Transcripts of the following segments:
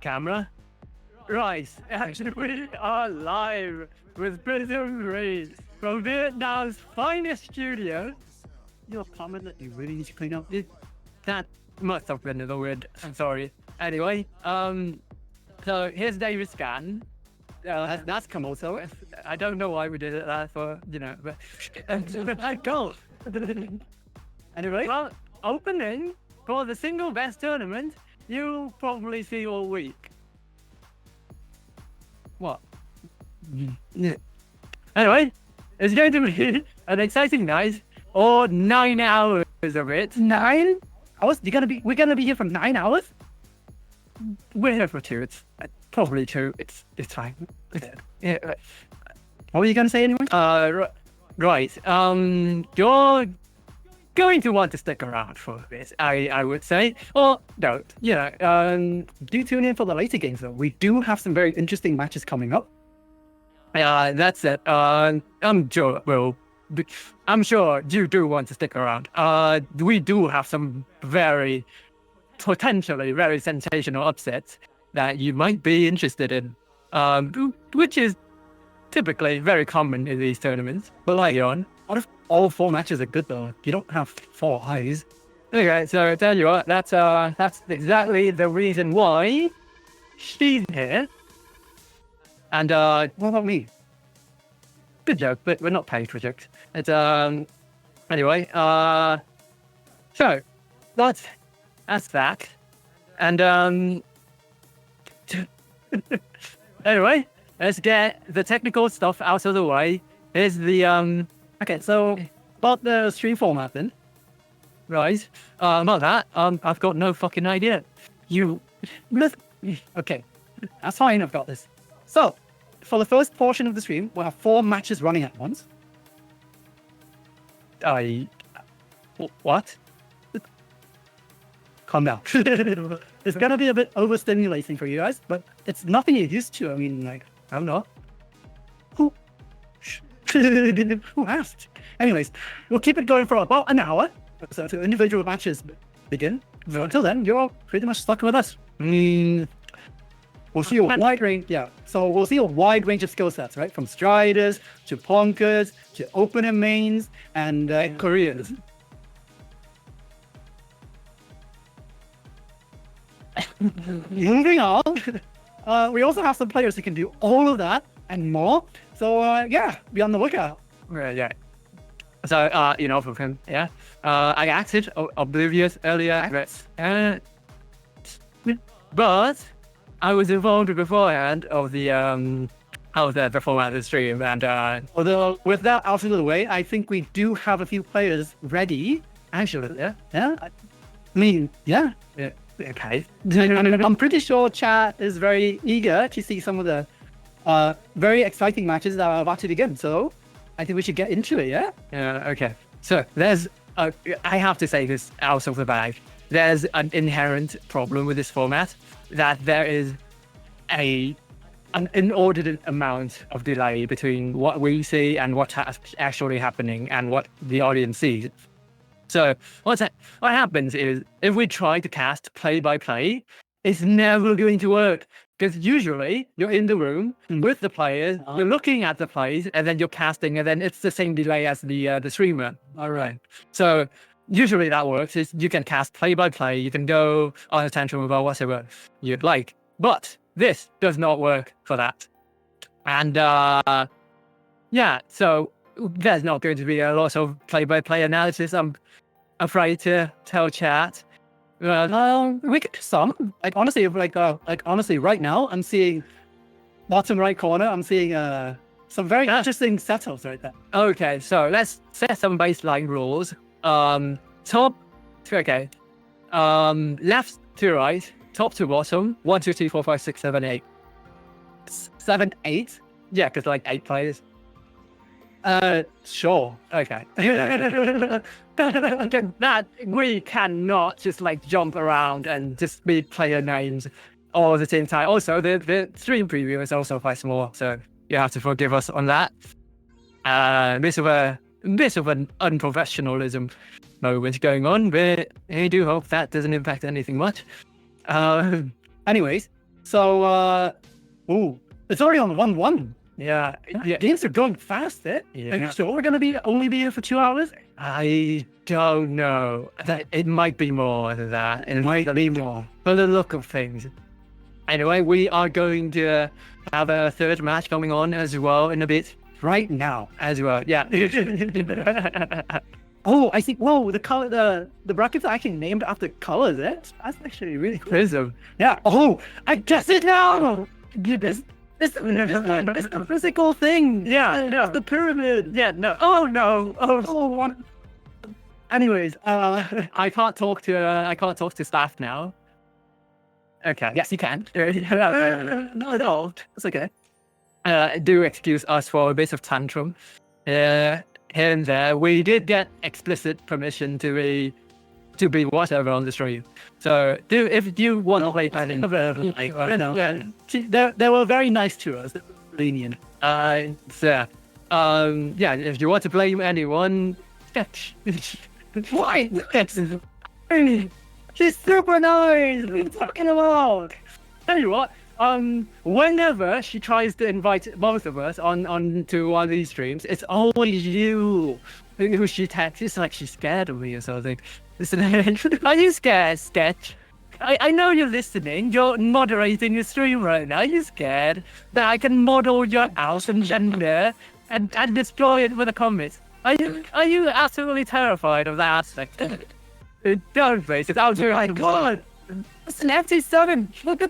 camera. Right, actually, we are live with Prism from Vietnam's finest studio. Your comment that you really need to clean up. That must have been the word. I'm sorry. Anyway, so here's David Scan. That's Komodo. I don't know why we did it that for, but I don't. Anyway, well, opening for the single best tournament you'll probably see all week. What? Yeah. Anyway, it's going to be an exciting night, or 9 hours of it. 9 hours? We're gonna be here for 9 hours? We're here for 2. It's probably 2. It's fine. Yeah. What were you gonna say anyway? Right. You're going to want to stick around for this, I would say, or don't. Do tune in for the later games though. We do have some very interesting matches coming up. That's it. I'm sure you do want to stick around. We do have some potentially very sensational upsets that you might be interested in, which is typically very common in these tournaments. But later on, What if all 4 matches are good though? You don't have 4 highs. Okay, so I tell you what, that's exactly the reason why she's here. And What about me? good joke, but we're not paid for jokes. It's anyway, so that's that. And anyway, let's get the technical stuff out of the way. Here's the Okay, so about the stream format then. right. About that, I've got no fucking idea. Okay, that's fine, I've got this. So, for the first portion of the stream, we'll have 4 matches running at once. What? Calm down. It's gonna be a bit overstimulating for you guys, but it's nothing you're used to. I mean, like, I'm not. Who asked? Anyways, we'll keep it going for about an hour. So until individual matches begin. So until then, you're all pretty much stuck with us. We'll see a wide range. Yeah. So we'll see a wide range of skill sets, right? From striders to plonkers to opener mains and careers. Moving on. We also have some players who can do all of that and more. So yeah, be on the lookout. Yeah. So from him, yeah. I acted oblivious earlier, but I was involved beforehand of the format of the stream, and although with that out of the way, I think we do have a few players ready. Actually, yeah. I mean, yeah. okay. I'm pretty sure chat is very eager to see some of the very exciting matches that are about to begin. So I think we should get into it, yeah? Yeah, okay. So there's, I have to say this out of the bag. There's an inherent problem with this format, that there is an inordinate amount of delay between what we see and what's actually happening and what the audience sees. So what happens is, if we try to cast play-by-play, it's never going to work. Because usually you're in the room with the players, you're looking at the plays, and then you're casting, and then it's the same delay as the streamer. All right. So usually that works. Is you can cast play-by-play, you can go on a tantrum about whatever you'd like. But this does not work for that. And yeah, so there's not going to be a lot of play-by-play analysis, I'm afraid to tell chat. We could do some. Honestly, right now I'm seeing bottom right corner. I'm seeing some very interesting setups right there. Okay, so let's set some baseline rules. Left to right, top to bottom. 1, 2, 3, 4, 5, 6, 7, 8. 7, 8. Yeah, because 8 players. Sure. Okay. That we cannot just jump around and just be player names all at the same time. Also, the stream preview is also quite small, so you have to forgive us on that. Bit of an unprofessionalism moment going on, but I do hope that doesn't impact anything much. Anyways, So, ooh, it's already on 1-1. Yeah. Games are going fast, eh? Yeah. So we're gonna only be here for 2 hours. I don't know. It might be more than that. It might be more for the look of things. Anyway, we are going to have a third match going on as well in a bit. Right now. As well, yeah. Oh, I see. Whoa, the color, the brackets are actually named after colors. Eh? That's actually really cool. Prism. Yeah. Oh, I guess it now. This is a physical thing. Yeah, no. The pyramid. Yeah, no. Oh no. Oh, one. Anyways, I can't talk to staff now. Okay. yes, you can. Not at all. It's okay. Do excuse us for a bit of tantrum. Here and there, we did get explicit permission to be whatever on the stream. So if you want to play anything, They were very nice to us. Lenient. so, yeah, if you want to blame anyone, Why? She's super nice. What are you talking about? tell you what, whenever she tries to invite both of us on to one of these streams, it's always you who she texts. It's like she's scared of me or something. Listen, are you scared, Sketch? I know you're listening. You're moderating your stream right now. Are you scared that I can model your house and gender and destroy it with a comment? Are you absolutely terrified of that aspect? Don't face it. I'll do my God. It's an empty seven. Look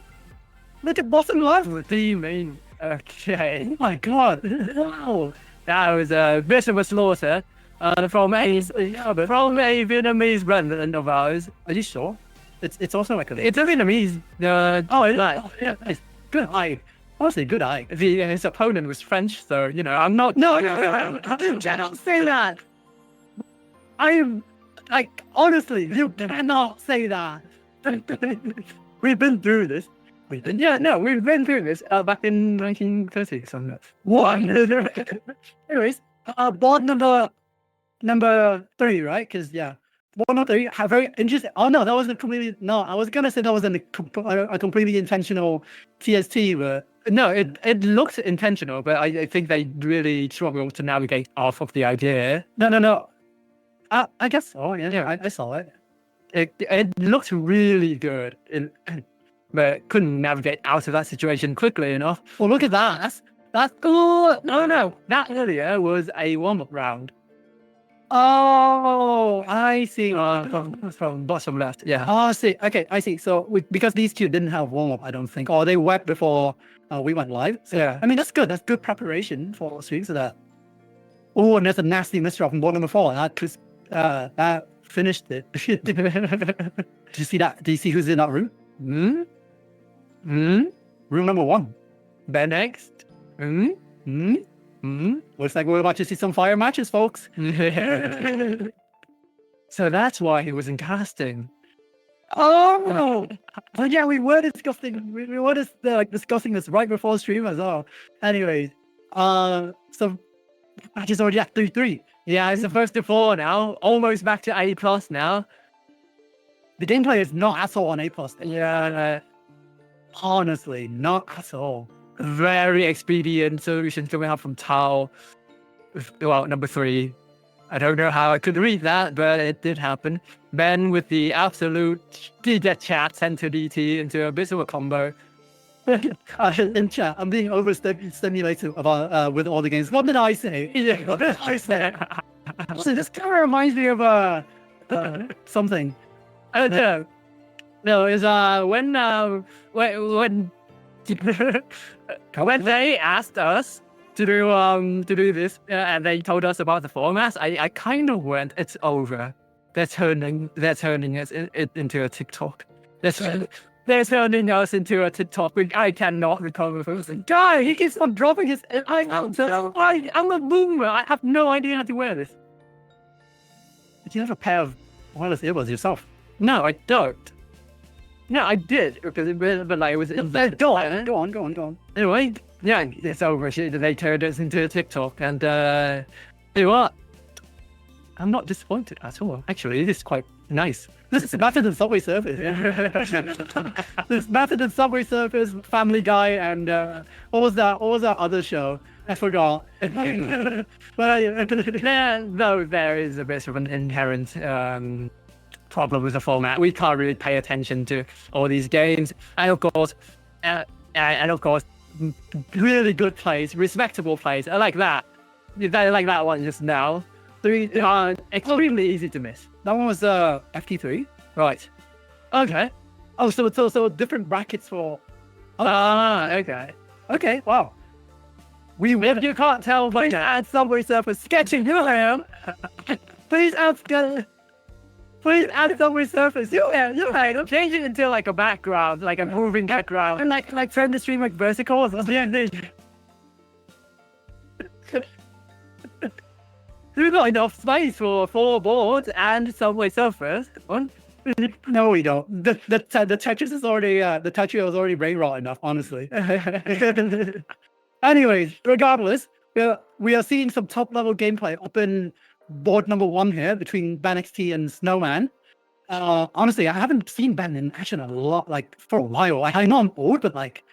at bottom left. What do you mean? Okay. Oh my God. Wow. That was a bit of a slaughter from a Vietnamese resident of ours. Are you sure? It's also like It's a Vietnamase. yeah, nice. Good eye. Honestly, good eye. His opponent was French, so I'm not. No, don't say that. I'm like, honestly, you cannot say that. We've been through this. We've been through this back in 1930 something. What? Anyways, board number 3, right? Because board number 3 have very interesting. Oh no, that wasn't completely. No, I was gonna say that was a completely intentional TST, but no, it looks intentional, but I think they really struggled to navigate off of the idea. No. I guess so. Yeah. I saw it. It looked really good, but couldn't navigate out of that situation quickly enough. Well, look at that. That's cool. No. That earlier was a warm-up round. Oh, I see. From bottom left, yeah. Oh, I see. Okay, I see. So because these two didn't have warm-up, I don't think, or they went before we went live. So, Yeah. I mean, that's good. That's good preparation for streams of that. Oh, and there's a nasty misdraw from board number 4. That finished it. Did you see that? Do you see who's in that room? Room number 1. Ben next. Looks like we're about to see some fire matches, folks. So that's why he was in casting. Oh, yeah, we were discussing. We were discussing this right before stream as well. Anyways, so matches already at 3-3. Yeah, it's the first to 4 now. Almost back to A+ now. The gameplay is not at all on A+. Yeah, Honestly, not at all. very expedient solutions coming out from Tao. Well, number 3. I don't know how I could read that, but it did happen. Ben with the absolute chat sent to DT into a bit of a combo. In chat, I'm being overstimulated about with all the games. What did I say? What did I say? So this kind of reminds me of something. No, it's when they asked us to do this and they told us about the format, I kind of went, it's over. They're turning it into a TikTok. They're turning us into a TikTok which I cannot recover from. Guy, he keeps on dropping his. I'm a boomer. I have no idea how to wear this. Did you have a pair of wireless earbuds yourself? No, I don't. No, I did because it was. Go on. Anyway, yeah, it's over. They turned us into a TikTok, and you know what? I'm not disappointed at all. Actually, it is quite nice. This is better than Subway Surfers. This is better than Subway Surfers, Family Guy, and what was that? What was that other show? I forgot. But Though there is a bit of an inherent problem with the format. We can't really pay attention to all these games, and of course, really good plays, respectable plays. I like that. I like that one just now. Three are extremely easy to miss. that one was FT3. Right. Okay. Oh, so different brackets for. Okay. Okay, wow. If you can't tell by add Subway Surfers sketching who I am, please add Subway Surfers. You change it into like a background, like a moving background, and like turn the stream like vertical or something. We've got enough space for 4 boards and Subway Surfers. No, we don't. The Tetris is already the Tetris is already brain rot enough, honestly. Anyways, regardless, we are seeing some top level gameplay up in board number 1 here between Ben XT and Snowman. Honestly, I haven't seen Ben in action a lot, like for a while. I know I'm old, but like,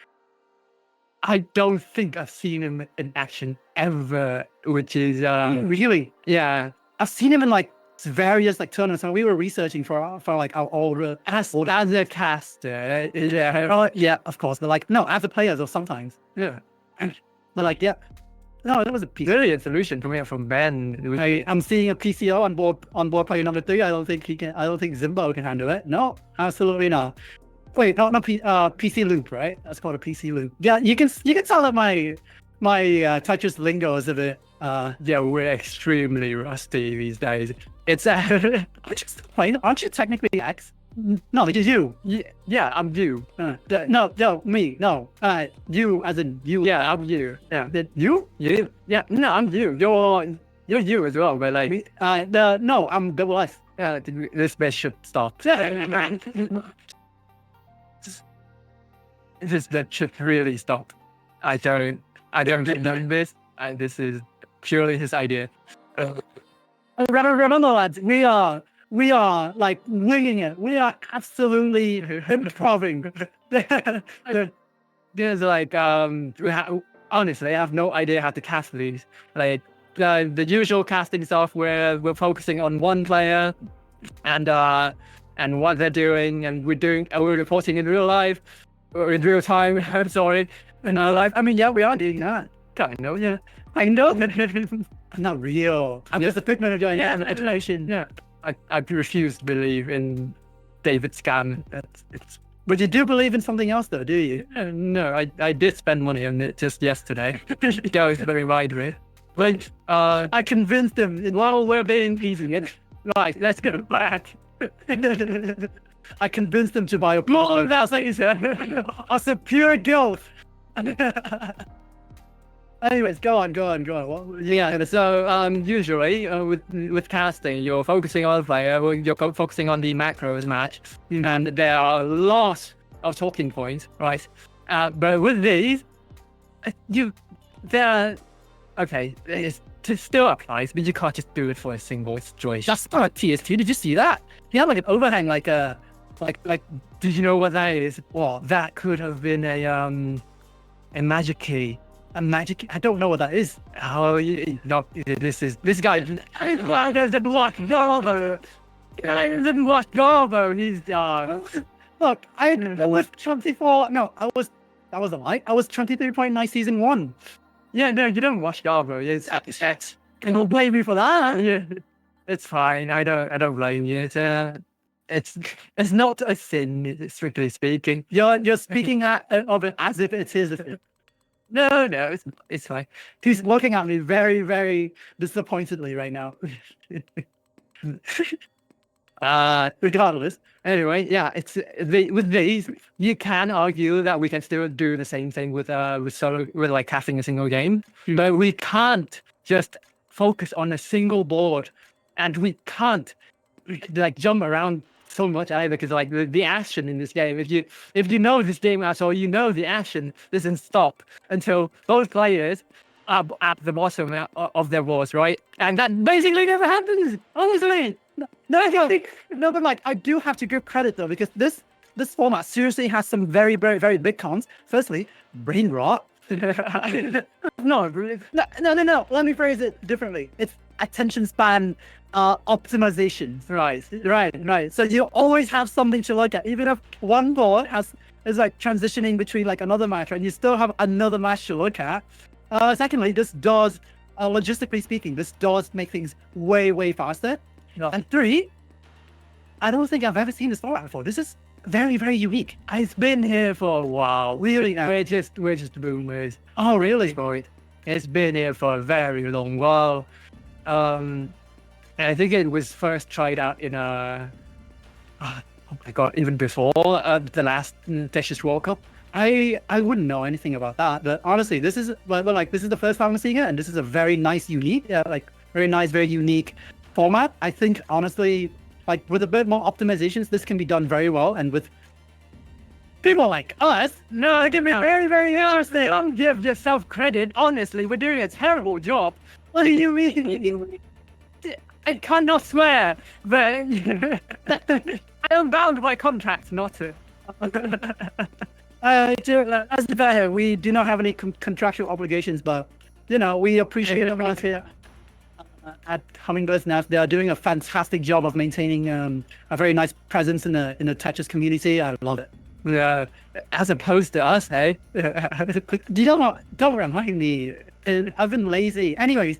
I don't think I've seen him in action ever, which is really, yeah. I've seen him in like various like tournaments. And we were researching for like our older As a caster, yeah, of course. But like, no, as a player, though sometimes. yeah. But like, yeah, no, that was a piece. Brilliant solution coming out from Ben. I'm seeing a PCO on board player number 3. I don't think Zimbo can handle it. No, absolutely not. Wait, not PC loop, right? That's called a PC loop. Yeah, you can tell that my Tetris lingo is a bit. Yeah, we're extremely rusty these days. It's aren't you technically X? No, it is you. yeah, I'm you. No, me. No, you as in you. Yeah, I'm you. Yeah, You? yeah. No, I'm you. You're you as well, but like, No, I'm double S. yeah, this bit should stop. That should really stop. I don't know this. This is purely his idea. Remember, lads, we are like winging it. We are absolutely improving. There's like honestly, I have no idea how to cast these. Like the usual casting software, we're focusing on one player and what they're doing, and we're reporting in real life or in real time. I'm sorry, in our life. I mean, yeah, we are doing that. Kind of, yeah. I know. Not real. I'm just a pigment of your imagination. Yeah. I refuse to believe in David Scam. But you do believe in something else, though, do you? No, I did spend money on it just yesterday. It goes very widely. But I convinced him while we're being easy. Right, let's go back. I convinced him to buy a blow. That's what he said. That's a pure guilt. Anyways, go on. Well, yeah, so usually with casting, you're focusing on the player, you're focusing on the macros match, and there are a lot of talking points, right? But with these, okay, it still applies, but you can't just do it for a single situation. That's not a TS2. Did you see that? He had like an overhang, like did you know what that is? Well, that could have been a magic key. A magic? I don't know what that is. Oh, no, this guy doesn't watch Garbo. He's look, I was 24. No, I was 23.9 season 1. Yeah, no, you don't watch Garbo. It's and don't blame me for that. Yeah, it's fine. I don't blame you. It's not a sin, strictly speaking. You're speaking of it as if it is a sin. No, it's fine. He's looking at me very, very disappointedly right now. Regardless. Anyway, yeah, with these, you can argue that we can still do the same thing with like casting a single game, but we can't just focus on a single board, and we can't like jump around so much either, because like the action in this game, if you know this game at all, you know the action doesn't stop until both players are at the bottom of their boards, right? And that basically never happens, honestly. No, but like I do have to give credit though, because this format seriously has some very, very, very big cons. Firstly, brain rot. No, really. No. Let me phrase it differently. It's attention span optimization. Right. So you always have something to look at, even if one board is like transitioning between like another match, and you still have another match to look at. Secondly, this does, logistically speaking, this does make things way, way faster. Yeah. And three, I don't think I've ever seen this format before. This is very, very unique. It's been here for a while. Really now. We're just boomers Oh, really? for it. It's been here for a very long while. And I think it was first tried out in oh my god, even before the last Texas World Cup. I wouldn't know anything about that, but honestly, this is like this is the first time I'm seeing it, and this is a very nice, unique, very nice, very unique format. I think honestly, like with a bit more optimizations, this can be done very well, and with people like us, No, give me very, very honestly. Don't give yourself credit. Honestly, we're doing a terrible job. what do you mean? I cannot swear, but I am bound by contract not to. As the better, we do not have any contractual obligations, but you know, we appreciate everyone here at Hummingbirds Nest. They are doing a fantastic job of maintaining a very nice presence in the Tetris community. I love it. Yeah, as opposed to us, hey? Don't remind me. I've been lazy. Anyways,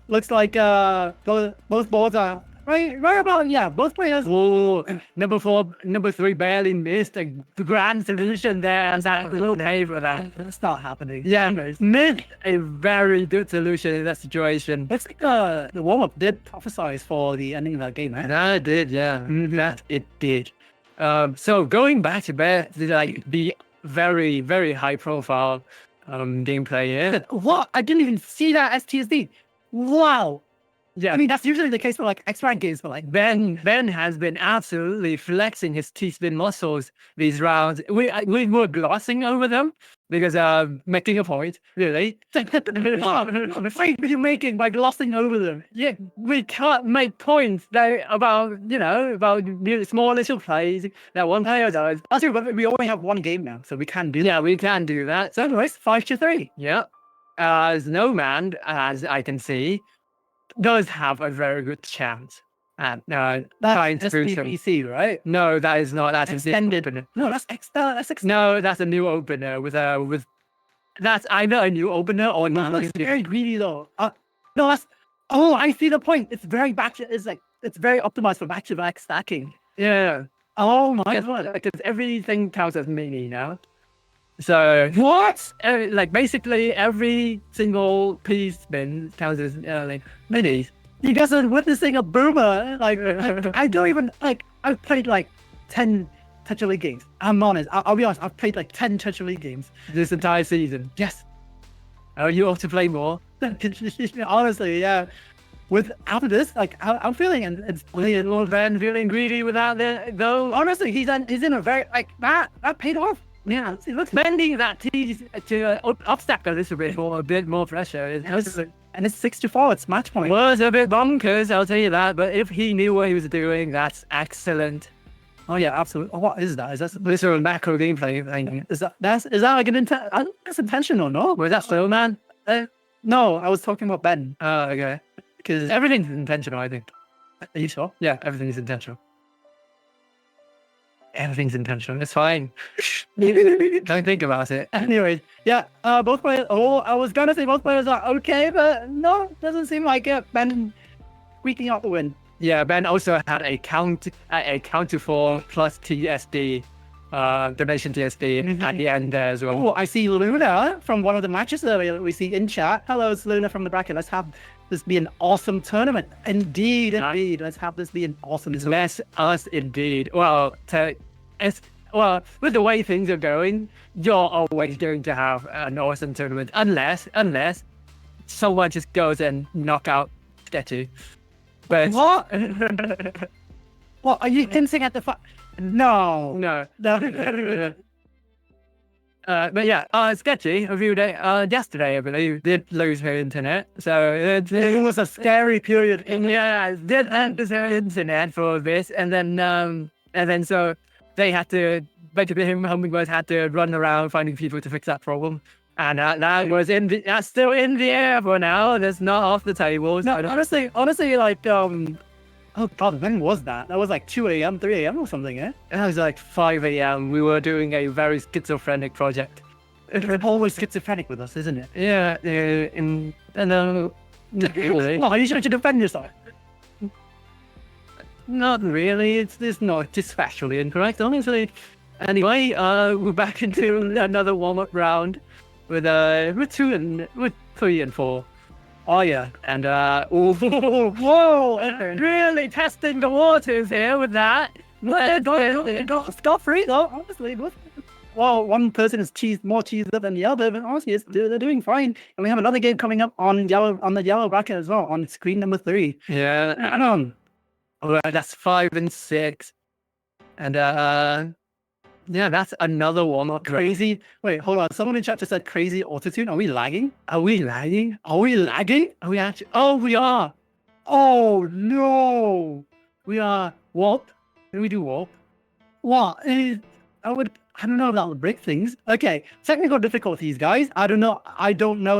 looks like both boards are right about, yeah, both players. Oh, number 3 barely missed the grand solution there. And that little name for that. That's not happening. Yeah, missed a very good solution in that situation. Looks like the warm-up did prophesize for the ending of that game, right? That did, yeah. That it did. So going back to like the very, very high profile gameplay here. What? I didn't even see that STSD. Wow. Yeah, I mean, that's usually the case for like X-Rank games, but like Ben has been absolutely flexing his T-spin muscles these rounds. We were glossing over them because making a point, really. the fight you're making by glossing over them. Yeah, we can't make points about small little plays that one player does. That's true, but we only have one game now, so we can do that. Yeah, we can do that. So anyways, 5-3. Yeah. Snowman, as I can see, does have a very good chance at trying That's through some. SPPC, right? No, that is not. That's Extended. opener. No, that's No, that's a new opener with that's either a new opener or not. That's very greedy though. No, that's. Oh, I see the point. It's very it's very optimized for back-to-back stacking. Yeah. Oh my god. Because everything counts as mini now. So what? Like basically every single piece spin counts as like minis. You guys are witnessing a boomer. Like I don't even like. I've played like 10 Tetra League games. I'm honest. I'll be honest. I've played like 10 Tetra League games This entire season. Yes. Oh, you ought to play more. Honestly, yeah. After this, like I'm feeling, and it's Little Ben feeling greedy without that though. honestly, he's in a very like that paid off. Yeah, see, look, bending that T to upstack a little bit for a bit more pressure. And it's 6-4. It's match point. Was a bit bonkers, I'll tell you that. But if he knew what he was doing, that's excellent. Oh yeah, absolutely. Oh, what is that? Is that Literal macro gameplay thing. is that like an that's intentional? No, Was that Snowman? no. I was talking about Ben Oh, okay. because Everything's intentional, I think. are you sure? Yeah, everything's intentional. Everything's intentional. It's fine. Don't think about it. Anyways, yeah. Both players. Oh, I was gonna say both players are okay, but no, doesn't seem like it. Ben squeaking out the win. Yeah, Ben also had a counter 4 plus TSD, donation TSD at the end there as well. Oh, I see Luna from one of the matches earlier that we see in chat. Hello, it's Luna from the bracket. Let's have this be an awesome tournament. Indeed. Let's have this be an awesome tournament. Bless us indeed. Well, with the way things are going, you're always going to have an awesome tournament, unless someone just goes and knock out Stetu. But What? What are you hinting at the No. But yeah, sketchy a few days yesterday, I believe, did lose her internet. So It was a scary period. yeah, did lose her internet for this, and then so they had to basically Hummingbirds had to run around finding people to fix that problem. And that's still in the air for now. That's not off the table. No, honestly, like oh god, when was that? That was like 2 a.m., 3 a.m. or something, eh? It was like 5 a.m. We were doing a very schizophrenic project. It's always schizophrenic with us, isn't it? Yeah, Oh, you trying to defend yourself? not really. It's not just factually incorrect, honestly. Anyway, we're back into another warm-up round with 3 and 4. Oh yeah. And whoa, really testing the waters here with that. Scot free though, honestly. Well, one person is more cheesed up than the other, but honestly, they're doing fine. And we have another game coming up on the yellow bracket as well, on screen number 3. Yeah. Well, that's 5 and 6. And yeah, that's another warm-up. Crazy. Wait, hold on. Someone in chat just said crazy autotune. Are we lagging? Are we lagging? Are we lagging? Are we actually? Oh, we are. Oh no. We are. Warp? Can we do warp? What? I don't know if that would break things. Okay, technical difficulties, guys. I don't know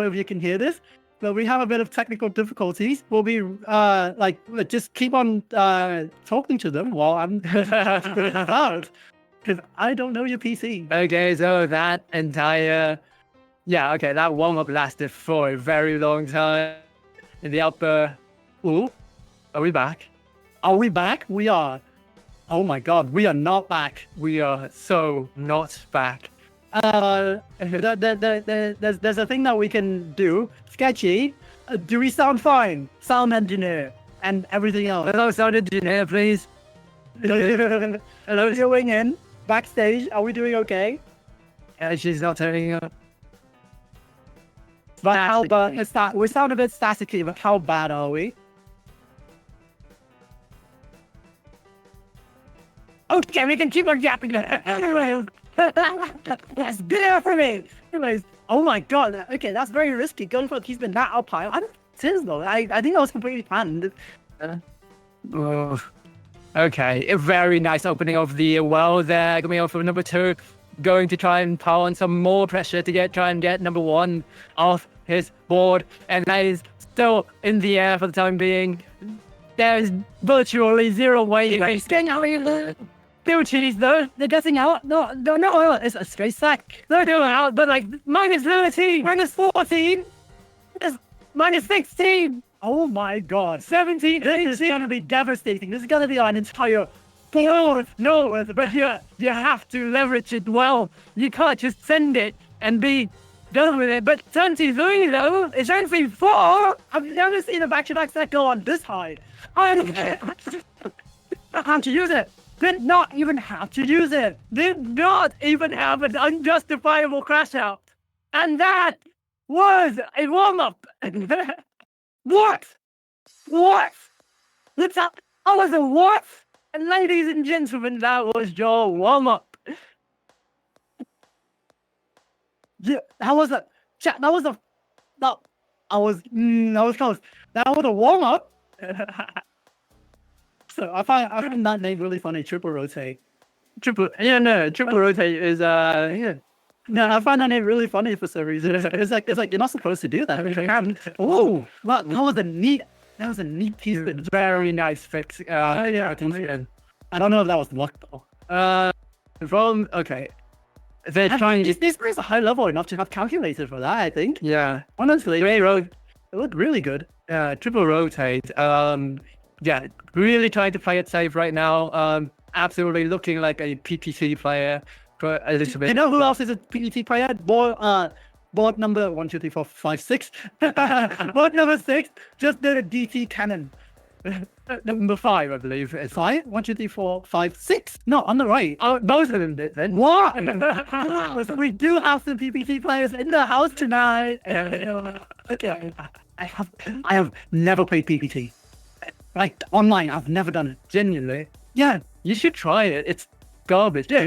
if you can hear this, but we have a bit of technical difficulties. We'll be just keep on talking to them while I'm out, because I don't know your PC. Okay, so that warm-up lasted for a very long time. In the upper... Ooh, are we back? Are we back? We are. Oh my god, we are not back. We are so not back. There's a thing that we can do. Sketchy, do we sound fine? Sound engineer and everything else. Hello, sound engineer, please. Hello, going in. Backstage, are we doing okay? She's not turning up. But how bad is that? We sound a bit staticky, but how bad are we? Okay, we can keep on yapping. Anyways, that's good for me. Anyways, oh my god. Okay, that's very risky. Going for the keys, but not up high. I don't think it is though. I think that was completely planned. Okay, a very nice opening of the well there. Coming out for number 2. Going to try and pile on some more pressure to try and get number 1 off his board. And that is still in the air for the time being. There's virtually zero way. Blue cheese though, they're getting out. No, it's a straight sack. They're doing out, but like minus 13, minus 14, minus 16. Oh my god, 17. This is gonna be devastating. This is gonna be an entire board. No, but you have to leverage it well. You can't just send it and be done with it. But 23 though, it's only 4. I've never seen a back-to-back set go on this high. I have to use it. Did not even have to use it. Did not even have an unjustifiable crash out. And that was a warm-up. What? That was a what? And ladies and gentlemen, that was your warm-up. Yeah, that was close. That was a warm-up. So I find that name really funny. Triple rotate. Triple rotate is yeah. No, I find that name really funny for some reason. It's like you're not supposed to do that. Oh, that was a neat piece. It's very nice fix. Yeah, I can see it. I don't know if that was luck though. Okay. They're trying. These guys are high level enough to have calculated for that. I think. Yeah. Honestly, it looked really good. Triple rotate. Yeah, really trying to play it safe right now. Absolutely looking like a PPT player for a little bit. You know who else is a PPT player? Board number 1, 2, 3, 4, 5, 6. Board number 6 just did a DT cannon. Number 5, I believe. It's 5? 1, 2, 3, 4, 5, 6. No, on the right. Oh, both of them did then. What? We do have some PPT players in the house tonight. Okay. I have never played PPT. Like online, I've never done it. Genuinely. Yeah. You should try it. garbage. How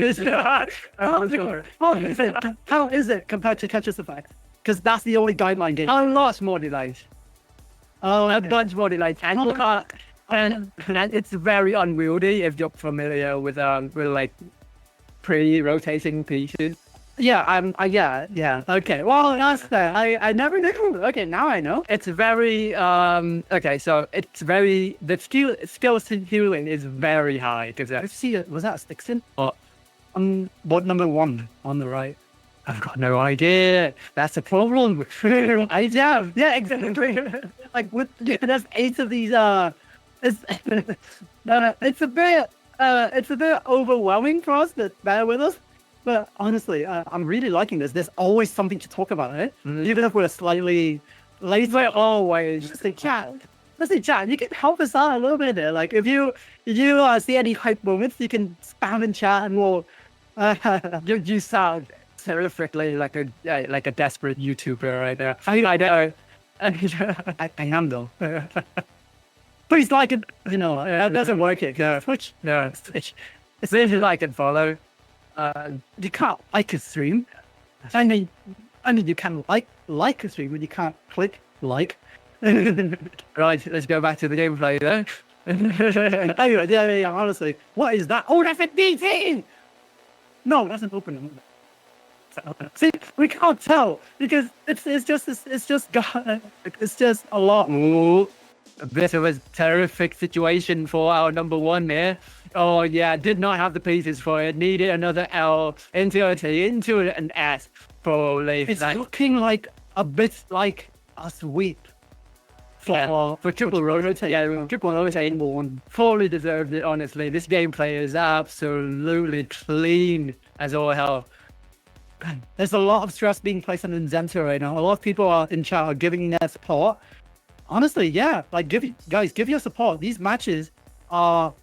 is it compared to Tetris Effect? Because that's the only guideline game. A lot more delight. Oh, A bunch more delight. And it's very unwieldy if you're familiar with like pre-rotating pieces. yeah, yeah. Okay, well, that's that. I never knew. Okay, now I know. It's very okay. So it's very the skill ceiling is very high because Let's see, was that Stixon? What? Board number 1 on the right. I've got no idea. That's a problem. Yeah, exactly. Like with there's 8 of these. It's a bit overwhelming for us, but bear with us. But honestly, I'm really liking this. There's always something to talk about, right? Even if we're slightly late. Always. Listen, chat. You can help us out a little bit there. Like if you see any hype moments, you can spam in chat, and we'll. You sound terrifically like a desperate YouTuber right now. I know. I am though. Please like it. That doesn't work it. Twitch. No, it's really like and follow. You can't like a stream. I mean, you can like a stream, but you can't click like. Right, let's go back to the gameplay though. Anyway, yeah, honestly, what is that? Oh, that's a DT! No, that's an open. See, we can't tell because it's just a lot. Ooh, a bit of a terrific situation for our number 1 here. Oh yeah, did not have the pieces for it. Needed another L into a T, into an S. Probably. It's looking like a bit like a sweep. For triple rotate. Yeah, triple rotate 1 fully deserved it. Honestly, this gameplay is absolutely clean as all hell. There's a lot of stress being placed on Inzenta right now. A lot of people are in chat are giving their support. Honestly, yeah, like give your support. These matches are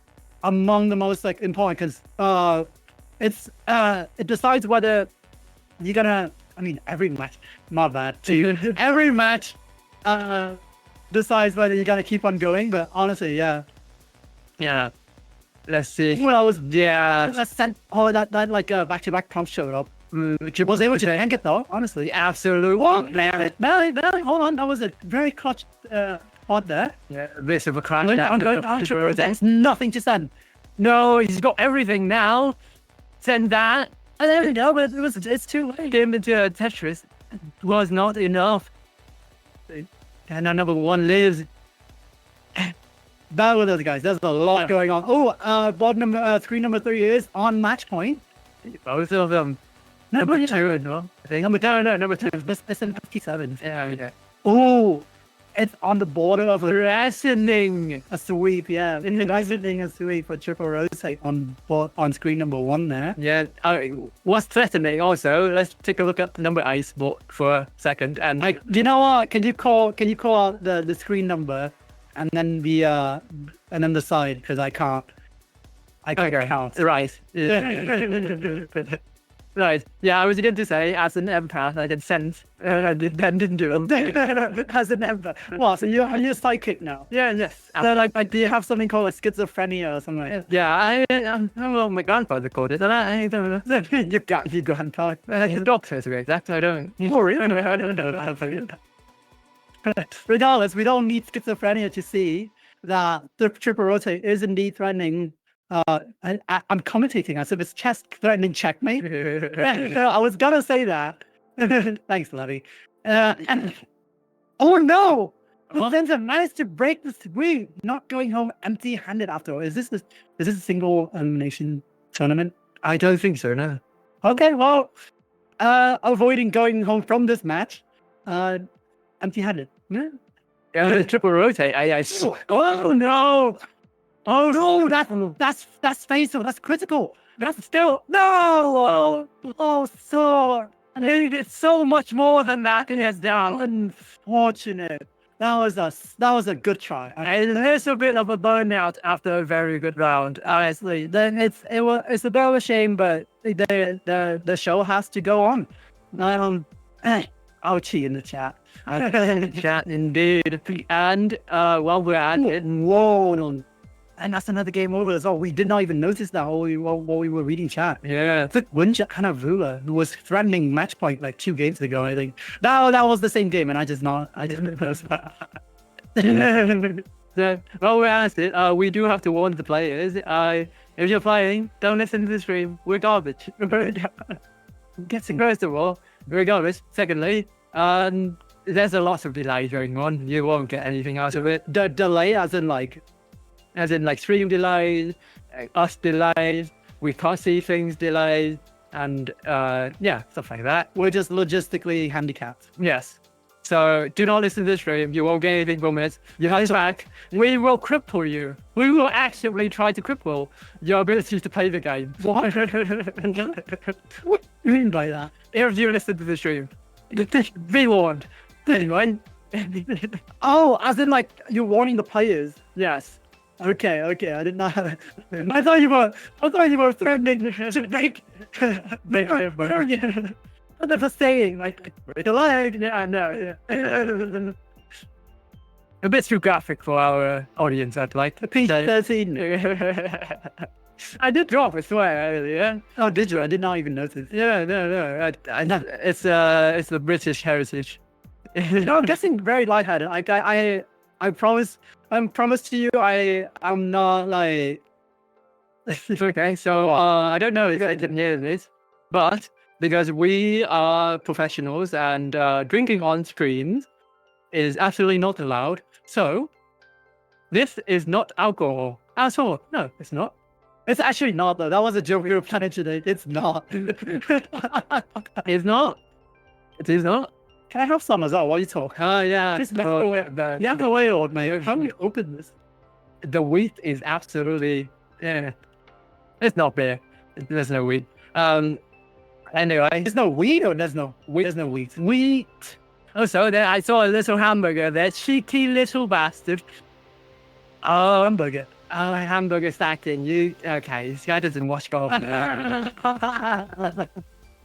among the most like important because it decides whether you're gonna. I mean, every match, my bad. Every match decides whether you're gonna keep on going. But honestly, yeah. Let's see. Well, let's send. Oh, that like back-to-back prompt showed up. Was able to hang it though. Honestly, absolute. Barely. Hold on, that was a very clutch pod there. Yeah, a bit of a crash. There's nothing to send. No, he's got everything now. Send that. I don't know, but it's too late. Game into Tetris was not enough. And our number 1 lives. Bear with us, guys. There's a lot going on. Oh, board number 3 is on match point. Both of them. Number 2, no. I think number 2. This in 57. Yeah. Oh, it's on the border of threatening a sweep. Yeah, threatening a sweep for triple rotate on screen number 1 there. Yeah. What's threatening? Also, let's take a look at number ice for a second. And like, you know what? Can you call out the screen number and then the side because I can't. Count. Right. Right. Yeah, I was going to say, as an empath, I did sense, and I didn't do it. As an empath. What, so you're psychic now? Yeah, yes. So, like, do you have something called like schizophrenia or something like that? Yeah, well, my grandfather called it, and I don't know. Your grandfather? His doctor, to be exact, I don't. Oh, really? I don't know. Regardless, we don't need schizophrenia to see that the triple rotate is indeed threatening. I'm commentating as if it's chess threatening checkmate. I was gonna say that. Thanks, Levy. Oh no! Vincenzo managed to break the sweep, not going home empty-handed after all. Is this a single elimination tournament? I don't think so, no. Okay, well, avoiding going home from this match, empty-handed. Yeah, triple rotate. Oh no! Oh no, that's fatal, that's critical. That's still no. So it's so much more than that. It has done. Unfortunate. That was a good try. And there's a bit of a burnout after a very good round. Honestly, then it's a bit of a shame, but the show has to go on. I'll cheat in the chat. Chat indeed. And while we're at it, whoa. And that's another game over as well. We did not even notice that while we were reading chat. Yeah. I think Winja Kanavula, who was threatening match point like 2 games ago, I think. That was the same game, and I didn't notice that. So, well, we're at it. We do have to warn the players. If you're playing, don't listen to the stream. We're garbage. Guessing. First of all, we're garbage. Secondly, there's a lot of delay going on. You won't get anything out of it. The delay as in like stream delays, us delays, we can't see things delayed, and yeah, stuff like that. we're just logistically handicapped. Yes. So do not listen to the stream. You won't get anything from it. You have back. We will cripple you. We will actively try to cripple your ability to play the game. What? What do you mean by that? If you listen to the stream, be warned. Anyway. Oh, as in like you're warning the players. Yes. Okay, I did not have it. I thought you were threatening to make I'm just saying, like, delay. Yeah, no. Yeah. A bit too graphic for our audience, I'd like. PG-13. I did drop a swear earlier. Oh, did you? I did not even notice. Yeah, no. It's the British heritage. No, I'm guessing very lighthearted. Like I promise to you, I'm not like. Okay, so I don't know if I didn't hear this, but because we are professionals and drinking on streams is absolutely not allowed. So this is not alcohol at all. No, it's not. It's actually not though. That was a joke we were planning today. It's not. It's not. It is not. Can I have some as well while you talk? Oh yeah. Just left away. You have to wait, old mate. How do you open this? The wheat is absolutely it's not beer. There's no wheat. Anyway, There's no weed or there's no wheat. There's no wheat. wheat. Oh, so there I saw a little hamburger there. Cheeky little bastard. Oh, hamburger. Oh, hamburger stacking. You okay? This guy doesn't watch golf. Come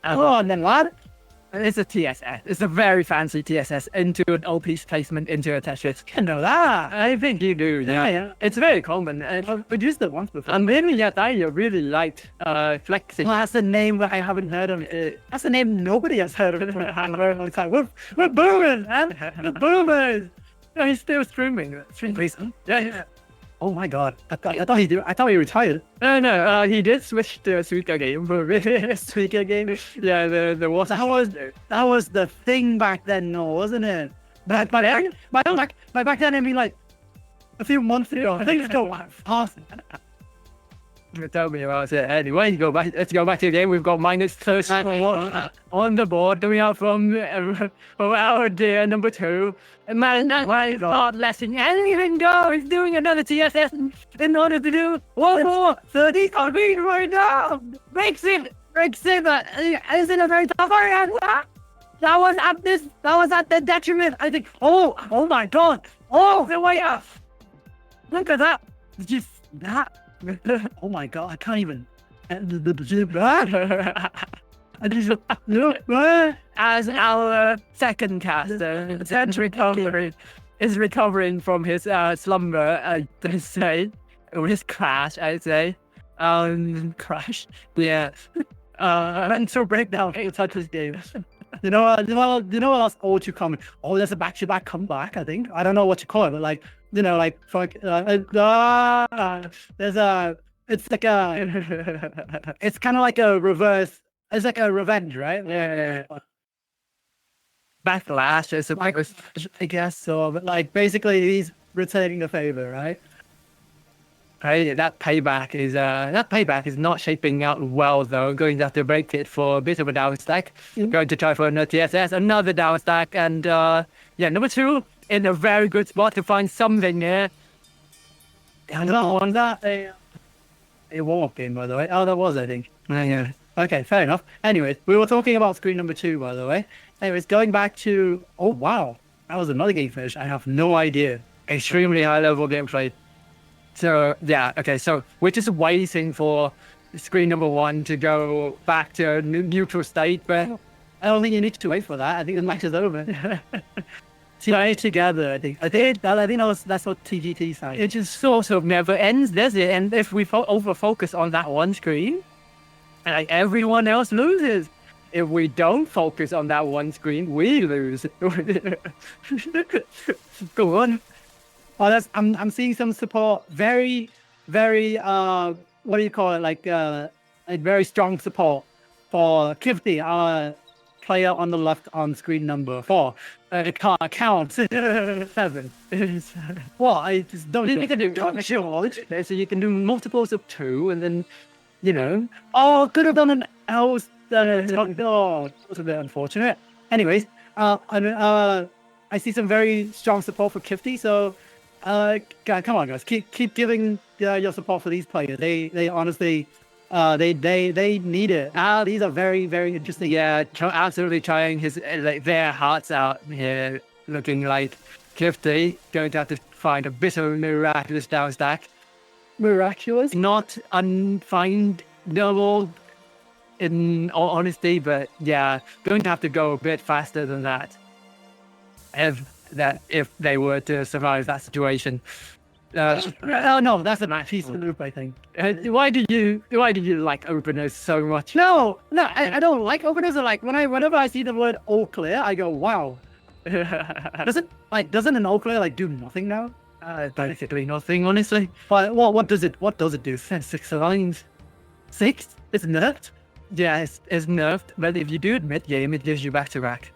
on then, lad. It's a TSS. It's a very fancy TSS into an O-piece placement into a Tetris. I know that. I think you do. Yeah. It's very common. I've used it once before. And maybe yet I really liked flexing. Well, that's the name that I haven't heard of. That's the name nobody has heard of in a very long time. We're boomers, man. We're boomers. No, he's still streaming. Prism. Yeah. Oh my god. I thought he retired. No. He did switch to a Suika game for Suika game. Yeah, the water. That was the thing back then, no, wasn't it? Back then, I mean, like a few months ago. I think it's still fast. Tell me about it. Anyway, let's go back to the game. We've got -30 on the board. We are from our dear number 2. And man, my God, lesson. And go. He's doing another TSS in order to do 1 more 30 on me right now. Breaks it. But isn't a very tough area. That was at the detriment. I think. Oh my God. Oh, the way up. Look at that. Just that. Oh my god, I can't even. As our second caster is recovering from his slumber, let's say, or his crash, I'd say. Crash. Yeah. Mental breakdown. It's such a game. You know what else all too common? Oh, there's a back-to-back comeback, I think. I don't know what to call it, but like, you know, like, there's a, it's like a, it's kind of like a reverse, it's like a revenge, right? Yeah. Backlash, I guess so, but like, basically he's returning the favor, right? Right, that payback is not shaping out well though. Going to have to break it for a bit of a down stack. Going to try for another TSS, another down stack, and yeah, number 2 in a very good spot to find something here. I don't want that. A warm-up game, by the way. Oh, that was, I think. Yeah. Okay, fair enough. Anyways, we were talking about screen number 2, by the way. Anyways, going back to, oh wow, that was another game finish. I have no idea. Extremely high level gameplay. So yeah, okay, so we're just waiting for screen number 1 to go back to a neutral state, but I don't think you need to wait for that. I think the match is over. tie together. I think that's what TGT said. It just sort of never ends, does it? And if we over focus on that one screen, like everyone else loses. If we don't focus on that one screen, we lose. Go on. Oh, I'm seeing some support. Very, very what do you call it? Like very strong support for Kifty, our player on the left on screen number 4. It can't count. 7. Well, I just don't. You can do so you can do multiples of 2, and then Oh, could have done an else. Oh, that's a bit unfortunate. Anyways, I see some very strong support for Kifty. So, come on, guys, keep giving your support for these players. They honestly, they need it. These are very, very interesting. Yeah, absolutely trying their hearts out here, looking like Kifty going to have to find a bit of a miraculous down stack. Miraculous, not unfindable in all honesty, but yeah, going to have to go a bit faster than that if they were to survive that situation. Oh no, that's a nice piece of loop, I think. Why do you like openers so much? No, I don't like openers. Whenever I see the word all clear, I go, wow. Doesn't an all clear do nothing now? Basically nothing, honestly. But what does it do? 6 lines. 6? It's nerfed? Yeah, it's nerfed, but if you do it mid-game, it gives you back-to-back.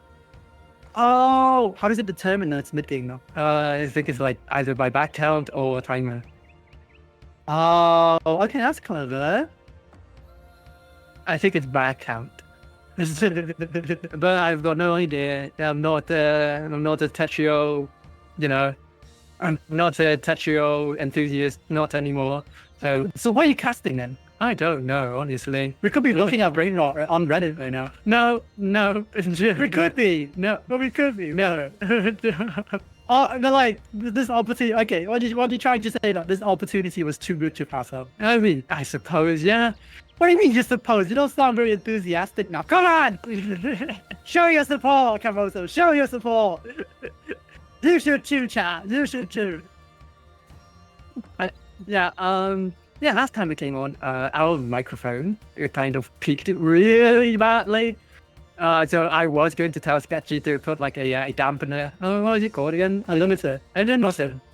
Oh, how does it determine that it's mid-game now? I think it's either by back count or timer. Oh, okay, that's clever. I think it's back count. But I've got no idea. I'm not a Tetrio, I'm not a Tetrio enthusiast, not anymore. So why are you casting then? I don't know, honestly. We could be looking at brain rot on Reddit right now. No. We could be. No, we could be. No. This opportunity. Okay, what are you trying to say? That this opportunity was too good to pass up? I mean, I suppose, yeah. What do you mean you suppose? You don't sound very enthusiastic now. Come on! Show your support, Camoso. Show your support. You should too, chat. You should too. Yeah, last time we came on, our microphone kind of peaked really badly. So I was going to tell Sketchy to put a dampener. Oh, what is it called again? A limiter.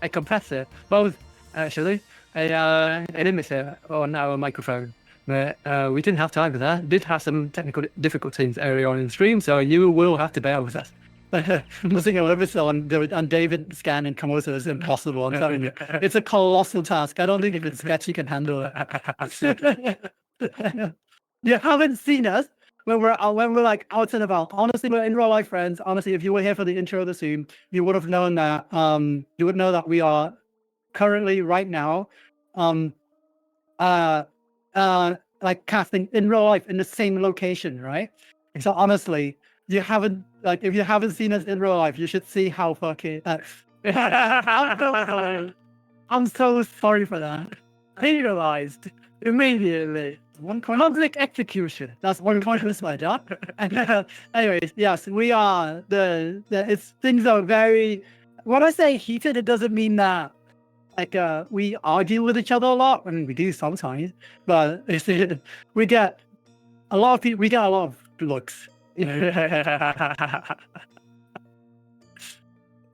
A compressor. Both, actually. A limiter on our microphone. But we didn't have time for that. Did have some technical difficulties early on in the stream, so you will have to bear with us. Nothing I'll ever saw on David Scan and Camoso is impossible. I'm telling you, it's a colossal task. I don't think even Sketchy can handle it. You haven't seen us when we're out and about. Honestly, we're in real life friends. Honestly, if you were here for the intro of the stream, you would have known that. You would know that we are currently right now, casting in real life in the same location, right? So honestly, if you haven't seen us in real life, you should see how fucking. I'm so sorry for that. I realized immediately. Public execution. That's one point of my job. Anyways, yes, we are things are very. When I say heated, it doesn't mean that we argue with each other a lot. I mean, we do sometimes, but we get a lot of people. We get a lot of looks.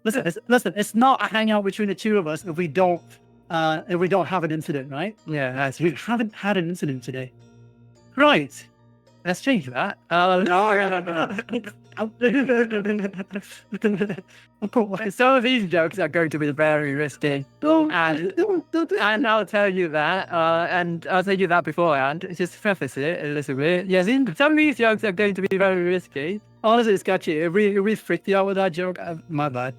Listen, it's not a hangout between the two of us if we don't have an incident, right? Yeah, we haven't had an incident today. Right. Let's change that. Some of these jokes are going to be very risky. And I'll tell you that. And I'll tell you that beforehand. Just preface it a little bit. Yes, some of these jokes are going to be very risky. Honestly, it's got you. It really freaked you out with that joke. My bad.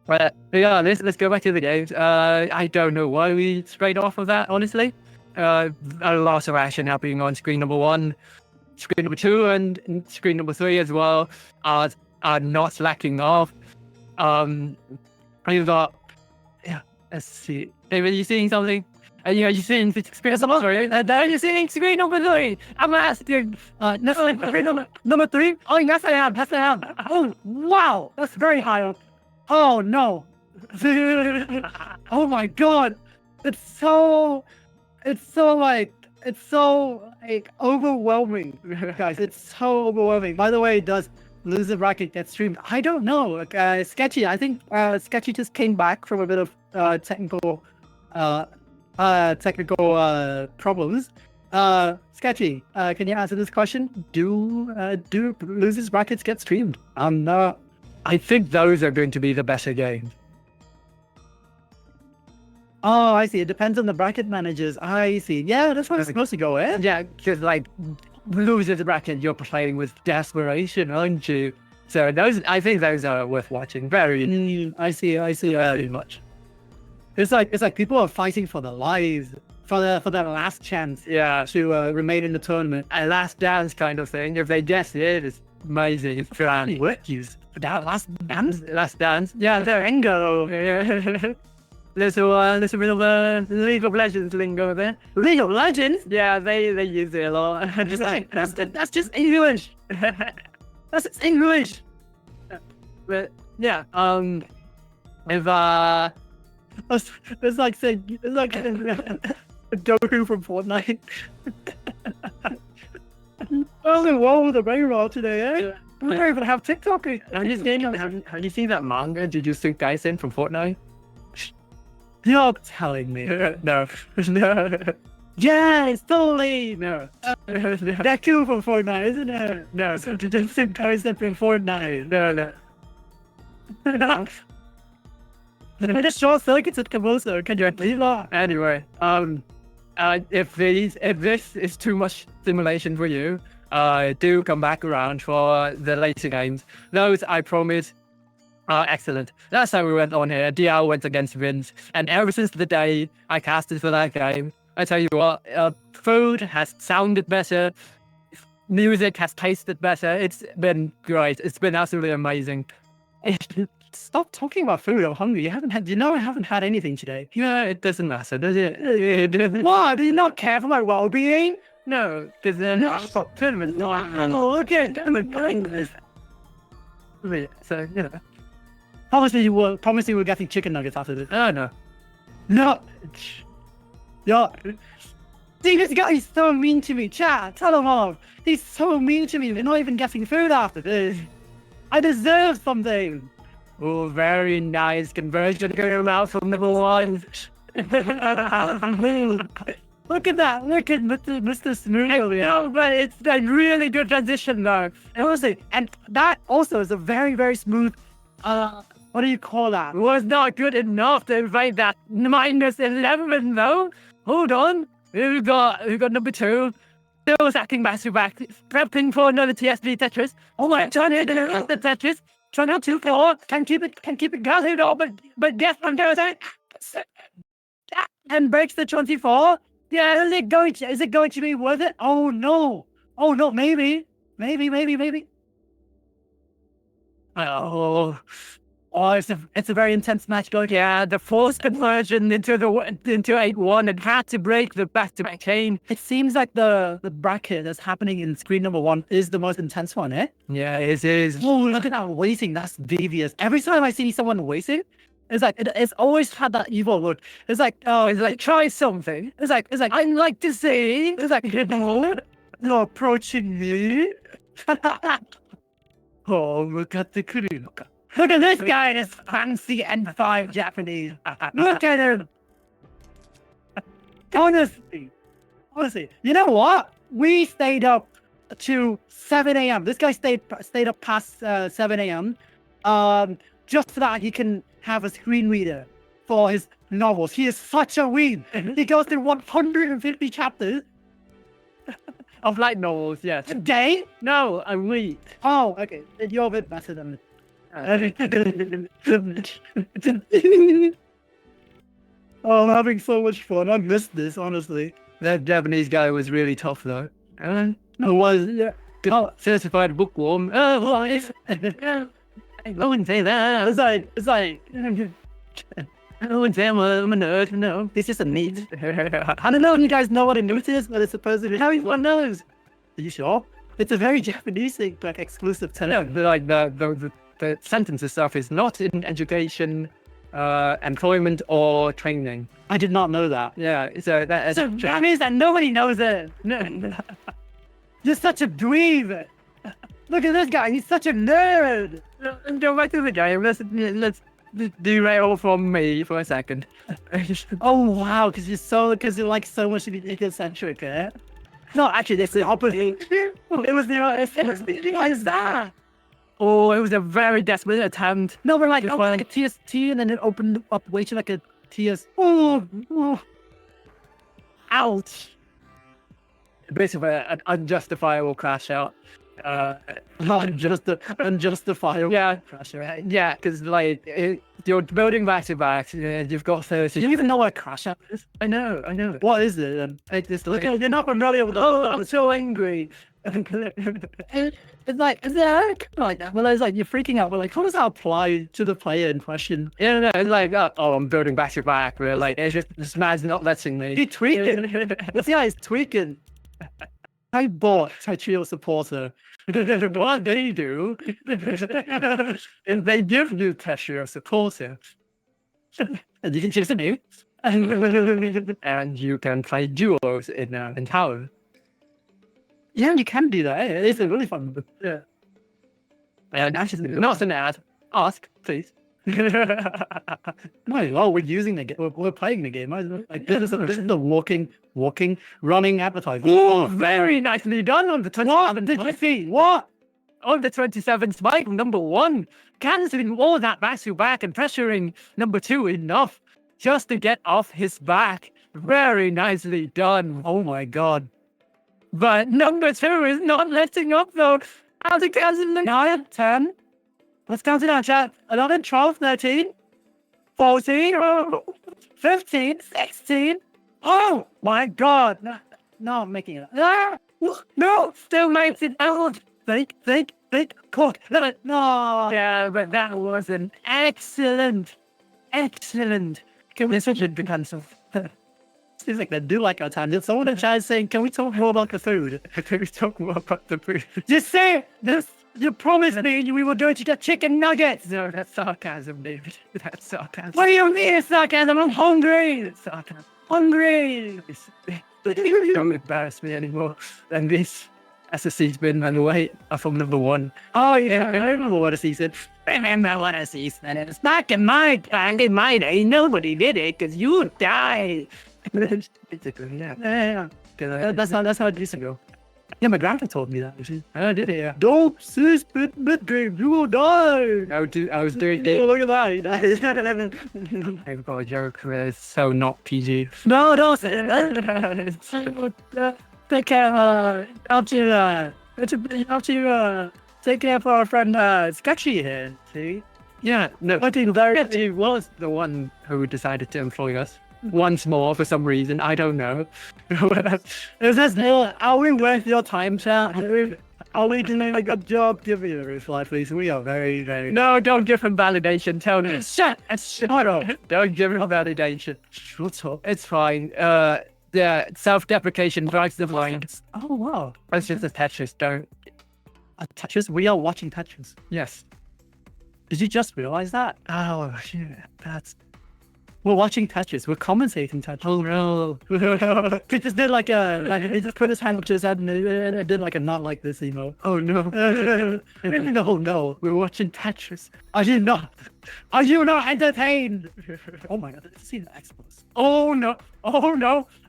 Well, yeah, let's go back to the games. I don't know why we strayed off of that, honestly. A lot of action happening on screen number 1, screen number 2, and screen number 3 as well are not slacking off. You've got, yeah, let's see. David, you seeing something? You're seeing experience number 3. There you're seeing screen number 3. I'm asking, Number 3? oh, yes, I am. Yes, I am. Oh, wow. That's very high up. Oh, no. Oh, my God. It's so overwhelming, guys. It's so overwhelming. By the way, does Loser Bracket get streamed? I don't know. Sketchy. I think Sketchy just came back from a bit of technical problems. Sketchy, can you answer this question? Do Losers Brackets get streamed? I think those are going to be the better games. Oh, I see. It depends on the bracket managers. I see. Yeah, that's what it's supposed to go, eh? Yeah, because like Losers Bracket, you're playing with desperation, aren't you? So I think those are worth watching. Very. I see. Very much. It's like people are fighting for their lives, for their last chance. Yeah. To remain in the tournament. A last dance kind of thing. If they guess it, it's amazing. It's grand. What use that last dance? Last dance. Yeah, they're lingo. Little bit of League of Legends lingo there. League of Legends? Yeah, they use it a lot. That's just English. That's English. But yeah, if it's like saying Goku from Fortnite. Oh, the wall with the brain roll today, eh? Yeah. We don't even have TikTok. have you seen that manga Jujutsu Kaisen from Fortnite? You're telling me. No. Yeah, it's totally No. that cool from Fortnite, isn't it? No. So Jujutsu Kaisen from Fortnite. No. I just short circuits at Kamoso. Can you believe that? Anyway, if this is too much simulation for you, do come back around for the later games. Those, I promise, are excellent. Last time we went on here, DL went against Vince, and ever since the day I casted for that game, I tell you what, food has sounded better, music has tasted better. It's been great. It's been absolutely amazing. Stop talking about food. I'm hungry. I haven't had anything today. Yeah, it doesn't matter, does it? Why? Do you not care for my well-being? No, because they're not tournament. No, Look at them. So, you know. Promise me we're getting chicken nuggets after this. Oh, no. No. Yeah. See, this guy is so mean to me. Chat, tell him off. He's so mean to me. They're not even getting food after this. I deserve something. Oh, very nice conversion girl out from number 1. Look at that. Look at Mr. Smooth. No, but it's a really good transition, though. And that also is a very, very smooth, what do you call that? It was not good enough to invite that -11, though. Hold on. We've got number 2. Still stacking back to back. Prepping for another TSB Tetris. Oh my, trying to hit the Tetris. Try not to fall. Can keep it going, but yes, I'm doing it. And breaks the 24. Yeah, is it going to be worth it? Oh no, maybe. Oh, it's a very intense match going. Yeah, the forced conversion into 8-1 and had to break the back-to-back chain. It seems like the bracket that's happening in screen number 1 is the most intense one, eh? Yeah, it is. Oh, look at that waiting. That's devious. Every time I see someone waiting, it's like it's always had that evil look. It's like, oh, it's like try something. It's like I'd like to see. It's like you're approaching me. Oh, look at the Kurunoka. Look at this guy, this fancy N5 Japanese. Look at him. Honestly, you know what? We stayed up to 7 a.m. This guy stayed up past 7 a.m. Just so that he can have a screen reader for his novels. He is such a weeb. He goes through 150 chapters of light novels, yes. a day. No, a week. Oh, okay. You're a bit better than me. Oh, I'm having so much fun. I missed this, honestly. That Japanese guy was really tough, though. It was, yeah. Oh, certified bookworm. Oh, well, I wouldn't say that. It's like, Oh, damn, I'm a nerd. No, this is a need. I don't know if you guys know what a nerd is, but it's supposed to be everyone knows. Are you sure? It's a very Japanese thing, like exclusive term. No, like the sentence itself is not in education, employment, or training. I did not know that. Yeah, so that means that nobody knows it. No. You're such a dweeb. Look at this guy. He's such a nerd. Go back to the game. Let's derail from me for a second. Oh wow, because you're like so much egocentric, eh? No, actually, that's the opposite. It was that. Oh, it was a very desperate attempt. No, we're like, like a TST, and then it opened up way to like a TS. Oh. Ouch. Basically, an unjustifiable crash out. Unjustifiable. Yeah, crash out. yeah, because like you're building back to back. You've got 30. Do you even know what a crash out is? I know. What is it? You're not familiar with. Oh, I'm so angry. It's like, is that like that? Well, it's like you're freaking out. But like, how does that apply to the player in question? Yeah, no, it's like, oh, I'm building back to back. But like, it's just this man's not letting me. He tweaking. This guy is tweaking. I bought Trio supporter. What they do is they give you Trio supporter. And you can choose a new. And you can play duos in tower. Yeah, you can do that. It's really fun. Yeah. And actually, not an ad. Ask, please. No, we're using the game. We're playing the game. Like, this is the walking, running advertising. Oh, very nicely done on the 27th. Did you see? What? On the 27th spike, number 1. Canceling all that back to back and pressuring number 2 enough just to get off his back. Very nicely done. Oh my god. But number 2 is not letting up though. I think that's in the 9, 10. Let's count it out, chat. 11, 12, 13, 14, 15, 16. Oh my god. No, I'm making it. No, still makes it out. Think, cook. No. Yeah, but that was an excellent. This should be cancelled. Seems like they do like our time. There's someone in chat saying, can we talk more about the food? Can we talk more about the food? Just say this. You promised me we were going to get chicken nuggets. No, that's sarcasm, David. That's sarcasm. What do you mean it's sarcasm? I'm hungry. It's sarcasm. Hungry. Don't embarrass me anymore than this. SSC's been on the way from number 1. Oh yeah, I remember what a season. Remember what a season. It's back in my time, in my day. Nobody did it because you died. Basically, yeah. That's how it used to go. Yeah, my grandpa told me that. I did it, yeah. Don't sis mid-game, you will die. I was doing Oh, it. look at that. I've got a joke where it's so not PG. No, don't say it. Take care, take care of our friend, Sketchy here, see? Yeah, no. I think there He was the one who decided to employ us once more for some reason. I don't know. Is this still, are we worth your time, chat? Are we doing a good job? Give me a reply, please. We are very, very... No, don't give him validation. Tell him. Shut up. Don't give him validation. Shut up. It's fine. Yeah, self-deprecation drives the mind. Oh, wow. It's just a Tetris. Don't. Tetris? We are watching Tetris. Yes. Did you just realize that? Oh, shit. That's... We're watching Tetris. We're commentating Tetris. Oh, no. He just did like he just put his hand up to his head and it did like a not like this emote. Oh, no. No. We're watching Tetris. Are you not entertained? Oh my god, let's see the Xbox. Oh, no.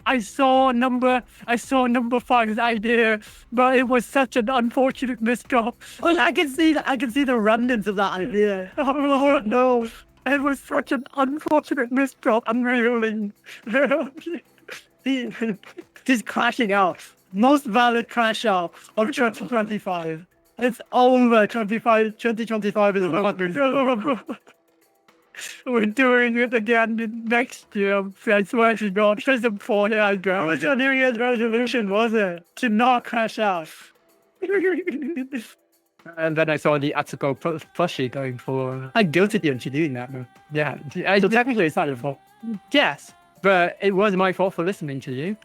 I saw number 5's idea, but it was such an unfortunate misdrop. Well, I can see the remnants of that idea. Oh, no. It was such an unfortunate misdrop. I'm reeling. He's crashing out. Most valid crash out of 2025. It's over. 2025 is over. We're doing it again next year. I swear to God. Prism 4 years ago. It was your New Year's resolution, was it? To not crash out. And then I saw the Atsuko plushie going for. I guilted you into doing that, man. Yeah, So technically, it's not your fault. yes, but it was my fault for listening to you.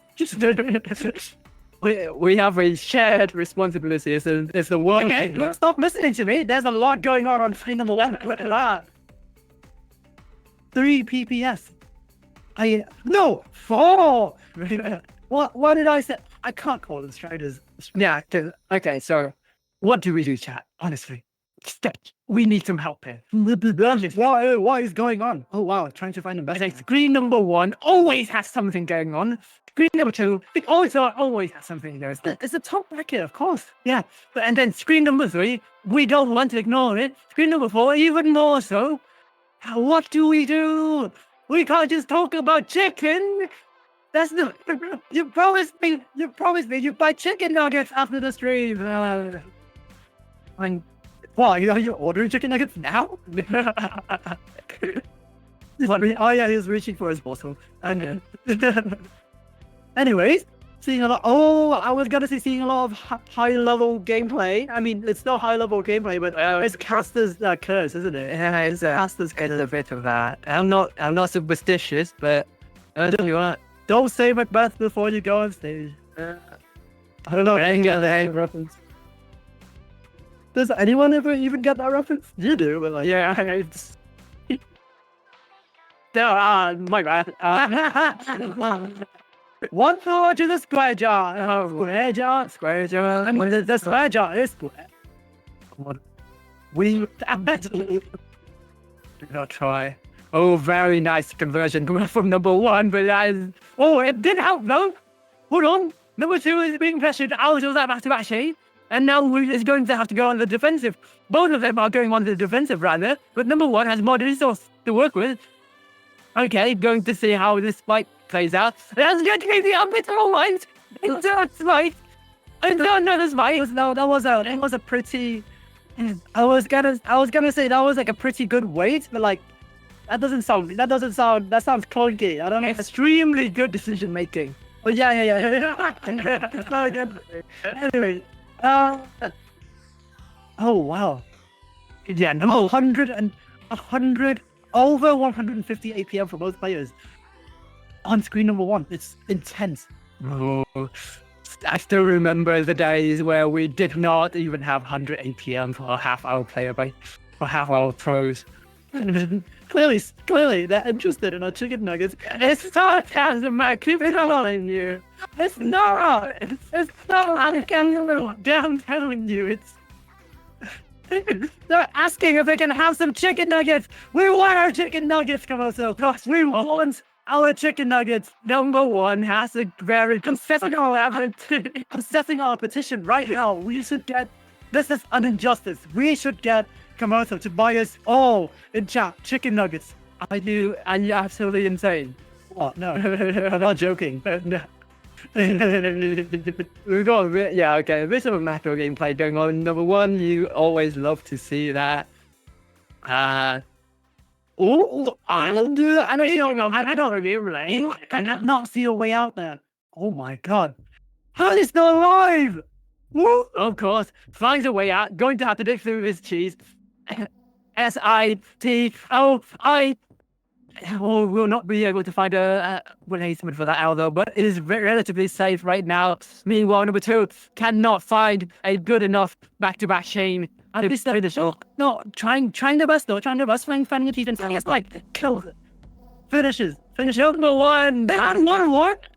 We have a shared responsibility. It's the one. Okay, stop listening to me. There's a lot going on Free Number One. 3 PPS. No 4. What did I say? I can't call them striders. Yeah. Okay. So, what do we do, chat? Honestly, we need some help here. What is going on? Oh wow, trying to find the best. I think screen number 1 always has something going on. Screen number 2, it also always has something going on. It's a top bracket, of course. Yeah, and then screen number 3, we don't want to ignore it. Screen number 4, even more so. What do? We can't just talk about chicken. That's the you promised me you'd buy chicken nuggets after the stream. Why are you ordering chicken nuggets now? Oh yeah, he's reaching for his bottle. And anyways, seeing a lot. Oh, I was gonna say seeing a lot of high level gameplay. I mean, it's not high level gameplay, but it's caster's curse, isn't it? Yeah, it's caster's curse. A bit of that. I'm not superstitious, but I tell you what. Don't say Macbeth before you go on stage. I don't know. I ain't got the hang reference. Does anyone ever even get that reference? You do, but like, yeah, it's... my bad. 1 floor to the square jar. Square jar. The square jar is square. We not try. Oh, very nice conversion from number 1, but it did help though. Hold on. Number 2 is being pressured out of that back-to-back shade, and now is going to have to go on the defensive. Both of them are going on the defensive rather, but number 1 has more resource to work with. Okay, going to see how this fight plays out. That's going to be the arbitral fight. It's a fight. I don't know this fight. That was a pretty. I was gonna say that was like a pretty good weight, but like. That sounds clunky. I don't know. Extremely good decision making. But yeah. Anyway, oh wow. Yeah, no. 100 over 150 APM for both players on screen number 1. It's intense. Oh, I still remember the days where we did not even have 100 APM for a half-hour player for half-hour pros. Clearly, they're interested in our chicken nuggets. It's sarcasm, I keep it on you. It's not. I'm telling you, they're asking if they can have some chicken nuggets. We want our chicken nuggets, Camoso. We want our chicken nuggets. Number 1 has a very confessing our petition right now. We should get. This is an injustice. We should get Camoso to buy us all in chat chicken nuggets. I do, and you're absolutely insane. What? No, I'm not joking. We've got a bit of a macro gameplay going on. Number 1, you always love to see that. I don't do that. I don't remember. I cannot see a way out there. Oh my god. How is still alive? Woo! Of course, finds a way out, going to have to dig through his cheese. SITOI. We'll not be able to find a replacement for that although, but it is relatively safe right now. Meanwhile, number 2 cannot find a good enough back-to-back chain. At this stage of the show, no, trying their best though, finding a cheese and it's like kills it. Finishes number 1. Down 1 what?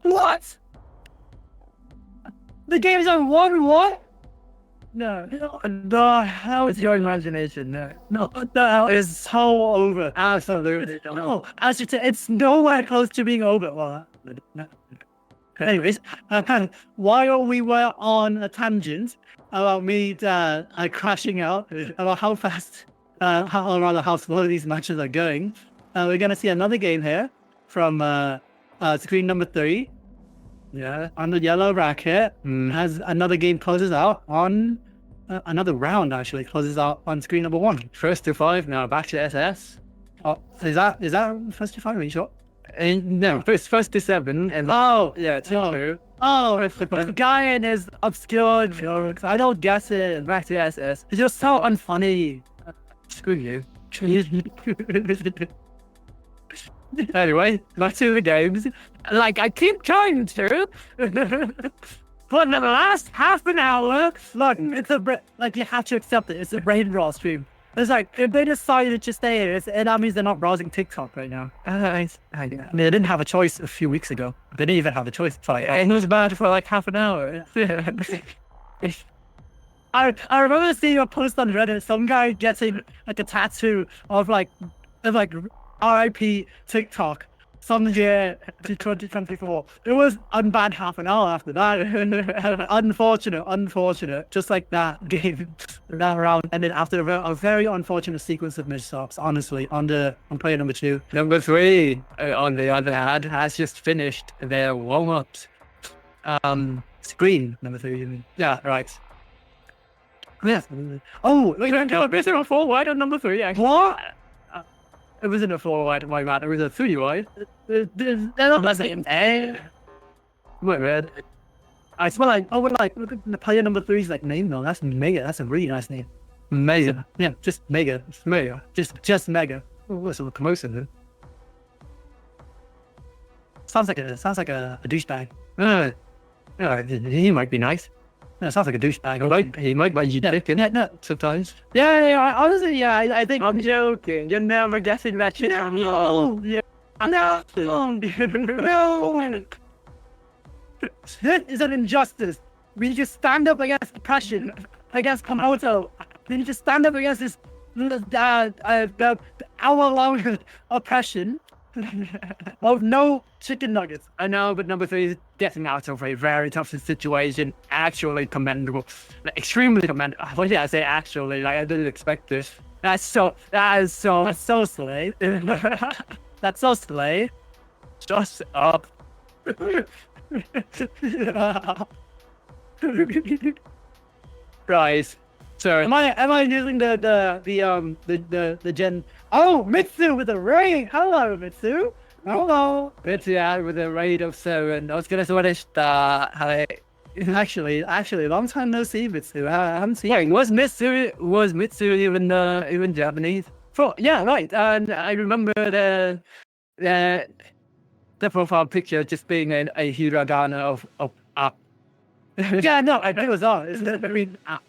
What? The game is on 1 what? No, how is your imagination? No, the is so over. Absolutely. No, I should say it's nowhere close to being over. Well, no. Anyways, while we were on a tangent about me crashing out, about how fast, how slow these matches are going, we're gonna see another game here from screen number 3. Yeah, on the yellow racket, has another game closes out on another round actually closes out on screen number 1. First to 5 now, back to SS. Oh, is that first to 5? Are you sure? No, it's first to 7, and yeah, 2. The guy in his obscure jokes. I don't guess it. Back to SS. It's just so unfunny. Screw you. Anyway, back to the games. Like, I keep trying to. For the last half an hour, Look, it's like you have to accept it. It's a brain draw stream. It's like if they decided to stay here, that means they're not browsing TikTok right now. I I mean, they didn't have a choice a few weeks ago. They didn't even have a choice. it was bad for like half an hour. I remember seeing a post on Reddit. Some guy getting like a tattoo of like RIP TikTok some year to 2024. It was unbanned half an hour after that. Unfortunate. Just like that game, that round ended after a very unfortunate sequence of missteps. Honestly, on player number 2. Number 3, on the other hand, has just finished their warm-ups. Screen number 3. You mean? Yeah, right. Yes. Oh, We don't tell a bit of a 4 wide on number 3, actually. what? It wasn't a 4 wide, my bad. It was a 3 wide. They're not the same thing. Wait, red. I smell like, look at the player number 3's like name though. That's mega. That's a really nice name. Mega. Yeah, just mega. It's mega. Just mega. Oh, that's a little promotion, then. Sounds like a douchebag. He might be nice. Yeah, sounds like a douchebag. He might buy you dick in no. sometimes. Honestly, I think I'm joking. You're never guessing that shit. no. Yeah. No. This is an injustice. We need to stand up against oppression, against Komodo. We need to stand up against this hour-long oppression of no chicken nuggets. I know, but number 3 is getting out of a very tough situation. Actually commendable. Like, extremely commendable. What did I say actually? Like, I didn't expect this. That's so slay. That's so slay. Just up. Right. So Am I using the gen? Oh, Mitsu with a ring. Hello, Mitsu. Hello. yeah, with a rate of 7. I was gonna finish that. Actually, long time no see, Mitsu. I haven't seen. Yeah, was Mitsu even Japanese? Yeah, right. And I remember the profile picture just being a hiragana of up. Yeah, no, I think it was all. It's the green ah.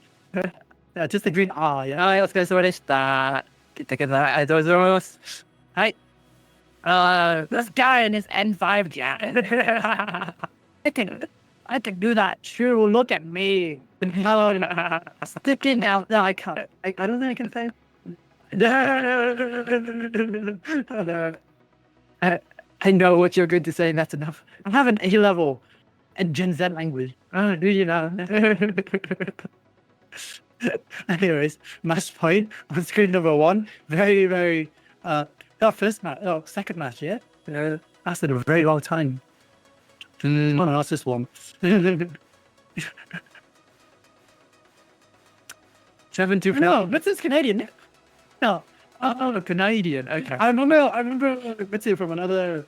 Yeah, just the green ah. Yeah. はい、お疲れ様でした。来てください。ありがとうございます。はい。This guy in his N5 jacket. I can do that. Sure, look at me. Sticking out. No, I can't. I don't think I can say. I know what you're going to say, and that's enough. I have an A level in Gen Z language. Oh, do you know? Anyways, match point on screen number 1. Very, not first match, no, second match, yeah? Lasted a very long time. Oh no, that's this one. 7-2. No, Mitsu's Canadian. No. Oh, Canadian. Okay. I remember Mitsu from another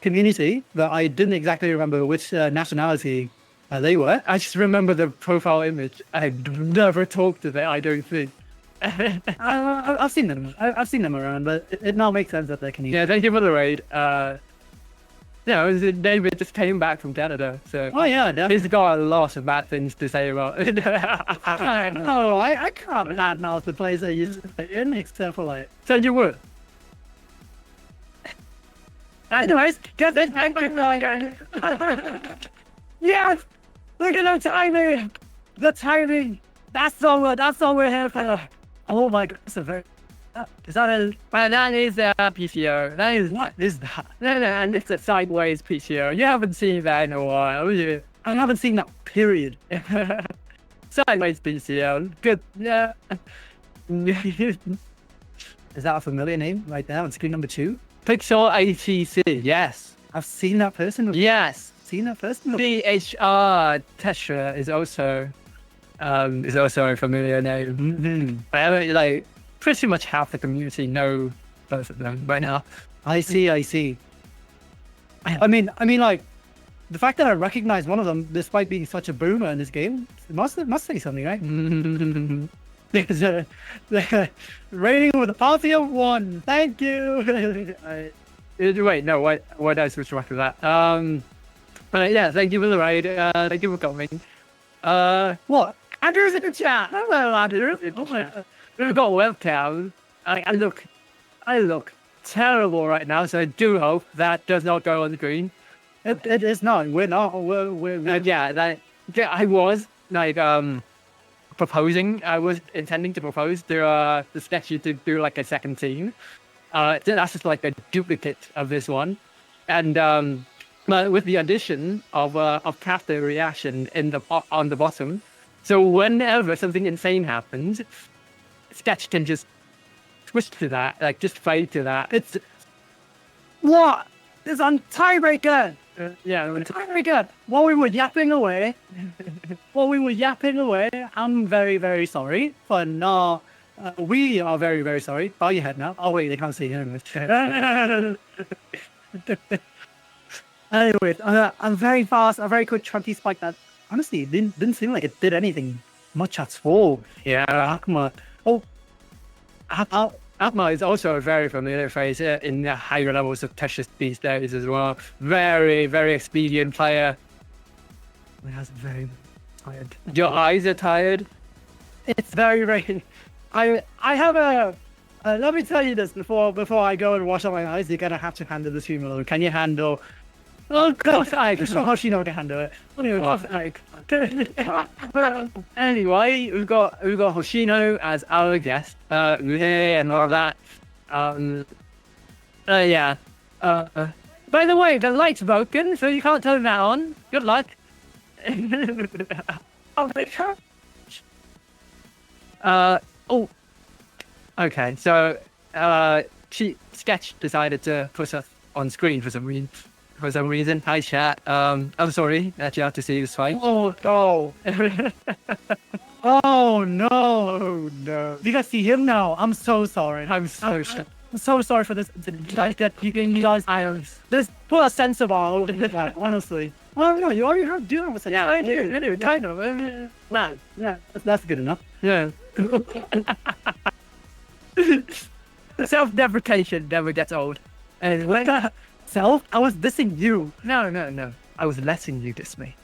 community that I didn't exactly remember which nationality they were. I just remember the profile image. I've never talked to them, I don't think. I've seen them. I've seen them around, but it now makes sense that they're Canadian. Yeah, thank you for the raid. David just came back from Canada, so Oh yeah, definitely. he's got a lot of bad things to say about it. No, I can't badmouth the place I used to play in, except for like. So you would. Anyways, get this. Yes, look at the timing. The timing. That's all we're here for. Oh my god, that's a very. Is that a? Well, that is a PCO. That is What is that? no, and it's a sideways PCO. You haven't seen that in a while, have you? I haven't seen that. Period. Sideways PCO. Good. Yeah. Is that a familiar name right there on screen number 2? Pixel ATC. Yes. I've seen that person. Yes. Seen that person. BHR Tesha is also a familiar name. Mm-hmm. Like pretty much half the community know both of them by now. I see. I see. I mean, like the fact that I recognize one of them, despite being such a boomer in this game, it must say something, right? There's a rating with a party of 1. Thank you. Wait, no, what else was wrong with that? But yeah, thank you for the raid. Thank you for coming. What? Andrew's in the chat. Hello, Andrew. We've got webcam. I look terrible right now, so I do hope that does not go on the screen. It is not. We're not. We're Yeah, I was like proposing. I was intending to propose to the statue to do like a second team. That's just like a duplicate of this one, and but with the addition of caster reaction on the bottom. So whenever something insane happens, Sketch can just switch to that, like just fade to that. It's what? It's on tiebreaker. Yeah, Tiebreaker. While we were yapping away, I'm very, very sorry. But no, we are very, very sorry. Bow your head now. Oh wait, they can't see you. Anyway, I'm very fast. A very quick chunky spike that honestly didn't seem like it did anything much at all. Yeah, Akma. Oh, Atma is also a very familiar face in the higher levels of Tetris these days as well. Very, very expedient player. my eyes are very tired. Your eyes are tired? It's very, very. I have a. Let me tell you this before I go and wash out my eyes. You're gonna have to handle this humor. Can you handle? Oh God, I just know how she know to handle it. Anyway, we've got Hoshino as our guest, and all of that. Yeah. By the way, the light's broken, so you can't turn that on. Good luck. Oh. Okay, so Sketch decided to put us on screen for some reason. Hi chat. I'm sorry that you have to see this fight. Oh no! Oh no! You guys see him now. I'm so sorry. I'm so sorry for this. Like that you guys. This put a sense of all into that. Honestly. Well, no, you already have doing with it. Yeah, I do. Kind of. Man, yeah, that's good enough. Yeah. Self-deprecation never gets old. And when Self, I was dissing you. No. I was letting you diss me.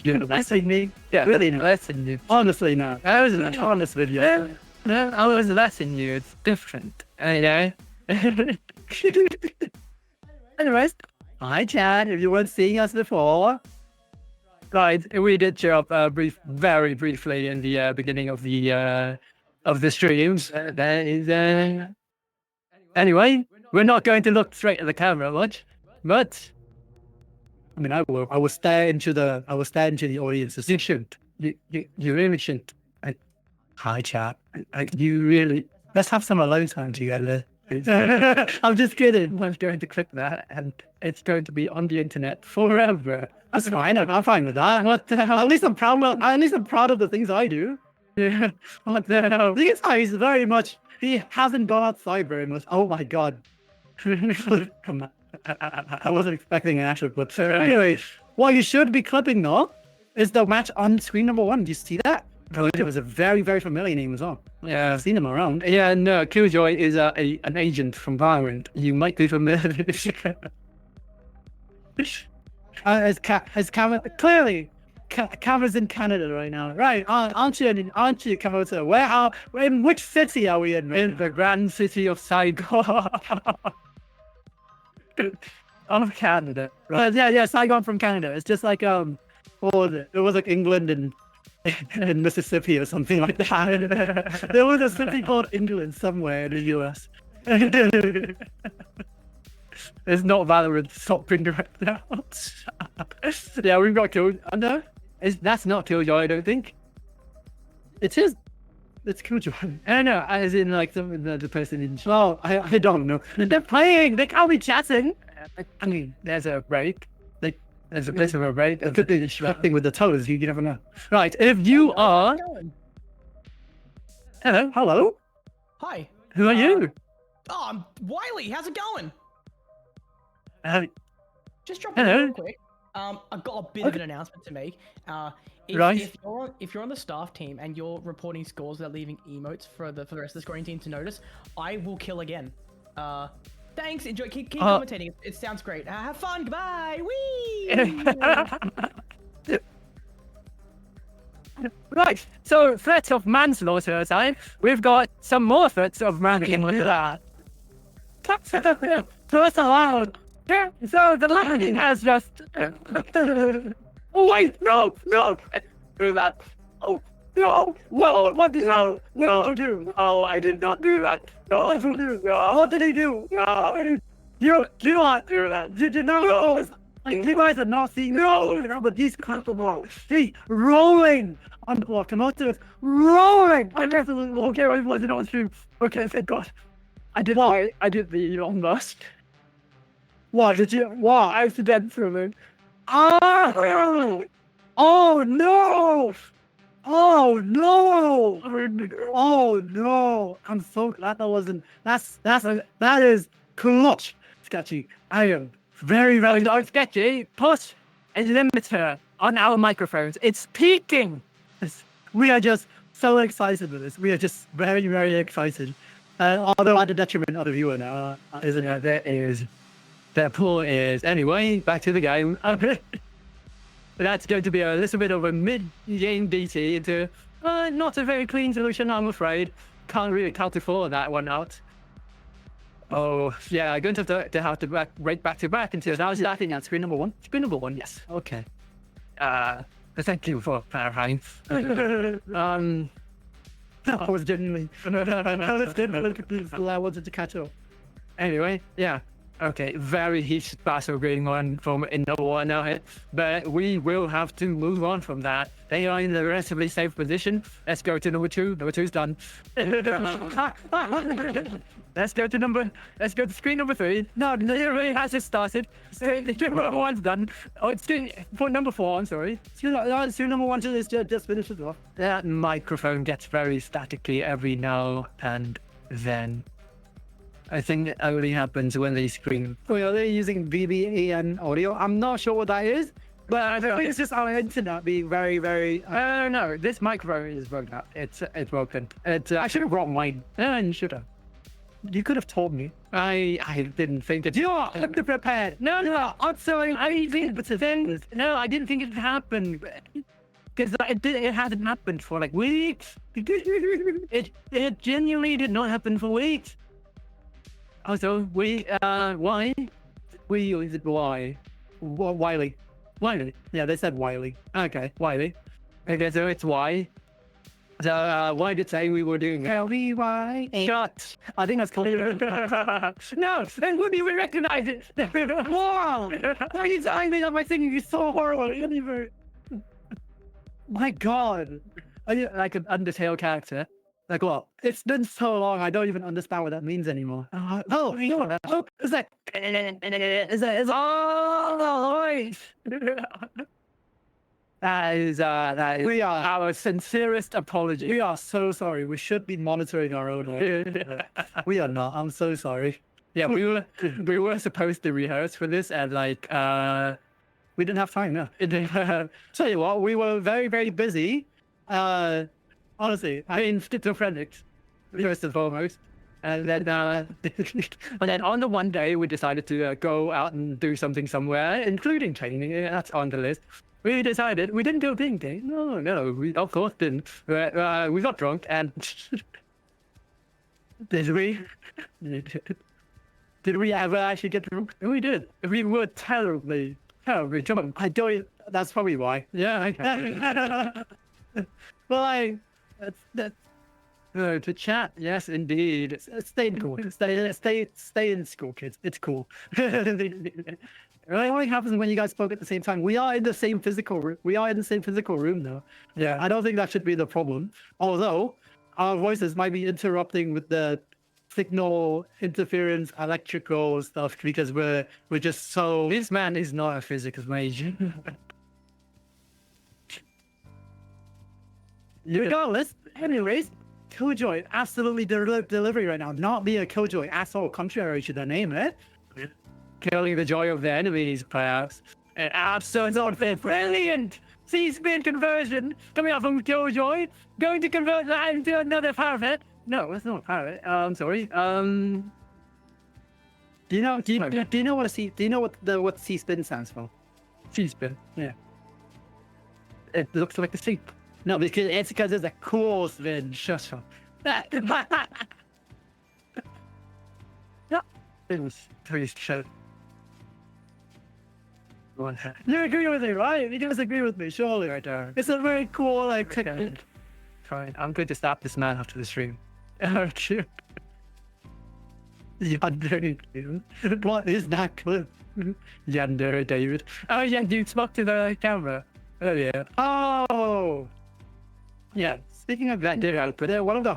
You're dissing me? Yeah, really? No. letting you. Honestly, no. I wasn't honest with you. No, I was letting you. It's different. You know? Anyways, hi Chad. If you weren't seeing us before. Right, we did show up very briefly in the beginning of the streams. Anyway, we're not going to look straight at the camera much, but I mean, I will stare into the audience. you shouldn't. You really shouldn't. Hi chat. You really. Let's have some alone time together. I'm just kidding. I'm going to clip that, and it's going to be on the internet forever. That's fine. I'm fine with that. What the hell? At least I'm proud of the things I do. Yeah. What the hell? This guy is very much. He hasn't gone outside very much. Oh my God. Come on. I wasn't expecting an actual clip. So anyways, what you should be clipping though is the match on screen number 1. Do you see that? It was a very, very familiar name as well. Yeah, I've seen him around. Yeah, no, Killjoy is an agent from Valorant. You might be familiar. As Cameron, clearly, Cameron's in Canada right now, right? Aren't you, Cameron? Where in which city are we in? In the grand city of Saigon. Of Canada. Right. Yeah, Saigon from Canada. It's just like what was it? It was like England and Mississippi or something like that. There was a city called England somewhere in the US. It's not Valorant. Stop bringing right now. Yeah, we've got Killjoy. No, that's not Killjoy, I don't think. It is. It's Killjoy. I don't know, as in like the person in. Oh, I don't know. They're playing. They can't be chatting. I mean, there's a break. There's a bit of a break. It could be distracting with the toes. You never know. Right. If you are. Hello. Hi. Who are you? Oh, Wiley, how's it going? Just drop in Hello. real quick. I've got a bit of an announcement to make. Right. If you're on the staff team and you're reporting scores without leaving emotes for the rest of the scoring team to notice, I will kill again. Thanks. Enjoy. Keep commentating. It sounds great. Have fun. Goodbye. Whee! Right, so threats of manslaughter aside, we've got some more threats of manslaughter. First allowed. So the line has just. Oh wait, no, do that. Oh no, what did no, do? Oh, I did not do that. No, I didn't do. No, what did he do? No, you do not do that. You did not. No. You guys are not seeing. No, but he's comfortable. He's rolling on the locomotive, rolling. I'm absolutely okay. I wasn't on stream. Okay, thank God. I did the Elon Musk. Why did you? Why accidentally? Ah! Oh no! Oh no! Oh no! I'm so glad that wasn't. That is clutch, sketchy. I am very sketchy. Push a limiter on our microphones. It's peaking. We are just so excited with this. We are just very excited. Although at the detriment of the viewer now, isn't it? There is. Their pool is. Anyway, back to the game. That's going to be a little bit of a mid-game DT into not a very clean solution, I'm afraid. Can't really afford that one out. Oh, yeah, I'm going to have to right back to back until now. Is that thing on screen number one? Screen number one, yes. Okay. Thank you for clarifying. I was genuinely. I wanted to catch up. Anyway, yeah. Okay, very heated battle going on from in number one now here, but we will have to move on from that. They are in a relatively safe position. Let's go to number two. Number two's done. Let's go to screen number three. No, it really hasn't started. Number one's done. Oh, it's for number four, I'm sorry. Screen number one just finishes off. That microphone gets very staticky every now and then. I think it only happens when they scream. Well, they're using VBAN audio. I'm not sure what that is, but I think it's just our internet being very. I don't know. This microphone is broken up. It's broken. I should have brought mine. And should have. You could have told me. I didn't think that. You are prepared. No. I'm sorry. I didn't think it happened. Because it hasn't happened for like weeks. It genuinely did not happen for weeks. Also, why? Is it why? Wiley. Yeah, they said Wiley. Okay, Wiley. Okay, so it's why. So, why did say we were doing L-E-Y? Shut. I think that's clear. No, then would you recognize it? Wow! Are you telling me that my singing is so horrible? My God. Are you like an Undertale character? Like what? It's been so long, I don't even understand what that means anymore. Is that? That is. We are our sincerest apology. We are so sorry. We should be monitoring our own. We are not. I'm so sorry. Yeah, we were supposed to rehearse for this, and like we didn't have time. No. Tell you what, we were very busy. Honestly, I mean, schizophrenic, first and foremost. And then on the one day, we decided to go out and do something somewhere, including training. That's on the list. We decided we didn't do a big day. No, we of course didn't. We got drunk and did we? Did we ever actually get drunk? We did. We were terribly drunk. I don't. That's probably why. Yeah. Well, that's to chat. Yes, indeed. Stay in school. Stay in school, kids. It's cool. It only happens when you guys spoke at the same time. We are in the same physical room. Though. Yeah, I don't think that should be the problem. Although our voices might be interrupting with the signal interference, electrical stuff because we're just so. This man is not a physics major. Regardless, anyways, Killjoy, absolutely delivery right now. Not being a Killjoy at all, contrary to the name, eh? Killing the joy of the enemies, perhaps. And absolutely brilliant C-spin conversion coming out from Killjoy. Going to convert that into another parrot. No, it's not a parrot. I'm sorry. Do you know what C-spin stands for? C-spin. Yeah. It looks like a sheep. No, because it's a cool spin. Shut up. Yeah. It was pretty shut. You agree with me, right? You guys agree with me, surely. Right there. It's a very cool, like, Fine. I'm going to stop this man after the stream. Aren't you? Yandere David. What is that clip? Yandere David. Oh yeah, you spoke to the camera earlier. Oh, yeah. Speaking of that, one of the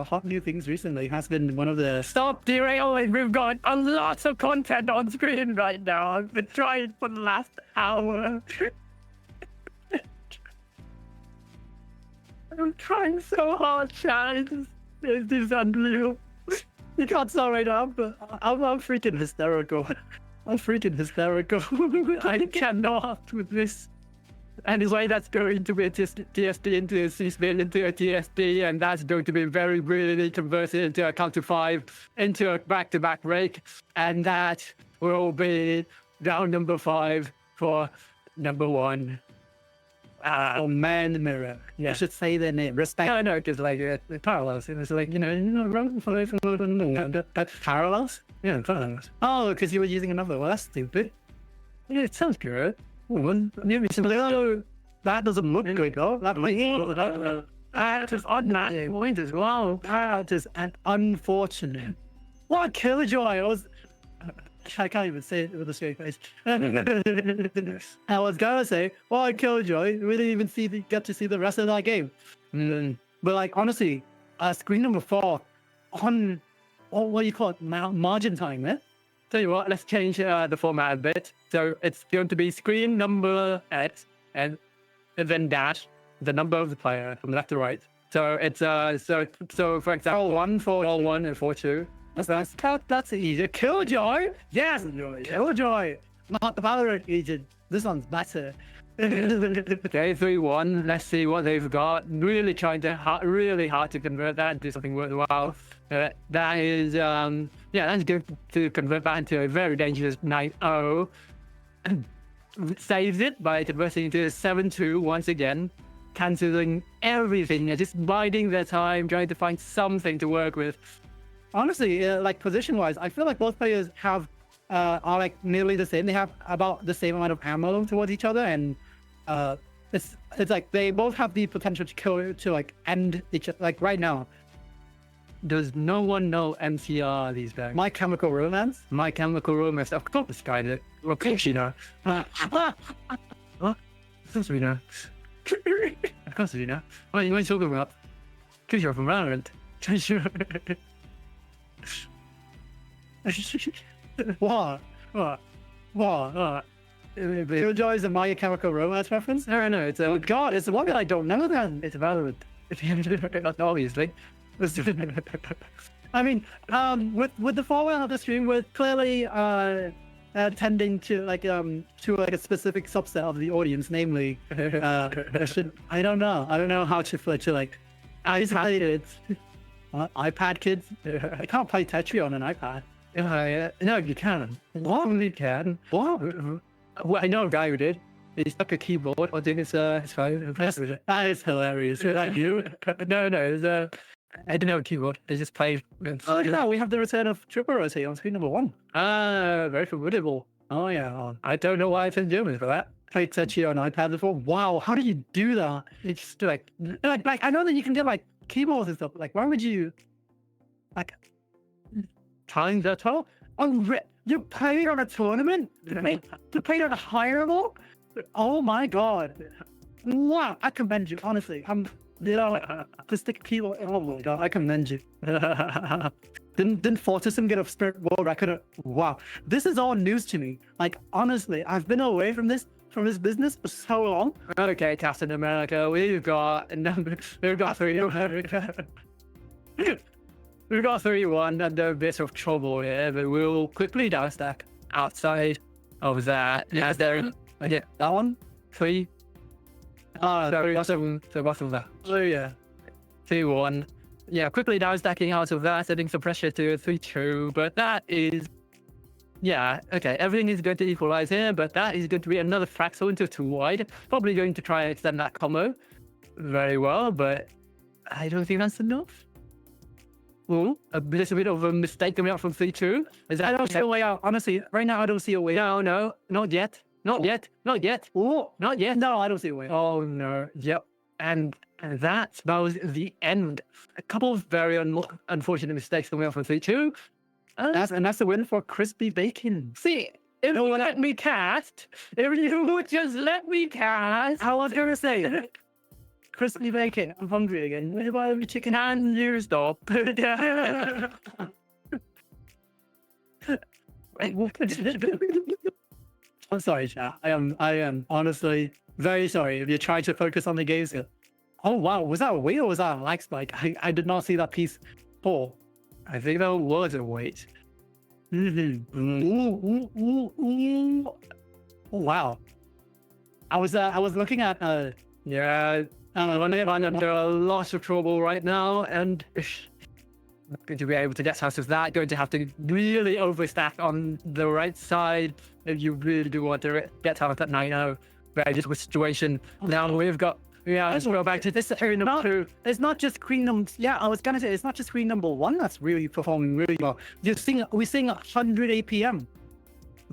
hot new things recently has been one of the. Stop derailing. We've got a lot of content on screen right now. I've been trying for the last hour. I'm trying so hard, Chad. This is unreal. You can't tell right now, but I'm freaking hysterical. I'm freaking hysterical. I cannot with this. Anyway, that's going to be a TSD into a C-spin into a TSD, and that's going to be very, really converted into a counter 5 into a back-to-back break, and that will be down number 5 for number 1. Oh man, the mirror. Yeah. I should say their name. Respect. I know, because like it parallels. It was like That's parallels? Yeah, parallels. Oh, because you were using another. Well, that's stupid. Yeah, it sounds good. That doesn't look good, though. That is ordinary point as well. That is an unfortunate. What Killjoy? I can't even say it with a straight face. I was gonna say, well, Killjoy, we didn't even get to see the rest of that game. But like, honestly, screen number 4 on, what do you call it, margin time, eh? Tell you what, let's change the format a bit. So it's going to be screen number X and then dash the number of the player from left to right. So it's so for example, 1 for all 1 and 4 2. That's easy. Killjoy? Yes, Killjoy. Not the Valorant agent. This one's better. Okay, 3-1. Let's see what they've got. Really trying to really hard to convert that into something worthwhile. That is that's good to convert that into a very dangerous 9-0. Saves it by converting into a 7-2 once again, cancelling everything and just biding their time, trying to find something to work with. Honestly, like position-wise, I feel like both players are like nearly the same. They have about the same amount of ammo towards each other, and it's like they both have the potential to like end each other. Like right now, does no one know MCR these days? My Chemical Romance. My Chemical Romance, of course, kind of. Of course you know. What? Of course we know. Of course we know. What are you talking about? Because you're from Valorant. What? Killjoy is a My Chemical Romance reference? No, it's God, it's one that I don't know then. It's Valorant. Obviously. I mean, with the format of the stream, we're clearly tending to like a specific subset of the audience, namely, I don't know how to like, iPad kids. I can't play Tetris on an iPad. No, you can. What? You can. What? Well, I know a guy who did. He stuck a keyboard onto his phone. That is hilarious. Is that you? No, it was I didn't have a keyboard. They just played. Oh, look at that. We have the return of Triple Rotate on screen number 1. Very formidable. Oh, yeah. I don't know why I've been doing for that. Played Tetris on iPad before. Wow, how do you do that? It's just like I know that you can do like keyboards and stuff. Like, why would you like times that all? You played on a tournament? You played on a higher level? Oh my god. Wow, I commend you, honestly. To stick a keyboard. Oh my god, I commend you. Didn't Fortism get a sprint world record? Wow, this is all news to me. Like, honestly, I've been away from this business for so long. Okay, Captain America, we've got 3 America. We've got 3-1 and a bit of trouble here, but we'll quickly down stack outside of that. Yes, there. Okay, that one. 3. Sorry, bottom of that. Oh yeah. 2-1. Yeah, quickly down stacking out of that, setting some pressure to 3-2, but that is. Yeah, okay, everything is going to equalize here, but that is going to be another fractal into 2 wide. Probably going to try and extend that combo very well, but I don't think that's enough. Ooh, a little bit of a mistake coming out from 3-2. Is that I don't see a way out. Honestly, right now I don't see a way out. No, not yet. Not yet. Not yet. Oh, Not yet. no, I don't see a way out. Oh no. Yep. And that was the end. A couple of very unfortunate mistakes coming out from 3-2. That's a win for crispy bacon. See, if you let me cast, if you would just let me cast, I was gonna say crispy bacon. I'm hungry again. if I have chicken and you stop. I'm sorry, chat. I am honestly very sorry if you're trying to focus on the games here. Oh wow, was that a wait or was that a lag spike? I did not see that piece fall. I think that was a wait. Oh wow. I was looking at Yeah, I'm under a lot of trouble right now, and not going to be able to get out of that. Going to have to really overstack on the right side if you really do want to get out of that 9-0 very difficult situation. Now we've got. Yeah, let's go back to this screen number 2. It's not just screen number. Yeah, I was gonna say it's not just screen number 1 that's really performing really well. We're seeing 100 APM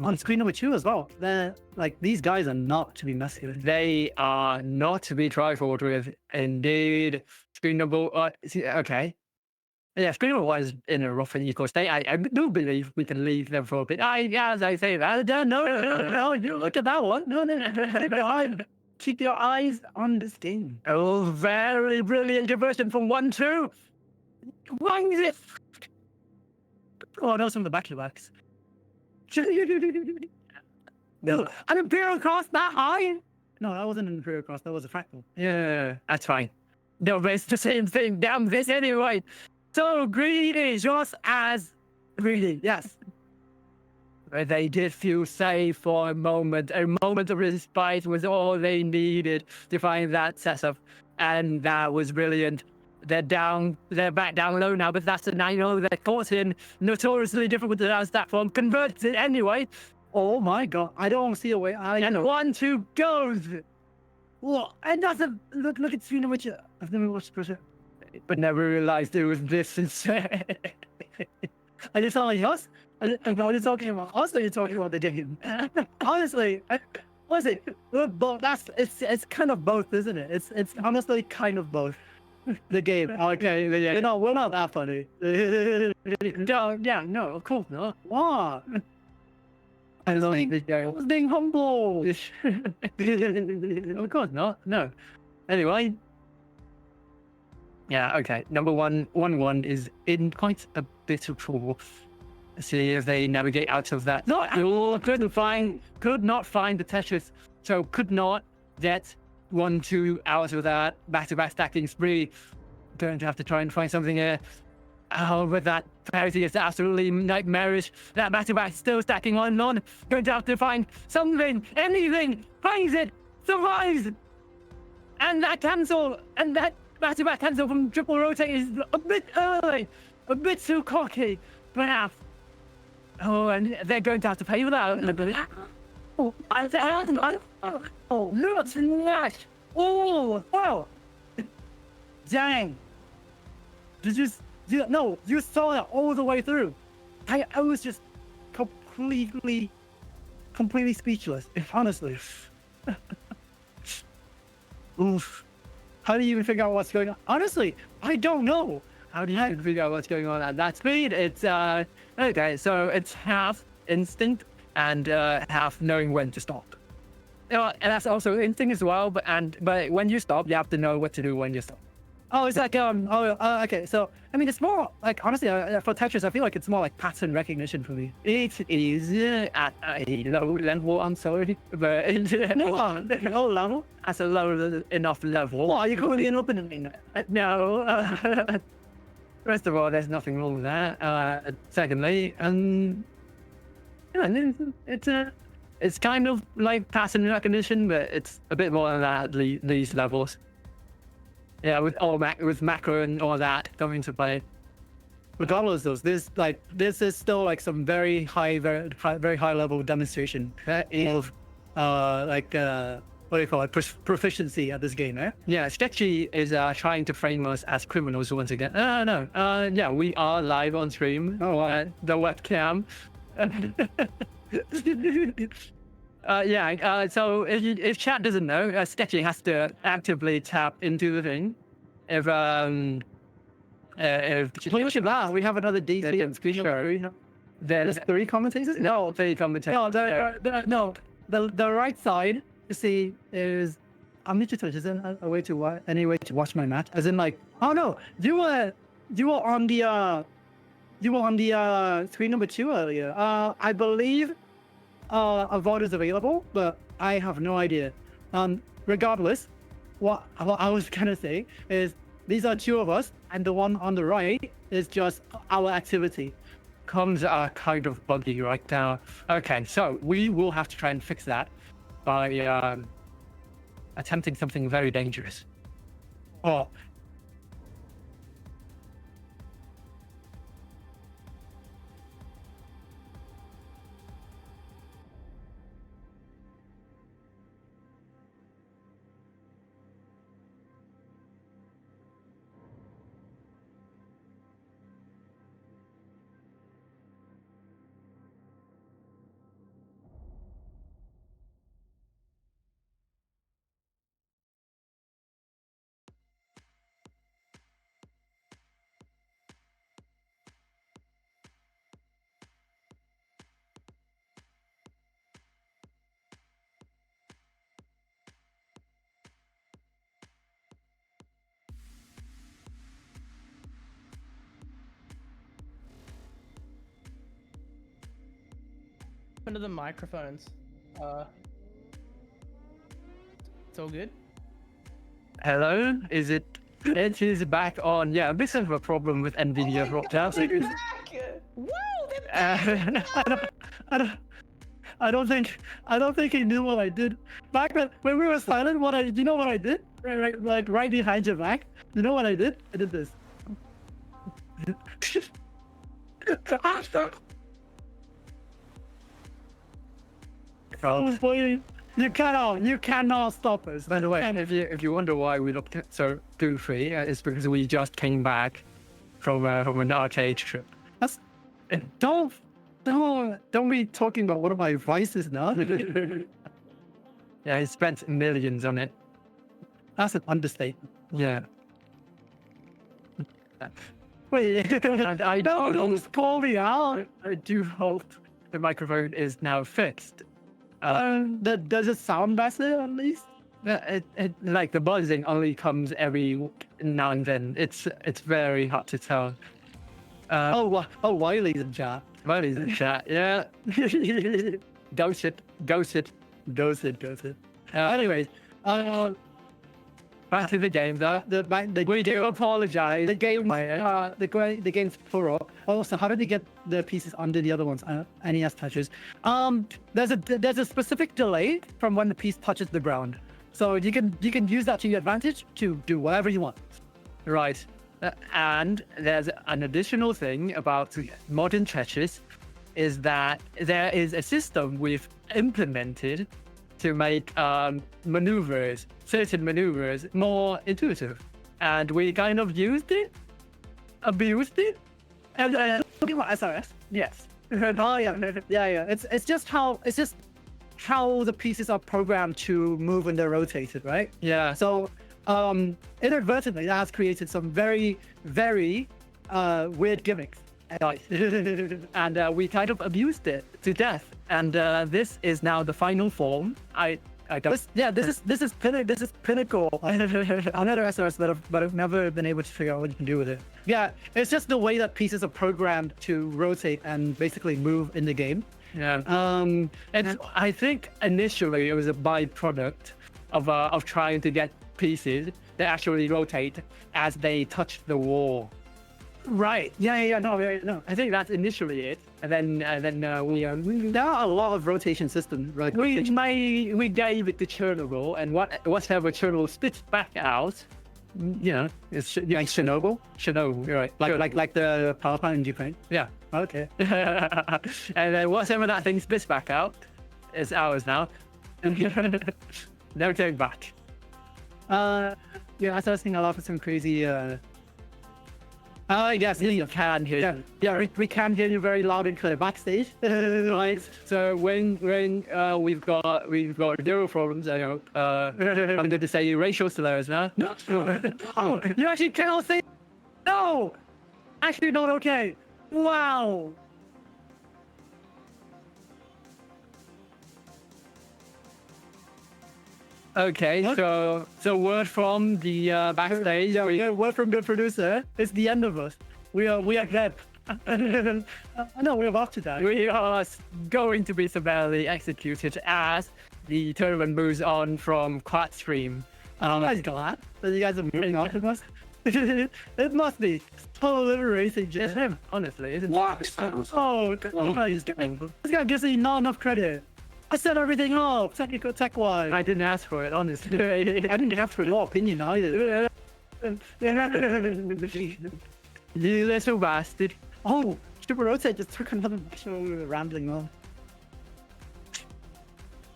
on screen number 2 as well. They're like these guys are not to be messy with. They are not to be trifled with, indeed. Screen number. Okay. Yeah, screen number 1 is in a rough and equal state. I do believe we can leave them for a bit. As I say that, no, you look at that one. No. Keep your eyes on this game. Oh, very brilliant diversion from 1-2. Why is it? Oh, no, some of the back-to-backs. No, an Imperial Cross that high? No, that wasn't an Imperial Cross. That was a fractal. Yeah, that's fine. No, but it's the same thing. Damn this anyway. So greedy, just as greedy. Yes. But they did feel safe for a moment. A moment of respite was all they needed to find that setup. And that was brilliant. They're back down low now, but that's a 9-0 they're caught in. Notoriously difficult to bounce that from. Converts it anyway. Oh my god, I don't see a way. And 1-2 goes. Well, and that's a look at screen number 2. I've never watched the But never realized it was this insane. I just saw like us. I'm not talking about us. You're talking about the game. Honestly, but it's kind of both, isn't it? It's honestly kind of both. The game. Okay, yeah. No, we're not that funny. No, of course not. What? I was being humble. Of course not. No. Anyway. Yeah, okay. Number 1-1 is in quite a bit of trouble. See if they navigate out of that. No, could not find the Tetris, so could not get 1-2 out of that back-to-back stacking spree. Going to have to try and find something here. Oh, but that parity is absolutely nightmarish. That back-to-back still stacking on and on. Going to have to find something, anything, finds it, survives. And that cancel, and that back-to-back cancel from triple rotate is a bit early, a bit too cocky, perhaps. Oh, and they're going to have to pay for that. Oh, look at that. Oh, wow. Dang. You saw that all the way through. I was just completely speechless, honestly. Oof. How do you even figure out what's going on? Honestly, I don't know. How do you figure out what's going on at that speed? It's okay, so it's half instinct and half knowing when to stop. And that's also instinct as well, but when you stop, you have to know what to do when you stop. Oh, it's like okay. So I mean, it's more like honestly for Tetris, I feel like it's more like pattern recognition for me. It is at a low level. I'm sorry, but no level. At a low enough level. What are you going in up in it? No. First of all, there's nothing wrong with that. Secondly, it's kind of like pattern recognition, but it's a bit more than that at these levels. Yeah, with macro and all that coming into play. Regardless, though, this is still like some very high level demonstration of what do you call it, proficiency at this game, eh? Yeah, Sketchy is trying to frame us as criminals once again. No. Yeah, we are live on stream. Oh, wow. The webcam. So if chat doesn't know, Sketchy has to actively tap into the thing. If we have another DC and screen show. There's 3 commentators? No, 3 commentators. No, the right side, you see, is I'm Ninja Twitch. Isn't a way to any way to watch my match? As in, like, oh no, you were on the screen number 2 earlier. I believe a vote is available, but I have no idea. Regardless, what I was gonna say is these are 2 of us, and the one on the right is just our activity. Comms are kind of buggy right now. Okay, so we will have to try and fix that by attempting something very dangerous. Oh. Under the microphones. It's all good. Hello, is it? It is back on. Yeah, this is a problem with NVIDIA right now. I don't think he knew what I did. Back when we were silent, you know what I did? Right behind your back. You know what I did? I did this. I was waiting. You cannot stop us. By the way, And if you wonder why we looked so goofy, it's because we just came back from an arcade trip. that's don't be talking about one of my vices now. Yeah, I spent millions on it. That's an understatement. Yeah. Wait, And I don't call me out. I do hope the microphone is now fixed. Does it sound better at least? Like the buzzing only comes every now and then. It's very hard to tell. Wiley's in chat. Wiley's in chat, yeah. Dose it. Anyways, Back to the game though. We do apologize. the game's thorough. Also, how did they get the pieces under the other ones? NES touches. There's a specific delay from when the piece touches the ground, so you can use that to your advantage to do whatever you want. Right. And there's an additional thing about modern Tetris is that there is a system we've implemented to make certain maneuvers more intuitive. And we kind of used it, abused it. And looking at SRS, yes. Oh yeah. It's just how the pieces are programmed to move when they're rotated, right? Yeah. So inadvertently, that has created some very, very weird gimmicks. And we kind of abused it to death. And this is now the final form. This is pinnacle. Another SRS, but I've never been able to figure out what you can do with it. Yeah, it's just the way that pieces are programmed to rotate and basically move in the game. Yeah. And I think initially it was a byproduct of trying to get pieces that actually rotate as they touch the wall. Right. Yeah. No. I think that's initially it, and then we There are a lot of rotation systems, right? we gave it the churnable, and whatever churnable spits back out, you know, it's Like Chernobyl, Chernobyl, right? like the power plant in Ukraine. Yeah. Okay. And then whatever that thing spits back out is ours now. Never take back. Yeah, I was seeing a lot of some crazy. Yes, You can hear. yeah. We can hear you very loud and clear backstage. Right. So when we've got zero problems, I hope. I'm going to say racial slurs now. No, you actually cannot say. No, actually not okay. Wow. Okay, so word from the backstage. Yeah, word from the producer. It's the end of us. We are dead. No, we're about to die. We are going to be severely executed as the tournament moves on from quad stream. I'm glad that you guys are moving on to us. It must be so liberating, It's just him, honestly, isn't it? what? Oh, this guy gives me not enough credit. I set everything up, technical tech-wise. I didn't ask for it, honestly. I didn't have for your opinion either. You little bastard. Oh, Super Rotate just took another national rambling on.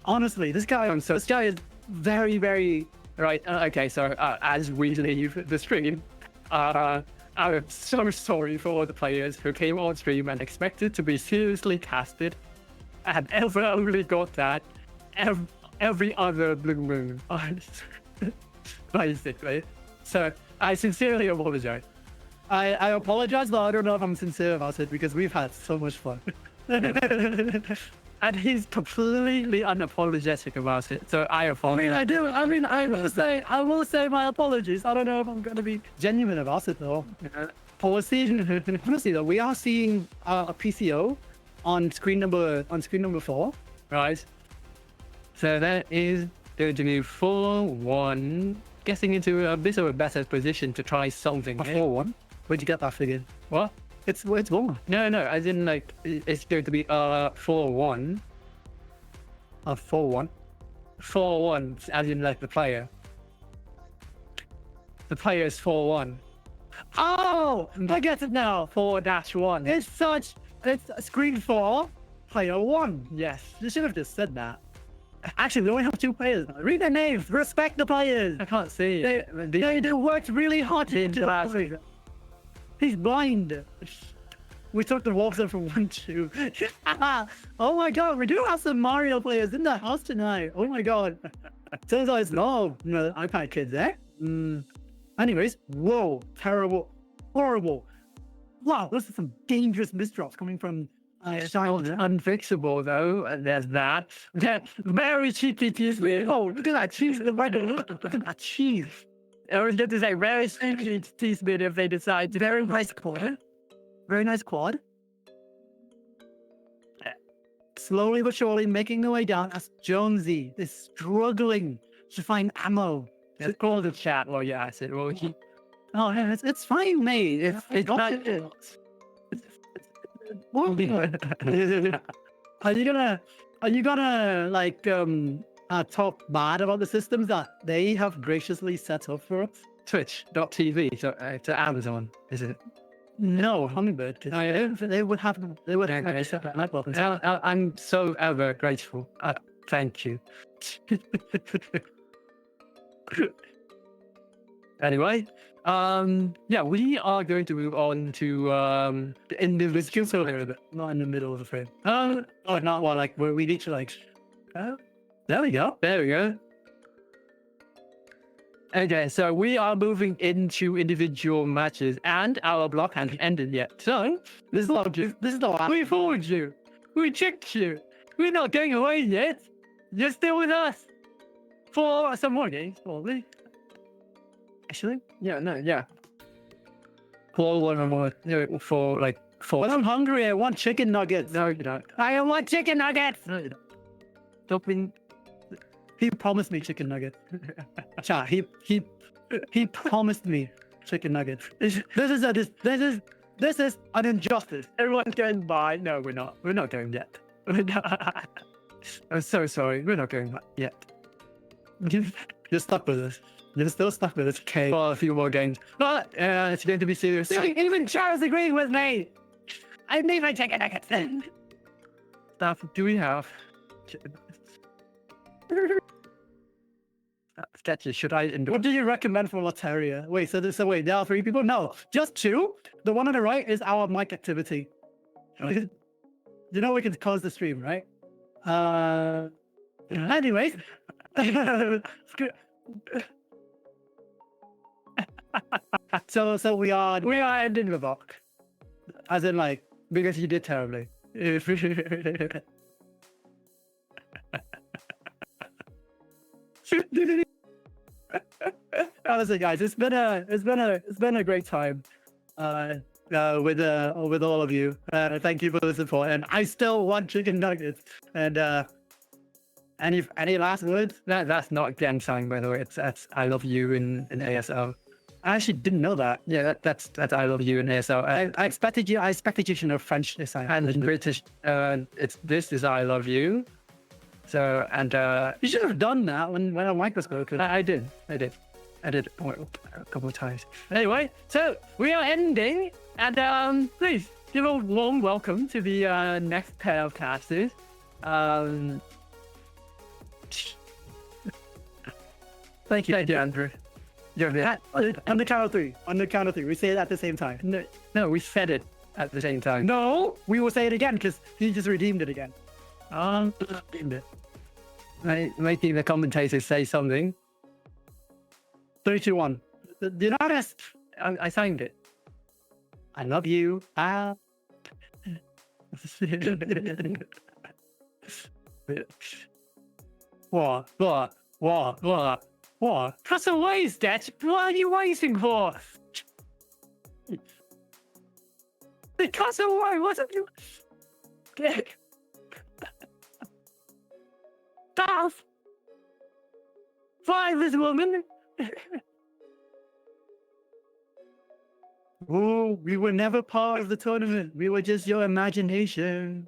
Honestly, this guy is very, very Right, okay, so as we leave the stream, I'm so sorry for all the players who came on stream and expected to be seriously casted and ever only got that every other blue moon. Basically. So I sincerely apologize. I apologize, but I don't know if I'm sincere about it because we've had so much fun. And he's completely unapologetic about it. So I apologize. I will say my apologies. I don't know if I'm going to be genuine about it though. Honestly though, we are seeing a PCO on screen number 4. Right. So that is going to be 4-1, getting into a bit of a better position to try something. A 4-1. Where'd you get that figure? What? It's 1. No, as in like it's going to be 4-1. A 4-1. 4-1, as in like the player. The player is 4-1. Oh, I get it now. 4-1. It's screen 4, player 1. Yes. You should have just said that. Actually, we only have 2 players now. Read their names. Respect the players. I can't see. They worked really hard into that. He's blind. We took the Wolves from 1-2. Oh my god, we do have some Mario players in the house tonight. Oh my god. Turns out it's no iPad kids, eh? Anyways, whoa, terrible, horrible. Wow, those are some dangerous misdrops coming from Child. Unfixable though, and there's that. Very cheeky cheese. Oh, look at that cheese. Look at that cheese. I was going to say very cheeky cheese bit if they decide to. Very nice quad. Very nice quad. Slowly but surely making their way down as Jonesy is struggling to find ammo. It's called the chat. Well, yeah, I said, well, Oh, yeah, it's fine, mate. it's not. Are you gonna like talk bad about the systems that they have graciously set up for us? Twitch.tv to Amazon, is it? No, Hummingbird. They would have. I'm so ever grateful. Thank you. Anyway, yeah, we are going to move on to the individual a bit. Not in the middle of the frame. Oh, not well, like where we each like. There we go. There we go. Okay, so we are moving into individual matches, and our block hasn't ended yet. So This is not. we fooled you. We tricked you. We're not going away yet. You're still with us for some more games, probably. Actually, Yeah. For one more. For like 4. when I'm hungry, I want chicken nuggets. No, you don't. I want chicken nuggets. No, you don't. Stop being. He promised me chicken nuggets. Chat. He promised me chicken nuggets. This is This is an injustice. Everyone's going by. No, we're not. We're not going yet. I'm so sorry. We're not going yet. You're stuck with us. You're still stuck with us. Okay, for a few more games. It's going to be serious. Even Charles agreeing with me. I need my ticket. I can send. Stuff. Do we have? Sketches. Should I? What do you recommend for Materia? Wait, so wait, there are 3 people? No, just 2. The one on the right is our mic activity. You know we can close the stream, right? Anyways. so we are ending the block. As in like, Because you did terribly. honestly, guys, it's been a great time with all of you. Thank you for the support, and I still want chicken nuggets. And any last words? That's not gang sign, by the way. That's I love you in ASL. I actually didn't know that. Yeah, that's I love you in ASL. I expected you to know French this time. And in British, this is I love you. So You should have done that when our mic was broken. I did a couple of times. Anyway, so we are ending, and please give a warm welcome to the next pair of casters. Thank you, Andrew. You're the On the count of 3. On the count of 3. We say it at the same time. no, we said it at the same time. No, we will say it again because he just redeemed it again. Making the commentators say something. 3, 2, 1. You notice? I signed it. I love you. What? Press away, Stetch. What are you waiting for? Press away. What are you? Darth. Find this woman. Oh, we were never part of the tournament. We were just your imagination.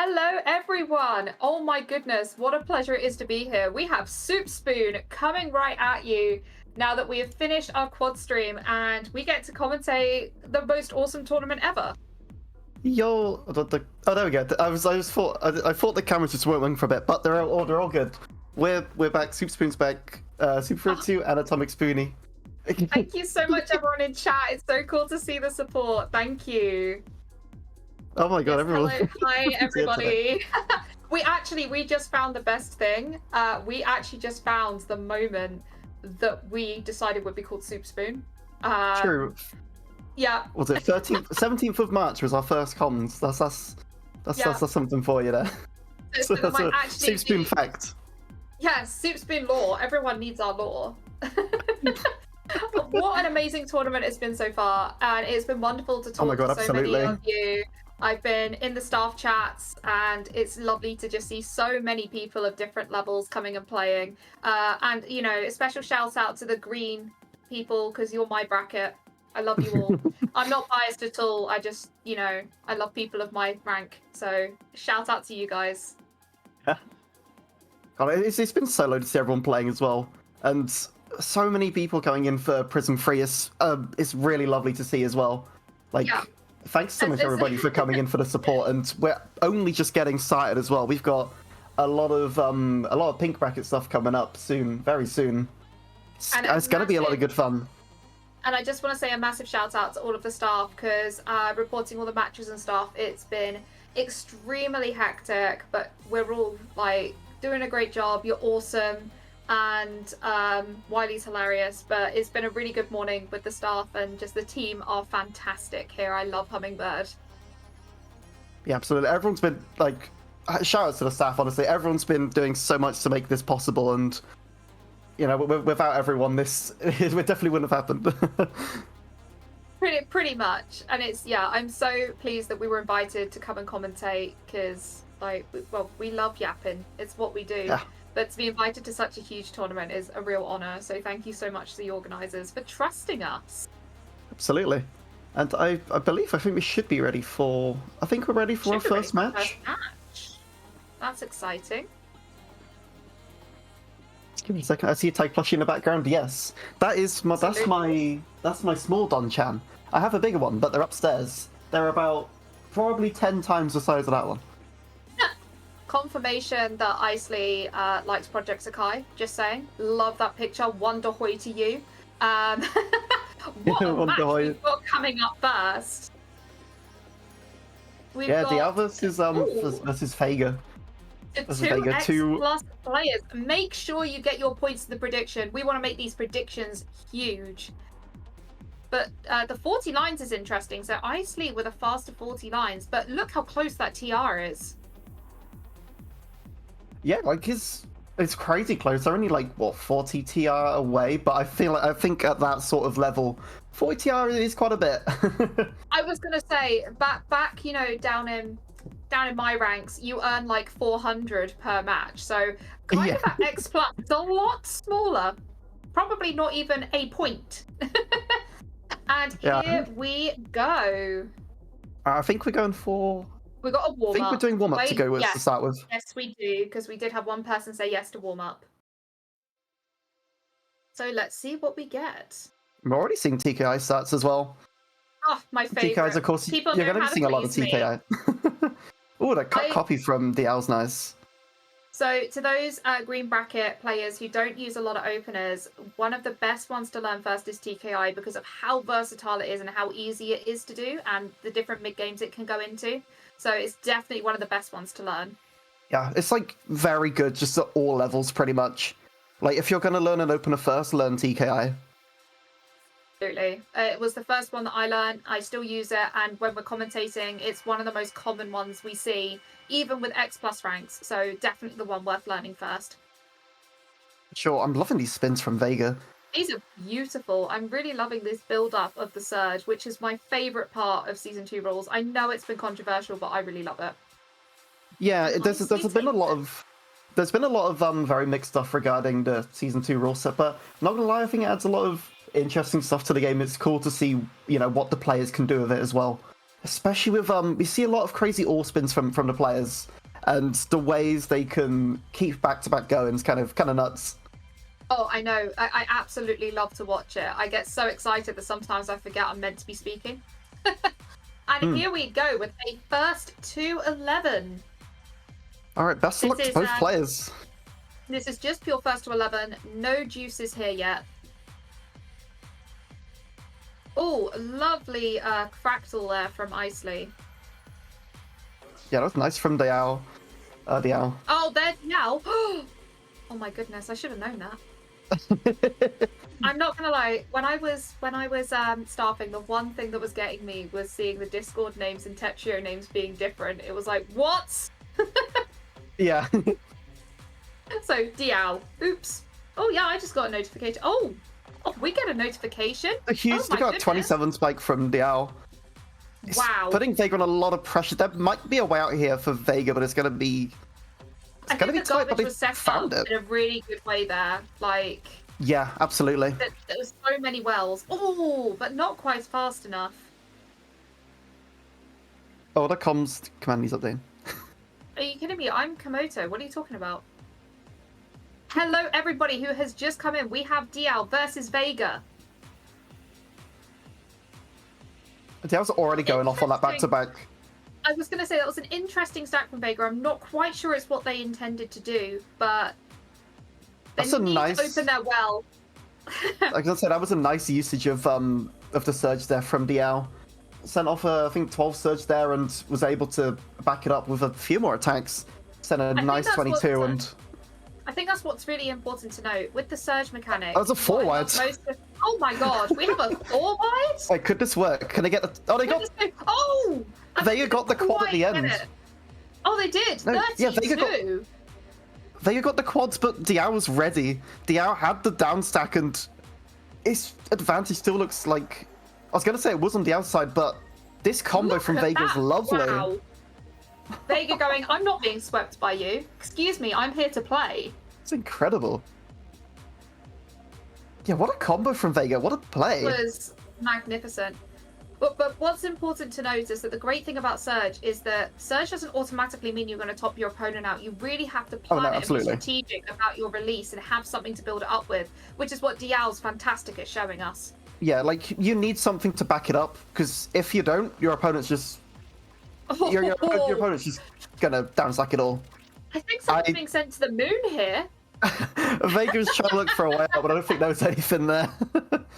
Hello, everyone. Oh my goodness, what a pleasure it is to be here. We have Soup Spoon coming right at you now that we have finished our quad stream and we get to commentate the most awesome tournament ever. Yo, oh, there we go. I thought the cameras just weren't working for a bit, but they're all good. We're back. Soup Spoon's back. Super Fruit 2 and Atomic Spoonie. Thank you so much, everyone in chat. It's so cool to see the support. Thank you. Oh my god, Yes, everyone. hello. Hi, everybody. we just found the best thing. We actually just found the moment that we decided would be called Soup Spoon. True. Yeah. Was it 17th of March was our first comms. That's something for you there. So there That's might a actually Soup Spoon be- fact. Yeah, Soup Spoon lore. Everyone needs our lore. What an amazing tournament it's been so far, and it's been wonderful to Oh my talk God, to so many absolutely. of you. I've been in the staff chats, and it's lovely to just see so many people of different levels coming and playing. And you know, a special shout out to the green people because you're my bracket. I love you all. I'm not biased at all. I just, you know, I love people of my rank. So shout out to you guys. God, it's been so low to see everyone playing as well, and so many people going in for Prism 3 is it's really lovely to see as well. Like, Yeah. thanks so much everybody for coming in for the support, and we're only just getting started as well. We've got a lot of pink bracket stuff coming up soon, very soon. It's going to be a lot of good fun. And I just want to say a massive shout out to all of the staff because reporting all the matches and stuff, it's been extremely hectic, but we're all like doing a great job. You're awesome. And Wiley's hilarious, but it's been a really good morning with the staff, and just the team are fantastic here. I love Hummingbird. Yeah, absolutely. Everyone's been like, shout out to the staff, honestly. Everyone's been doing so much to make this possible, and you know, without everyone, this it definitely wouldn't have happened. Pretty much. And it's, yeah, I'm so pleased that we were invited to come and commentate because, like, well, we love yapping. It's what we do. Yeah. But to be invited to such a huge tournament is a real honour. So thank you so much to the organisers for trusting us. Absolutely. And I think we should be ready for... I think we're ready for our Should be ready first for the match. first match. That's exciting. Just give me a second. I see a tag plushie in the background. Yes. That's my small Don-chan. I have a bigger one, but they're upstairs. They're about probably 10 times the size of that one. Confirmation that Isley likes Project Sakai. Just saying. Love that picture. Wonder hoy to you. What a Wonder match hoy. we've got coming up first. We've Yeah, got Diablos is versus Vega. the this is two Vega, X two- plus players. Make sure you get your points to the prediction. We want to make these predictions huge. But the 40 lines is interesting. So Isley with a faster 40 lines, but look how close that TR is. Yeah, like it's crazy close. They're only like what 40 TR away, but I think at that sort of level, 40 TR is quite a bit. I was gonna say back, you know, down in my ranks, you earn like 400 per match. So kind of that X plus is a lot smaller. Probably not even a point. And Yeah. here we go. I think we're going for. We got a I warm think up. we're doing warm up to Wait, go with yes. to start with. Yes, we do, because we did have one person say yes to warm up. So let's see what we get. I'm already seeing TKI stats as well. Oh, my favorite. TKIs, of course, People you're know going to how be seeing a lot of please me. TKI. Oh, the cut copy from the Owl's nice. So to those green bracket players who don't use a lot of openers, one of the best ones to learn first is TKI because of how versatile it is and how easy it is to do and the different mid games it can go into. So it's definitely one of the best ones to learn. Yeah, it's like very good just at all levels pretty much. Like if you're going to learn an opener first, learn TKI. Absolutely. It was the first one that I learned. I still use it, and when we're commentating, it's one of the most common ones we see, even with X plus ranks. So definitely the one worth learning first. Sure, I'm loving these spins from Vega. These are beautiful. I'm really loving this build-up of the Surge, which is my favourite part of Season 2 rules. I know it's been controversial, but I really love it. Yeah, there's Nicely been a lot taken. of there's been a lot of very mixed stuff regarding the Season 2 rule set, but I'm not gonna lie, I think it adds a lot of interesting stuff to the game. It's cool to see, you know, what the players can do with it as well. especially with we see a lot of crazy all spins from the players, and the ways they can keep back-to-back going is kind of nuts. Oh, I know. I absolutely love to watch it. I get so excited that sometimes I forget I'm meant to be speaking. And here we go with a first to 11. All right, best of luck to both players. This is just pure first to 11. No juices here yet. Oh, lovely fractal there from Isley. Yeah, that was nice from Diao. Diao. Oh, there's Diao. Oh my goodness, I should have known that. I'm not gonna lie. When I was staffing, the one thing that was getting me was seeing the Discord names and Tetrio names being different. It was like, what? Yeah. So Diao. Oops. Oh yeah, I just got a notification. Oh, we get a notification. A huge, they got 27 spike from Diao. Wow. Putting Vega on a lot of pressure. There might be a way out here for Vega, but it's gonna be. I think the garbage was set up in a really good way there. Like. Yeah, absolutely. There was so many wells. Oh, but not quite fast enough. Oh, that comms command needs updating. Are you kidding me? I'm Komoto. What are you talking about? Hello, everybody who has just come in. We have Diao versus Vega. Diao's already going off on that back-to-back. I was going to say that was an interesting stack from Vega. I'm not quite sure it's what they intended to do, but that's a nice. Open their well. Like I said, that was a nice usage of the surge there from Diao. Sent off I think 12 surge there and was able to back it up with a few more attacks. Sent a nice 22 and. I think that's what's really important to note with the surge mechanic. That was a 4-wide. Oh my god, we have a 4-wide? Wait, could this work? Can they get the? Oh, they got. Oh! Vega got the quad at the end. Oh, they did. No, 32. yeah, Vega got the quads, but Diao was ready. Diao had the down stack, and his advantage still looks like. I was gonna say it was on the outside, but this combo from Vega is lovely. Wow. Vega going, I'm not being swept by you. Excuse me, I'm here to play. It's incredible. Yeah, what a combo from Vega. What a play. It was magnificent. But what's important to note is that the great thing about Surge is that Surge doesn't automatically mean you're going to top your opponent out. You really have to plan it and be strategic about your release and have something to build it up with, which is what Diao's fantastic at showing us. Yeah, like, you need something to back it up, because if you don't, your opponent's just... Your opponent's just gonna downstack it all. I think someone's being sent to the moon here. Vega's trying to look for a way out, but I don't think there was anything there.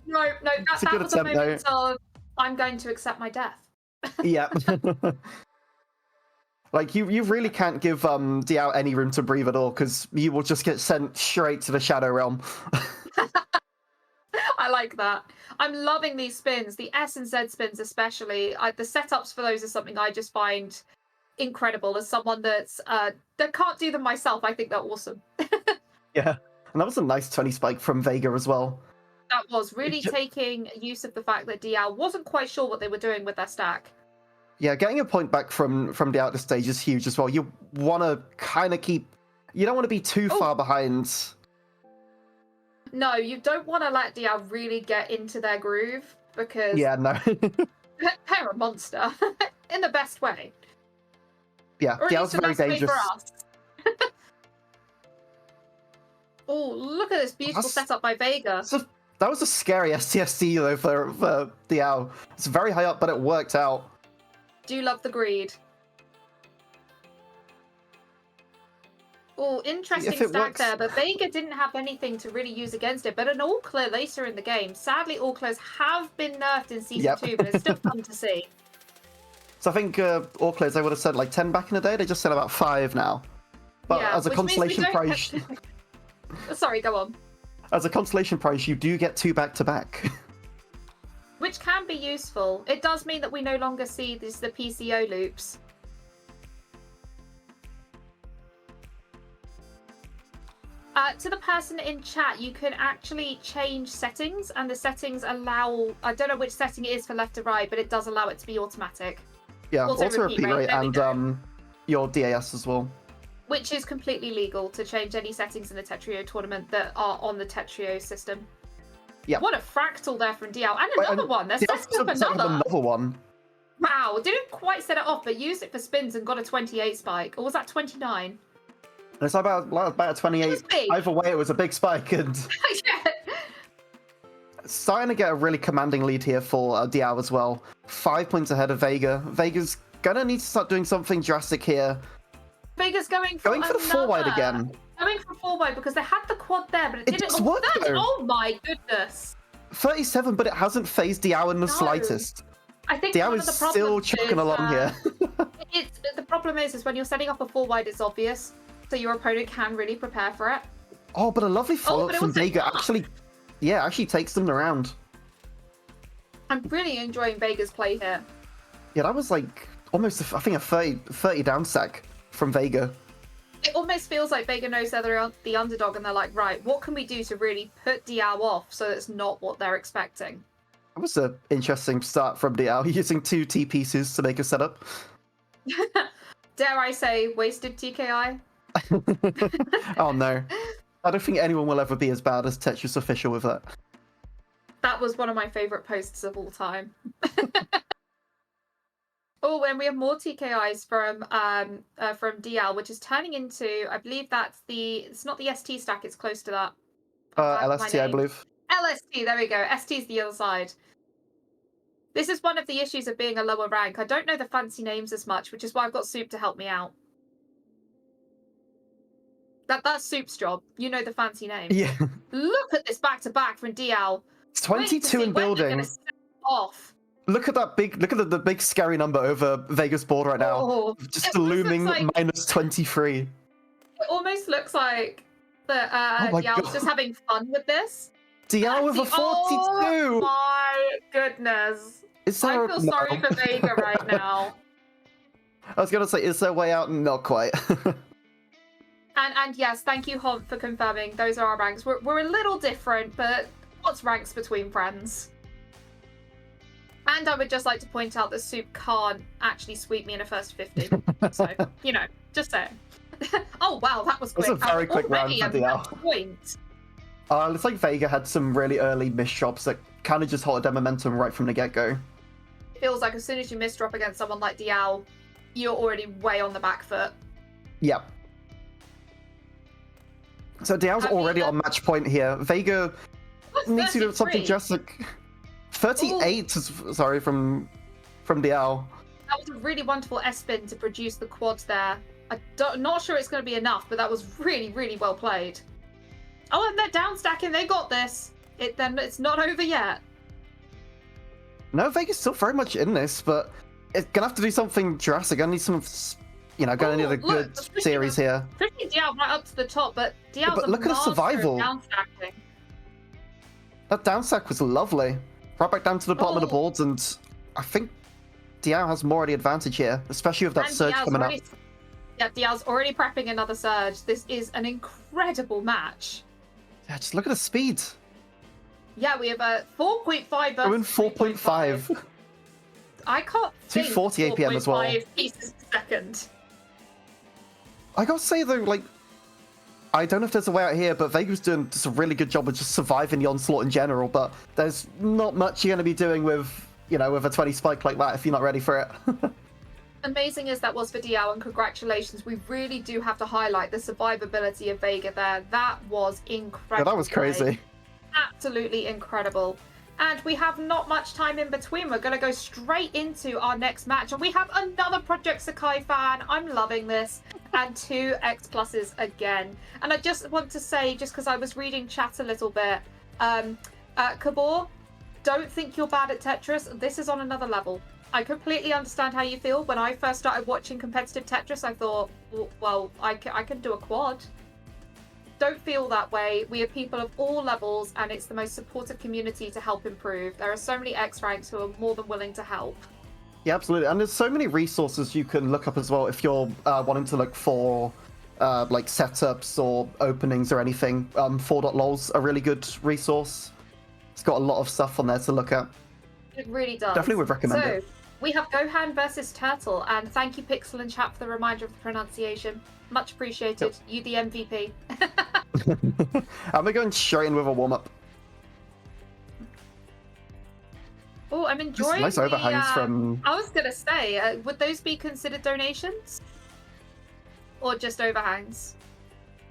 No, that was a moment of, I'm going to accept my death. Yeah. Like, you really can't give Diao any room to breathe at all, because you will just get sent straight to the Shadow Realm. I like that. I'm loving these spins, the S and Z spins especially. The setups for those are something I just find incredible. As someone that can't do them myself, I think they're awesome. Yeah, and that was a nice 20 spike from Vega as well. That was really taking use of the fact that Diao wasn't quite sure what they were doing with their stack. Yeah, getting a point back from Diao at this stage is huge as well. You want to kind of keep... You don't want to be too far behind. No, you don't want to let Diao really get into their groove, because... Yeah, no. they're a monster. In the best way. Yeah, Diao's very dangerous. Oh, look at this beautiful setup by Vega. That was a scary STSD though for Diao. It's very high up, but it worked out. Do love the greed. Oh, interesting stack there, but Vega didn't have anything to really use against it. But an all clear later in the game. Sadly, all clears have been nerfed in Season 2, but it's still fun to see. So I think all clears, they would have said like 10 back in the day. They just said about 5 now. But as a consolation prize... Sorry, go on. As a consolation prize, you do get 2 back-to-back. Which can be useful. It does mean that we no longer see the PCO loops. To the person in chat, you can actually change settings, and the settings allow... I don't know which setting it is for left to right, but it does allow it to be automatic. Yeah, auto repeat rate and your DAS as well. Which is completely legal to change any settings in the Tetrio tournament that are on the Tetrio system. Yeah. What a fractal there from Diao. And another one. They're setting up another one. Wow, didn't quite set it off, but used it for spins and got a 28 spike. Or was that 29? It's about a 28. Either way, it was a big spike, and Yeah. starting to get a really commanding lead here for Diao as well. 5 points ahead of Vega. Vega's gonna need to start doing something drastic here. Vega's going for the 4-wide again. Going for 4-wide because they had the quad there, but it didn't. does work, though. Oh my goodness. 37, but it hasn't phased Diao in the slightest. I think Diao one is of the still problems chugging along here. The problem is when you're setting up a 4-wide, it's obvious, so your opponent can really prepare for it. Oh, but a lovely follow-up from Vega actually takes them around. I'm really enjoying Vega's play here. Yeah, that was like almost, I think, a 30 down stack from Vega. It almost feels like Vega knows they're the underdog, and they're like, right, what can we do to really put Diao off so it's not what they're expecting? That was an interesting start from Diao, using 2 T pieces to make a setup. Dare I say, wasted TKI? Oh no. I don't think anyone will ever be as bad as Tetris Official with that. That was one of my favourite posts of all time. Oh, and we have more TKIs from DL, which is turning into, I believe it's not the ST stack, it's close to that. LST, I believe. LST, there we go. ST's the other side. This is one of the issues of being a lower rank. I don't know the fancy names as much, which is why I've got Soup to help me out. That's Soup's job. You know the fancy names. Yeah. Look at this back-to-back from DL. It's 22 in building. Off. Look at the big scary number over Vegas board right now. Oh, just a looming like, minus 23. It almost looks like that Dial's just having fun with this. Dial with a 42! Oh my goodness. I feel sorry for Vega right now. I was going to say, is there a way out? Not quite. And yes, thank you, Hont, for confirming. Those are our ranks. We're a little different, but what's ranks between friends? And I would just like to point out that Soup can't actually sweep me in a first 50. So, just saying. Oh, wow, that was quick. It was a very quick round for DL. Point. Looks like Vega had some really early miss drops that kind of just halted their momentum right from the get-go. It feels like as soon as you miss drop against someone like Diao, you're already way on the back foot. Yep. So Diao's already on match point here. Vega needs to do something drastic. 38, sorry, from Diao. That was a really wonderful S-spin to produce the quads there. Not sure it's going to be enough, but that was really, really well played. Oh, and they're down stacking. They got this. It's not over yet. No, Vega's still very much in this, but it's gonna have to do something drastic. Gonna need some, gonna need a good series here. Pushing Diao right up to the top, but Diao's look at the survival. Down stacking. That down stack was lovely. Right back down to the bottom of the boards, and I think Diao has more of the advantage here, especially with that surge coming up. Yeah, Diao's already prepping another surge. This is an incredible match. Yeah, just look at the speed. Yeah, we have a 4.5 versus 4.5. I can't think 240 APM as well. Pieces per second. I gotta say though, like, I don't know if there's a way out here, but Vega's doing just a really good job of just surviving the onslaught in general, but there's not much you're gonna be doing with, with a 20 spike like that if you're not ready for it. Amazing as that was for Diao, and congratulations. We really do have to highlight the survivability of Vega there. That was incredible. Yeah, that was crazy. Absolutely incredible. And we have not much time in between. We're going to go straight into our next match. And we have another Project Sakai fan. I'm loving this. And 2 X pluses again. And I just want to say, just because I was reading chat a little bit, Kabor, don't think you're bad at Tetris. This is on another level. I completely understand how you feel. When I first started watching competitive Tetris, I thought, well, I can do a quad. Don't feel that way. We are people of all levels, and it's the most supportive community to help improve. There are so many X ranks who are more than willing to help. Yeah, absolutely. And there's so many resources you can look up as well if you're wanting to look for like setups or openings or anything. 4.lol's a really good resource. It's got a lot of stuff on there to look at. It really does. Definitely would recommend it. We have Gohan versus Turtle, and thank you, Pixel and Chat, for the reminder of the pronunciation. Much appreciated. Yep. You the MVP. I'm going straight in with a warm-up. Oh, I'm enjoying nice overhangs from. I was gonna say, would those be considered donations, or just overhangs?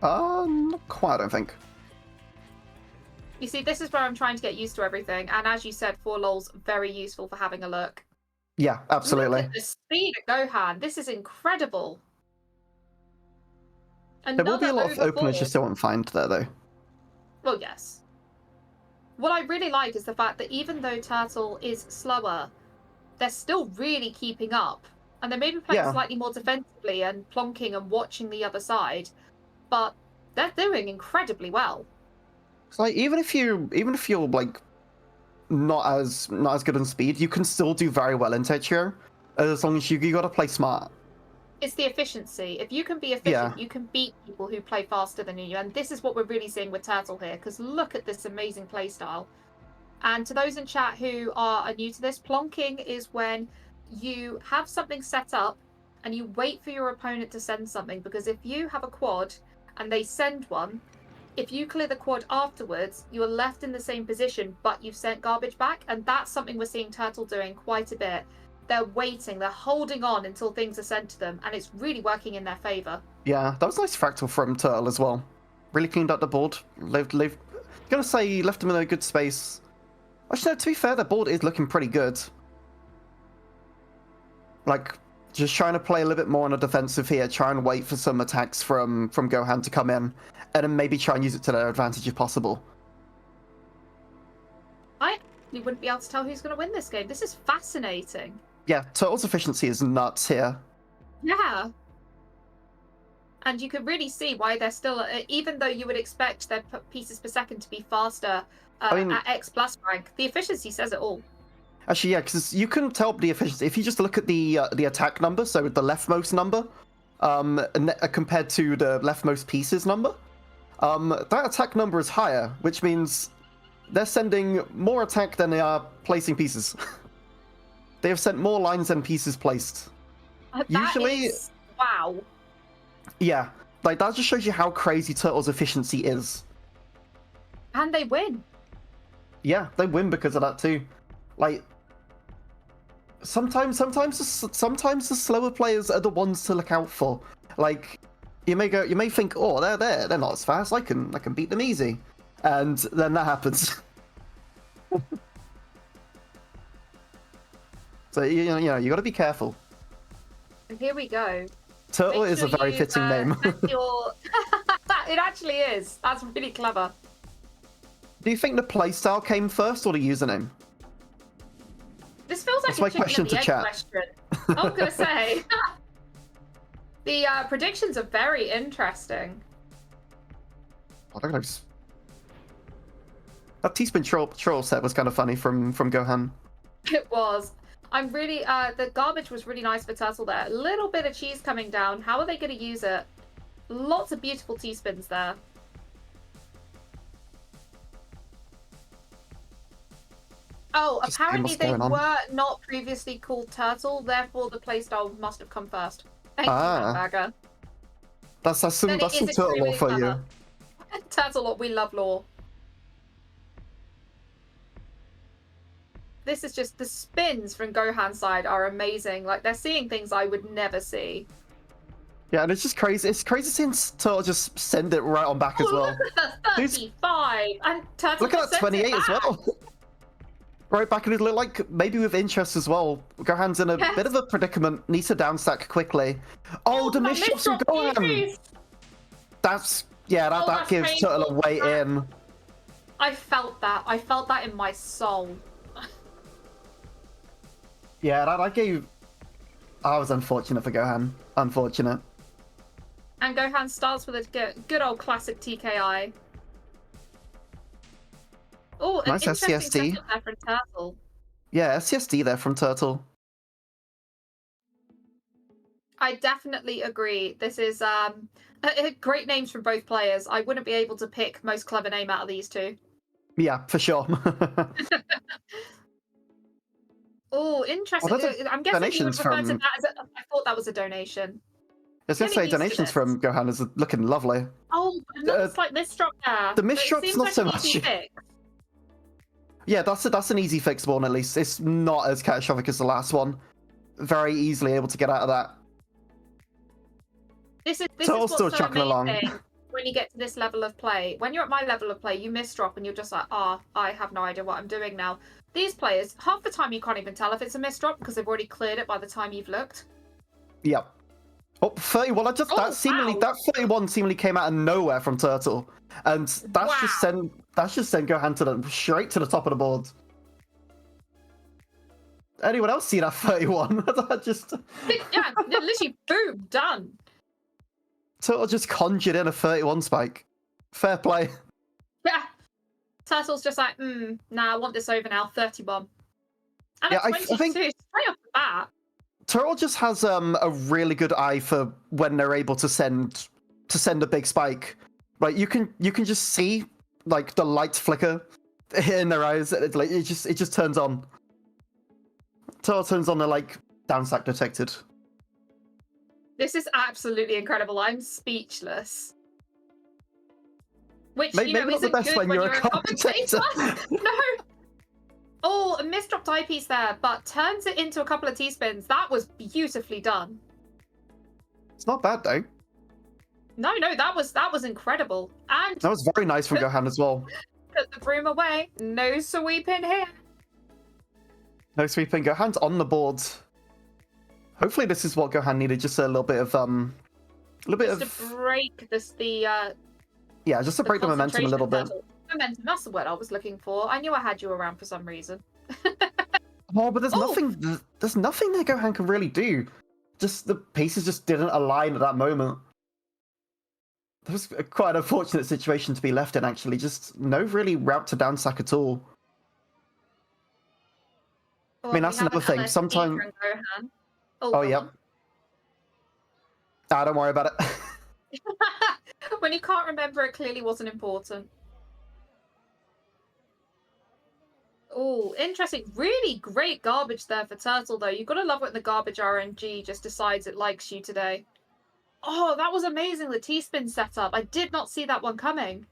Not quite, I don't think. You see, this is where I'm trying to get used to everything, and as you said, 4lol's very useful for having a look. Yeah, absolutely. Look at the speed of Gohan. This is incredible. There will be a lot of Another openers you overboard. still won't find there, though. Well, yes. What I really like is the fact that even though Turtle is slower, they're still really keeping up. And they may be playing Yeah. slightly more defensively and plonking and watching the other side, but they're doing incredibly well. It's like even if you're like not as good in speed, you can still do very well in Teichiro, as long as you gotta play smart. It's the efficiency. If you can be efficient, you can beat people who play faster than you. And this is what we're really seeing with Turtle here, because look at this amazing playstyle. And to those in chat who are new to this, plonking is when you have something set up and you wait for your opponent to send something, because if you have a quad and they send one, if you clear the quad afterwards, you're left in the same position, but you've sent garbage back. And that's something we're seeing Turtle doing quite a bit. They're waiting, they're holding on until things are sent to them, and it's really working in their favour. Yeah, that was a nice fractal from Turtle as well. Really cleaned up the board. Gonna say left them in a good space. Actually, no, to be fair, the board is looking pretty good. Like, just trying to play a little bit more on a defensive here, try and wait for some attacks from Gohan to come in, and then maybe try and use it to their advantage if possible. You wouldn't be able to tell who's going to win this game. This is fascinating. Yeah, Turtle's efficiency is nuts here. Yeah. And you can really see why they're still, even though you would expect their pieces per second to be faster at X plus rank, the efficiency says it all. Actually, yeah, because you can tell the efficiency if you just look at the attack number, so the leftmost number, compared to the leftmost pieces number, that attack number is higher, which means they're sending more attack than they are placing pieces. They have sent more lines than pieces placed. Usually, wow. Yeah, like that just shows you how crazy Turtle's efficiency is. And they win. Yeah, they win because of that too. Like, sometimes the slower players are the ones to look out for. Like, you may think, oh, they're not as fast. I can beat them easy, and then that happens. So you got to be careful. And here we go. Turtle is a very fitting name. It actually is. That's really clever. Do you think the playstyle came first or the username? This feels like That's my question to chat. Question. I was gonna say. The predictions are very interesting. Oh, look at those. That teaspoon troll set was kind of funny from Gohan. It was. I'm really the garbage was really nice for Turtle there. A little bit of cheese coming down. How are they going to use it? Lots of beautiful T-spins there. Oh, Just apparently they going on. were not previously called Turtle, therefore the playstyle must have come first. Thank you, Hamburger. That's some Turtle lore for you. Turtle lore, we love lore. This is just, the spins from Gohan's side are amazing. Like, they're seeing things I would never see. Yeah, and it's just crazy. It's crazy seeing Turtle just send it right on back as well. Look at that 35! And Turtle Look at that 28 as well. Right back, and it looked like maybe with interest as well. Gohan's in a bit of a predicament. Needs to downstack quickly. Oh, the misshots from Gohan! That gives painful. Turtle a way in. I felt that. I felt that in my soul. Yeah, that was unfortunate for Gohan. Unfortunate. And Gohan starts with a good old classic TKI. Oh, an Nice interesting SCSD. setup there from Turtle. Yeah, SCSD there from Turtle. I definitely agree. This is great names from both players. I wouldn't be able to pick most clever name out of these two. Yeah, for sure. Oh, interesting. Well, I'm guessing you would donations refer to from- that as I thought that was a donation. I was going to say, donations from Gohan is looking lovely. Oh, another slight misdrop there. the But it misdrop's seems not like so an easy much. fix. Yeah, that's an easy fix one at least. It's not as catastrophic as the last one. Very easily able to get out of that. This is Turtle's what's still so chugging along. amazing when you get to this level of play. When you're at my level of play, you miss drop and you're just like, I have no idea what I'm doing now. These players, half the time you can't even tell if it's a miss drop because they've already cleared it by the time you've looked. Yep. Oh, 31. That 31 seemingly came out of nowhere from Turtle, and that's just sent Gohan straight to the top of the board. Anyone else see that 31? Yeah, literally, boom, done. Turtle just conjured in a 31 spike. Fair play. Yeah. Turtle's just like, nah, I want this over now. 31. And Yeah, at 22, I think straight off the bat. Turtle just has a really good eye for when they're able to send a big spike. Right, you can just see like the light flicker in their eyes. It's like it just turns on. Turtle turns on the like down stack detected. This is absolutely incredible. I'm speechless. Which, Maybe not isn't the best good when you're a commentator. No. Oh, a misdropped eyepiece there, but turns it into a couple of T-spins. That was beautifully done. It's not bad though. No, that was incredible. And That was very nice from Gohan as well. put the broom away. No sweeping here. No sweeping. Gohan's on the board. Hopefully this is what Gohan needed, just a little bit of To break just to break the momentum a little bit. Momentum, that's the word I was looking for. I knew I had you around for some reason. Oh, but there's nothing that Gohan can really do. Just the pieces just didn't align at that moment. That was quite an unfortunate situation to be left in, actually. Just no really route to down sack at all. Well, I mean, that's another thing. Sometimes. Oh, yep. Don't worry about it. When you can't remember, it clearly wasn't important. Oh, interesting. Really great garbage there for Turtle, though. You've got to love when the garbage RNG just decides it likes you today. Oh, that was amazing, the T-spin setup. I did not see that one coming.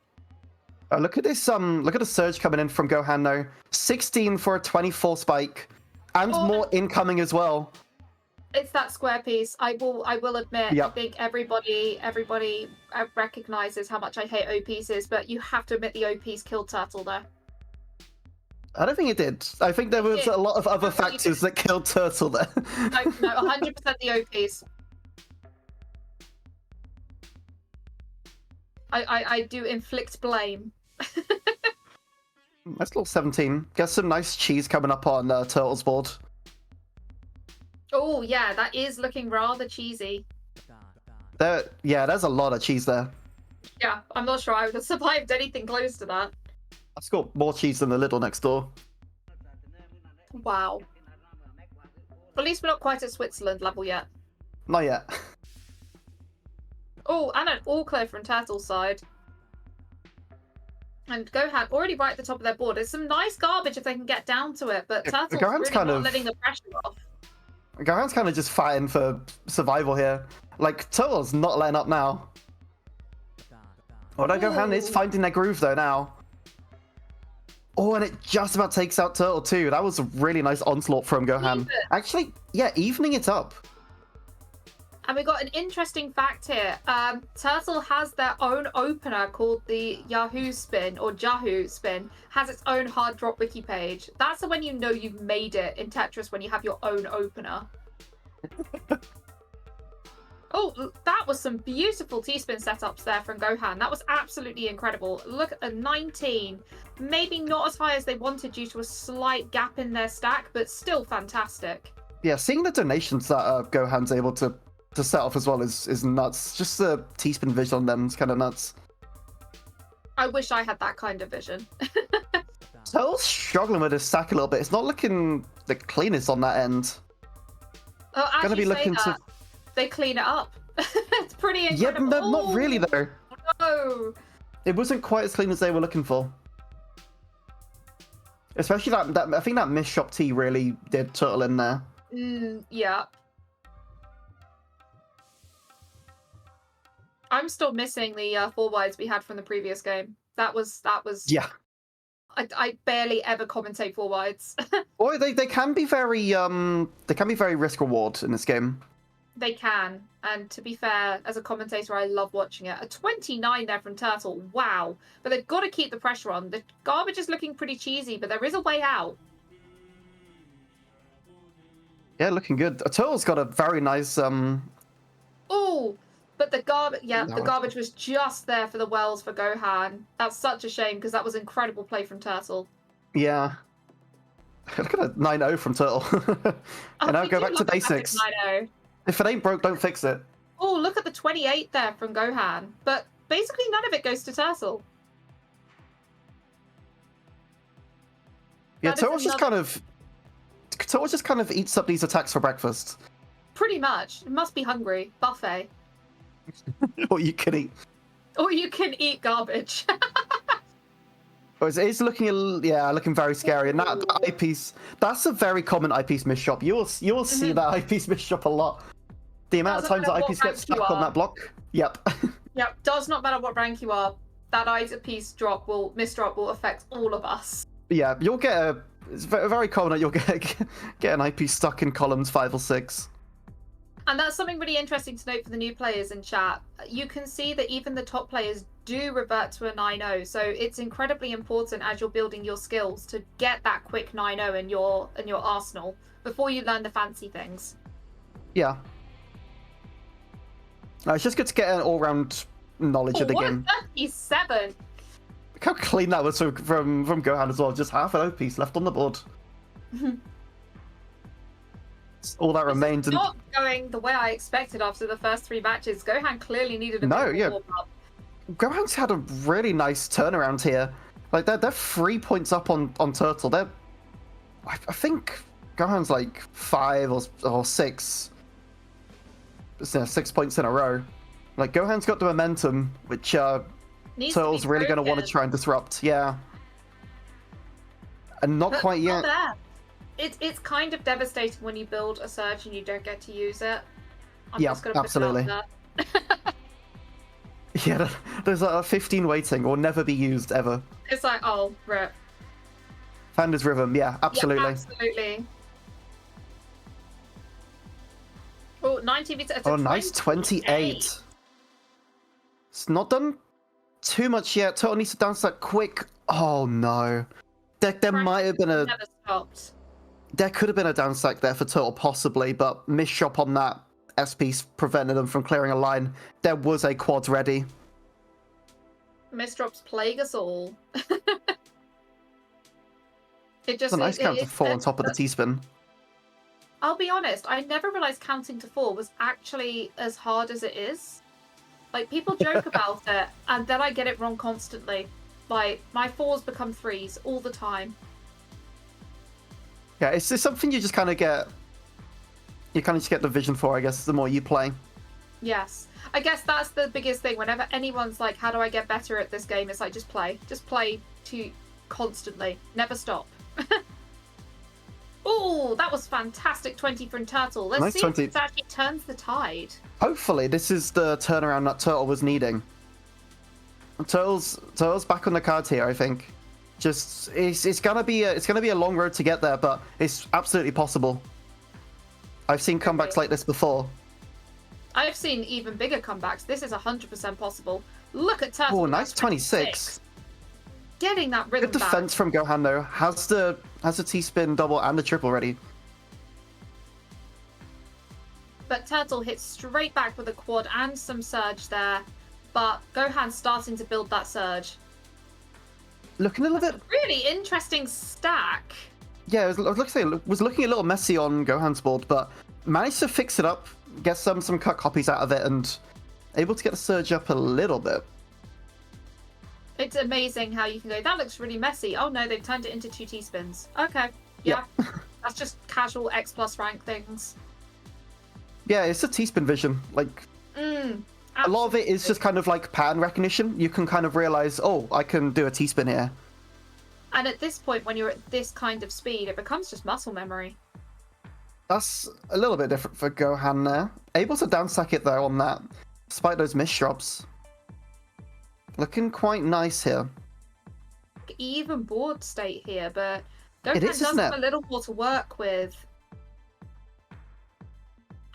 Look at this. Look at the surge coming in from Gohan, though. 16 for a 24 spike. And more incoming as well. It's that square piece. I will admit. Yep. I think everybody recognizes how much I hate O pieces, but you have to admit the O piece killed Turtle there. I don't think it did. I think there was a lot of other factors that killed Turtle there. No, 100% the O piece. I do inflict blame. Nice little 17. Got some nice cheese coming up on Turtle's board. Oh, yeah, that is looking rather cheesy. There's a lot of cheese there. Yeah, I'm not sure I would have survived anything close to that. I've got more cheese than the little next door. Wow. At least we're not quite at Switzerland level yet. Not yet. Oh, and an all clear from Turtle's side. And Gohan already right at the top of their board. There's some nice garbage if they can get down to it, but Turtle's really not letting the pressure off. Gohan's kind of just fighting for survival here. Like, Turtle's not letting up now. Although Gohan is finding their groove though now. Oh, and it just about takes out Turtle too. That was a really nice onslaught from Gohan. Actually, yeah, evening it up. And we got an interesting fact here. Turtle has their own opener called the Yahoo Spin, or Jahoo Spin, has its own hard drop wiki page. That's when you know you've made it in Tetris, when you have your own opener. Oh, that was some beautiful T-spin setups there from Gohan. That was absolutely incredible. Look at a 19. Maybe not as high as they wanted due to a slight gap in their stack, but still fantastic. Yeah, seeing the donations that Gohan's able to set off as well is nuts. Just the T-spin vision on them is kind of nuts. I wish I had that kind of vision. Turtle's struggling with his stack a little bit. It's not looking the cleanest on that end. Oh, as Gonna be looking to. They clean it up. It's pretty incredible. Yeah, not really though. No. It wasn't quite as clean as they were looking for. Especially that I think that missed shop T really did Turtle in there. Yeah. I'm still missing the 4 wides we had from the previous game. That was Yeah. I barely ever commentate forwards. Or they can be very risk reward in this game. They can, and to be fair, as a commentator, I love watching it. A 29 there from Turtle, wow! But they've got to keep the pressure on. The garbage is looking pretty cheesy, but there is a way out. Yeah, looking good. Turtle's got a very nice Oh, but the garbage, yeah, No, the garbage was just there for the wells for Gohan. That's such a shame because that was incredible play from Turtle. Yeah. Look at a 9-0 from Turtle. And now we go do back to love a basics. classic 9-0. If it ain't broke, don't fix it. Oh, look at the 28 there from Gohan. But basically none of it goes to Turtle. Yeah, That is Turtle just kind of eats up these attacks for breakfast. Pretty much. It must be hungry. Buffet. Or you can eat. Or you can eat garbage. Oh, it's looking looking very scary. And that Ooh. eyepiece, that's a very common eyepiece miss shop. You will see that eyepiece miss shop a lot. The amount of Doesn't times that matter what eyepiece gets rank you stuck on are. that block. Yep. Yep, does not matter what rank you are. That piece miss drop will affect all of us. Yeah, you'll get it's very common that you'll get an eyepiece stuck in columns 5 or 6. And that's something really interesting to note for the new players in chat. You can see that even the top players do revert to a 9-0. So it's incredibly important as you're building your skills to get that quick 9-0 in your arsenal before you learn the fancy things. Yeah. It's just good to get an all-round knowledge of the what game. a 37! Look how clean that was from Gohan as well. Just half an O piece left on the board. All that remained. It's not going the way I expected after the first 3 matches. Gohan clearly needed a bit of a warm-up. Gohan's had a really nice turnaround here. Like they're 3 points up on Turtle. I think Gohan's like 5 or 6. 6 points in a row. Like Gohan's got the momentum, which Turtle's really going to want to try and disrupt. Yeah. And not quite yet. It's kind of devastating when you build a surge and you don't get to use it. I'm Yeah, just gonna absolutely. Put it out there. Yeah, there's a 15 waiting or never be used ever. It's like, oh, rip. Panda's Rhythm, yeah, absolutely. Yeah, absolutely. Oh, 19 meter. Oh, nice 28. It's not done too much yet. Turtle needs to dance that quick. Oh no. There might have been a. Never stopped. There could have been a down stack there for Turtle, possibly, but miss shop on that S piece prevented them from clearing a line. There was a quad ready. Misdrops plague us all. It just It's a nice count to 4 on top of the T-spin. I'll be honest, I never realized counting to 4 was actually as hard as it is. Like, people joke about it, and then I get it wrong constantly. Like, my 4s become 3s all the time. Yeah, it's something you just kind of get. You kind of just get the vision for, I guess, the more you play. Yes. I guess that's the biggest thing. Whenever anyone's like, how do I get better at this game? It's like, just play. Just play constantly. Never stop. Oh, that was fantastic 20 from Turtle. Let's Nice see 20. if this actually turns the tide. Hopefully, this is the turnaround that Turtle was needing. Turtle's back on the cards here, I think. Just it's gonna be a long road to get there, but it's absolutely possible. I've seen comebacks like this before. I've seen even bigger comebacks. This is 100% possible. Look at Turtle. Oh, with nice that 26. Getting that rhythm Good defense from Gohan though. Has the T-spin double and the triple ready. But Turtle hits straight back with a quad and some surge there. But Gohan's starting to build that surge. Looking a little bit. Really interesting stack. Yeah, it was looking a little messy on Gohan's board, but managed to fix it up, get some cut copies out of it, and able to get the surge up a little bit. It's amazing how you can go, that looks really messy. Oh no, they've turned it into 2 T-spins. Okay, yeah. That's just casual X plus rank things. Yeah, it's a T-spin vision. Like, a lot of it is just kind of like pattern recognition. You can kind of realize, oh, I can do a T-spin here. And at this point, when you're at this kind of speed, it becomes just muscle memory. That's a little bit different for Gohan there. Able to downstack it though on that, despite those miss drops. Looking quite nice here. even board state here, but It Gohan is, does isn't have it? a little more to work with.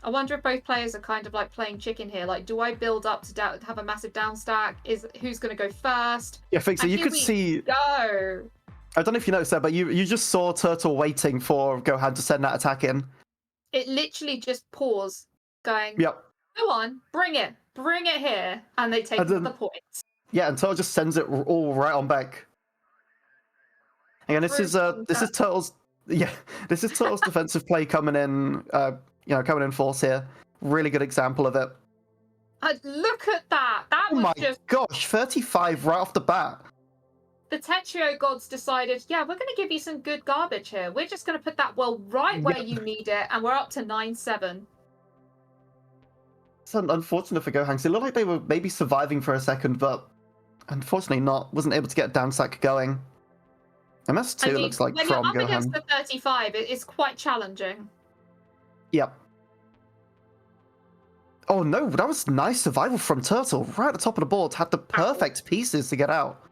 I wonder if both players are kind of like playing chicken here. Like, do I build up to have a massive down stack? Is who's going to go first? Yeah, I think so. And You here could we see. Go. I don't know if you noticed that, but you just saw Turtle waiting for Gohan to send that attack in. It literally just paused, going, Yep. go on, bring it here, and they take And then- the points. Yeah, and Turtle just sends it all right on back. And this is Turtle's this is Turtle's defensive play coming in coming in force here. Really good example of it. Look at that. That Oh was my just gosh, 35 right off the bat. the Tetrio gods decided, yeah, we're going to give you some good garbage here. We're just going to put that right where Yep. you need it, and we're up to 9-7. It's unfortunate for Gohan, because it looked like they were maybe surviving for a second, but unfortunately not. Wasn't able to get down sack going. MS2 looks like when from you're up against Gohan. the 35, it's quite challenging. Yep. Oh no, that was nice survival from Turtle. Right at the top of the board, had the perfect pieces to get out.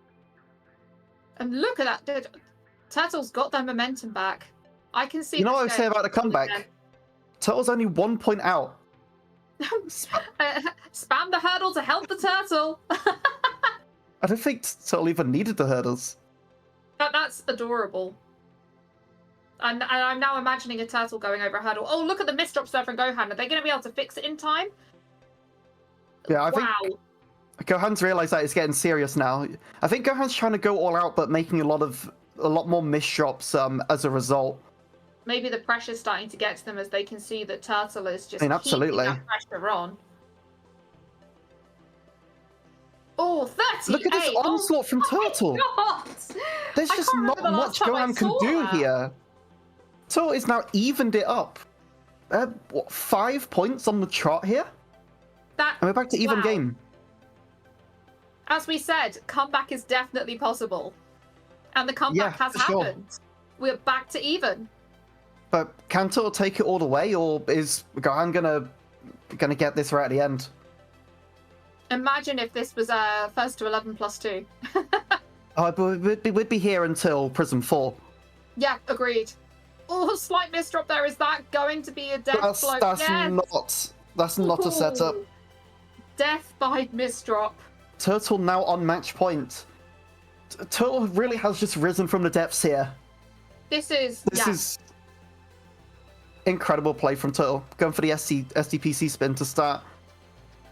And look at that. Turtle's got their momentum back. I can see. You know this what I would say going about the comeback? again. Turtle's only 1 point out. Spam the hurdle to help the turtle. I don't think Turtle even needed the hurdles. That's adorable. And I'm now imagining a turtle going over a hurdle. Oh, look at the misdrops there from Gohan. Are they going to be able to fix it in time? Yeah, I think Wow. Gohan's realized that it's getting serious now. I think Gohan's trying to go all out, but making a lot more misdrops as a result. Maybe the pressure's starting to get to them as they can see that Turtle is just absolutely. keeping that pressure on. Oh, 38! Look at this onslaught from Turtle. God. There's I just can't not remember the last much time I Gohan can saw do that. here. Turtle is now evened it up. 5 points on the chart here? And we're back to even Wow. game. As we said, comeback is definitely possible. And the comeback has for sure. happened. We're back to even. But can Turtle take it all the way, or is Gohan gonna get this right at the end? Imagine if this was first to 11 plus 2. Oh, but we'd be here until Prism 4. Yeah, agreed. Oh, slight misdrop there. Is that going to be a death blow? That's not a setup. Ooh. Death by misdrop. Turtle now on match point. Turtle really has just risen from the depths here. This is incredible play from Turtle. Going for the SDPC spin to start.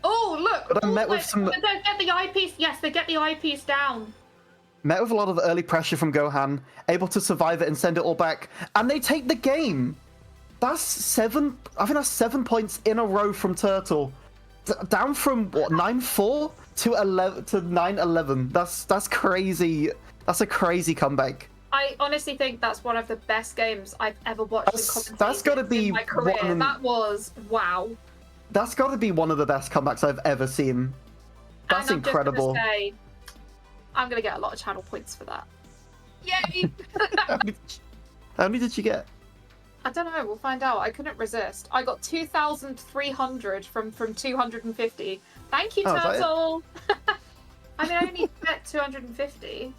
Oh, look! But I met with some. They get the eyepiece. Yes, they get the eyepiece down. Met with a lot of early pressure from Gohan, able to survive it and send it all back, and they take the game. That's 7. I think that's 7 points in a row from Turtle, down from what 9-4 to 9-11. That's crazy. That's a crazy comeback. I honestly think that's one of the best games I've ever watched in commentating that's gotta be in my career. one- That was wow. That's got to be one of the best comebacks I've ever seen. That's and I'm incredible. Just gonna say, I'm gonna get a lot of channel points for that. Yay! How many did you get? I don't know. We'll find out. I couldn't resist. I got 2,300 from 250. Thank you, Oh, is that it? Turtle. I mean, I only get 250.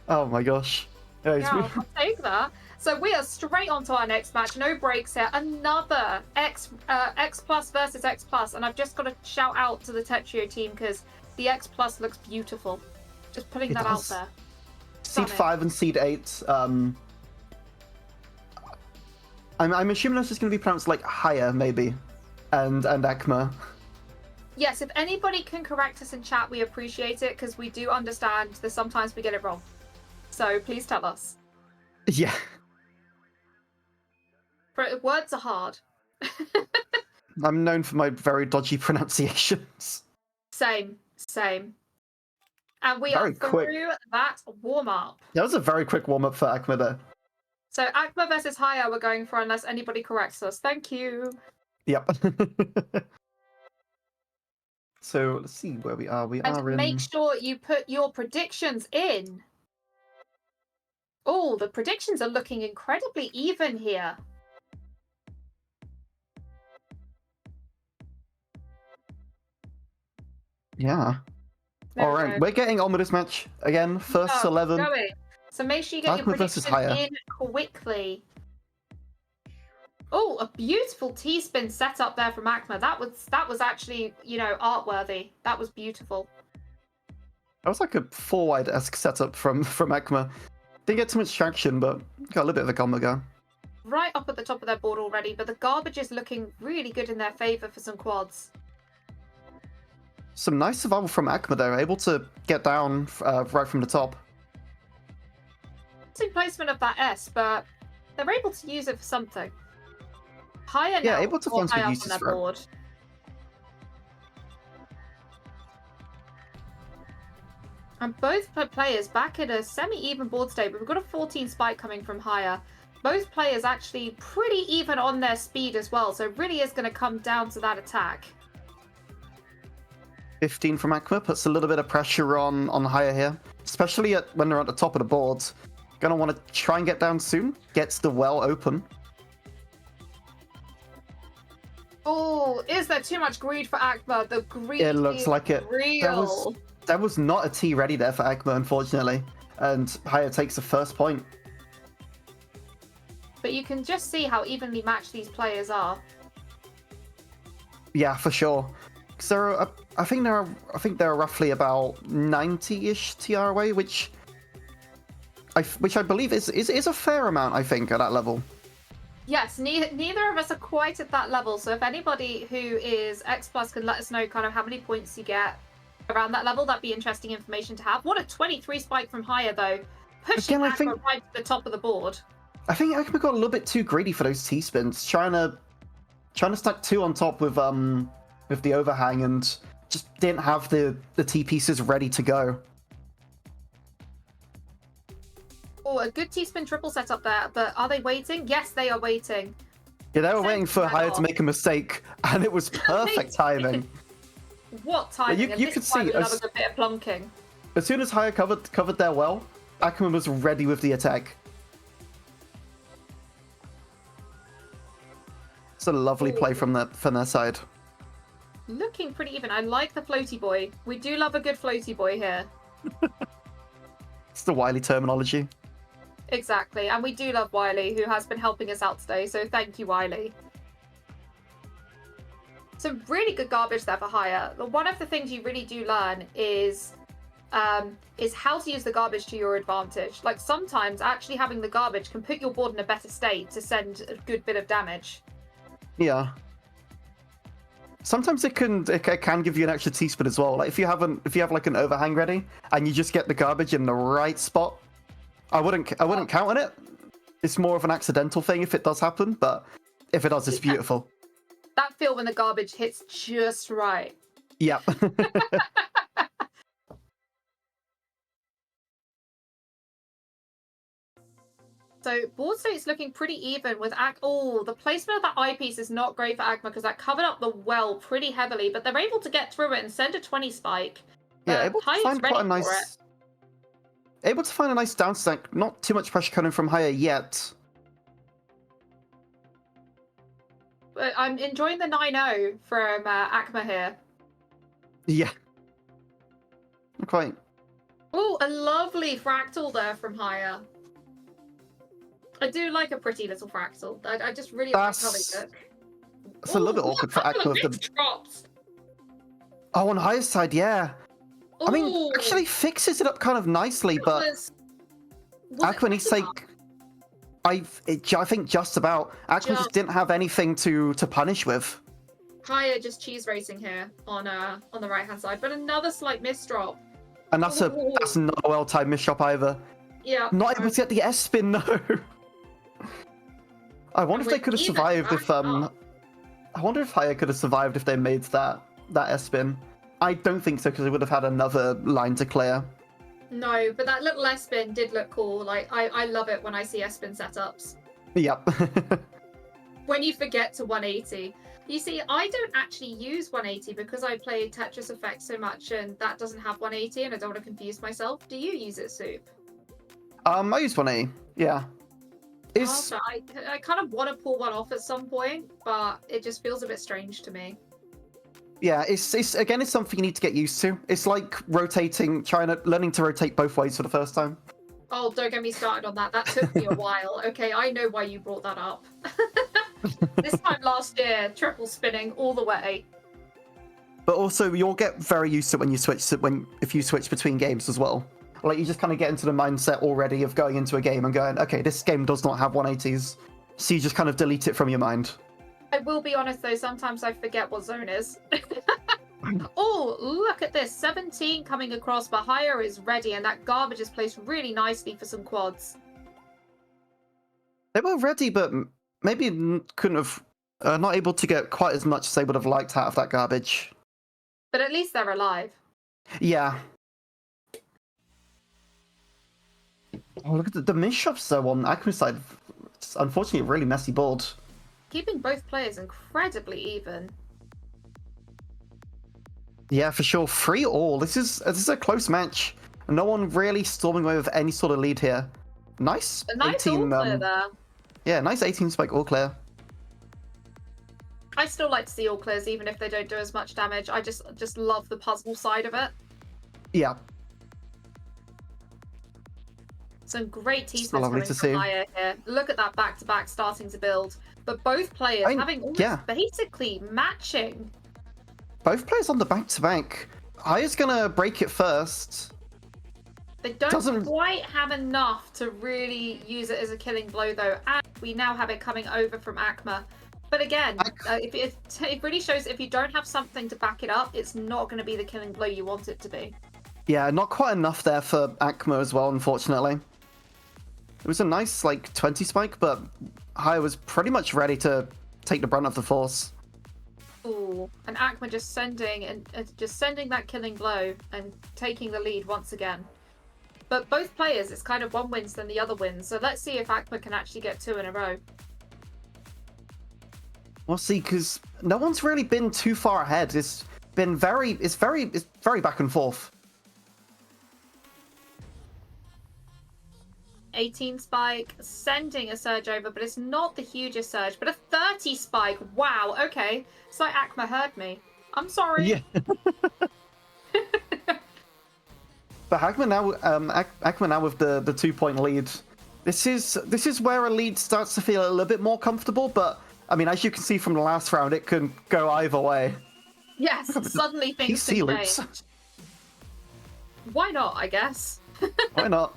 Oh my gosh. Anyways, Yeah, I'll take that. So we are straight on to our next match. No breaks here. Another X Plus versus X Plus, and I've just got to shout out to the Tetrio team because the X Plus looks beautiful. Just putting It that does. out there. Seed Stunning. 5 and Seed 8. I'm assuming that's just going to be pronounced like higher, maybe, and Akma. Yes, if anybody can correct us in chat, we appreciate it because we do understand that sometimes we get it wrong. So please tell us. Yeah. Words are hard. I'm known for my very dodgy pronunciations. Same. And we Very are quick. through that warm-up. That was a very quick warm-up for Akma there. So Akma versus Haya we're going for unless anybody corrects us. Thank you. Yep. So let's see where we are. We And are in. make sure you put your predictions in. Oh, the predictions are looking incredibly even here. Yeah. All right, we're getting on with this match again. First 11. Going. So make sure you get your Akma versus prediction Haya. in quickly. Oh, a beautiful T-spin setup there from Akma. That was actually, art worthy. That was beautiful. That was like a 4-wide-esque setup from Akma. Didn't get too much traction, but got a little bit of a combo going. Right up at the top of their board already, but the garbage is looking really good in their favor for some quads. Some nice survival from Akma though, able to get down right from the top. Interesting placement of that S, but they're able to use it for something. Higher Yeah, now, able to or find high good up uses on their for it. board. And both players back at a semi-even board state, but we've got a 14 spike coming from Higher. Both players actually pretty even on their speed as well, so it really is going to come down to that attack. 15 from Akma puts a little bit of pressure on Haya here, especially when they're at the top of the board. Gonna want to try and get down soon. Gets the well open. Oh, is there too much greed for Akma? The greed It looks is like it. real. That was not a T ready there for Akma, unfortunately. And Haya takes the first point. But you can just see how evenly matched these players are. Yeah, for sure. So I think there are roughly about 90-ish TR away, which I believe is a fair amount. I think at that level. Yes, neither of us are quite at that level. So if anybody who is X Plus can let us know kind of how many points you get around that level, that'd be interesting information to have. What a 23 spike from Higher though, pushing Again, I Akma think- right to the top of the board. I think Akma got a little bit too greedy for those T spins, trying to stack 2 on top with the overhang, and just didn't have the T pieces ready to go. Oh, a good T-spin triple set up there, but are they waiting? Yes, they are waiting. Yeah, they were waiting for that Haya off. to make a mistake, and it was perfect timing. What timing? You And this could is why see we love as- a good bit of plunking. As soon as Haya covered their well, Akma was ready with the attack. It's a lovely play from their side. Looking pretty even. I like the floaty boy. We do love a good floaty boy here. It's the Wily terminology. Exactly. And we do love Wiley, who has been helping us out today. So thank you, Wiley. Some really good garbage there for Hire. One of the things you really do learn is how to use the garbage to your advantage. Like sometimes actually having the garbage can put your board in a better state to send a good bit of damage. Yeah. Sometimes it can give you an extra T-spin as well. Like if you have like an overhang ready and you just get the garbage in the right spot, I wouldn't count on it. It's more of an accidental thing if it does happen, but if it does, it's beautiful. That feel when the garbage hits just right. Yep. So board state's looking pretty even with Oh, the placement of that eyepiece is not great for Agma because that covered up the well pretty heavily, but they're able to get through it and send a 20 spike. Yeah, able to Hiya's find ready quite a for nice. it. Able to find a nice down stack. Not too much pressure coming from Haya yet. But I'm enjoying the 9-0 from Akma here. Yeah. Not quite. Oh, a lovely fractal there from Haya. I do like a pretty little fractal. I just really like how they look. It's a little bit awkward for Akma. With the drops. Oh, on Haya's side, yeah. I mean, Ooh, actually fixes it up kind of nicely, but was Akma it needs to enough? take. I think just about. Akma just didn't have anything to punish with. Haya just cheese racing here on the right hand side, but another slight miss drop. And that's Ooh. that's not a well-timed miss shot either. Yeah. Not able to get the S spin, no. I wonder if they could have Even survived if back up. I wonder if Haya could have survived if they made that S spin. I don't think so because they would have had another line to clear. No, but that little S spin did look cool. Like I love it when I see S spin setups. Yep. When you forget to 180. You see, I don't actually use 180 because I play Tetris Effect so much and that doesn't have 180 and I don't want to confuse myself. Do you use it, Soup? I use 1A. Yeah. It's I kind of want to pull one off at some point, but it just feels a bit strange to me. Yeah, it's again, it's something you need to get used to. It's like learning to rotate both ways for the first time. Oh, don't get me started on that. That took me a while. Okay, I know why you brought that up. This time last year, triple spinning all the way. But also, you'll get very used to it when you if you switch between games as well. Like, you just kind of get into the mindset already of going into a game and going, okay, this game does not have 180s. So you just kind of delete it from your mind. I will be honest though, sometimes I forget what zone is. Oh, look at this. 17 coming across, but Haya is ready, and that garbage is placed really nicely for some quads. They were ready, but maybe couldn't have, not able to get quite as much as they would have liked out of that garbage. But at least they're alive. Yeah. Oh, look at the misshops though on Akma's side. It's unfortunately a really messy board. Keeping both players incredibly even. Yeah, for sure. 3-all. This is a close match. No one really storming away with any sort of lead here. Nice. A nice 18, all clear there. Yeah, nice 18 spike all clear. I still like to see all clears, even if they don't do as much damage. I just love the puzzle side of it. Yeah. Some great T-spins Still lovely coming to from see. Haya here. Look at that back-to-back starting to build. But both players having almost basically matching. Both players on the back-to-back. Haya's gonna break it first. They don't quite have enough to really use it as a killing blow, though. And we now have it coming over from Akma. But again, it really shows if you don't have something to back it up, it's not going to be the killing blow you want it to be. Yeah, not quite enough there for Akma as well, unfortunately. It was a nice, 20 spike, but Haya was pretty much ready to take the brunt of the force. Ooh, and Akma just sending that killing blow and taking the lead once again. But both players, it's kind of one wins then the other wins. So let's see if Akma can actually get 2 in a row. We'll see, because no one's really been too far ahead. It's very back and forth. 18 spike, sending a surge over, but it's not the hugest surge, but a 30 spike. Wow, okay. It's like Akma heard me. I'm sorry. Yeah. But Akma now with the 2-point lead. This is where a lead starts to feel a little bit more comfortable, but I mean, as you can see from the last round, it can go either way. Yes, suddenly things can loops. change. Why not, I guess? Why not?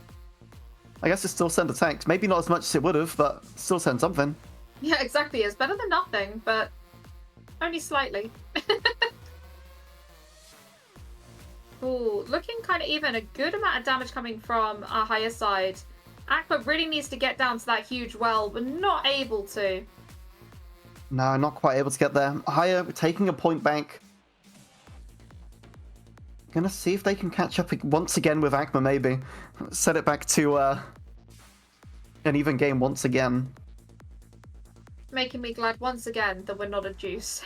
I guess it still send attacks. Maybe not as much as it would have, but still send something. Yeah, exactly. It's better than nothing, but only slightly. Ooh, looking kind of even. A good amount of damage coming from our higher side. Akma really needs to get down to that huge well, but not able to. No, not quite able to get there. Haya taking a point back. Gonna see if they can catch up once again with Akma, maybe. Set it back to an even game once again. Making me glad once again that we're not a juice.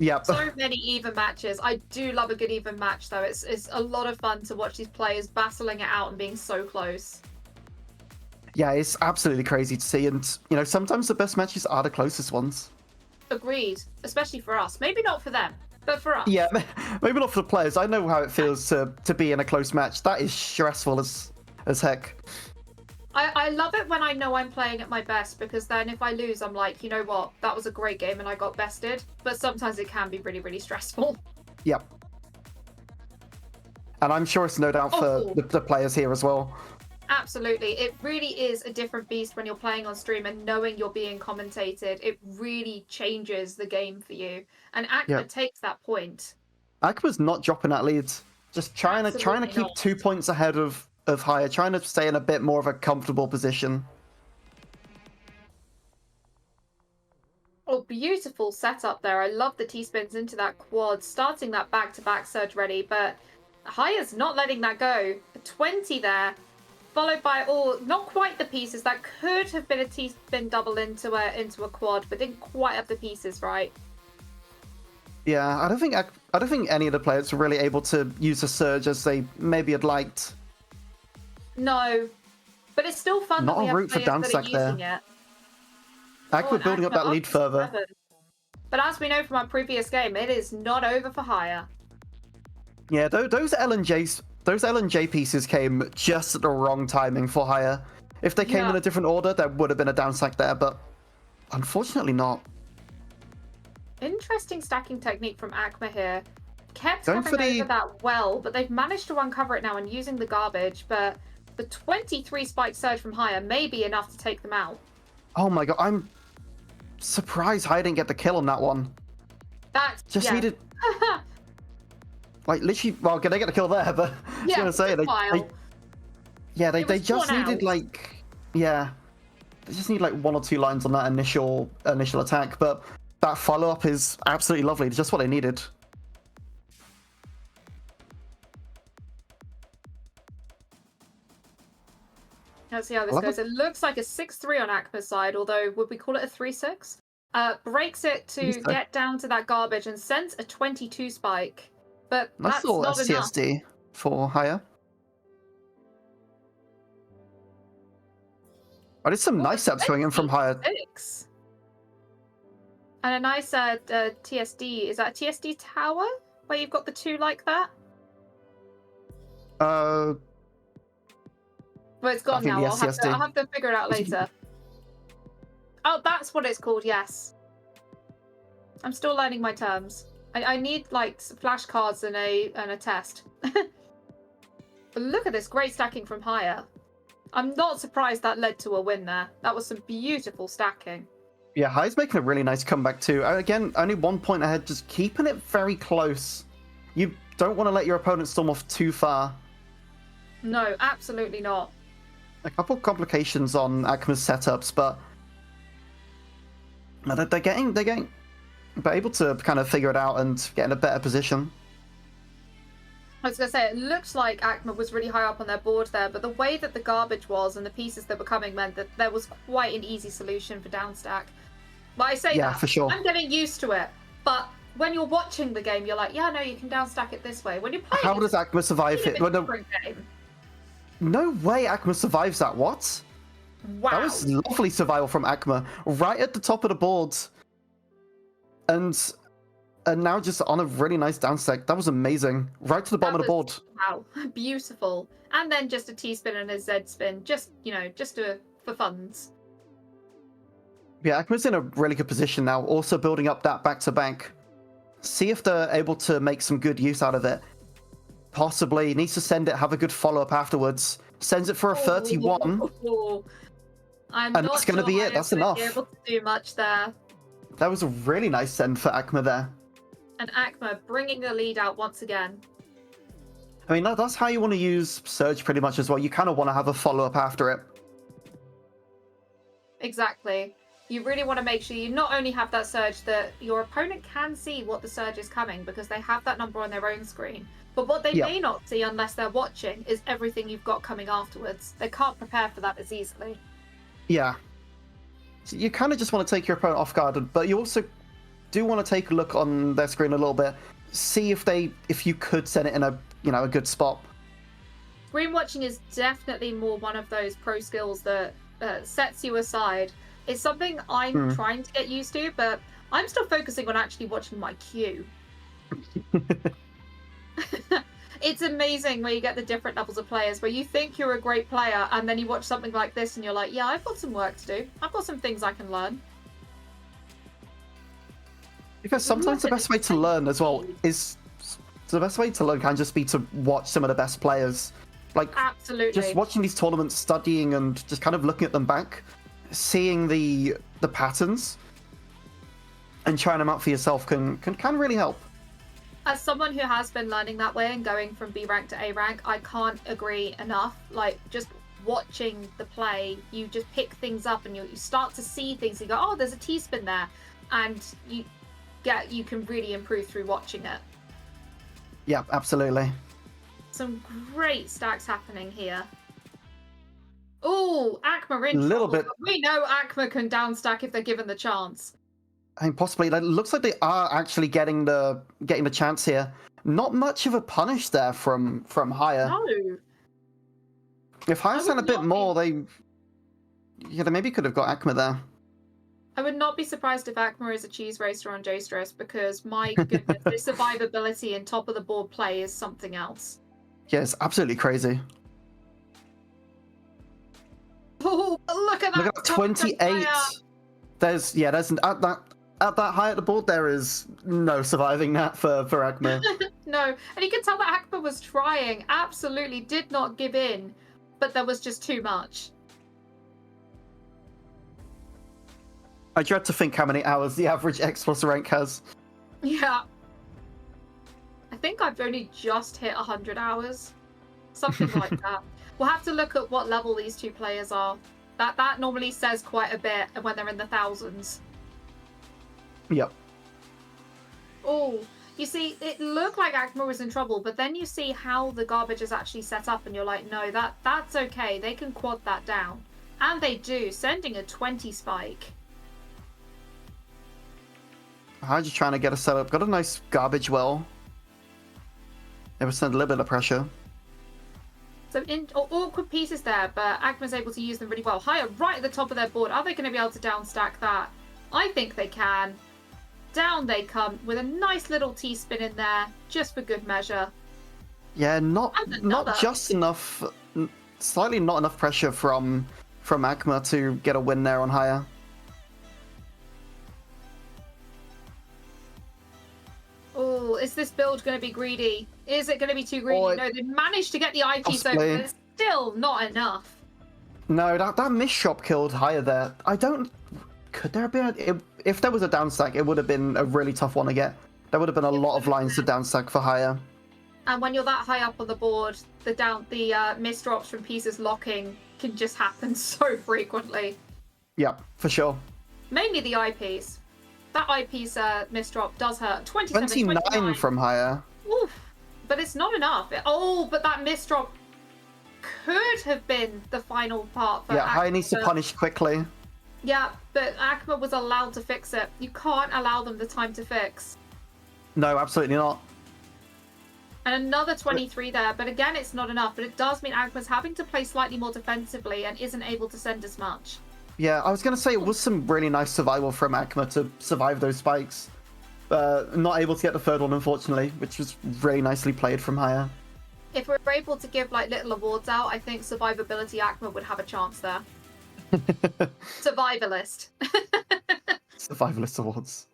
Yep. So many even matches. I do love a good even match, though. It's a lot of fun to watch these players battling it out and being so close. Yeah, it's absolutely crazy to see, and sometimes the best matches are the closest ones. Agreed, especially for us. Maybe not for them, but for us. Yeah, maybe not for the players. I know how it feels to be in a close match. That is stressful as heck. I love it when I know I'm playing at my best, because then if I lose, I'm like, you know what, that was a great game and I got bested. But sometimes it can be really, really stressful. Yep. And I'm sure it's no doubt for the players here as well. Absolutely. It really is a different beast when you're playing on stream and knowing you're being commentated. It really changes the game for you. And Akma takes that point. Akma's not dropping that lead. Just trying to keep 2 points ahead of Haya, trying to stay in a bit more of a comfortable position. Oh, beautiful setup there. I love the T-spins into that quad, starting that back-to-back surge ready, but Haya's not letting that go. A 20 there, followed by not quite the pieces. That could have been a T-spin double into a quad, but didn't quite have the pieces right. Yeah, I don't think any of the players were really able to use the surge as they maybe had liked. No, but it's still fun that we have players that are using it. Akma building up that lead further. But as we know from our previous game, it is not over for Hire. Yeah, those L&J pieces came just at the wrong timing for Hire. If they came in a different order, there would have been a downstack there, but unfortunately not. Interesting stacking technique from Akma here. Kept Going coming over that well, but they've managed to uncover it now and using the garbage, but the 23 spike surge from Hire may be enough to take them out. Oh my god, I'm surprised Hire didn't get the kill on that one. That's just needed... Like, literally, well, they get the kill there, but I was gonna say, they just needed, like, they just need, like, 1 or 2 lines on that initial attack, but that follow-up is absolutely lovely. It's just what they needed. Let's see how this goes. It looks like a 6-3 on Akma's side, although would we call it a 3-6? Breaks it to get down to that garbage and sends a 22 spike. But that's not STSD enough. For Hire. I did some nice steps going in from Hire. And a nice TSD. Is that a TSD tower? Where you've got the 2 like that? Well, it's gone now. I'll have to figure it out later. Oh, that's what it's called, yes. I'm still learning my terms. I need, like, flashcards and a test. But look at this great stacking from Hire. I'm not surprised that led to a win there. That was some beautiful stacking. Yeah, Hire's making a really nice comeback too. Again, only 1 point ahead, just keeping it very close. You don't want to let your opponent storm off too far. No, absolutely not. A couple of complications on Akma's setups, but they're able to kind of figure it out and get in a better position. I was going to say, it looks like Akma was really high up on their board there, but the way that the garbage was and the pieces that were coming meant that there was quite an easy solution for downstack. But I say that, for sure. I'm getting used to it. But when you're watching the game, you're like, yeah, no, you can downstack it this way. When you're playing, how does Akma survive it? No way Akma survives that. What? Wow. That was lovely survival from Akma. Right at the top of the board. And now just on a really nice downstack. That was amazing. Right to the bottom of the board. Wow. Beautiful. And then just a T-spin and a Z-spin. Just, for funds. Yeah, Akma's in a really good position now. Also building up that back-to-back. See if they're able to make some good use out of it. Possibly. Needs to send it, have a good follow-up afterwards. Sends it for a 31. And that's going to be it. That's enough. Be able to do much there. That was a really nice send for Akma there. And Akma bringing the lead out once again. I mean, that's how you want to use Surge pretty much as well. You kind of want to have a follow-up after it. Exactly. You really want to make sure you not only have that Surge, that your opponent can see what the Surge is coming because they have that number on their own screen. But what they may not see unless they're watching is everything you've got coming afterwards. They can't prepare for that as easily. Yeah. So you kind of just want to take your opponent off guard, but you also do want to take a look on their screen a little bit. See if you could send it in a good spot. Screen watching is definitely more one of those pro skills that sets you aside. It's something I'm trying to get used to, but I'm still focusing on actually watching my cue. It's amazing where you get the different levels of players, where you think you're a great player, and then you watch something like this and you're like, yeah, I've got some work to do. I've got some things I can learn. Because sometimes the best way to learn as well can just be to watch some of the best players. Like, absolutely. Just watching these tournaments, studying, and just kind of looking at them back, seeing the patterns, and trying them out for yourself can really help. As someone who has been learning that way and going from B rank to A rank, I can't agree enough. Like, just watching the play, you just pick things up and you start to see things. You go, oh, there's a T-spin there. And you can really improve through watching it. Yeah, absolutely. Some great stacks happening here. Oh, Akma in little bit. We know Akma can downstack if they're given the chance. I mean, possibly. It looks like they are actually getting the chance here. Not much of a punish there from Hire. No. If Hire sent a bit more, they maybe could have got Akma there. I would not be surprised if Akma is a cheese racer on J-Stress because my goodness, this survivability and top of the board play is something else. Yeah, it's absolutely crazy. Oh, look at that! Look at that, 28. There's at that high at the board, there is no surviving that for Akma. No, and you can tell that Akma was trying, absolutely did not give in, but there was just too much. I dread to think how many hours the average X plus rank has. Yeah. I think I've only just hit 100 hours. Something like that. We'll have to look at what level these two players are. That normally says quite a bit when they're in the thousands. Yep. Oh, you see, it looked like Akma was in trouble, but then you see how the garbage is actually set up, and you're like, no, that's okay. They can quad that down. And they do, sending a 20 spike. I'm just trying to get a setup. Got a nice garbage well. It was send a little bit of pressure. So awkward pieces there, but Akma's able to use them really well. Higher right at the top of their board. Are they going to be able to downstack that? I think they can. Down they come with a nice little T-spin in there, just for good measure. Yeah, not just enough, slightly not enough pressure from Akma to get a win there on higher. Oh, is this build going to be greedy? Is it going to be too greedy? No, they managed to get the eyepiece over, but it's still not enough. No, that miss shop killed higher there. Could there have been if there was a downstack, it would have been a really tough one to get. There would have been a lot of lines to downstack for higher. And when you're that high up on the board, the miss drops from pieces locking can just happen so frequently. Yeah, for sure. Mainly the eyepiece. That eyepiece miss drop does hurt. 29 from higher. Oof. But it's not enough. But that miss drop could have been the final part for Akma. Higher needs to punish quickly. Yeah, but Akma was allowed to fix it. You can't allow them the time to fix. No, absolutely not. And another 23 there, but again, it's not enough. But it does mean Akma's having to play slightly more defensively and isn't able to send as much. Yeah, I was going to say it was some really nice survival from Akma to survive those spikes. Not able to get the third one, unfortunately, which was really nicely played from higher. If we're able to give like little awards out, I think survivability Akma would have a chance there. Survivalist. Survivalist awards.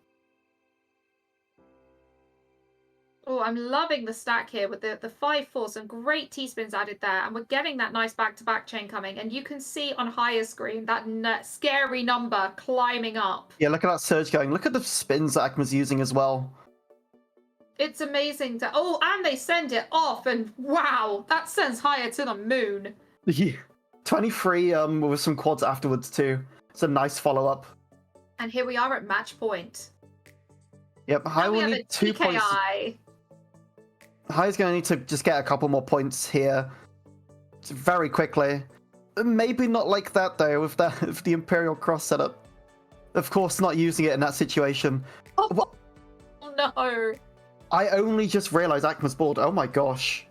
Oh, I'm loving the stack here with the 5-4. Some great T-spins added there. And we're getting that nice back-to-back chain coming. And you can see on higher screen that scary number climbing up. Yeah, look at that surge going. Look at the spins that Akma's using as well. It's amazing to... Oh, and they send it off. And wow, that sends higher to the moon. Yeah. 23 with some quads afterwards too. It's a nice follow-up. And here we are at match point. Yep, High will need 2 points. High's going to need to just get a couple more points here very quickly. Maybe not like that, though, with the Imperial Cross setup. Of course, not using it in that situation. Oh, no. I only just realized Akma's board. Oh my gosh.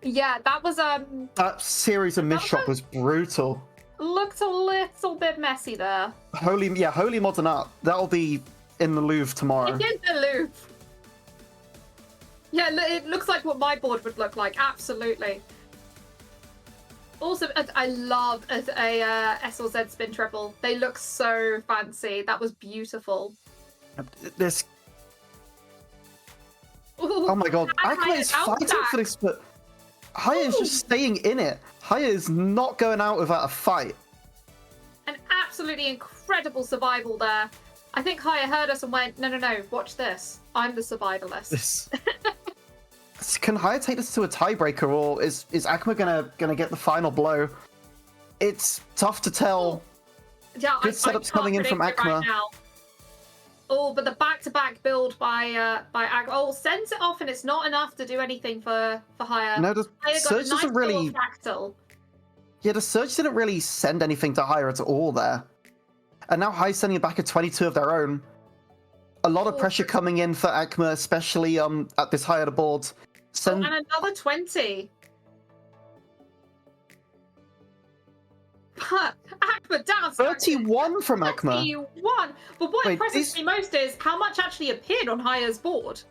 Yeah, that was... That series of miss shot was brutal. Looked a little bit messy there. Holy modern art. That'll be in the Louvre tomorrow. In the Louvre. Yeah, it looks like what my board would look like. Absolutely. Also, I love a SLZ spin triple. They look so fancy. That was beautiful. This. Ooh, oh my god. Akma is fighting for this, but Haya is just staying in it. Haya is not going out without a fight. An absolutely incredible survival there. I think Haya heard us and went, no, watch this. I'm the survivalist. Can Haya take this to a tiebreaker, or is Akma gonna get the final blow? It's tough to tell. Yeah, good setups coming in from Akma. Right now. Oh, but the back-to-back build by Akma. Oh, sends it off, and it's not enough to do anything for Haya. No, the surge doesn't really. Fractal. Yeah, the surge didn't really send anything to Haya at all there. And now Haya's sending it back at 22 of their own. A lot of pressure coming in for Akma, especially at this high of the board. And another 20. But But damn, 31 from Akma. 31. But what Wait, impresses me most is how much actually appeared on Haya's board.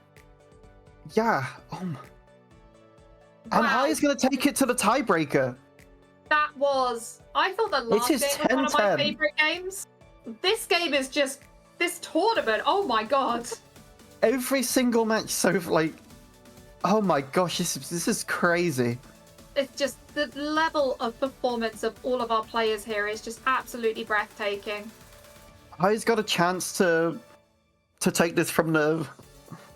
Yeah. And Haya's going to take it to the tiebreaker. That was... I thought the last is game was one of my 10-10. favorite games. This game is just... This tournament, oh my god. Every single match so, like... Oh my gosh, this is crazy. It's just... The level of performance of all of our players here is just absolutely breathtaking. Haya's got a chance to take this from to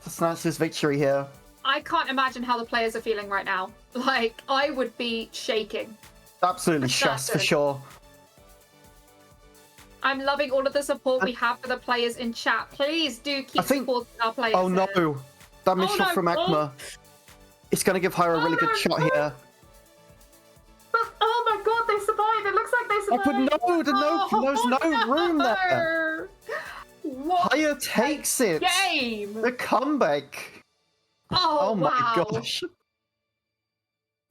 snatch this victory here. I can't imagine how the players are feeling right now. Like, I would be shaking. Absolutely stressed for sure. I'm loving all of the support we have for the players in chat. Please do keep supporting our players. Oh no, here. that missed shot from Akma. It's going to give Haya a really good shot here. Oh my god, they survived! It looks like they survived! Oh, but there's no room there! What Haya takes it! game! The comeback! Oh my wow. gosh.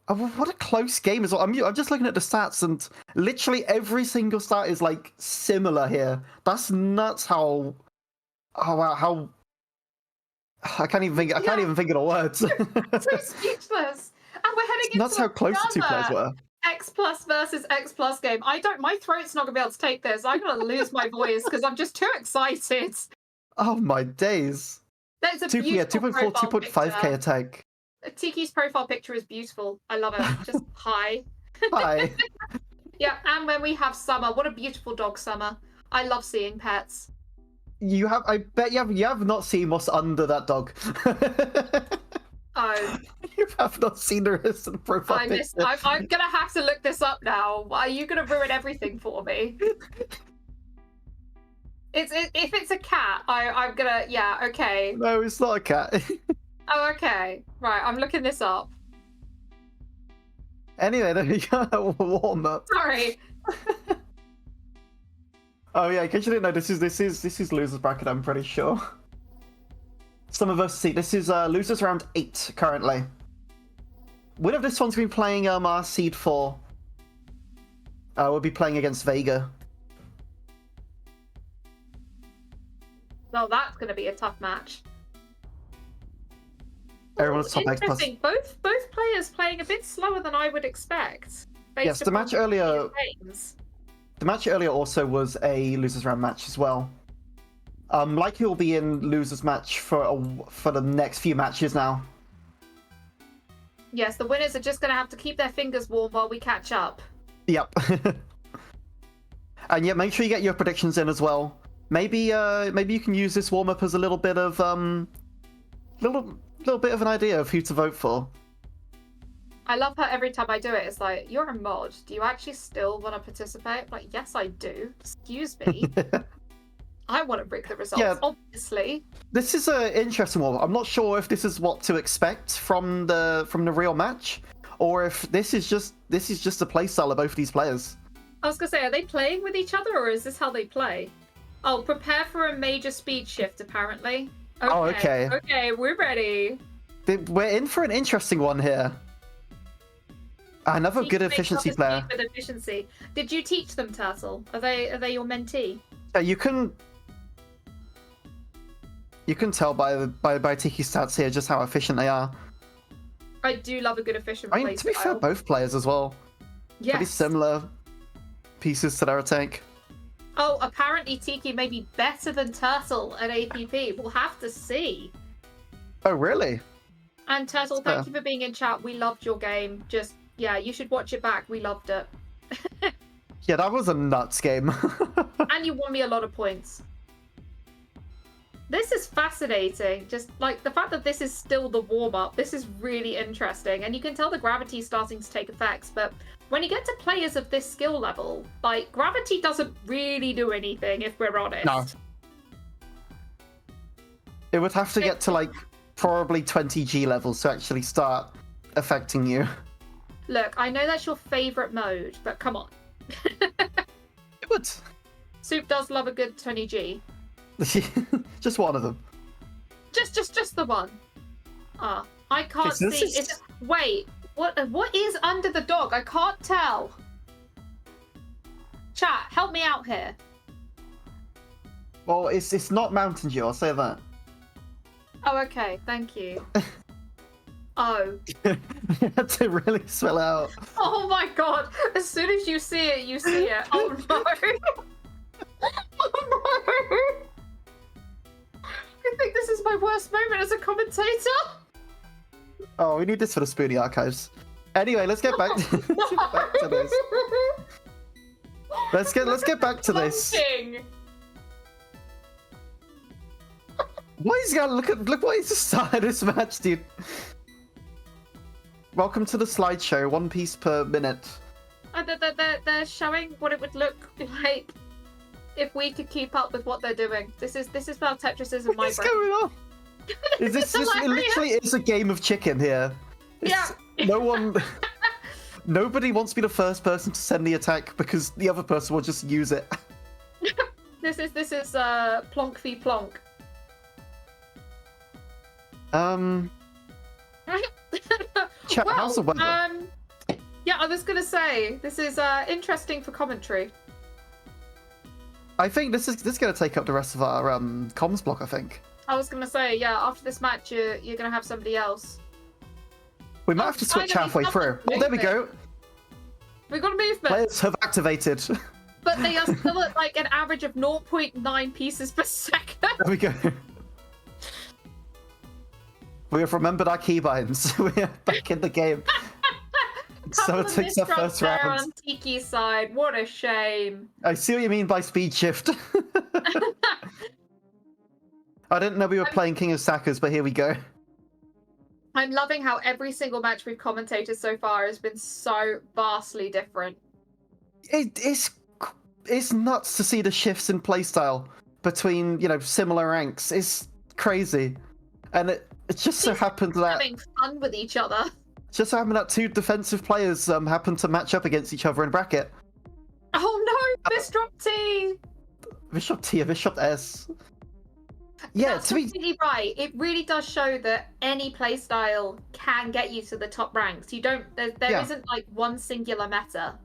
Oh, what a close game as well. I'm just looking at the stats and literally every single stat is like similar here. That's nuts how... Oh wow, how... I can't even think of the words. So speechless! And we're heading into That's how close the two players were. X Plus versus X Plus game. My throat's not gonna be able to take this. I'm gonna lose my voice because I'm just too excited. Oh my days. That's a 2.4, 2.5k attack. Tiki's profile picture is beautiful. I love it. Just hi. Hi. Yeah, and when we have Summer, what a beautiful dog, Summer. I love seeing pets. I bet you have not seen what's under that dog. Oh. You have not seen the rest of the profile picture. I'm gonna have to look this up now. Are you gonna ruin everything for me? If it's a cat, I'm gonna... Yeah, okay. No, it's not a cat. Oh, okay. Right, I'm looking this up. Anyway, there we go. Warm up. Sorry. Oh yeah, in case you didn't know, this is losers bracket. I'm pretty sure. Some of us see this is losers round 8 currently. Winner of this one's been playing our seed 4. We'll be playing against Vega. Well, that's gonna be a tough match. Everyone's top X plus. Interesting. Both players playing a bit slower than I would expect. Yes, the match earlier. The match earlier also was a losers round match as well. Likely will be in losers match for the next few matches now. Yes, the winners are just going to have to keep their fingers warm while we catch up. Yep. And yeah, make sure you get your predictions in as well. Maybe you can use this warm up as a little bit of little bit of an idea of who to vote for. I love how every time I do it, it's like, you're a mod. Do you actually still want to participate? I'm like, yes, I do. Excuse me. I want to rig the results, obviously. This is an interesting one. I'm not sure if this is what to expect from the real match, or if this is just a playstyle of both of these players. I was gonna say, are they playing with each other, or is this how they play? Oh, prepare for a major speed shift, apparently. Okay. Oh, okay. Okay, we're ready. We're in for an interesting one here. Another good efficiency player. With efficiency. Did you teach them, Turtle? Are they your mentee? You can tell by Tiki's stats here just how efficient they are. I do love a good efficient I mean, to be fair, both players as well. Yes. Pretty similar pieces to their attack. Oh, apparently Tiki may be better than Turtle at APP. We'll have to see. Oh, really? And Turtle, thank you for being in chat. We loved your game. Just, yeah, you should watch it back. We loved it. Yeah, that was a nuts game. And you won me a lot of points. This is fascinating. Just like the fact that this is still the warm-up, this is really interesting. And you can tell the gravity is starting to take effects, but when you get to players of this skill level, like, gravity doesn't really do anything, if we're honest. No. It would have to get to, like, probably 20 G levels to actually start affecting you. Look, I know that's your favourite mode, but come on. It would. Soup does love a good 20 G. Just one of them. Just the one. I can't see. Wait, what is under the dog? I can't tell. Chat, help me out here. Well, it's not Mountain Dew, I'll say that. Oh, okay. Thank you. Oh. You had to really spell out. Oh my god. As soon as you see it, you see it. Oh no. Oh no. I think this is my worst moment as a commentator. Oh, we need this for the Spoonie archives. Anyway, let's get back to, back to this. Let's get back to this. Plonking. Why is he gonna look what he's just started this match, dude? Welcome to the slideshow, 1 piece per minute. They're showing what it would look like if we could keep up with what they're doing. This is how Tetris is in my What's brain. going on? Is this It's it literally is a game of chicken here? Yeah. No one. Nobody wants to be the first person to send the attack because the other person will just use it. This is plonk v plonk. Chat, Well, how's the weather? yeah, I was gonna say this is interesting for commentary. I think this is gonna take up the rest of our comms block. I think I was gonna say, yeah, after this match, you're gonna have somebody else. we might have to switch finally, halfway through. someone's Oh, there we go. We got a movement, Players have activated. but they are still at like an average of 0.9 pieces per second. There we go. We have remembered our keybinds. We are back in the game. So it Couple of takes our misdrops first there round. on Tiki's side. What a shame. I see what you mean by speed shift. I didn't know we were playing King of Sackers, but here we go. I'm loving how every single match we've commentated so far has been so vastly different. It's nuts to see the shifts in playstyle between, similar ranks. It's crazy. And it just so happened that Having fun with each other. two defensive players happened to match up against each other in bracket. Oh no, misdrop T! Bishop T and Bishop S. Yeah, That's to be completely right. It really does show that any playstyle can get you to the top ranks. You don't. There Yeah. isn't like one singular meta.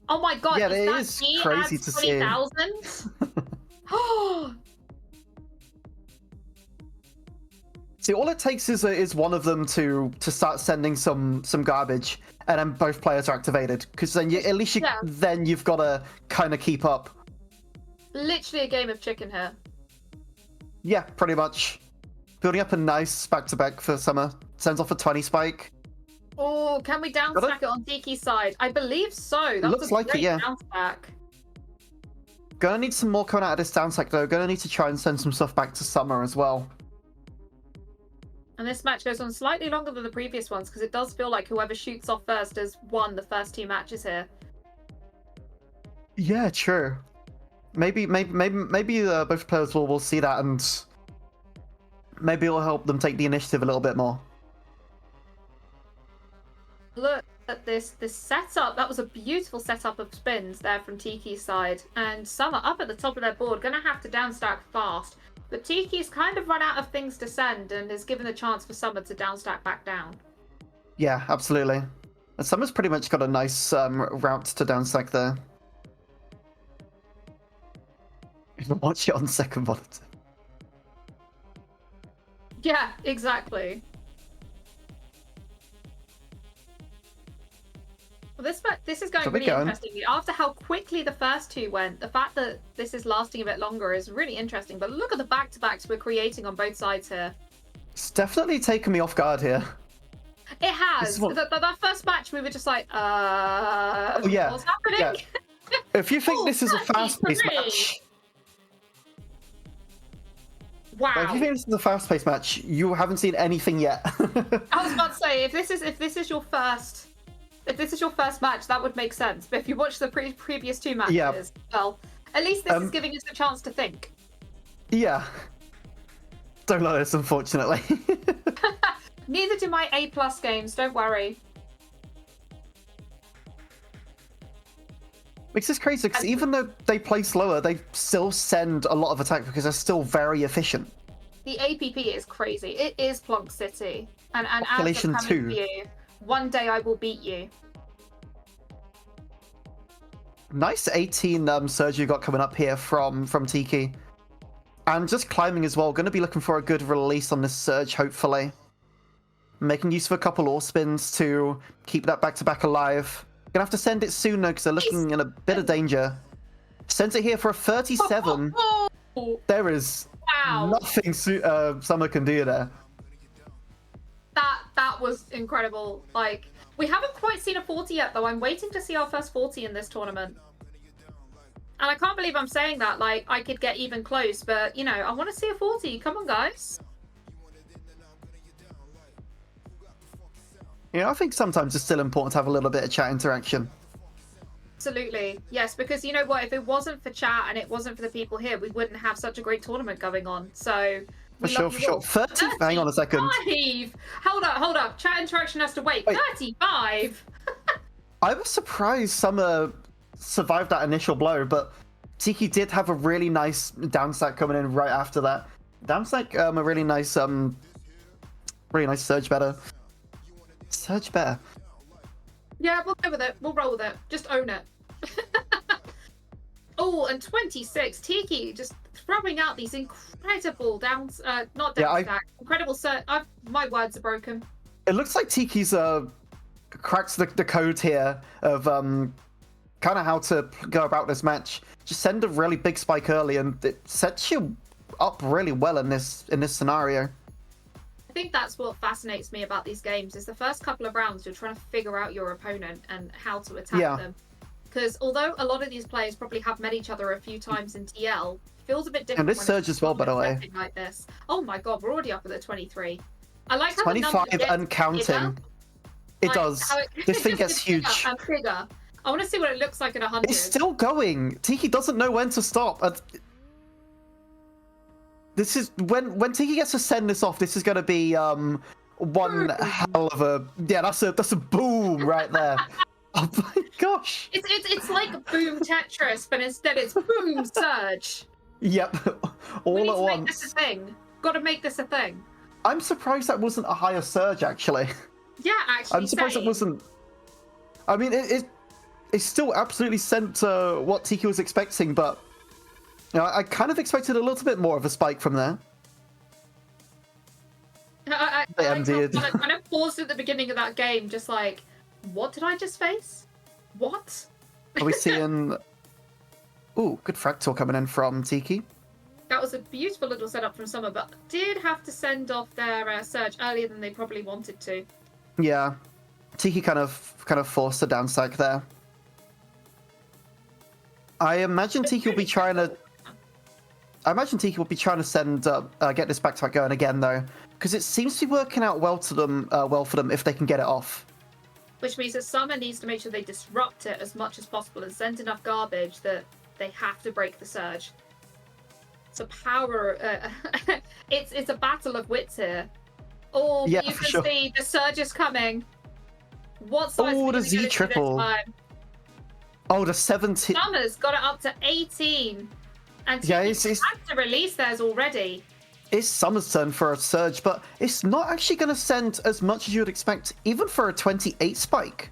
Oh my god! Yeah, is it that is T crazy adds to see. 20,000? Oh, See, all it takes is one of them to start sending some garbage, and then both players are activated. Because then at least Yeah. then you've got to kind of keep up. literally a game of chicken here. Yeah, pretty much. Building up a nice back-to-back for Summer. Sends off a 20 spike. Oh, can we down Got it? stack it on Tiki's side? I believe so. That looks was a like it, great yeah. down stack. Gonna need some more coming out of this down stack though. Gonna need to try and send some stuff back to Summer as well. And this match goes on slightly longer than the previous ones because it does feel like whoever shoots off first has won the first 2 matches here. Yeah, true. Maybe both players will see that, and maybe it'll help them take the initiative a little bit more. Look at this setup. That was a beautiful setup of spins there from Tiki's side. And Summer up at the top of their board, gonna have to downstack fast. But Tiki's kind of run out of things to send and has given the chance for Summer to downstack back down. Yeah, absolutely. And Summer's pretty much got a nice route to downstack there. Even watch it on second monitor. Yeah, exactly. Well, this is going So we're really going. interestingly. After how quickly the first 2 went, the fact that this is lasting a bit longer is really interesting. But look at the back-to-backs we're creating on both sides here. It's definitely taken me off guard here. It This has. is what- That first match, we were just like, yeah, what's happening? yeah. If you think Oh, this is a fast-paced 33. match, Wow. if you think this is a fast-paced match, you haven't seen anything yet. I was about to say, if this is your first match, that would make sense. But if you watch the previous 2 matches, Yeah. well, at least this is giving us a chance to think. Yeah. Don't like this, unfortunately. Neither do my A+ games. Don't worry. Makes this crazy because even though they play slower, they still send a lot of attack because they're still very efficient. The APP is crazy. It is Plonk City, and as I'm Population coming 2. for you, one day I will beat you. Nice 18 surge you got coming up here from Tiki. And just climbing as well. Going to be looking for a good release on this surge, hopefully. Making use of a couple ore spins to keep that back-to-back alive. Gonna have to send it soon, though, because they're looking in a bit of danger. Sends it here for a 37. There is nothing Summer can do there. That was incredible. Like, we haven't quite seen a 40 yet, though. I'm waiting to see our first 40 in this tournament. And I can't believe I'm saying that. Like, I could get even close, but, you know, I want to see a 40. Come on, guys. You know, I think sometimes it's still important to have a little bit of chat interaction. Absolutely. Yes, because you know what? If it wasn't for chat and it wasn't for the people here, we wouldn't have such a great tournament going on. So, For sure. 30? Hang on a second. 35! Hold up. Chat interaction has to wait. 35! I was surprised Summer survived that initial blow, but Tiki did have a really nice down stack coming in right after that. Down stack, a really nice surge better. Surge better. Yeah, we'll go with it. We'll roll with it. Just own it. Oh, and 26. Tiki just throwing out these incredible incredible my words are broken. It looks like Tiki's cracks the code here of kind of how to go about this match. Just send a really big spike early, and it sets you up really well in this scenario. I think that's what fascinates me about these games is the first couple of rounds you're trying to figure out your opponent and how to attack them. Because although a lot of these players probably have met each other a few times in TL, it feels a bit different. And this surge as well, by the way. Like this. Oh my god, we're already up at the 23. I like how 25 and counting. Bigger. It does. This thing gets huge. And bigger. I want to see what it looks like at 100. It's still going. Tiki doesn't know when to stop. This is when Tiki gets to send this off. This is going to be one hell of a that's a boom right there. Oh my gosh! It's like boom Tetris, but instead it's boom surge. Yep, all at once. Make this a thing. Got to make this a thing. I'm surprised that wasn't a higher surge, actually. Yeah, actually. I'm surprised it wasn't. I mean, it's still absolutely sent what Tiki was expecting, but you know, I kind of expected a little bit more of a spike from there. I kind of paused at the beginning of that game, just like, what did I just face? What? Are we seeing? Ooh, good fractal coming in from Tiki. That was a beautiful little setup from Summer, but did have to send off their surge earlier than they probably wanted to. Yeah, Tiki kind of forced a down stack there. I imagine Tiki will be trying to. Send get this back to back going again though, because it seems to be working out well for them if they can get it off. Which means that Summer needs to make sure they disrupt it as much as possible and send enough garbage that they have to break the surge. It's a power. It's a battle of wits here. Oh, yeah, you can see the surge is coming. What size? Oh, the Z triple. Oh, the 17. Summer's got it up to 18. And he's had to release theirs already. It's Summer's turn for a surge, but it's not actually going to send as much as you would expect, even for a 28 spike.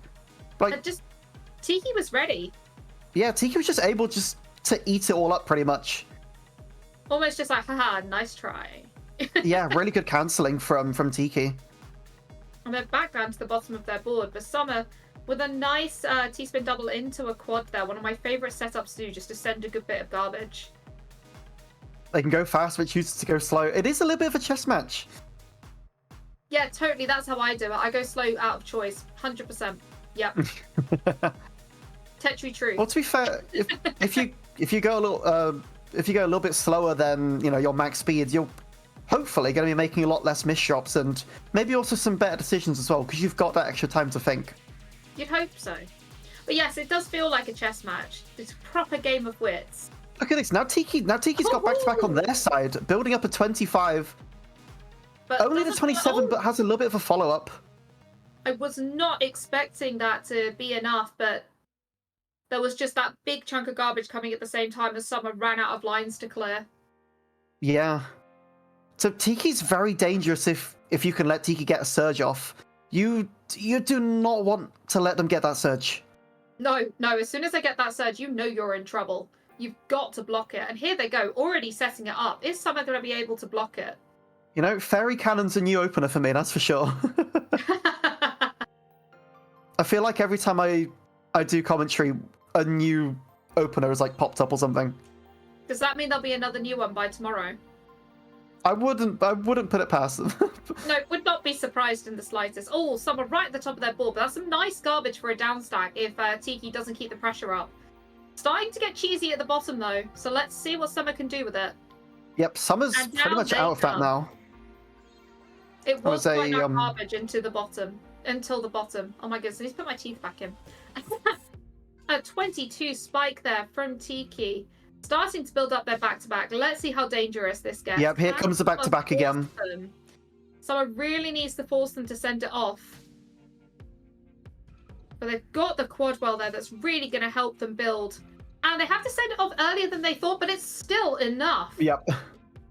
Like, Tiki was ready. Yeah, Tiki was just able to eat it all up, pretty much. Almost just like, haha, nice try. Yeah, really good cancelling from Tiki. And they're back down to the bottom of their board, but Summer with a nice T-spin double into a quad there. One of my favourite setups to do, just to send a good bit of garbage. They can go fast, but chooses to go slow. It is a little bit of a chess match. Yeah, totally. That's how I do it. I go slow out of choice. 100%. Yep. Tetri true. Well, to be fair, if you go a little bit slower than your max speed, you're hopefully going to be making a lot less miss shots and maybe also some better decisions as well, because you've got that extra time to think. You'd hope so. But yes, it does feel like a chess match. It's a proper game of wits. Look at this. Now Tiki's got back-to-back on their side, building up a 25. But only the 27, but has a little bit of a follow-up. I was not expecting that to be enough, but there was just that big chunk of garbage coming at the same time as Summer ran out of lines to clear. Yeah. So Tiki's very dangerous if you can let Tiki get a surge off. You do not want to let them get that surge. No, as soon as I get that surge, you know you're in trouble. You've got to block it. And here they go, already setting it up. Is Summer going to be able to block it? You know, Fairy Cannon's a new opener for me, that's for sure. I feel like every time I do commentary, a new opener has like popped up or something. Does that mean there'll be another new one by tomorrow? I wouldn't put it past them. No, would not be surprised in the slightest. Oh, someone right at the top of their board, but that's some nice garbage for a down stack if Tiki doesn't keep the pressure up. Starting to get cheesy at the bottom though, so let's see what Summer can do with it. Yep, Summer's And pretty now much they out of that come. now. It was was quite a, that garbage into the bottom. Until the bottom. Oh my goodness, I need to put my teeth back in. A 22 spike there from Tiki. Starting to build up their back-to-back. Let's see how dangerous this gets. Yep, here comes the back-to-back again. Someone really needs to force them to send it off. But they've got the quad well there that's really going to help them build. And they have to send it off earlier than they thought, but it's still enough. Yep.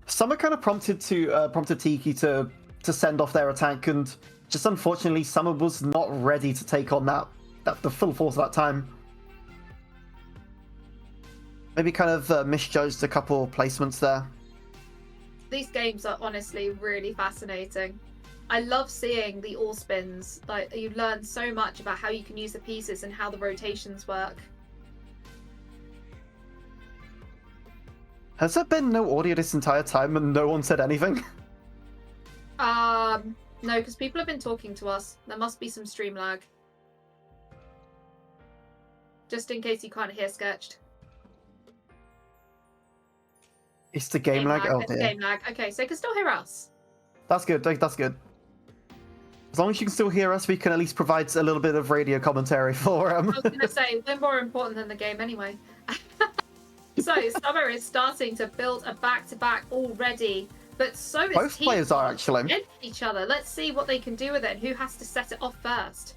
Summer kind of prompted Tiki to send off their attack, and just unfortunately, Summer was not ready to take on the full force of that time. Maybe kind of misjudged a couple placements there. These games are honestly really fascinating. I love seeing the all spins. Like, you learn so much about how you can use the pieces and how the rotations work. Has there been no audio this entire time and no one said anything? No, because people have been talking to us. There must be some stream lag. Just in case you can't hear Sketched. It's the game lag? Oh dear. Game lag. Okay, so you can still hear us. That's good, that's good. As long as you can still hear us, we can at least provide a little bit of radio commentary for I was going to say, we're more important than the game anyway. So, Summer is starting to build a back-to-back already. But so is Both Team players are actually. against each other. Let's see what they can do with it and who has to set it off first.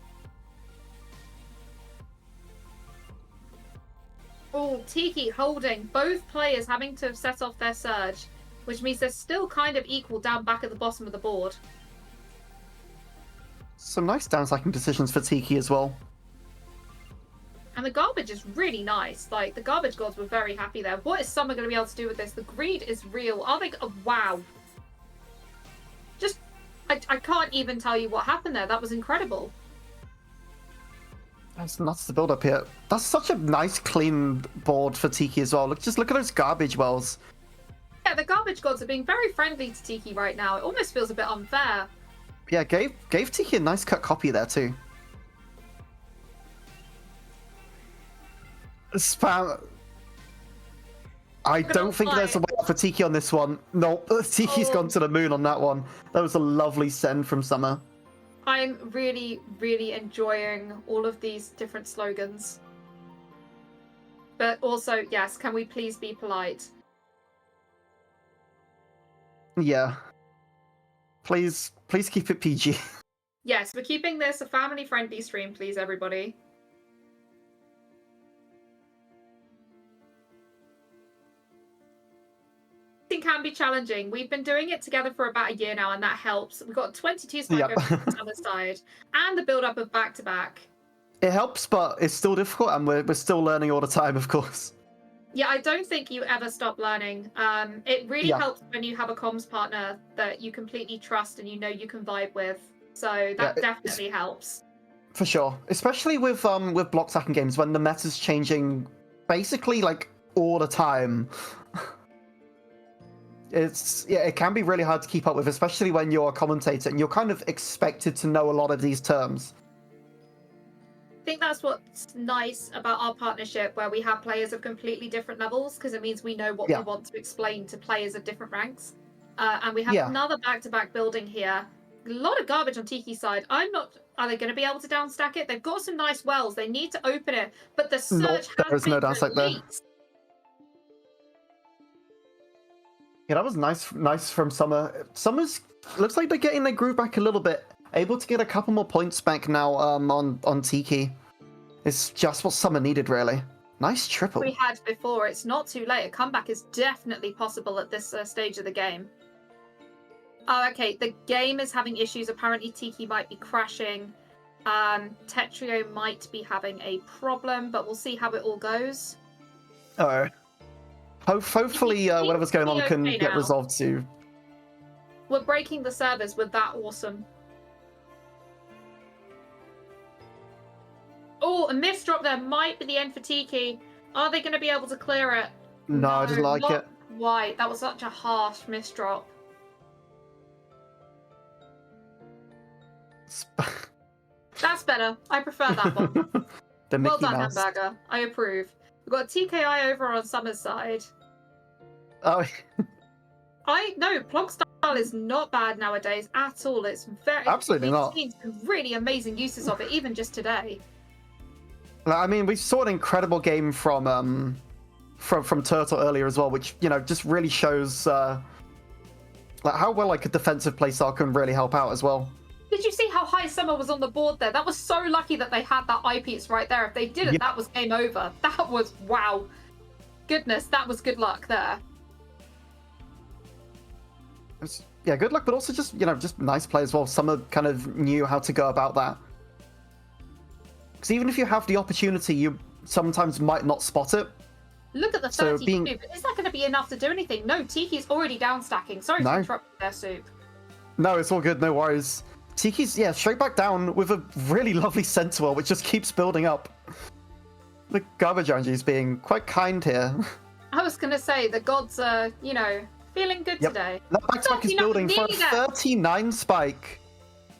Oh, Tiki holding. Both players having to have set off their surge, which means they're still kind of equal down back at the bottom of the board. Some nice downstacking decisions for Tiki as well. And the garbage is really nice. Like, the garbage gods were very happy there. What is Summer going to be able to do with this? The greed is real. Are they... Oh, wow. Just... I can't even tell you what happened there. That was incredible. That's nuts to build up here. That's such a nice, clean board for Tiki as well. Just look at those garbage wells. Yeah, the garbage gods are being very friendly to Tiki right now. It almost feels a bit unfair. Yeah, gave Tiki a nice cut copy there too. Spam. I don't think there's a way out for Tiki on this one. Nope, Tiki's gone to the moon on that one. That was a lovely send from Summer. I'm really, really enjoying all of these different slogans. But also, yes, can we please be polite? Yeah. Please keep it PG. Yes, we're keeping this a family-friendly stream, please, everybody. It can be challenging. We've been doing it together for about a year now, and that helps. We've got 22 spike Yep. on the other side, and the build-up of back-to-back. It helps, but it's still difficult, and we're still learning all the time, of course. Yeah, I don't think you ever stop learning. It really helps when you have a comms partner that you completely trust and you know you can vibe with. So that definitely helps. For sure, especially with block stacking games when the meta's changing basically like all the time. It can be really hard to keep up with, especially when you're a commentator and you're kind of expected to know a lot of these terms. I think that's what's nice about our partnership, where we have players of completely different levels, because it means we know what we want to explain to players of different ranks. And we have another back-to-back building here. A lot of garbage on Tiki's side. Are they going to be able to downstack it? They've got some nice wells. They need to open it, but the surge has been released. Yeah, that was nice from Summer. Summer's looks like they're getting their groove back a little bit. Able to get a couple more points back now on Tiki. It's just what Summer needed, really. Nice triple. We had before. It's not too late. A comeback is definitely possible at this stage of the game. Oh, okay. The game is having issues. Apparently, Tiki might be crashing. Tetrio might be having a problem, but we'll see how it all goes. Oh. Hopefully, whatever's going on can okay get now. resolved too. We're breaking the servers with that awesome. Oh, a misdrop there might be the end for Tiki. Are they going to be able to clear it? No, I didn't like not it. Quite. That was such a harsh misdrop. That's better. I prefer that one. The Well Mickey done, Mouse. Hamburger. I approve. We've got TKI over on Summer's side. Oh, No, Plog style is not bad nowadays at all. It's very Absolutely we've not. seen some really amazing uses of it, even just today. I mean, we saw an incredible game from Turtle earlier as well, which just really shows how well like a defensive playstyle can really help out as well. Did you see how high Summer was on the board there? That was so lucky that they had that eyepiece right there. If they didn't, Yeah. that was game over. That was wow. Goodness, that was good luck there. Yeah, good luck, but also just just nice play as well. Summer kind of knew how to go about that. Because even if you have the opportunity, you sometimes might not spot it. Look at the So 32. being- Is that going to be enough to do anything? No, Tiki's already down stacking. Sorry No. to interrupt there, Soup. No, it's all good, no worries. Tiki's straight back down with a really lovely Sentinel, which just keeps building up. The Garbage Angie is being quite kind here. I was going to say, the gods are, feeling good Yep. today. That back spike is 39, building for a nearly there. 39 spike.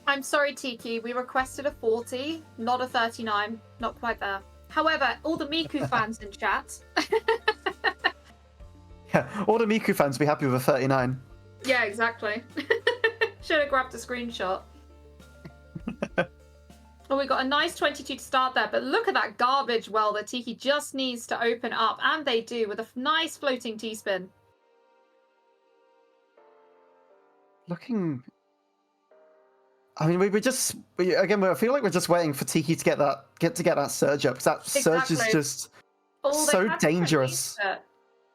I'm sorry, Tiki. We requested a 40, not a 39. Not quite there. However, all the Miku fans in chat. Yeah, all the Miku fans be happy with a 39. Yeah, exactly. Should have grabbed a screenshot. Oh, we got a nice 22 to start there, but look at that garbage well that Tiki just needs to open up, and they do with a nice floating T-spin. Looking... I mean, I feel like we're just waiting for Tiki to get that surge up, because that surge is Exactly. just Oh, they so haven't dangerous. released it.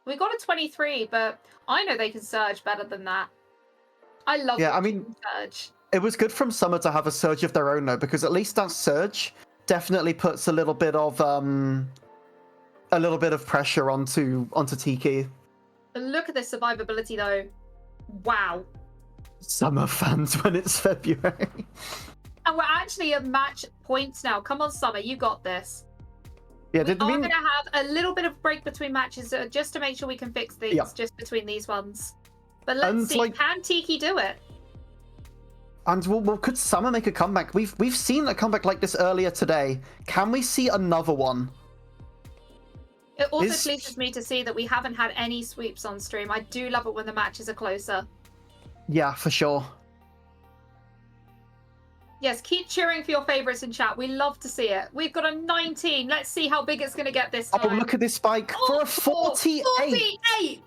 We got a 23, but I know they can surge better than that. I love Yeah, I watching mean- them surge. It was good from Summer to have a surge of their own, though, because at least that surge definitely puts a little bit of pressure onto Tiki. But look at this survivability, though. Wow. Summer fans when it's February. And we're actually at match points now. Come on, Summer, you got this. Yeah, We did are we? going to have a little bit of break between matches just to make sure we can fix things Yeah. just between these ones. But let's And, see, like- can Tiki do it? And well, could Summer make a comeback? We've seen a comeback like this earlier today. Can we see another one? It also Is- pleases me to see that we haven't had any sweeps on stream. I do love it when the matches are closer. Yeah, for sure. Yes, keep cheering for your favourites in chat. We love to see it. We've got a 19. Let's see how big it's going to get this Oh, time. look at this spike for a 48. 48!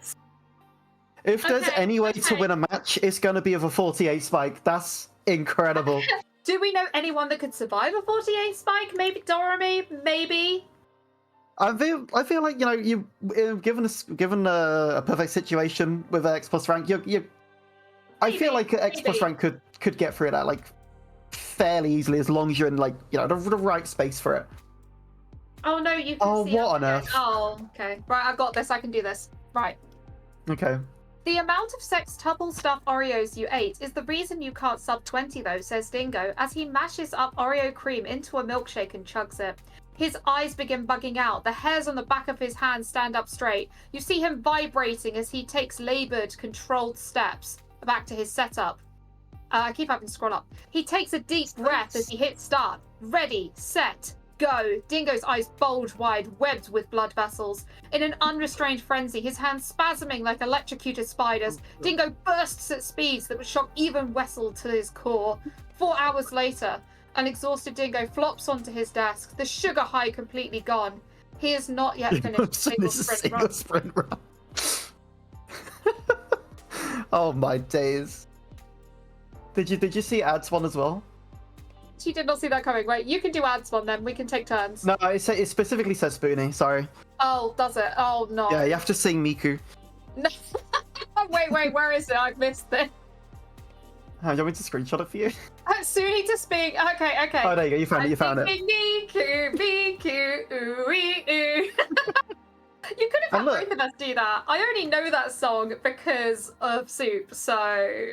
If there's Okay, any way to okay. win a match, it's going to be with a 48 spike. That's incredible. Do we know anyone that could survive a 48 spike? Maybe Dorami? Maybe? I feel like you given a perfect situation with X plus rank, I feel like X plus maybe. rank could get through that like fairly easily as long as you're in like the right space for it. Oh no, you can Oh, see what up on again. earth? Oh, okay. Right, I've got this. I can do this. Right. Okay. The amount of sextuple stuffed Oreos you ate is the reason you can't sub 20 though, says Dingo, as he mashes up Oreo cream into a milkshake and chugs it. His eyes begin bugging out. The hairs on the back of his hands stand up straight. You see him vibrating as he takes laboured, controlled steps back to his setup. I keep having to scroll up. He takes a deep breath as he hits start. Ready, set, go. Dingo's eyes bulge wide, webbed with blood vessels. In an unrestrained frenzy, his hands spasming like electrocuted spiders, Dingo bursts at speeds that would shock even Wessel to his core. 4 hours later, an exhausted Dingo flops onto his desk, the sugar high completely gone. He has not yet finished a single sprint run. Oh my days. Did you see ads one as well? She did not see that coming. Wait, you can do ads one then. We can take turns. No, it specifically says Spoonie. Sorry. Oh, does it? Oh no. Yeah, you have to sing Miku. No. Wait, where is it? I've missed it. Do you want me to screenshot it for you? Suni to speak. Okay. Oh, there you go. You found it. You found it. Miku, ooh, ooh. You could have had both of us do that. I only know that song because of Soup, so...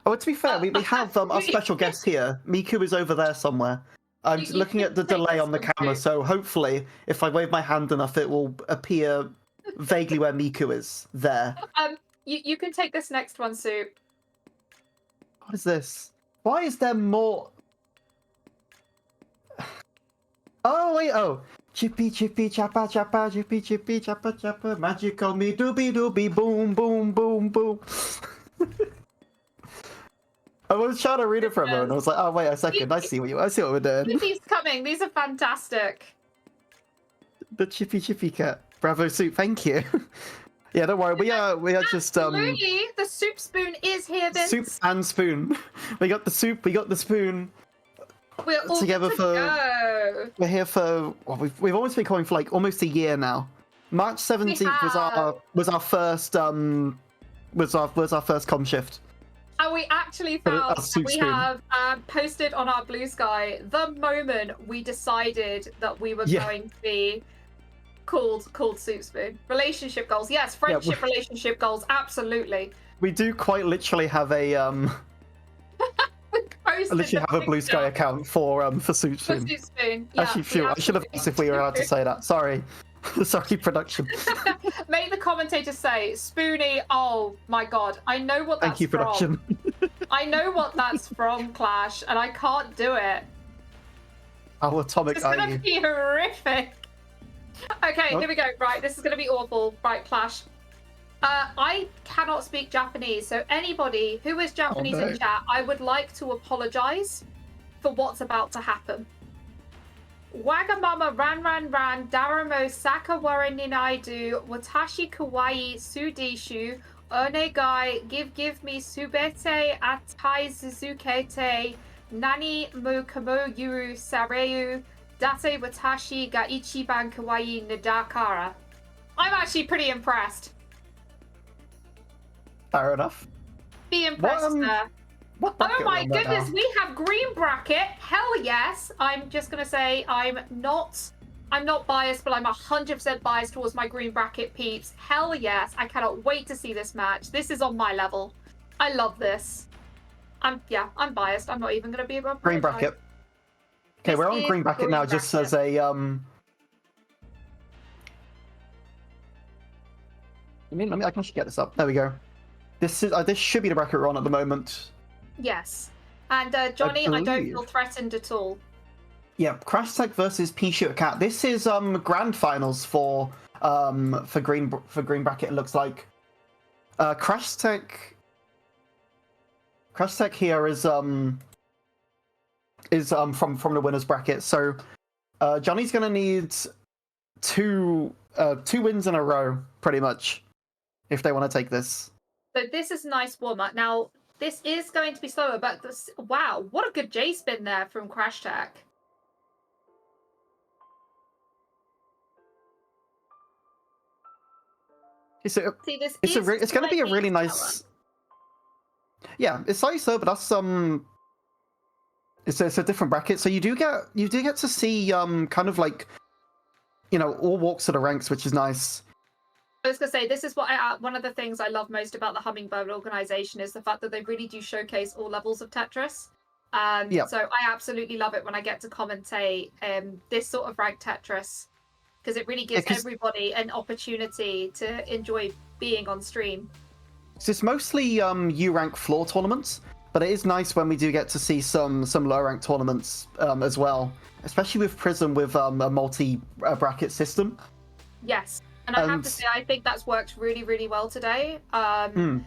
Oh, to be fair, we have our special guest here. Miku is over there somewhere. I'm looking at the delay on the camera, so hopefully, if I wave my hand enough, it will appear vaguely where Miku is. There. You can take this next one, Soup. What is this? Why is there more... Oh, wait, oh. Chippy, chippy, chappa, chappa, chippy, chippy, chappa, chappa, magical me, doobie, doobie, boom, boom, boom, boom. I was trying to read it for a moment. I was like, oh, wait a second. I see what we're doing. These coming. These are fantastic. The chippy, chippy cat. Bravo, Soup. Thank you. Yeah, don't worry. We are just Absolutely. The Soup spoon is here, Vince. Soup and spoon. We got the soup. We got the spoon. We're all together to for. Go. We're here for. Well, we've almost been calling for like almost a year now. March 17th was our first com shift. And we actually found we have posted on our Blue Sky the moment we decided that we were going to be called Soup Spoon. Relationship goals, yes, friendship relationship goals, absolutely. We do quite literally have a Blue Sky account for Soup Spoon. For Soup Spoon. Yeah, actually, I should have asked if we were allowed to say that. Sorry. Sorry, production. Make the commentator say, Spoonie, oh my god, I know what that's Thank you, production. I know what that's from, Clash, and I can't do it. Oh, atomic It's gonna be horrific. Okay, here we go. Right, this is gonna be awful. Right, Clash. I cannot speak Japanese, so anybody who is Japanese in chat, I would like to apologize for what's about to happen. Wagamama ran Daramo sakawara ninaidu watashi kawaii sudishu onegai give me subete atai suzukete nani mu kamo yuru sareu date watashi ga ichiban kawaii nadakara. I'm actually pretty impressed. Fair enough. Be impressed there. Oh my goodness, we have green bracket. Hell yes. I'm just gonna say I'm not biased, but I'm 100% biased towards my green bracket peeps. Hell yes. I cannot wait to see this match. This is on my level. I love this. I'm biased. I'm not even gonna be above green bracket. Okay, we're on green bracket now, just as a let me I can actually get this up. There we go. This should be the bracket we're on at the moment. Yes. And Johnny, I don't feel threatened at all. Yeah, Crash Tech versus Pea Shooter Cat. This is grand finals for green bracket. It looks like Crash Tech here is from the winners bracket. So Johnny's gonna need two wins in a row, pretty much, if they want to take this. So this is a nice warm up. Now this is going to be slower, but wow, what a good J spin there from Crash Tech. It's going to be a really nice. Yeah, it's slightly slow, but that's it's a different bracket. So you do get to see kind of like, all walks of the ranks, which is nice. I was gonna say, this is what one of the things I love most about the Hummingbird organization is the fact that they really do showcase all levels of Tetris. So I absolutely love it when I get to commentate this sort of ranked Tetris, because it really gives everybody an opportunity to enjoy being on stream. It's mostly U-rank floor tournaments, but it is nice when we do get to see some lower rank tournaments as well, especially with Prism with a multi bracket system. Yes. And I have to say, I think that's worked really, really well today. And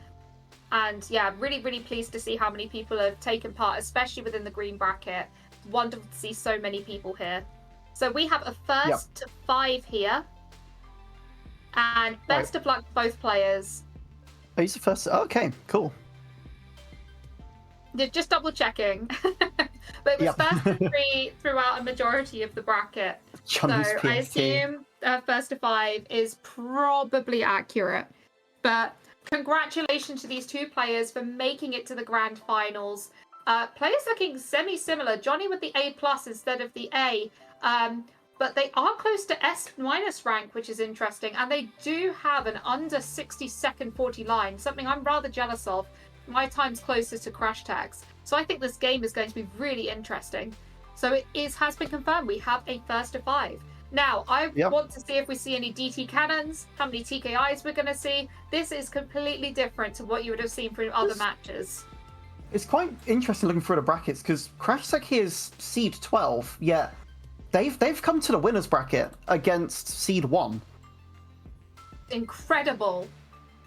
yeah, really, really pleased to see how many people have taken part, especially within the green bracket. It's wonderful to see so many people here. So we have a first to 5 here. And best of luck both players. Oh, he's the first. Oh, okay, cool. Just double checking. But it was first to 3 throughout a majority of the bracket. Johnny's I assume first to 5 is probably accurate. But congratulations to these two players for making it to the grand finals. Players looking semi-similar. Johnny with the A+ instead of the A. But they are close to S- rank, which is interesting. And they do have an under 60-second 40 line, something I'm rather jealous of. My time's closer to Crash Tags. So I think this game is going to be really interesting. So has been confirmed. We have a first to 5. Now, I want to see if we see any DT cannons, how many TKIs we're going to see. This is completely different to what you would have seen from other matches. It's quite interesting looking through the brackets, because Crash Tech here is seed 12, yet they've come to the winners bracket against seed 1. Incredible.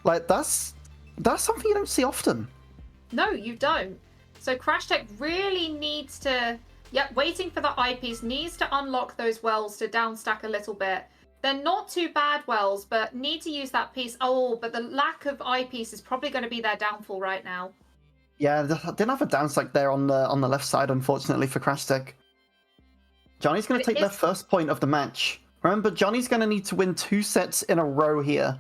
Like, that's something you don't see often. No, you don't. So Crash Tech really needs to... Yep, waiting for the eyepiece, needs to unlock those wells to downstack a little bit. They're not too bad wells, but need to use that piece. Oh, but the lack of eyepiece is probably going to be their downfall right now. Yeah, they didn't have a downstack there on the left side, unfortunately, for Crash Tech. Johnny's going to take their first point of the match. Remember, Johnny's going to need to win 2 sets in a row here,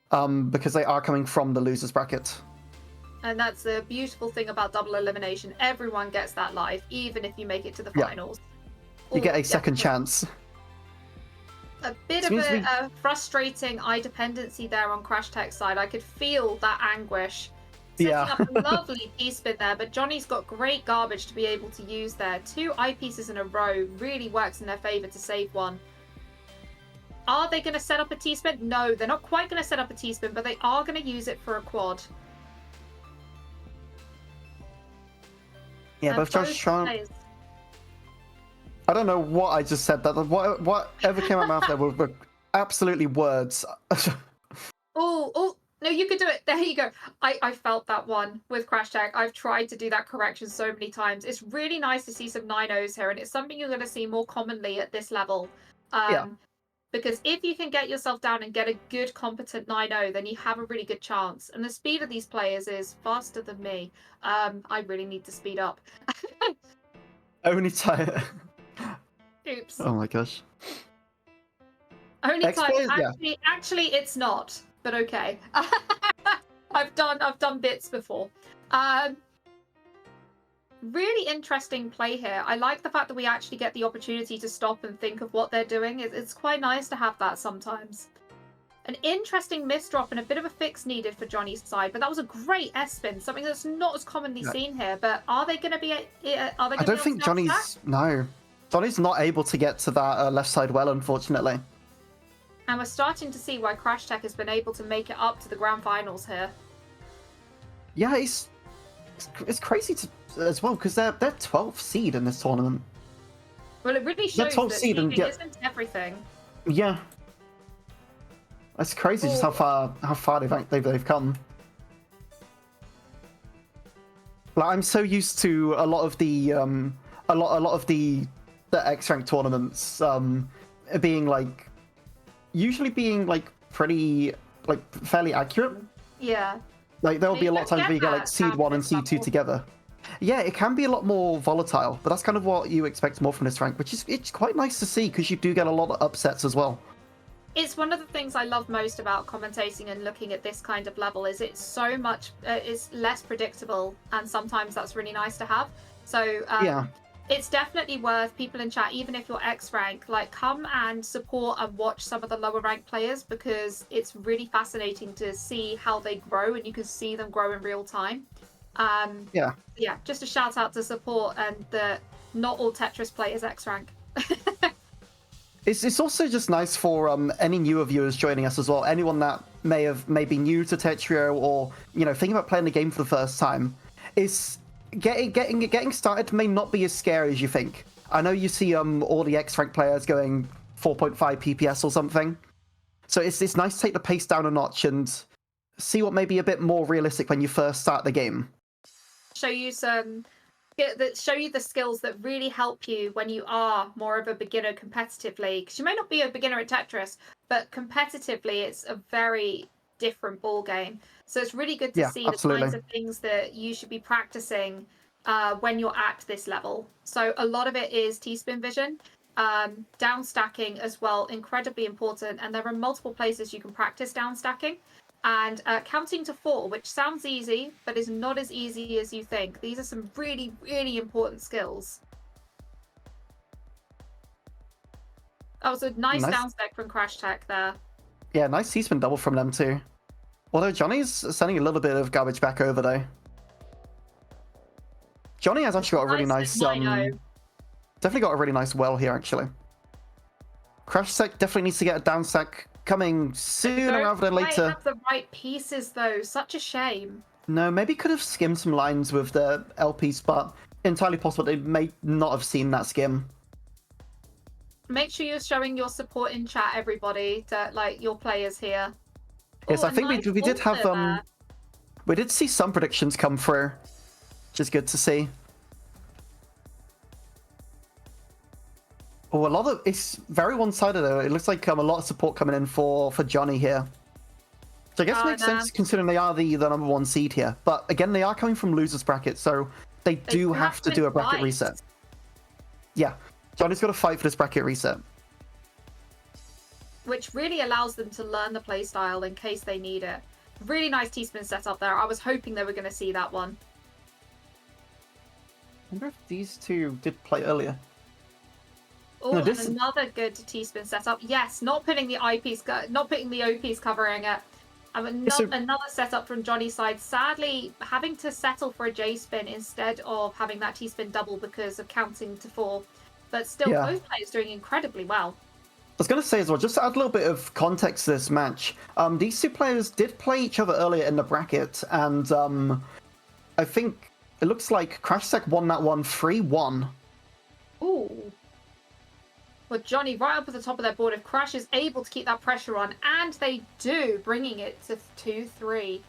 because they are coming from the losers bracket. And that's the beautiful thing about double elimination. Everyone gets that life, even if you make it to the finals. You get a second chance. A bit of a frustrating eye dependency there on Crash Tech's side. I could feel that anguish. Setting up a lovely T-spin there, but Johnny's got great garbage to be able to use there. 2 eyepieces in a row really works in their favor to save one. Are they going to set up a T-spin? No, they're not quite going to set up a T-spin, but they are going to use it for a quad. Yeah, both Josh Sean. I don't know what I just said. That whatever came out of my mouth there were absolutely words. Oh, no, you could do it. There you go. I felt that one with Crash Tag. I've tried to do that correction so many times. It's really nice to see some 9-0s here, and it's something you're going to see more commonly at this level. Because if you can get yourself down and get a good, competent 9-0, then you have a really good chance. And the speed of these players is faster than me. I really need to speed up. Only time. Oops. Oh my gosh. Only time. Actually, it's not. But okay. I've done bits before. Really interesting play here. I like the fact that we actually get the opportunity to stop and think of what they're doing. It's quite nice to have that sometimes. An interesting miss drop and a bit of a fix needed for Johnny's side, but that was a great S-spin, something that's not as commonly seen here. But are they going to be? I don't think Johnny's. No, Johnny's not able to get to that left side well, unfortunately. And we're starting to see why Crash Tech has been able to make it up to the grand finals here. Yeah, it's crazy as well, because they're 12th seed in this tournament. Well, it really shows that seeding isn't everything. Yeah, that's crazy just how far they've come. Like, I'm so used to a lot of the X rank tournaments being like pretty fairly accurate. Yeah. Like, there'll be a lot of times where you get like seed 1 and seed 2 together. Yeah, it can be a lot more volatile, but that's kind of what you expect more from this rank, which is it's quite nice to see, because you do get a lot of upsets as well. It's one of the things I love most about commentating and looking at this kind of level is it's so much, it's less predictable, and sometimes that's really nice to have. So it's definitely worth people in chat, even if you're X rank, like come and support and watch some of the lower rank players, because it's really fascinating to see how they grow, and you can see them grow in real time. Just a shout out to support and the not all Tetris players X rank. It's also just nice for any newer viewers joining us as well. Anyone that may be new to Tetrio, or thinking about playing the game for the first time. Is getting started may not be as scary as you think. I know you see all the X rank players going 4.5 PPS or something. So it's nice to take the pace down a notch and see what may be a bit more realistic when you first start the game. Show you the skills that really help you when you are more of a beginner competitively, because you may not be a beginner at Tetris, but competitively it's a very different ball game. So it's really good to see the kinds of things that you should be practicing when you're at this level. So a lot of it is T-spin vision, down stacking as well, incredibly important, and there are multiple places you can practice down stacking. And counting to 4, which sounds easy, but is not as easy as you think. These are some really, really important skills. Oh, so nice down spec from Crash Tech there. Yeah, nice C-spin double from them too. Although Johnny's sending a little bit of garbage back over though. Johnny has actually got a really nice, definitely got a really nice well here actually. Crash Tech definitely needs to get a down stack coming sooner rather than later. Have the right pieces though, such a shame. No, maybe could have skimmed some lines with the LPs, but entirely possible they may not have seen that skim. Make sure you're showing your support in chat, everybody, to like your players here. Yes, Ooh, I think we did have we did see some predictions come through, which is good to see. Oh, a lot of it's very one-sided though. It looks like a lot of support coming in for Johnny here, which I guess makes sense considering they are the number 1 seed here. But again, they are coming from losers bracket, so they do have to do a bracket reset. Yeah, Johnny's got to fight for this bracket reset, which really allows them to learn the playstyle in case they need it. Really nice T-spin setup there. I was hoping they were going to see that one. I wonder if these two did play earlier. Oh, no, another good T-spin setup. Yes, not putting the OPs covering it. Another setup from Johnny's side. Sadly, having to settle for a J-spin instead of having that T-spin double because of counting to 4. But still, both players doing incredibly well. I was going to say as well, just to add a little bit of context to this match, these two players did play each other earlier in the bracket, and I think it looks like Crash Tech won that one 3-1. Ooh. Well, Johnny right up at the top of their board. If Crash is able to keep that pressure on, and they do, bringing it to 2-3.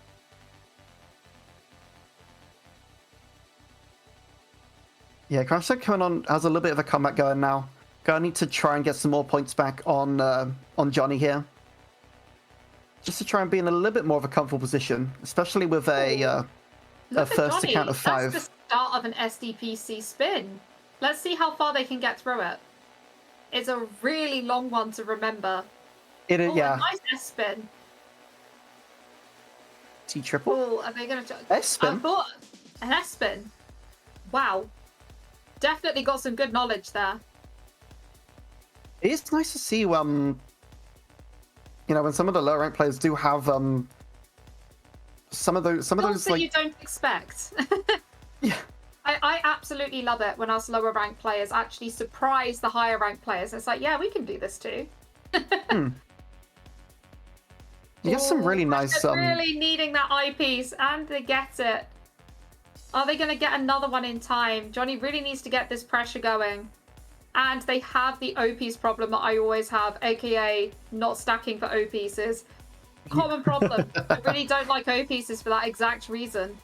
Yeah, Crash Tech coming on has a little bit of a comeback going now. Gonna need to try and get some more points back on Johnny here, just to try and be in a little bit more of a comfortable position, especially with a first to count of 5. That's the start of an SDPC spin. Let's see how far they can get through it. It's a really long one to remember. It is, yeah. A nice S spin. T triple. Oh, are they gonna S spin? I thought an S spin. Wow, definitely got some good knowledge there. It is nice to see when some of the lower ranked players do have some of those like you don't expect. Yeah. I absolutely love it when us lower ranked players actually surprise the higher ranked players. It's like, yeah, we can do this too. You get some really nice. Really needing that eyepiece, and they get it. Are they going to get another one in time? Johnny really needs to get this pressure going. And they have the O-piece problem that I always have, aka not stacking for O-pieces. Common problem. I really don't like O-pieces for that exact reason.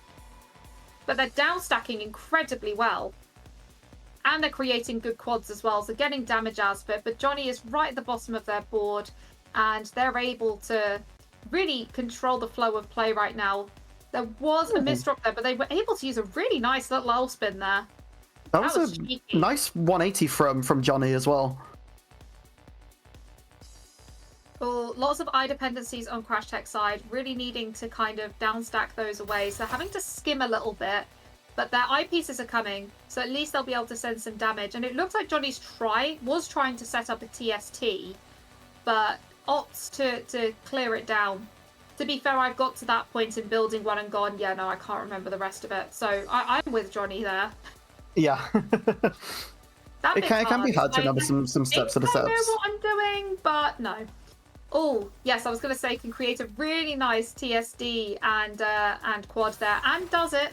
But they're down stacking incredibly well. And they're creating good quads as well, so getting damage out of it. But Johnny is right at the bottom of their board, and they're able to really control the flow of play right now. There was a misdrop there, but they were able to use a really nice little L spin there. That was a cheeky. Nice 180 from Johnny as well. Well, lots of eye dependencies on Crash Tech side, really needing to kind of downstack those away. So having to skim a little bit, but their eyepieces are coming, so at least they'll be able to send some damage. And it looks like Johnny's was trying to set up a TST, but opts to clear it down. To be fair, I've got to that point in building one and gone, yeah, no, I can't remember the rest of it. So I'm with Johnny there. Yeah. It can be hard to remember some steps of the setups. I know what I'm doing, but no. Oh, yes, I was going to say can create a really nice TSD and quad there, and does it.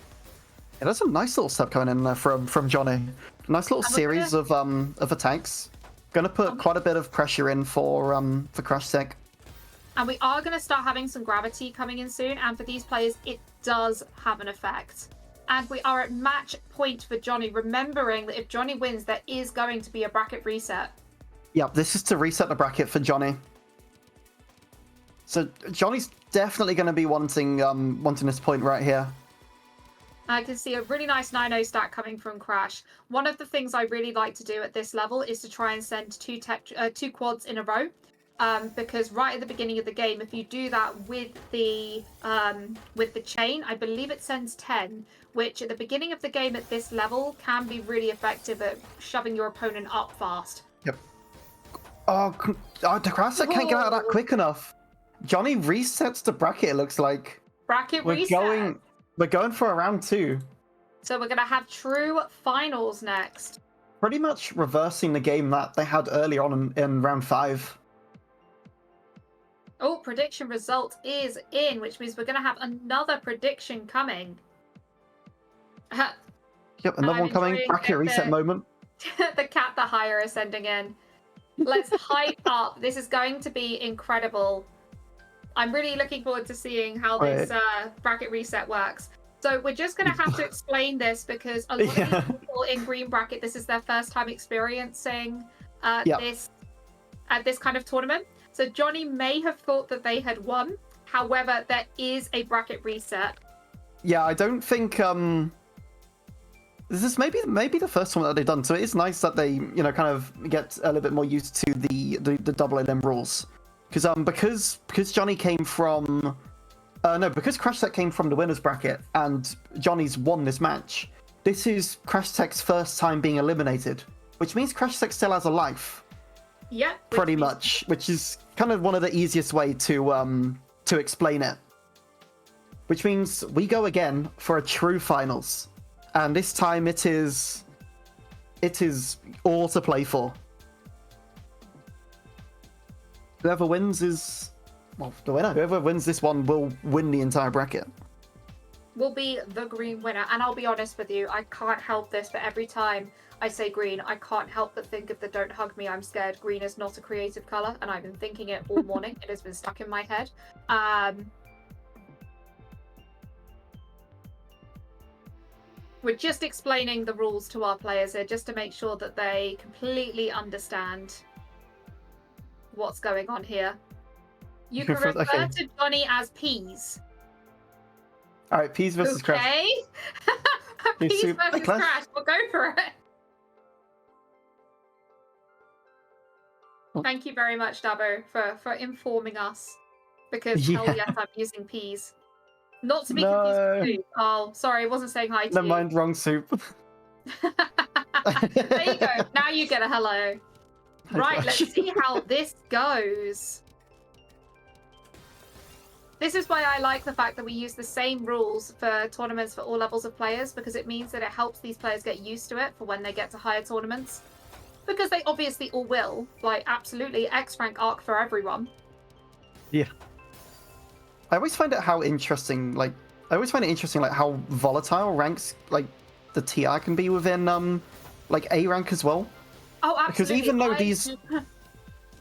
Yeah, that's a nice little step coming in there from Johnny. Nice little series of attacks. Going to put quite a bit of pressure in for Crash Tech. And we are going to start having some gravity coming in soon, and for these players, it does have an effect. And we are at match point for Johnny, remembering that if Johnny wins, there is going to be a bracket reset. Yeah, this is to reset the bracket for Johnny. So Johnny's definitely going to be wanting this point right here. I can see a really nice 9-0 stack coming from Crash. One of the things I really like to do at this level is to try and send two quads in a row. because right at the beginning of the game, if you do that with the chain, I believe it sends 10, which at the beginning of the game at this level can be really effective at shoving your opponent up fast. Yep. Oh, the Crasset can't get out of that quick enough. Johnny resets the bracket, it looks like. Bracket reset. We're going for a round 2. So we're going to have true finals next. Pretty much reversing the game that they had earlier on in round 5. Oh, prediction result is in, which means we're going to have another prediction coming. Yep, another one coming. Bracket reset moment. The cat the hire is sending in. Let's hype up. This is going to be incredible. I'm really looking forward to seeing how this bracket reset works. So we're just going to have to explain this because a lot of people in Green Bracket, this is their first time experiencing this kind of tournament. So Johnny may have thought that they had won. However, there is a bracket reset. Yeah, I don't think this is maybe the first one that they've done. So it is nice that they kind of get a little bit more used to the double LM rules. Because Johnny came from because Crash Tech came from the winners bracket and Johnny's won this match. This is Crash Tech's first time being eliminated, which means Crash Tech still has a life. Yeah, pretty much, which is kind of one of the easiest way to explain it. Which means we go again for a true finals, and this time it is all to play for. Whoever wins is the winner. Whoever wins this one will win the entire bracket. Will be the green winner, and I'll be honest with you, I can't help this, but every time I say green, I can't help but think of the "Don't hug me, I'm scared." Green is not a creative color, and I've been thinking it all morning. It has been stuck in my head. We're just explaining the rules to our players here, just to make sure that they completely understand what's going on here. You can refer to Johnny as Peas. All right, Peas versus Crash. Okay. Peas versus Crash. We'll go for it. Thank you very much, Dabo, for informing us. Because hell yes, I'm using Peas. Not to be confused with soup. Oh, sorry, I wasn't saying hi to you. Never mind, wrong soup. There you go. Now you get a hello. Right, let's see how this goes. This is why I like the fact that we use the same rules for tournaments for all levels of players, because it means that it helps these players get used to it for when they get to higher tournaments. Because they obviously all will. Like, absolutely, X-Rank arc for everyone. Yeah. I always find it interesting how volatile ranks, like, the TR can be within, like, A rank as well. Oh, absolutely. Because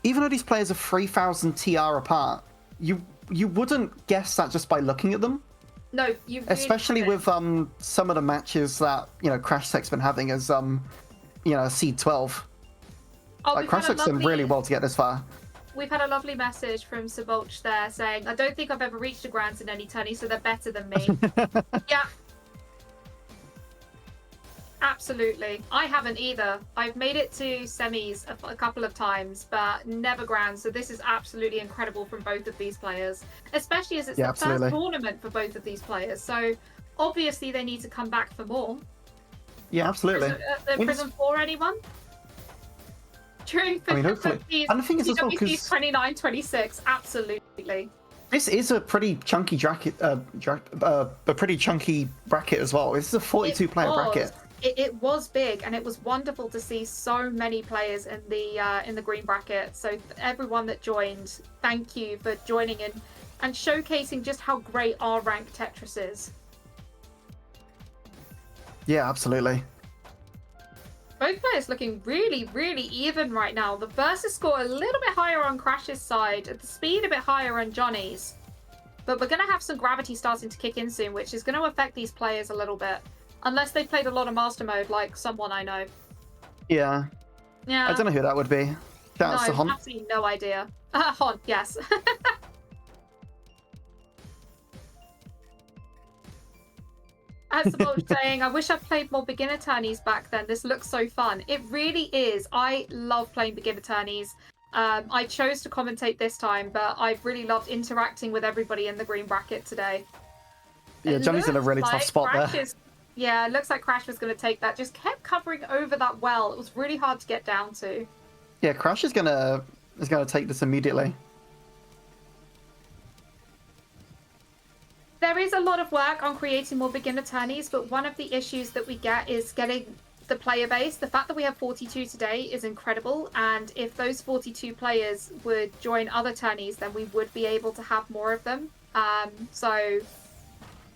even though these players are 3,000 TR apart, you wouldn't guess that just by looking at them. No, you really especially with some of the matches that Crash Tech's been having as seed 12. Oh, like Crash Tech's done really well to get this far. We've had a lovely message from Sabolch there saying, "I don't think I've ever reached a Grand in any tourney, so they're better than me." Yeah. Absolutely. I haven't either. I've made it to semis a couple of times, but never Grand, so this is absolutely incredible from both of these players, especially as it's the first tournament for both of these players, so obviously they need to come back for more. Yeah, absolutely. Prism 4, anyone? Hopefully. And the thing is as well, because 29-26, absolutely. This is a pretty chunky bracket, a pretty chunky bracket as well. This is a 42-player bracket. It was big, and it was wonderful to see so many players in the green bracket. So everyone that joined, thank you for joining in and showcasing just how great our rank Tetris is. Yeah, absolutely. Both players looking really, really even right now. The versus score a little bit higher on Crash's side, the speed a bit higher on Johnny's. But we're going to have some gravity starting to kick in soon, which is going to affect these players a little bit. Unless they played a lot of Master Mode, like someone I know. Yeah. Yeah. I don't know who that would be. That's the Hon. Absolutely no idea. Hon, yes. As the Bulge saying, I wish I played more beginner tourneys back then. This looks so fun. It really is. I love playing beginner tourneys. I chose to commentate this time, but I've really loved interacting with everybody in the green bracket today. Yeah, Johnny's in a really tough spot there. Yeah, it looks like Crash was going to take that. Just kept covering over that well. It was really hard to get down to. Yeah, Crash is gonna take this immediately. There is a lot of work on creating more beginner tourneys, but one of the issues that we get is getting the player base. The fact that we have 42 today is incredible, and if those 42 players would join other tourneys, then we would be able to have more of them. So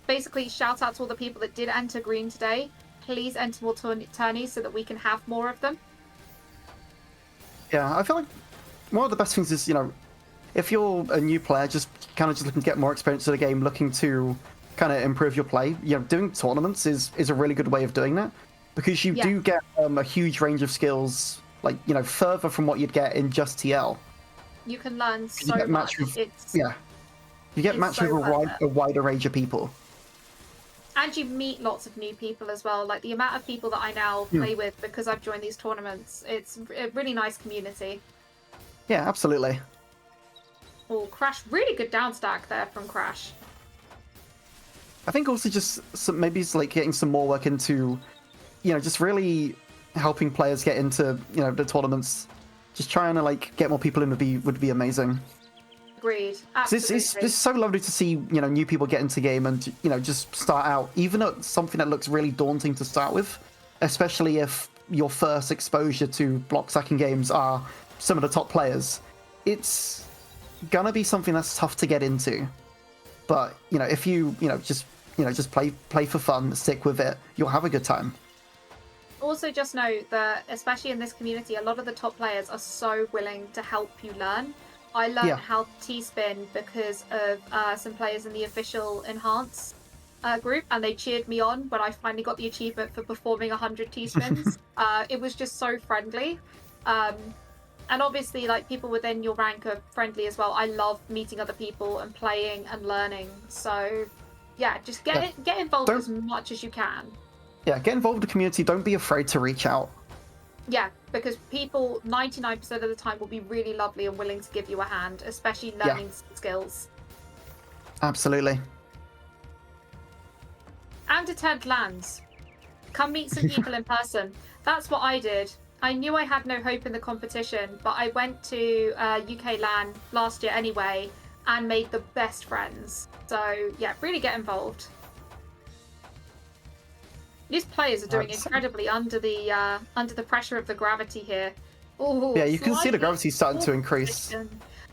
basically, shout out to all the people that did enter green today. Please enter more tourneys so that we can have more of them. Yeah, I feel like one of the best things is, if you're a new player, just looking to get more experience of the game, looking to kind of improve your play, doing tournaments is a really good way of doing that, because you do get a huge range of skills, like, further from what you'd get in just TL. You can learn so much. You get matched with a wider range of people. And you meet lots of new people as well. Like, the amount of people that I now play with because I've joined these tournaments, it's a really nice community. Yeah, absolutely. Oh, Crash, really good down stack there from Crash. I think also just maybe it's like getting some more work into, just really helping players get into, the tournaments. Just trying to get more people in would be amazing. Agreed. Absolutely. It's so lovely to see, new people get into game and, just start out, even at something that looks really daunting to start with, especially if your first exposure to block stacking games are some of the top players. It's gonna be something that's tough to get into. But, if you, just play for fun, stick with it, you'll have a good time. Also, just know that, especially in this community, a lot of the top players are so willing to help you learn. I learned how to T-spin because of some players in the official Enhance group, and they cheered me on when I finally got the achievement for performing 100 T-spins. It was just so friendly. And obviously, people within your rank are friendly as well. I love meeting other people and playing and learning. So, yeah, just get involved as much as you can. Yeah, get involved with the community. Don't be afraid to reach out. Yeah, because people 99% of the time will be really lovely and willing to give you a hand, especially learning skills. Absolutely. And attend LANs. Come meet some people in person. That's what I did. I knew I had no hope in the competition, but I went to UK LAN last year anyway and made the best friends. So yeah, really get involved. These players are doing incredibly under the pressure of the gravity here. Ooh, yeah, you can see the gravity starting to increase.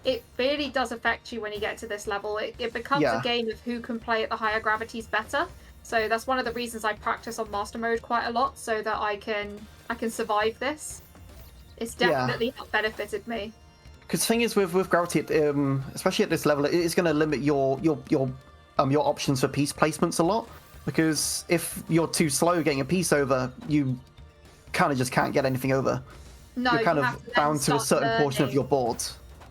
It really does affect you when you get to this level. It becomes a game of who can play at the higher gravities better. So that's one of the reasons I practice on master mode quite a lot, so that I can survive this. It's definitely benefited me. Because the thing is, with gravity, especially at this level, it is going to limit your options for piece placements a lot. Because if you're too slow getting a piece over, you kind of just can't get anything over. No, you're kind of bound to a certain portion of your board.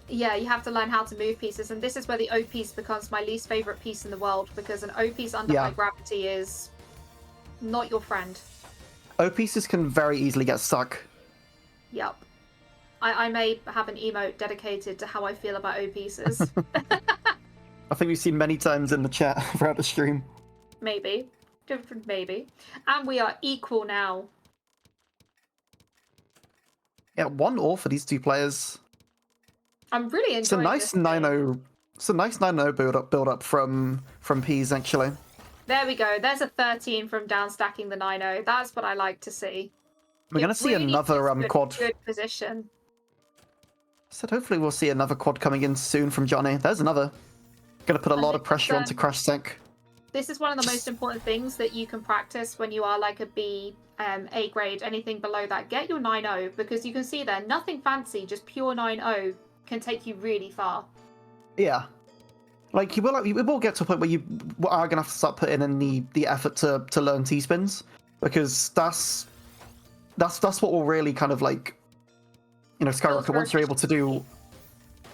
Yeah, you have to learn how to move pieces, and this is where the O piece becomes my least favorite piece in the world, because an O piece under high gravity is not your friend. O pieces can very easily get stuck. Yep. I may have an emote dedicated to how I feel about O pieces. I think we've seen many times in the chat throughout the stream. Maybe. Different maybe. And we are equal now. Yeah, 1-0 for these two players. I'm really enjoying It's a nice 9-0. It's a nice 9-0 build up from Peas, actually. There we go. There's a 13 from down stacking the 9-0. That's what I like to see. We're going to see another quad. Good position. So hopefully we'll see another quad coming in soon from Johnny. There's another. Going to put a lot of pressure onto Crash Sec. This is one of the most important things that you can practice when you are like a B, A grade, anything below that. Get your 9-0, because you can see there, nothing fancy, just pure 9-0 can take you really far. Yeah. Like, you will get to a point where you are going to have to start putting in the effort to learn T-spins, because that's what will really kind of skyrocket once you're able to do...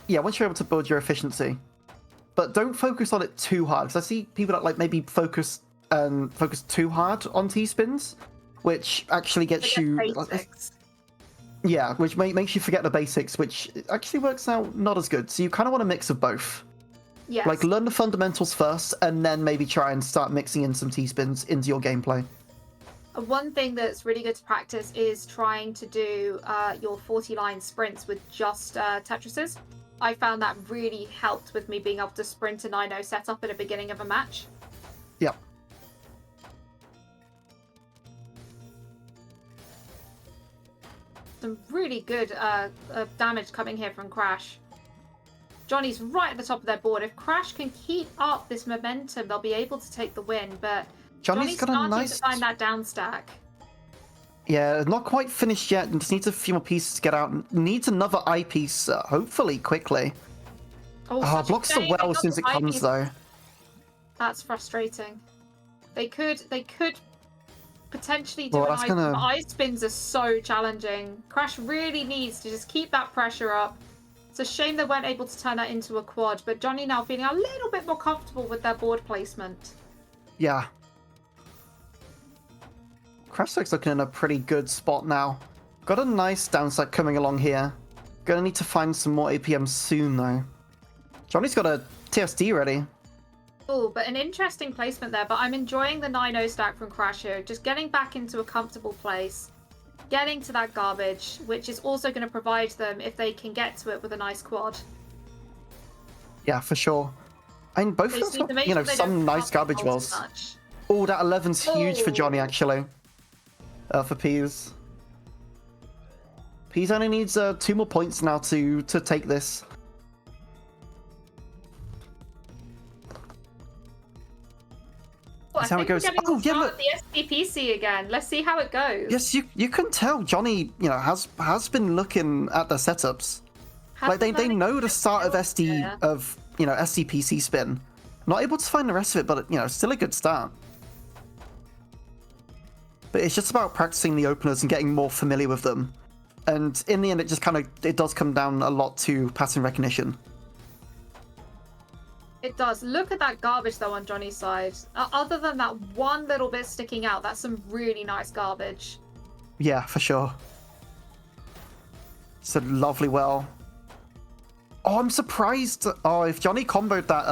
Yeah, once you're able to build your efficiency. But don't focus on it too hard, because I see people that maybe focus too hard on T-spins, which actually gets you... Yeah, which makes you forget the basics, which actually works out not as good. So you kind of want a mix of both. Yes. Like, learn the fundamentals first, and then maybe try and start mixing in some T-spins into your gameplay. One thing that's really good to practice is trying to do your 40-line sprints with just Tetrises. I found that really helped with me being able to sprint a 9-0 setup at the beginning of a match. Yeah. Some really good damage coming here from Crash. Johnny's right at the top of their board. If Crash can keep up this momentum, they'll be able to take the win, but Johnny's got a starting nice... to find that down stack. Yeah, not quite finished yet. Just needs a few more pieces to get out. Needs another eyepiece, hopefully, quickly. Oh, blocks the well as soon as it comes, though. That's frustrating. They could potentially do an ice, but ice spins are so challenging. Crash really needs to just keep that pressure up. It's a shame they weren't able to turn that into a quad, but Johnny now feeling a little bit more comfortable with their board placement. Yeah. Crash's looking in a pretty good spot now. Got a nice downside coming along here. Gonna need to find some more APMs soon, though. Johnny's got a TSD ready. Oh, but an interesting placement there, but I'm enjoying the 9-0 stack from Crash here. Just getting back into a comfortable place. Getting to that garbage, which is also going to provide them, if they can get to it, with a nice quad. Yeah, for sure. I mean, both of them have, some nice garbage wells. Oh, that 11's huge for Johnny, actually. For Peas. Peas only needs 2 more points now to take this. That's how it goes. Oh, yeah, look. The SDPC again. Let's see how it goes. Yes, you can tell Johnny, has been looking at the setups. Like they know the start of SDPC spin. Not able to find the rest of it, but still a good start. But it's just about practicing the openers and getting more familiar with them. And in the end, it does come down a lot to pattern recognition. It does. Look at that garbage, though, on Johnny's side. Other than that one little bit sticking out, that's some really nice garbage. Yeah, for sure. It's a lovely well. Oh, I'm surprised. Oh, if Johnny comboed that,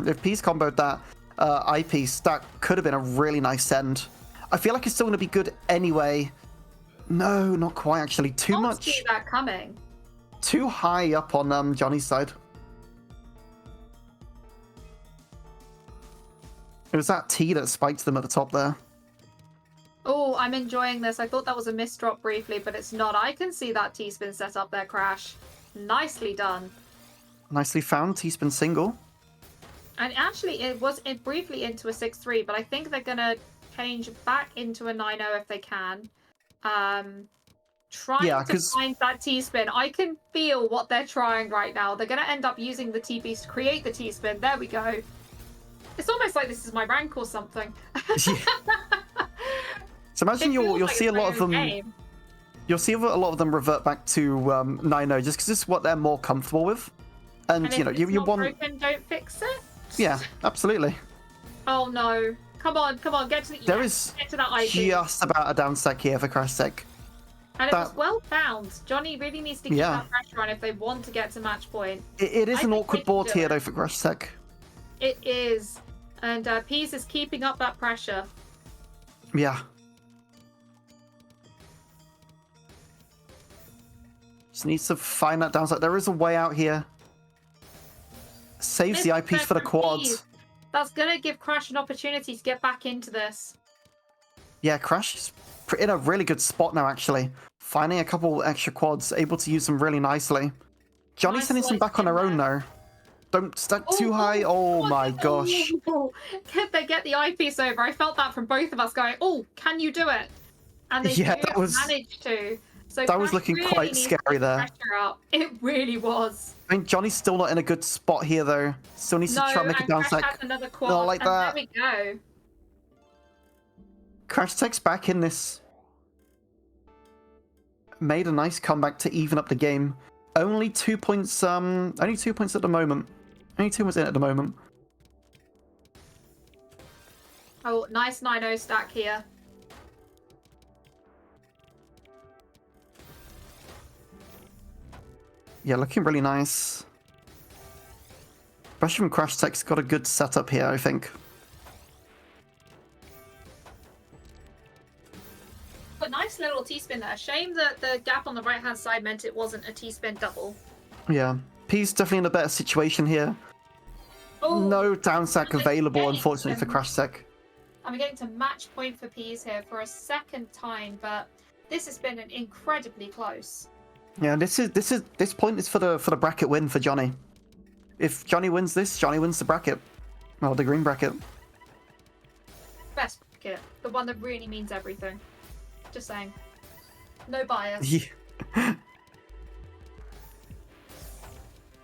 if Peace comboed that eyepiece, that could have been a really nice send. I feel like it's still going to be good anyway. No, not quite, actually. Too much. I see that coming. Too high up on Johnny's side. It was that T that spiked them at the top there. Oh, I'm enjoying this. I thought that was a misdrop briefly, but it's not. I can see that T-spin set up there, Crash. Nicely done. Nicely found, T-spin single. And actually, it was briefly into a 6-3, but I think they're going to change back into a 9-0 if they can. Trying to find that T-spin. I can feel what they're trying right now. They're going to end up using the T-piece to create the T-spin. There we go. It's almost like this is my rank or something. So imagine you'll see a lot of them. Game. You'll see a lot of them revert back to 9-0 just because it's what they're more comfortable with. And if you want broken, don't fix it. Yeah, absolutely. Oh no! Come on, get to the. There is get to that ID. Just about a down stack here for Crash's sake. And it was well found. Johnny really needs to keep that pressure on if they want to get to match point. It is an awkward board here though for Crash's sake. It is. And Peas is keeping up that pressure. Yeah. Just needs to find that downside. There is a way out here. Saves the eyepiece for the quads. That's going to give Crash an opportunity to get back into this. Yeah, Crash is in a really good spot now, actually. Finding a couple extra quads, able to use them really nicely. Johnny's sending some back on their own, though. Don't stack too high. Oh my gosh. Can they get the eyepiece over? I felt that from both of us going, oh, can you do it? And they managed to. So that was looking quite scary there. Up. It really was. I mean, Johnny's still not in a good spot here, though. Still needs to try and make a down stack. Another quad, not like that. There we go. Crash takes back in this. Made a nice comeback to even up the game. Only 2 points. Only 2 points at the moment. Only 2 points in at the moment. Oh, nice 9-0 stack here. Yeah, looking really nice. Especially from Crash Tech's got a good setup here, I think. But nice little T-spin there. Shame that the gap on the right-hand side meant it wasn't a T-spin double. Yeah, P's definitely in a better situation here. Oh, No down stack I'm available, getting unfortunately, for some- Crash Tech. I'm getting to match point for P's here for a second time, but this has been an incredibly close. Yeah, this point is for the bracket win for Johnny. If Johnny wins this, Johnny wins the bracket. Well, the green bracket. Best bracket, the one that really means everything. Just saying. No bias. Yeah. Oh,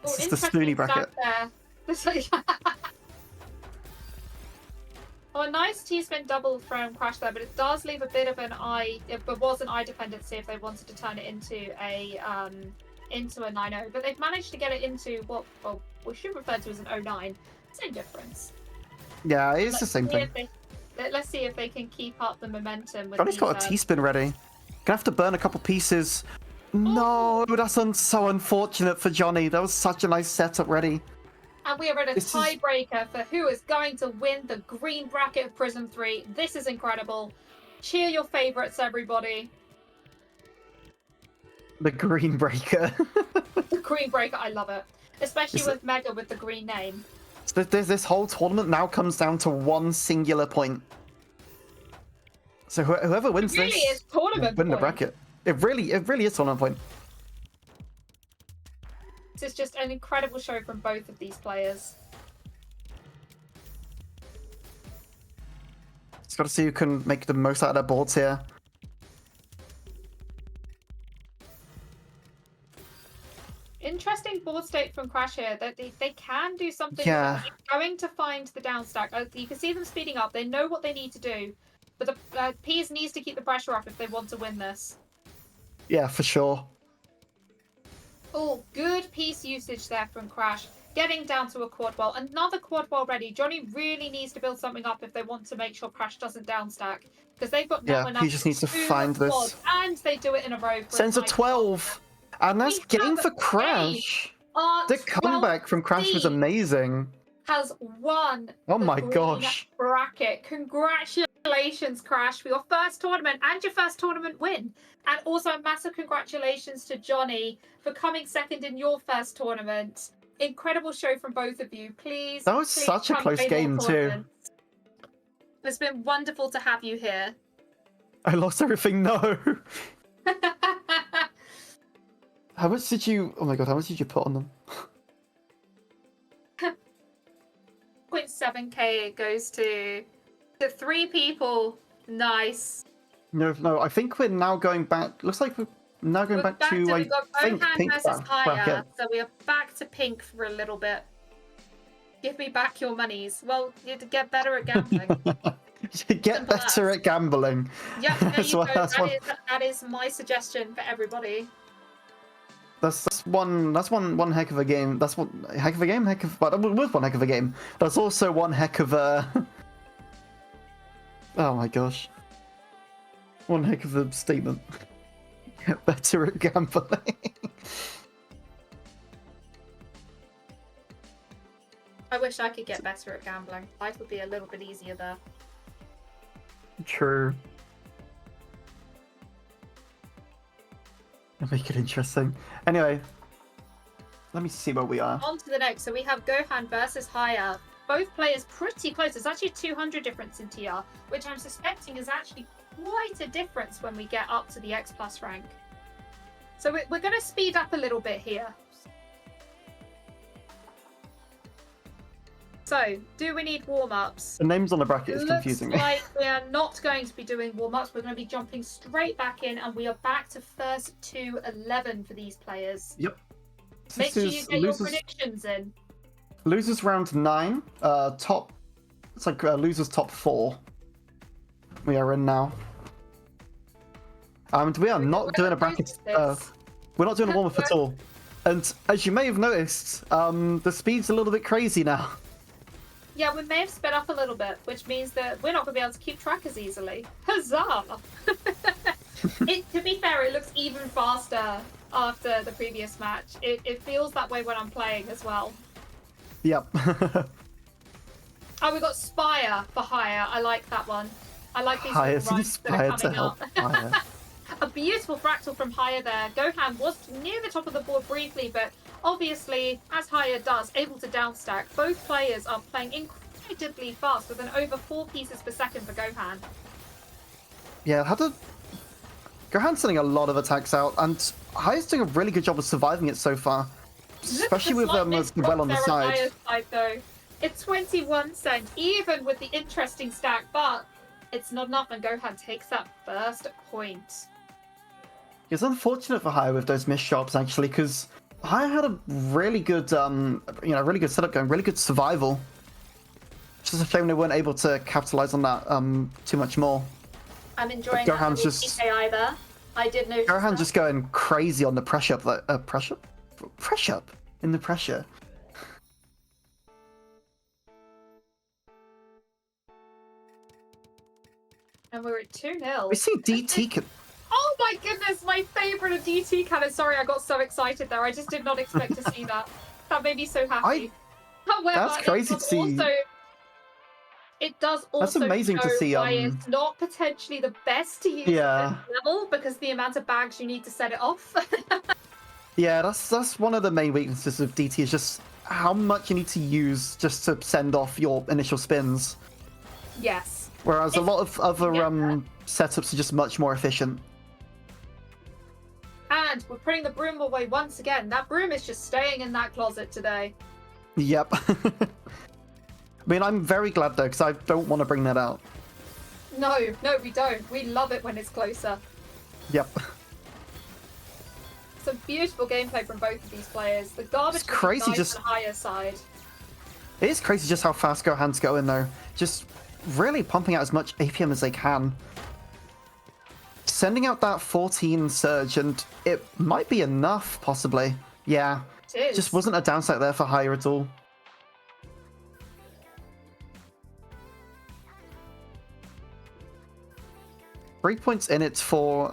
This is the interesting Spoonie stat bracket. there. Oh, a nice T-spin double from Crash there, but it does leave a bit of an eye. It was an eye dependency if they wanted to turn it into a 9-0, but they've managed to get it into what we should refer to as an 0-9. Same difference. Yeah, it is the same thing. Let's see if they can keep up the momentum. With Johnny's these, got a T-spin ready. Gonna have to burn a couple pieces. No, that's so unfortunate for Johnny. That was such a nice setup ready. And we are at a This is- tiebreaker for who is going to win the green bracket of Prism 3. This is incredible. Cheer your favourites, everybody. The green breaker. The green breaker, I love it. Especially Is with Mega with the green name. So this whole tournament now comes down to one singular point. So whoever wins It really this is tournament win the point. bracket. It really is tournament point. This is just an incredible show from both of these players. Just got to see who can make the most out of their boards here. Interesting board state from Crash here that they can do something. Yeah. Going to find the down stack. You can see them speeding up. They know what they need to do. But the Peas needs to keep the pressure up if they want to win this. Yeah, for sure. Oh, good piece usage there from Crash. Getting down to a quad wall. Another quad wall ready. Johnny really needs to build something up if they want to make sure Crash doesn't downstack. Because they've got Yeah, now enough he just needs to find this. quads, and they do it in a row. For Sends a nice 12. And that's We game have for a Crash. Our The comeback from Crash was 12 amazing. has won. Oh the my green gosh. Bracket. Congratulations, Crash, for your first tournament and your first tournament win. And also a massive congratulations to Johnny for coming second in your first tournament. Incredible show from both of you. Please. That was please such a come close play more game too. tournaments. It's been wonderful to have you here. I lost everything, no. How much did you... Oh my god, how much did you put on them? 0.7k it goes to 3 people. Nice. No, I think we're now going back... Looks like we're now going back to, we've I got think, Bohan pink versus Haya, bracket. so we are back to pink for a little bit. Give me back your monies. Well, you have to get better at gambling. Get Simple better as. at gambling. Yep, there That's you what- go. that's what- That is my suggestion for everybody. That's one heck of a game. That's one heck of a game. But it was one heck of a game. That's also one heck of a. Oh my gosh. One heck of a statement. Get better at gambling. I wish I could get better at gambling. Life would be a little bit easier there. True. Make it interesting. Anyway, let me see where we are. On to the next. So we have Gohan versus Haya. Both players pretty close. There's actually a 200 difference in TR, which I'm suspecting is actually quite a difference when we get up to the X Plus rank. So we're going to speed up a little bit here. So, do we need warm-ups? The names on the bracket is Looks confusing me. like we are not going to be doing warm-ups. We're going to be jumping straight back in, and we are back to first to 11 for these players. Yep. Make sure you get your predictions in. Losers round 9. Top. It's like losers top 4. We are in now. And we are not doing a bracket. We're not doing a warm-up at all. And as you may have noticed, the speed's a little bit crazy now. Yeah, we may have sped up a little bit, which means that we're not going to be able to keep track as easily. Huzzah! To be fair, it looks even faster after the previous match. It feels that way when I'm playing as well. Yep. Oh, we got Spire for hire. I like that one. I like these Hire little runs that are inspired to coming help. up. Hire. A beautiful fractal from Hire there. Gohan was near the top of the board briefly, but obviously, as Hire does, able to downstack. Both players are playing incredibly fast with an over 4 pieces per second for Gohan. Yeah, Gohan's sending a lot of attacks out, and Hire's doing a really good job of surviving it so far. Especially with as well on the side. Hire's side though. It's 21 cent, even with the interesting stack, but it's not enough, and Gohan takes that first point. It's unfortunate for Hire with those missed shots, actually, because Hire had a really good, really good setup going, really good survival. It's just a shame they weren't able to capitalize on that too much more. I'm enjoying Gohan's that just TKI there. I did notice Gohan that. just going crazy on the pressure up, pressure up in the pressure. And we're at 2-0. We see DT. Oh my goodness, my favorite of DT cannon. Sorry, I got so excited there. I just did not expect to see that. That made me so happy. However, That's crazy to see. It does also That's amazing to show see, why it's not potentially the best to use at this level, because the amount of bags you need to set it off. Yeah, that's one of the main weaknesses of DT, is just how much you need to use just to send off your initial spins. Yes. Whereas a lot of other setups are just much more efficient. And we're putting the broom away once again. That broom is just staying in that closet today. Yep. I mean, I'm very glad though, because I don't want to bring that out. No, we don't. We love it when it's closer. Yep. Some beautiful gameplay from both of these players. The garbage It's crazy, nice just on the higher side. It is crazy just how fast Gohan's going though. Just really pumping out as much APM as they can. Sending out that 14 surge, and it might be enough, possibly. Yeah. It is. Just wasn't a downside there for Hire at all. Three points in it for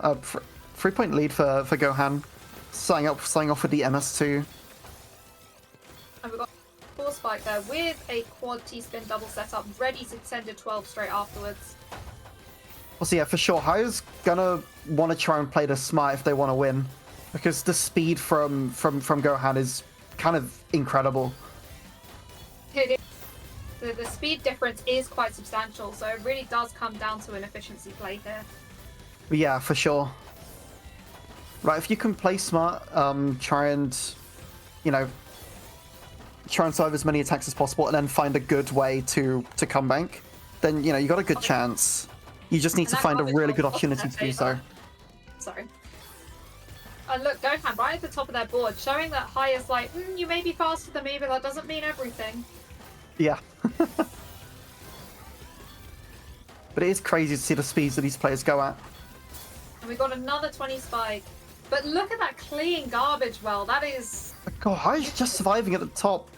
3-point lead for Gohan. Starting off with the MS2. And we've got full spike there with a quad T-spin double setup, ready to send a 12 straight afterwards. Well, so yeah, for sure, Hire's gonna want to try and play this smart if they want to win, because the speed from Gohan is kind of incredible. It is. The speed difference is quite substantial, so it really does come down to an efficiency play here. But yeah, for sure. Right, if you can play smart, try and survive as many attacks as possible, and then find a good way to come back, then you got a good chance. You just need to find a really good opportunity to do so. Sorry. And look, Gohan right at the top of their board, showing that Hire's like, you may be faster than me, but that doesn't mean everything. Yeah. But it is crazy to see the speeds that these players go at. And we got another 20 spike. But look at that clean garbage well. That is... God, Hire's just surviving at the top.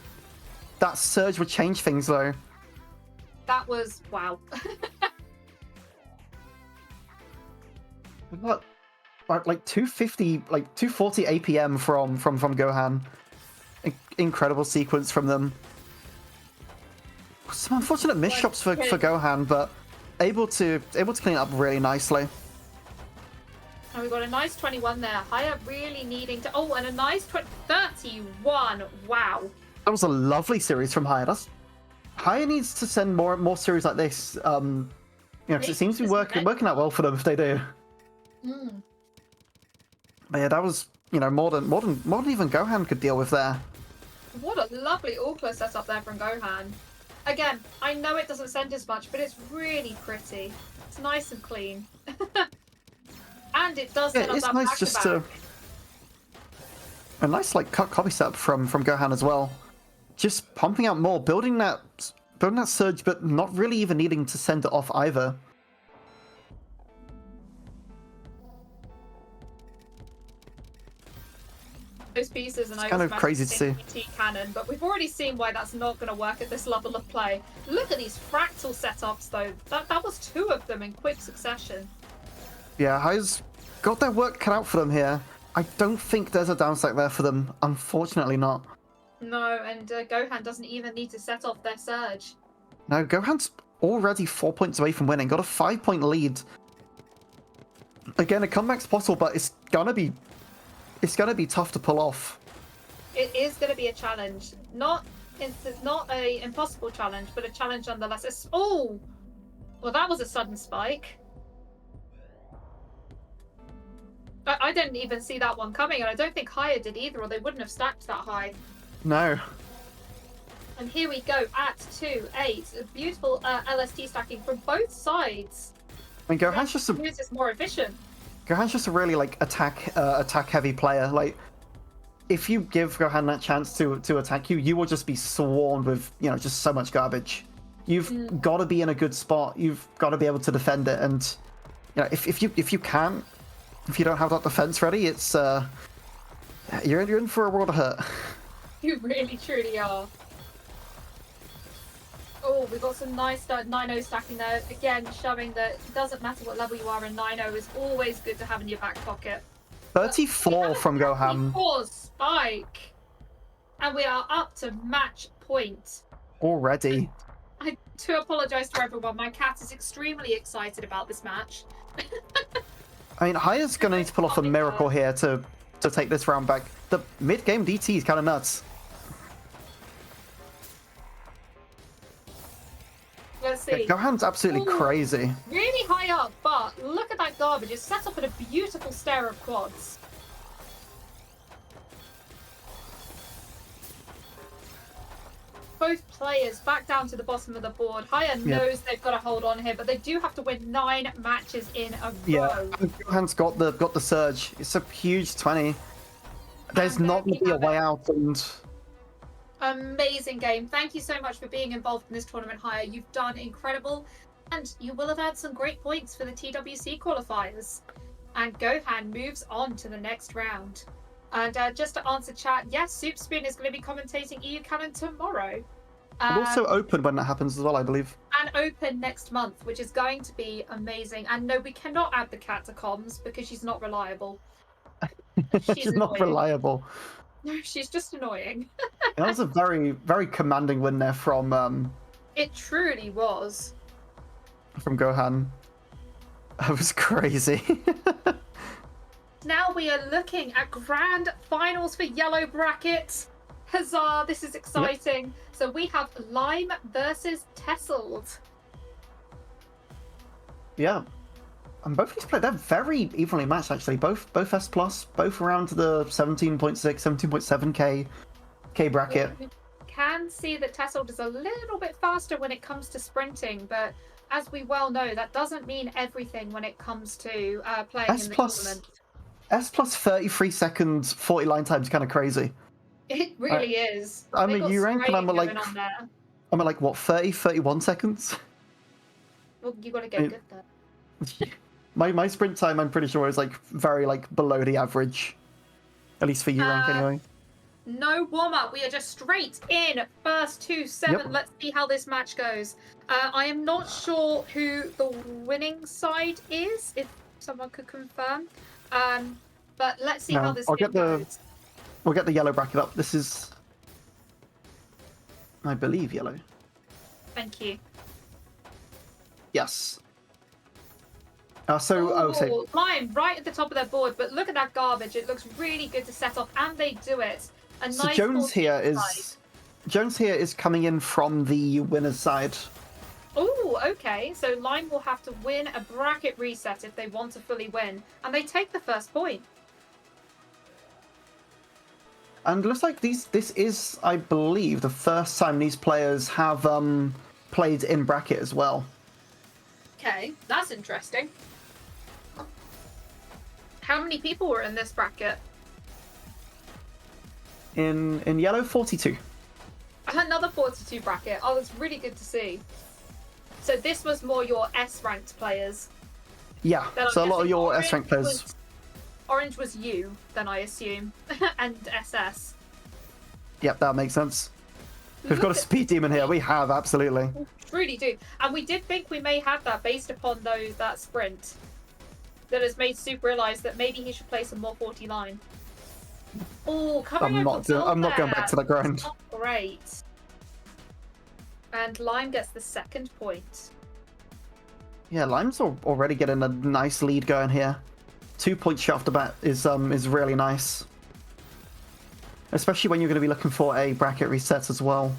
That surge would change things, though. That was... wow. What? Like 240 APM from Gohan. Incredible sequence from them. Some unfortunate miss shots for Gohan, but able to clean it up really nicely. And we got a nice 21 there. Hire really needing to... oh, and a nice 31. Wow. That was a lovely series from Hire. Hire needs to send more series like this. Because it seems to be working out well for them if they do. But yeah, that was more than even Gohan could deal with there. What a lovely Orkla setup there from Gohan. Again, I know it doesn't send as much, but it's really pretty. It's nice and clean. And it does set up it's that nice back-to-back. just to a nice copy setup from Gohan as well. Just pumping out more, building that surge, but not really even needing to send it off either. Those pieces, and It's I kind was of crazy to see. T cannon, but we've already seen why that's not going to work at this level of play. Look at these fractal setups, though. That was 2 of them in quick succession. Yeah, Hire's got their work cut out for them here. I don't think there's a downside there for them. Unfortunately not. No, and Gohan doesn't even need to set off their surge. No, Gohan's already 4 points away from winning. Got a 5-point lead. Again, a comeback's possible, but it's gonna be tough to pull off. It is going to be a challenge. It's not a impossible challenge, but a challenge nonetheless. Oh! Well, that was a sudden spike. I didn't even see that one coming, and I don't think Haya did either, or they wouldn't have stacked that high. No. And here we go at 2-8. A beautiful LST stacking from both sides. I mean, Gohan's just is more efficient. Gohan's just a really like attack heavy player. Like, if you give Gohan that chance to attack you, you will just be swarmed with just so much garbage. You've got to be in a good spot. You've got to be able to defend it, and if you can't, if you don't have that defense ready, it's you're in for a world of hurt. You really truly are. Oh, we've got some nice 9-0 stacking there. Again, showing that it doesn't matter what level you are in 9-0 is always good to have in your back pocket. 34 from Gohan. 34 spike. And we are up to match point. Already. I do apologise to everyone. My cat is extremely excited about this match. I mean, Haya's going to need to pull off a miracle here to take this round back. The mid-game DT is kind of nuts. Let's see. Gohan's absolutely crazy. Really high up, but look at that garbage. It's set up in a beautiful stair of quads. Both players back down to the bottom of the board. Haya knows they've got to hold on here, but they do have to win 9 matches in a row. Yeah, Gohan's got the surge. It's a huge 20. There's not going to be a way out, and amazing game. Thank you so much for being involved in this tournament, Haya. You've done incredible, and you will have had some great points for the TWC qualifiers. And Gohan moves on to the next round. And just to answer chat, yes, Soup Spoon is going to be commentating EU Canon tomorrow. And also open when that happens as well, I believe. And open next month, which is going to be amazing. And no, we cannot add the cat to comms because she's not reliable. She's not reliable. No, she's just annoying. That was a very, very commanding win there from It truly was. From Gohan. That was crazy. Now we are looking at grand finals for yellow bracket. Huzzah, this is exciting. Yep. So we have Lime versus Tesselt. Yeah. And both these players, they're very evenly matched actually. Both S+, both around the 17.6, 17.7k bracket. You can see that Tesselt is a little bit faster when it comes to sprinting, but as we well know, that doesn't mean everything when it comes to playing in the tournament. S+ 33 seconds, 40 line time is kind of crazy. It really is. I'm a U rank and I'm at like what, 30, 31 seconds? Well, you got to get good there. My sprint time, I'm pretty sure, is like very like below the average, at least for U rank anyway. No warm up. We are just straight in. First 2-7. Yep. Let's see how this match goes. I am not sure who the winning side is. If someone could confirm. But let's see how this goes. We'll get the yellow bracket up. This is, I believe, yellow. Thank you. Yes. Lime right at the top of their board, but look at that garbage. It looks really good to set off, and they do it. So Jones here is coming in from the winner's side. Oh, okay. So Lime will have to win a bracket reset if they want to fully win, and they take the first point. And it looks like this is, I believe, the first time these players have played in bracket as well. Okay, that's interesting. How many people were in this bracket? In yellow, 42. Another 42 bracket. Oh, that's really good to see. So this was more your S-ranked players. Yeah, so a lot of your S-ranked players. Orange was you, then I assume, and SS. Yep, that makes sense. We've got a speed demon here. We have, absolutely. We really do. And we did think we may have that based upon that sprint. that has made Soup realise that maybe he should play some more 40 line. Oh, covering I'm over not. I'm not going back to that grind. That's not great. And Lime gets the second point. Yeah, Lime's already getting a nice lead going here. 2 points straight off the bat is really nice. Especially when you're going to be looking for a bracket reset as well.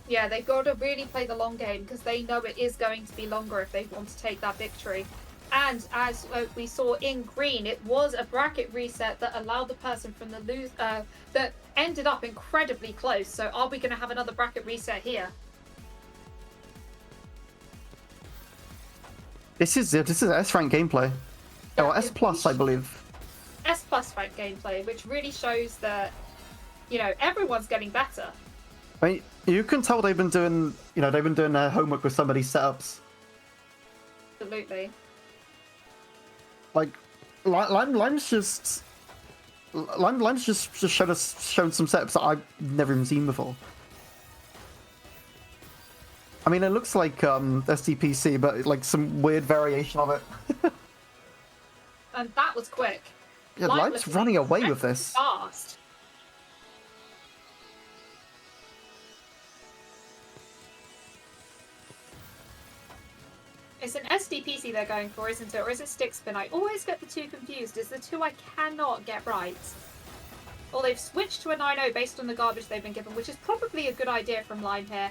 Yeah, they've got to really play the long game because they know it is going to be longer if they want to take that victory. And as we saw in green, it was a bracket reset that allowed the person from the that ended up incredibly close. So are we going to have another bracket reset here? This is S rank gameplay. Yeah, Oh, S plus, I believe. S plus rank gameplay, which really shows that, you know, everyone's getting better. I mean, you can tell they've been doing, their homework with some of these setups. Absolutely. Like, Lime's just shown some setups that I've never even seen before. I mean, it looks like SDPC, but like some weird variation of it. And that was quick. Yeah, Lime Lime's was running away with this. Fast. It's an SDPC they're going for, isn't it? Or is it stick spin? I always get the two confused. It's the two I cannot get right. Or they've switched to a 9-0 based on the garbage they've been given, which is probably a good idea from Lime here.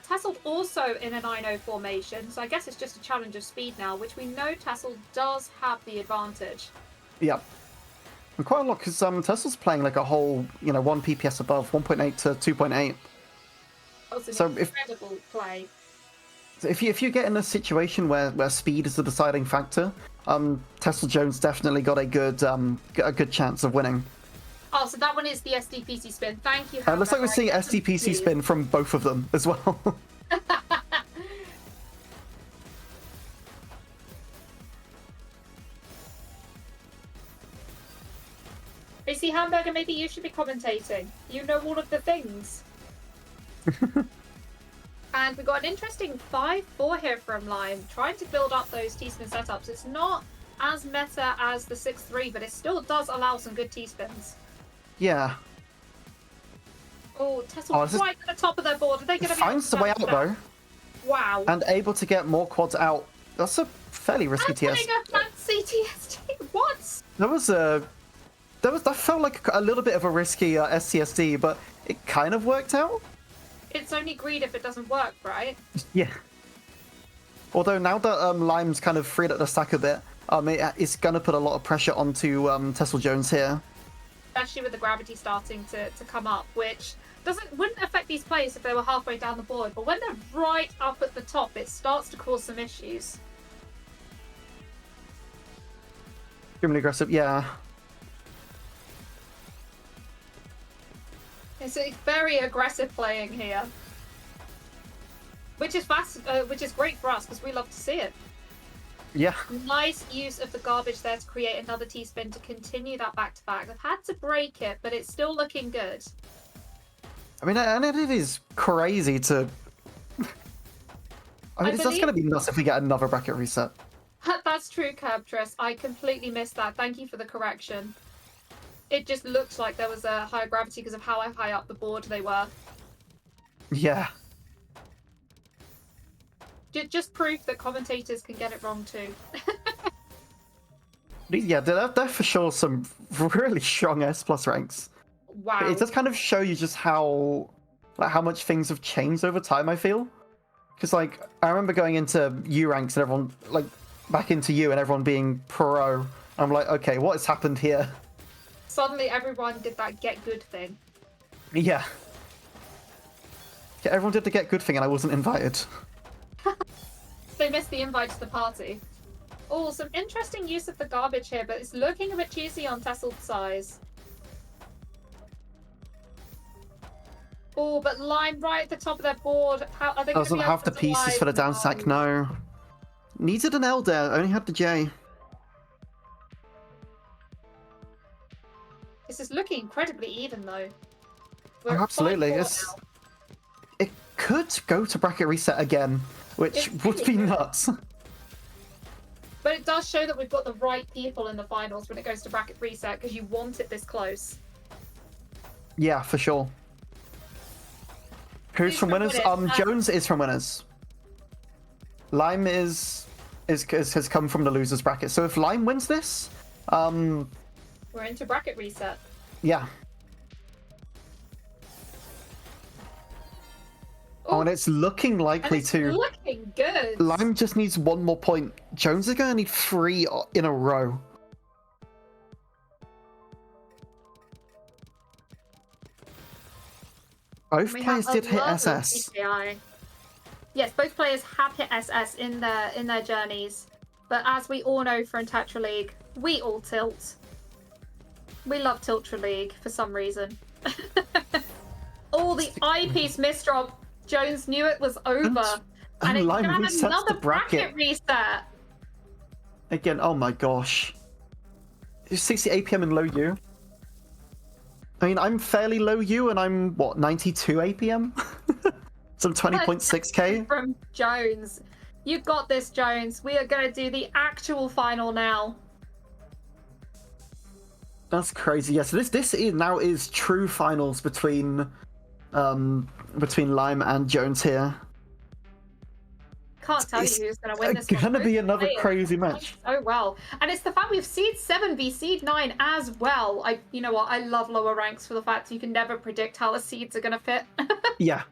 Tassel also in a 9-0 formation, so I guess it's just a challenge of speed now, which we know Tassel does have the advantage. Yep. And quite a lot, because Tassel's playing like a whole, 1 PPS above, 1.8 to 2.8. Also an incredible play. If you get in a situation where speed is the deciding factor, Tassel Jones definitely got a good chance of winning. Oh, so that one is the SDPC spin. Thank you. Looks like we're seeing SDPC spin from both of them as well. AC Hamburger, maybe you should be commentating. You know all of the things. And we got an interesting 5-4 here from Lime, trying to build up those T-spin setups. It's not as meta as the 6-3, but it still does allow some good T-spins. Yeah. Oh, Tesla right at the top of their board. Are they going to finds the way out though? Wow. And able to get more quads out. That's a fairly risky TS. A fancy TST. What? That felt like a little bit of a risky STSD, but it kind of worked out. It's only greed if it doesn't work, right? Yeah. Although now that Lime's kind of freed up the stack a bit, it's going to put a lot of pressure onto Tassel Jones here. Especially with the gravity starting to come up, which wouldn't affect these players if they were halfway down the board, but when they're right up at the top, it starts to cause some issues. Extremely aggressive, yeah. It's a very aggressive playing here, which is which is great for us because we love to see it. Yeah. Nice use of the garbage there to create another T-spin to continue that back-to-back. They've had to break it, but it's still looking good. I mean, and it is crazy to... I mean, that's going to be nuts if we get another bracket reset. That's true, Kerbtress. I completely missed that. Thank you for the correction. It just looked like there was a higher gravity because of how high up the board they were. Yeah. Just proof that commentators can get it wrong too. Yeah, they're for sure some really strong S plus ranks. Wow. It does kind of show you just how much things have changed over time, I feel. Because, like, I remember going into U ranks and everyone, like, back into U and everyone being pro. I'm like, okay, what has happened here? Suddenly everyone did that get good thing. Yeah. Yeah, everyone did the get good thing and I wasn't invited. They missed the invite to the party. Oh, some interesting use of the garbage here, but it's looking a bit juicy on Tassel's size. Oh, but Lime right at the top of their board. How are they going to Doesn't have the pieces for the down sack, no. Needed an L there, only had the J. This is looking incredibly even, though. Oh, absolutely. It could go to bracket reset again, which would be nuts. But it does show that we've got the right people in the finals when it goes to bracket reset, because you want it this close. Yeah, for sure. Who's from winners? Jones is from winners. Lime has come from the losers bracket. So if Lime wins this, we're into bracket reset. Yeah. Oh, and it's looking likely to. Looking good. Lime just needs one more point. Jones is going to need 3 in a row. Both players did hit SS. PKI. Yes, both players have hit SS in their journeys. But as we all know from Tetra League, we all tilt. We love Tiltra League for some reason. All the eyepiece misdrop. Jones knew it was over. And it's gonna have another bracket reset. Again, oh my gosh. It's 60 APM in low U. I mean, I'm fairly low U and I'm, what, 92 APM? Some 20.6k? From Jones. You got this, Jones. We are going to do the actual final now. That's crazy. Yeah, so this now is true finals between Lime and Jones here. Can't tell you who's going to win this. It's going to be another crazy match. Oh well, and it's the fact we have Seed 7 v Seed 9 as well. You know what? I love lower ranks for the fact you can never predict how the seeds are going to fit. Yeah,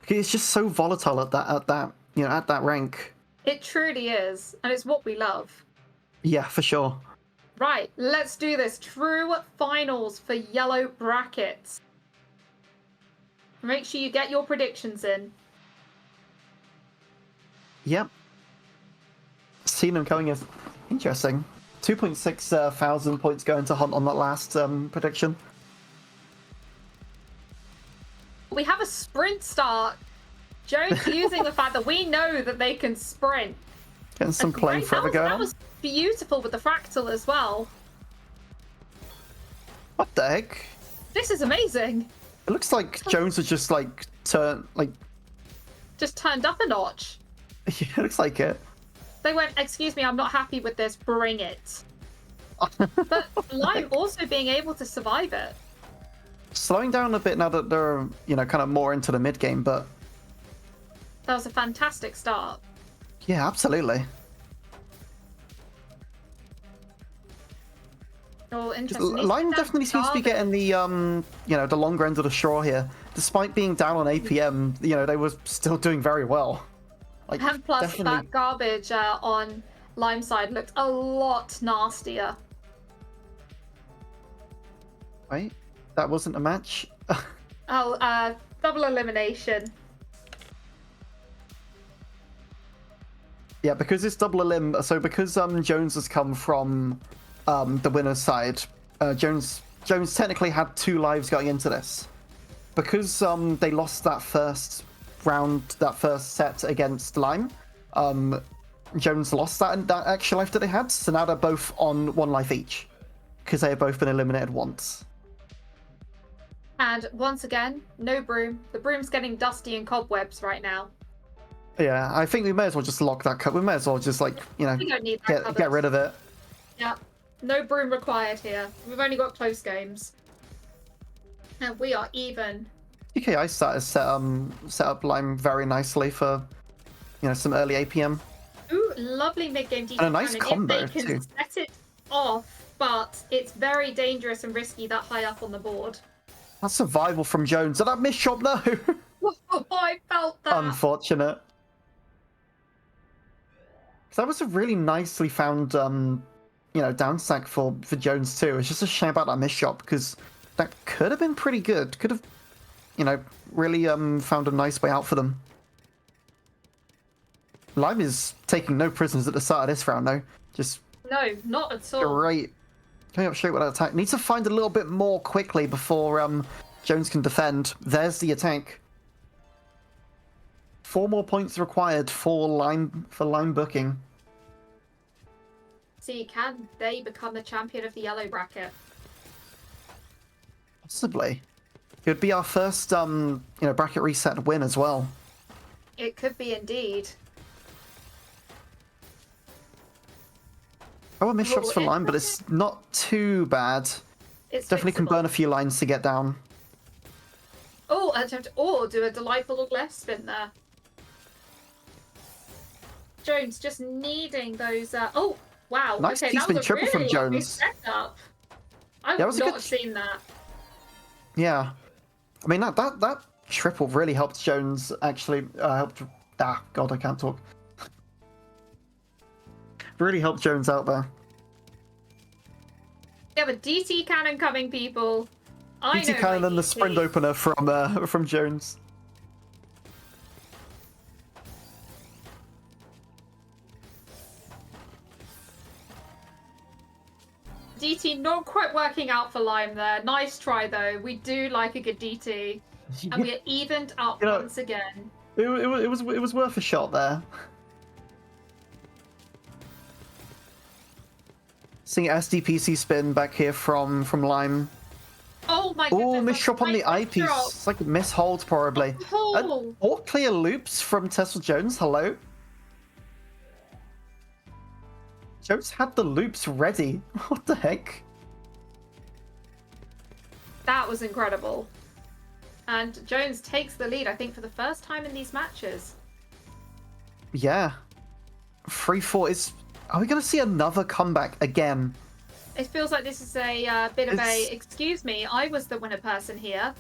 it's just so volatile at that rank. It truly is, and it's what we love. Yeah, for sure. Right, let's do this. True finals for yellow brackets. Make sure you get your predictions in. Yep. Seen them going as interesting. 2.6 thousand points going to Hunt on that last prediction. We have a sprint start. Jones using the fact that we know that they can sprint. Getting some playing forever going on. That was beautiful with the fractal as well. What the heck? This is amazing. It looks like Jones was just just turned up a notch. Yeah, it looks like it. They went, excuse me, I'm not happy with this, bring it. But Lime also being able to survive it. Slowing down a bit now that they're, kind of more into the mid game, but... That was a fantastic start. Yeah, absolutely. Oh, interesting. Lime definitely seems to be getting the, the longer end of the straw here. Despite being down on APM, they were still doing very well. And plus, that garbage on Lime side looked a lot nastier. Wait, that wasn't a match? Double elimination. Yeah, because it's double elim, so because Jones has come from the winner's side, Jones technically had 2 lives going into this. Because they lost that first round, that first set against Lime, Jones lost that extra life that they had, so now they're both on 1 life each, because they have both been eliminated once. And once again, no broom. The broom's getting dusty and cobwebs right now. Yeah, I think we may as well just lock that cup. We may as well just, we don't need that get rid of it. Yeah, no broom required here. We've only got close games. And we are even. UKI set up Lime very nicely for, some early APM. Ooh, lovely mid-game defense. And a nice combo, if they can too. set it off, but it's very dangerous and risky that high up on the board. That's survival from Jones. And that missed shot, no! Oh, I felt that. Unfortunate. Because that was a really nicely found, down stack for Jones, too. It's just a shame about that missed shot, because that could have been pretty good. Could have, really found a nice way out for them. Lime is taking no prisoners at the start of this round, though. Just no, not at all. Great. Coming up straight with that attack. Needs to find a little bit more quickly before Jones can defend. There's the attack. 4 more points required for Lime booking. See, can they become the champion of the yellow bracket? Possibly. It would be our first, bracket reset win as well. It could be indeed. Oh, I missed shots for it's Lime, but okay. it's not too bad. It's Definitely can fixable. burn a few lines to get down. Oh, attempt. Oh, do a delightful left spin there. Jones just needing those. Oh, wow. Nice okay, that T-spin was a triple from really lovely Jones. setup. I Yeah, it would was a not good- have seen that. Yeah. I mean, that triple really helped Jones, actually. Helped... Ah, God, I can't talk. Really helped Jones out there. We have a DT cannon coming, people. I DT know cannon my and the DT. sprint opener from Jones. DT not quite working out for Lime there. Nice try, though. We do like a good DT. And we are evened up You know- once again. It was worth a shot there. Seeing SDPC spin back here from Lime. Oh my goodness. Oh, miss that's drop on the nice eyepiece. drop. It's like a miss hold probably. Oh. Or clear loops from Tesla Jones. Hello. Jones had the loops ready. What the heck? That was incredible. And Jones takes the lead, I think, for the first time in these matches. Yeah. 3-4 is... Are we going to see another comeback again? It feels like this is a bit of It's- a, excuse me, I was the winner person here.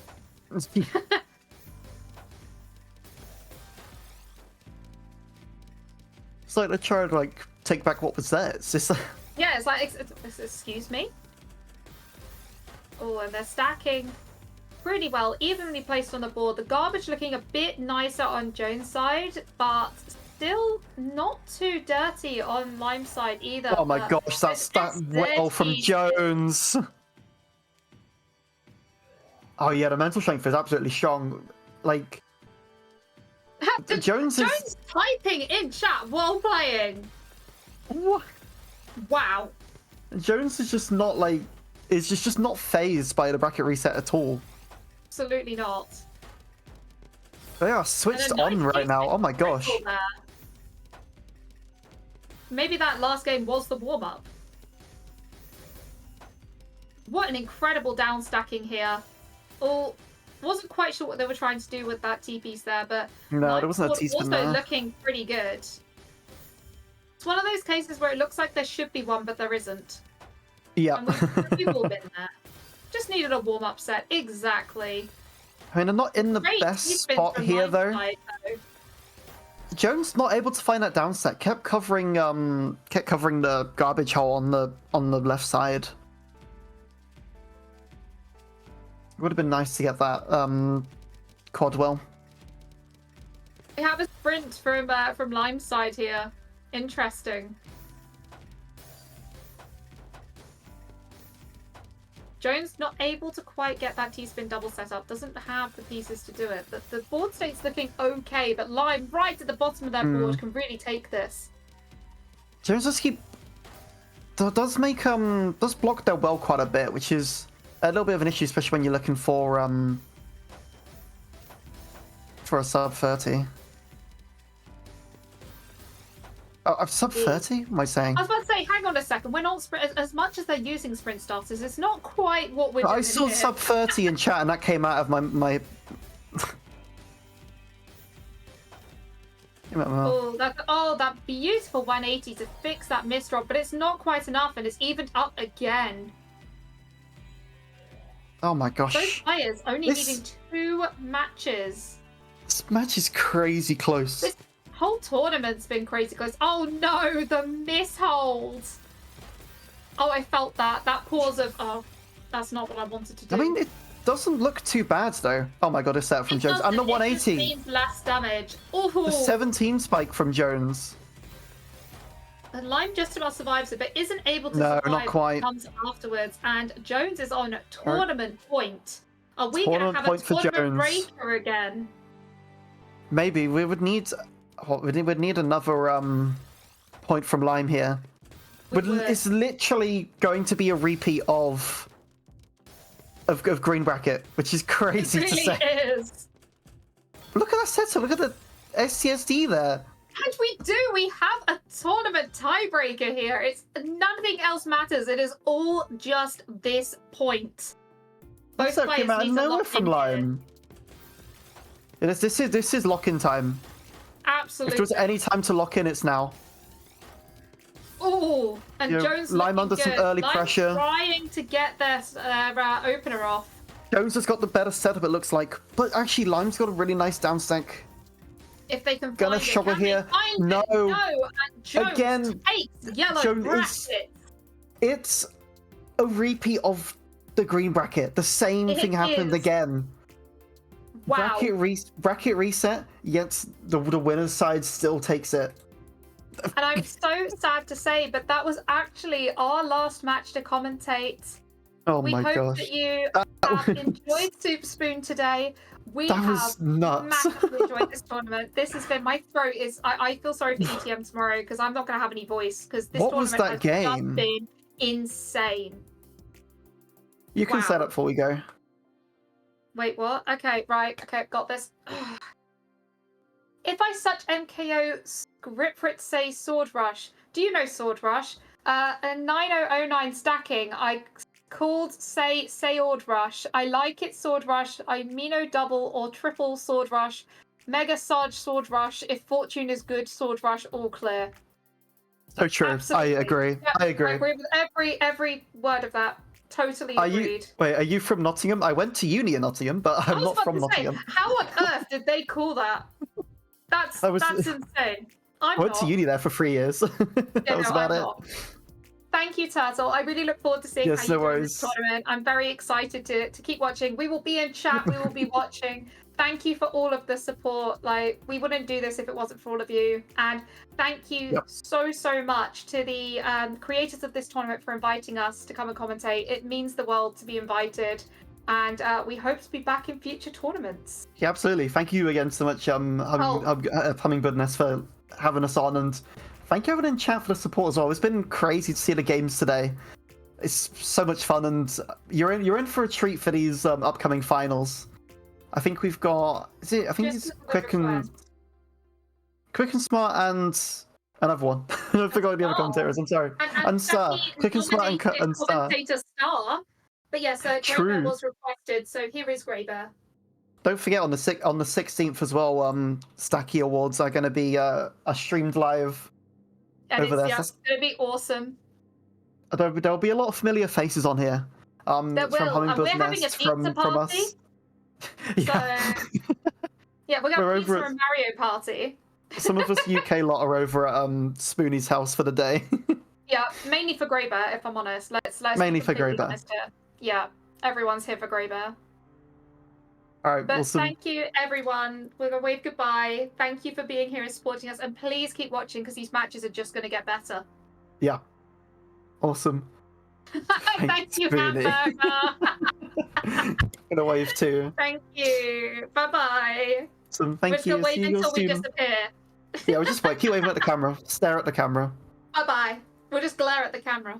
It's like they're trying to like take back what was theirs. It's like... Yeah, it's like, excuse me. Oh, and they're stacking pretty well, evenly placed on the board. The garbage looking a bit nicer on Jones' side, but still not too dirty on Lime's side either. Oh my But gosh, that's that it's well from dirty. Jones. Oh yeah, the mental strength is absolutely strong. Like Jones is... Jones typing in chat while playing. What? Wow. Jones is just not like... Is just not phased by the bracket reset at all. Absolutely not. They are switched And a on nice right now. Oh my triple gosh. there. Maybe that last game was the warm-up. What an incredible down stacking here. Oh, wasn't quite sure what they were trying to do with that T-piece there, but No, there wasn't a Lightboard T-spin also there. looking pretty good. It's one of those cases where it looks like there should be one, but there isn't. Yeah. And we've all been there. Just needed a warm-up set. Exactly. I mean, they're not in the Great best T-spin spot from here Lime's though. side, though. Jones not able to find that down set. Kept covering the garbage hole on the left side. Would have been nice to get that quad well. We have a sprint from Lime's side here. Interesting. Jones not able to quite get that T-spin double set up. Doesn't have the pieces to do it. The board state's looking okay, but Lime right at the bottom of their board can really take this. Jones does block their well quite a bit, which is a little bit of an issue, especially when you're looking for a sub 30. Oh, sub 30? What am I saying? I was about to say, hang on a second. We're not as much as they're using sprint starters. It's not quite what we're doing I saw here. sub 30 in chat, and that came out of my. That beautiful 180 to fix that misdrop, but it's not quite enough, and it's evened up again. Oh my Those gosh. players only This- needing 2 matches. This match is crazy close. This whole tournament's been crazy close. Oh no, the mishold. Oh, I felt that. That pause of, oh, that's not what I wanted to do. I mean, it doesn't look too bad though. Oh my god, a set from It Jones. And the doesn't, it just 180. means less damage. Oh, The 17 spike from Jones. the Lime just about survives it, but isn't able to No, survive not quite. what comes afterwards. And Jones is on tournament point. Are we going to Tournament have a point for tournament Jones. breaker again? Maybe we would need. We would need another point from Lime here. We would. It's literally going to be a repeat of green bracket, which is crazy It to really say. is. Look at that setup. Look at the STSD there. And we do. We have a tournament tiebreaker here. It's nothing else matters. It is all just this point. Both That's okay, players man. need to Nowhere lock from in here. Lime. This is lock-in time. If Absolutely. there was any time to lock in, it's now. Oh, and Yeah, Jones Lime looking under some good. early Lime pressure. trying to get their opener off. Jones has got the better setup, it looks like. But actually, Lime's got a really nice down stack. If they can Gonna find it, struggle can they here. find No. it? No, and Jones Again, takes yellow Jones bracket. It's a repeat of the green bracket. The same It thing happened is. again. Wow. Bracket reset, yet the winner's side still takes it. And I'm so sad to say, but that was actually our last match to commentate. Oh We my hope gosh. that you That have was- enjoyed Super Spoon today. We That have was nuts. massively enjoyed this tournament. This has been, my throat is, I feel sorry for ETM tomorrow because I'm not going to have any voice because this What was tournament that has game? just been insane. You can Wow. set up before we go. Wait, what? Okay, right. Okay, got this. If I search MKO Griprit say Sword Rush, do you know Sword Rush? A 9009 stacking. I called say Sword Rush. I like it Sword Rush. I Mino double or triple Sword Rush. Mega Sarge Sword Rush. If fortune is good, Sword Rush all clear. So true. Absolutely. I agree. Yeah, I agree. I agree with every word of that. Totally Are you agreed. wait? Are you from Nottingham? I went to uni in Nottingham, but I I'm was not about from to say, Nottingham. how on earth did they call that? That's insane. I went to uni there for 3 years. That was about I'm it. not. Thank you, Turtle. I really look forward to seeing Yes, how you no do in this worries. tournament. I'm very excited to keep watching. We will be in chat. We will be watching. Thank you for all of the support. Like, we wouldn't do this if it wasn't for all of you. And thank you so much to the creators of this tournament for inviting us to come and commentate. It means the world to be invited. And we hope to be back in future tournaments. Yeah, absolutely. Thank you again so much, Hummingbirdness, for having us on, and thank you everyone in chat for the support as well. It's been crazy to see the games today. It's so much fun, and you're in for a treat for these upcoming finals. I think we've got I think Just it's a quick request. Quick and Smart and another one. I forgot the other commentators. I'm sorry. And Star. Becky Quick and Smart and Star. commentator Star. But yes, Grey True. Bear was requested, so here is Grey Bear. Don't forget on the 16th as well. Stacky Awards are going to be are streamed live And over there. it's going to be awesome. There'll be a lot of familiar faces on here. There from will. Hummingbird We're having a Nest, pizza from party. us. Yeah. So yeah, we're going to We're have pizza over and Mario party. Some of us UK lot are over at Spoonie's house for the day. Yeah, mainly for Grey Bear, if I'm honest. Let's Mainly be for Grey completely Bear. honest here. Yeah, everyone's here for Grey Bear. All right, But awesome. thank you, everyone. We're going to wave goodbye. Thank you for being here and supporting us. And please keep watching because these matches are just going to get better. Yeah. Awesome. Thank you, Spoonie. Hamburger. Gonna wave too. Thank you. Bye-bye. Awesome. Thank We're you. still See waiting you until we soon. disappear. Yeah, we'll just wait. Keep waving at the camera. Stare at the camera. Bye-bye. We'll just glare at the camera.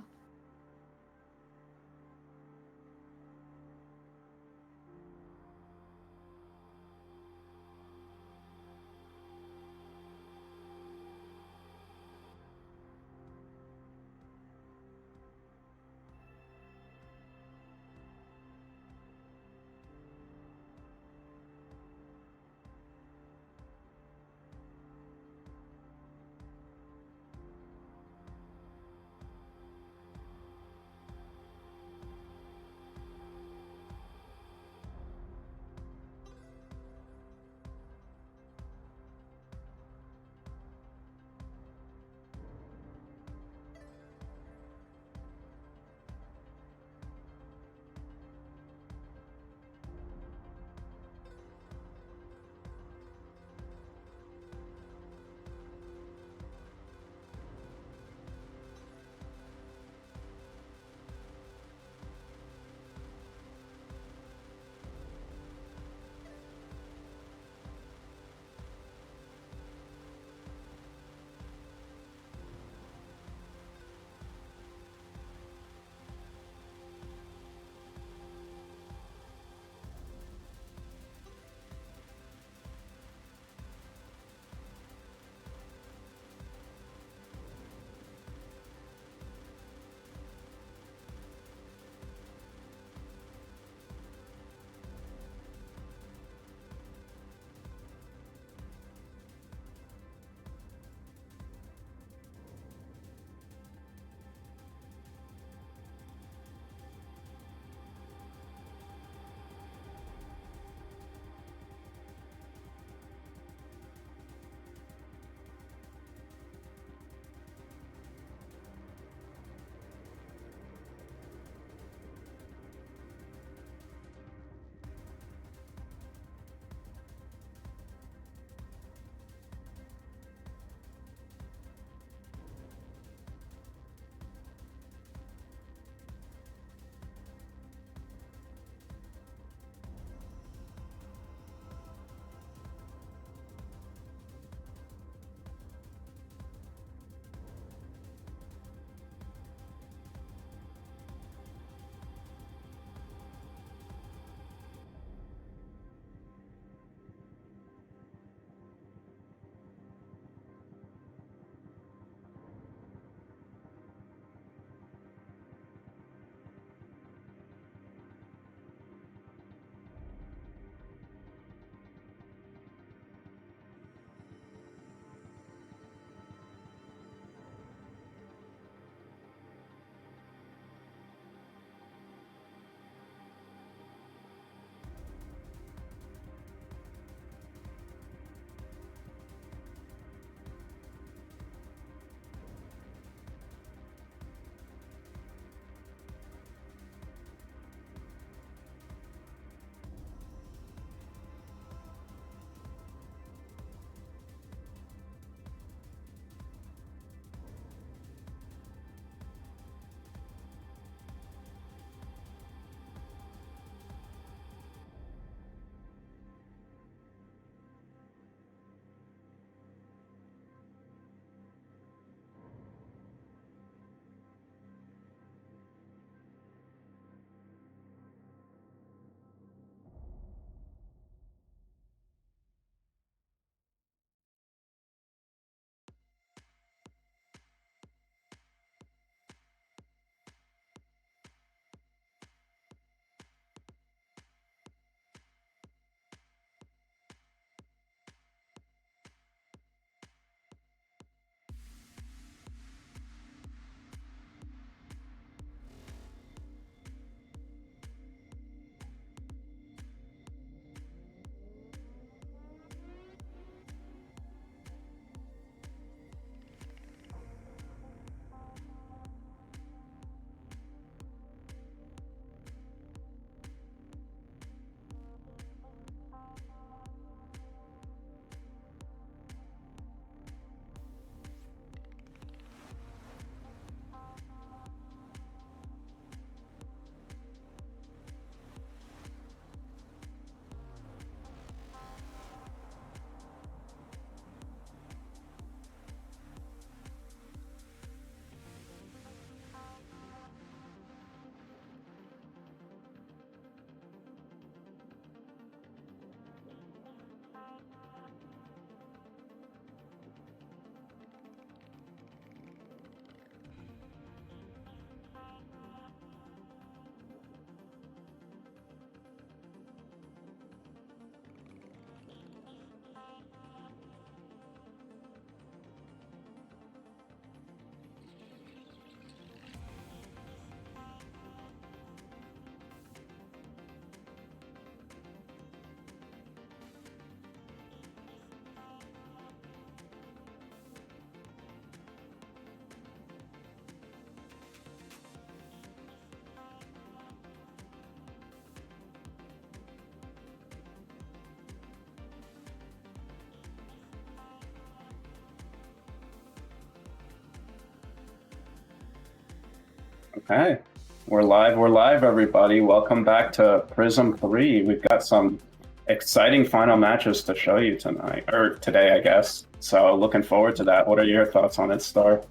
Okay, we're live, everybody. Welcome back to Prism 3. We've got some exciting final matches to show you tonight, or today, I guess. So looking forward to that. What are your thoughts on it, Star?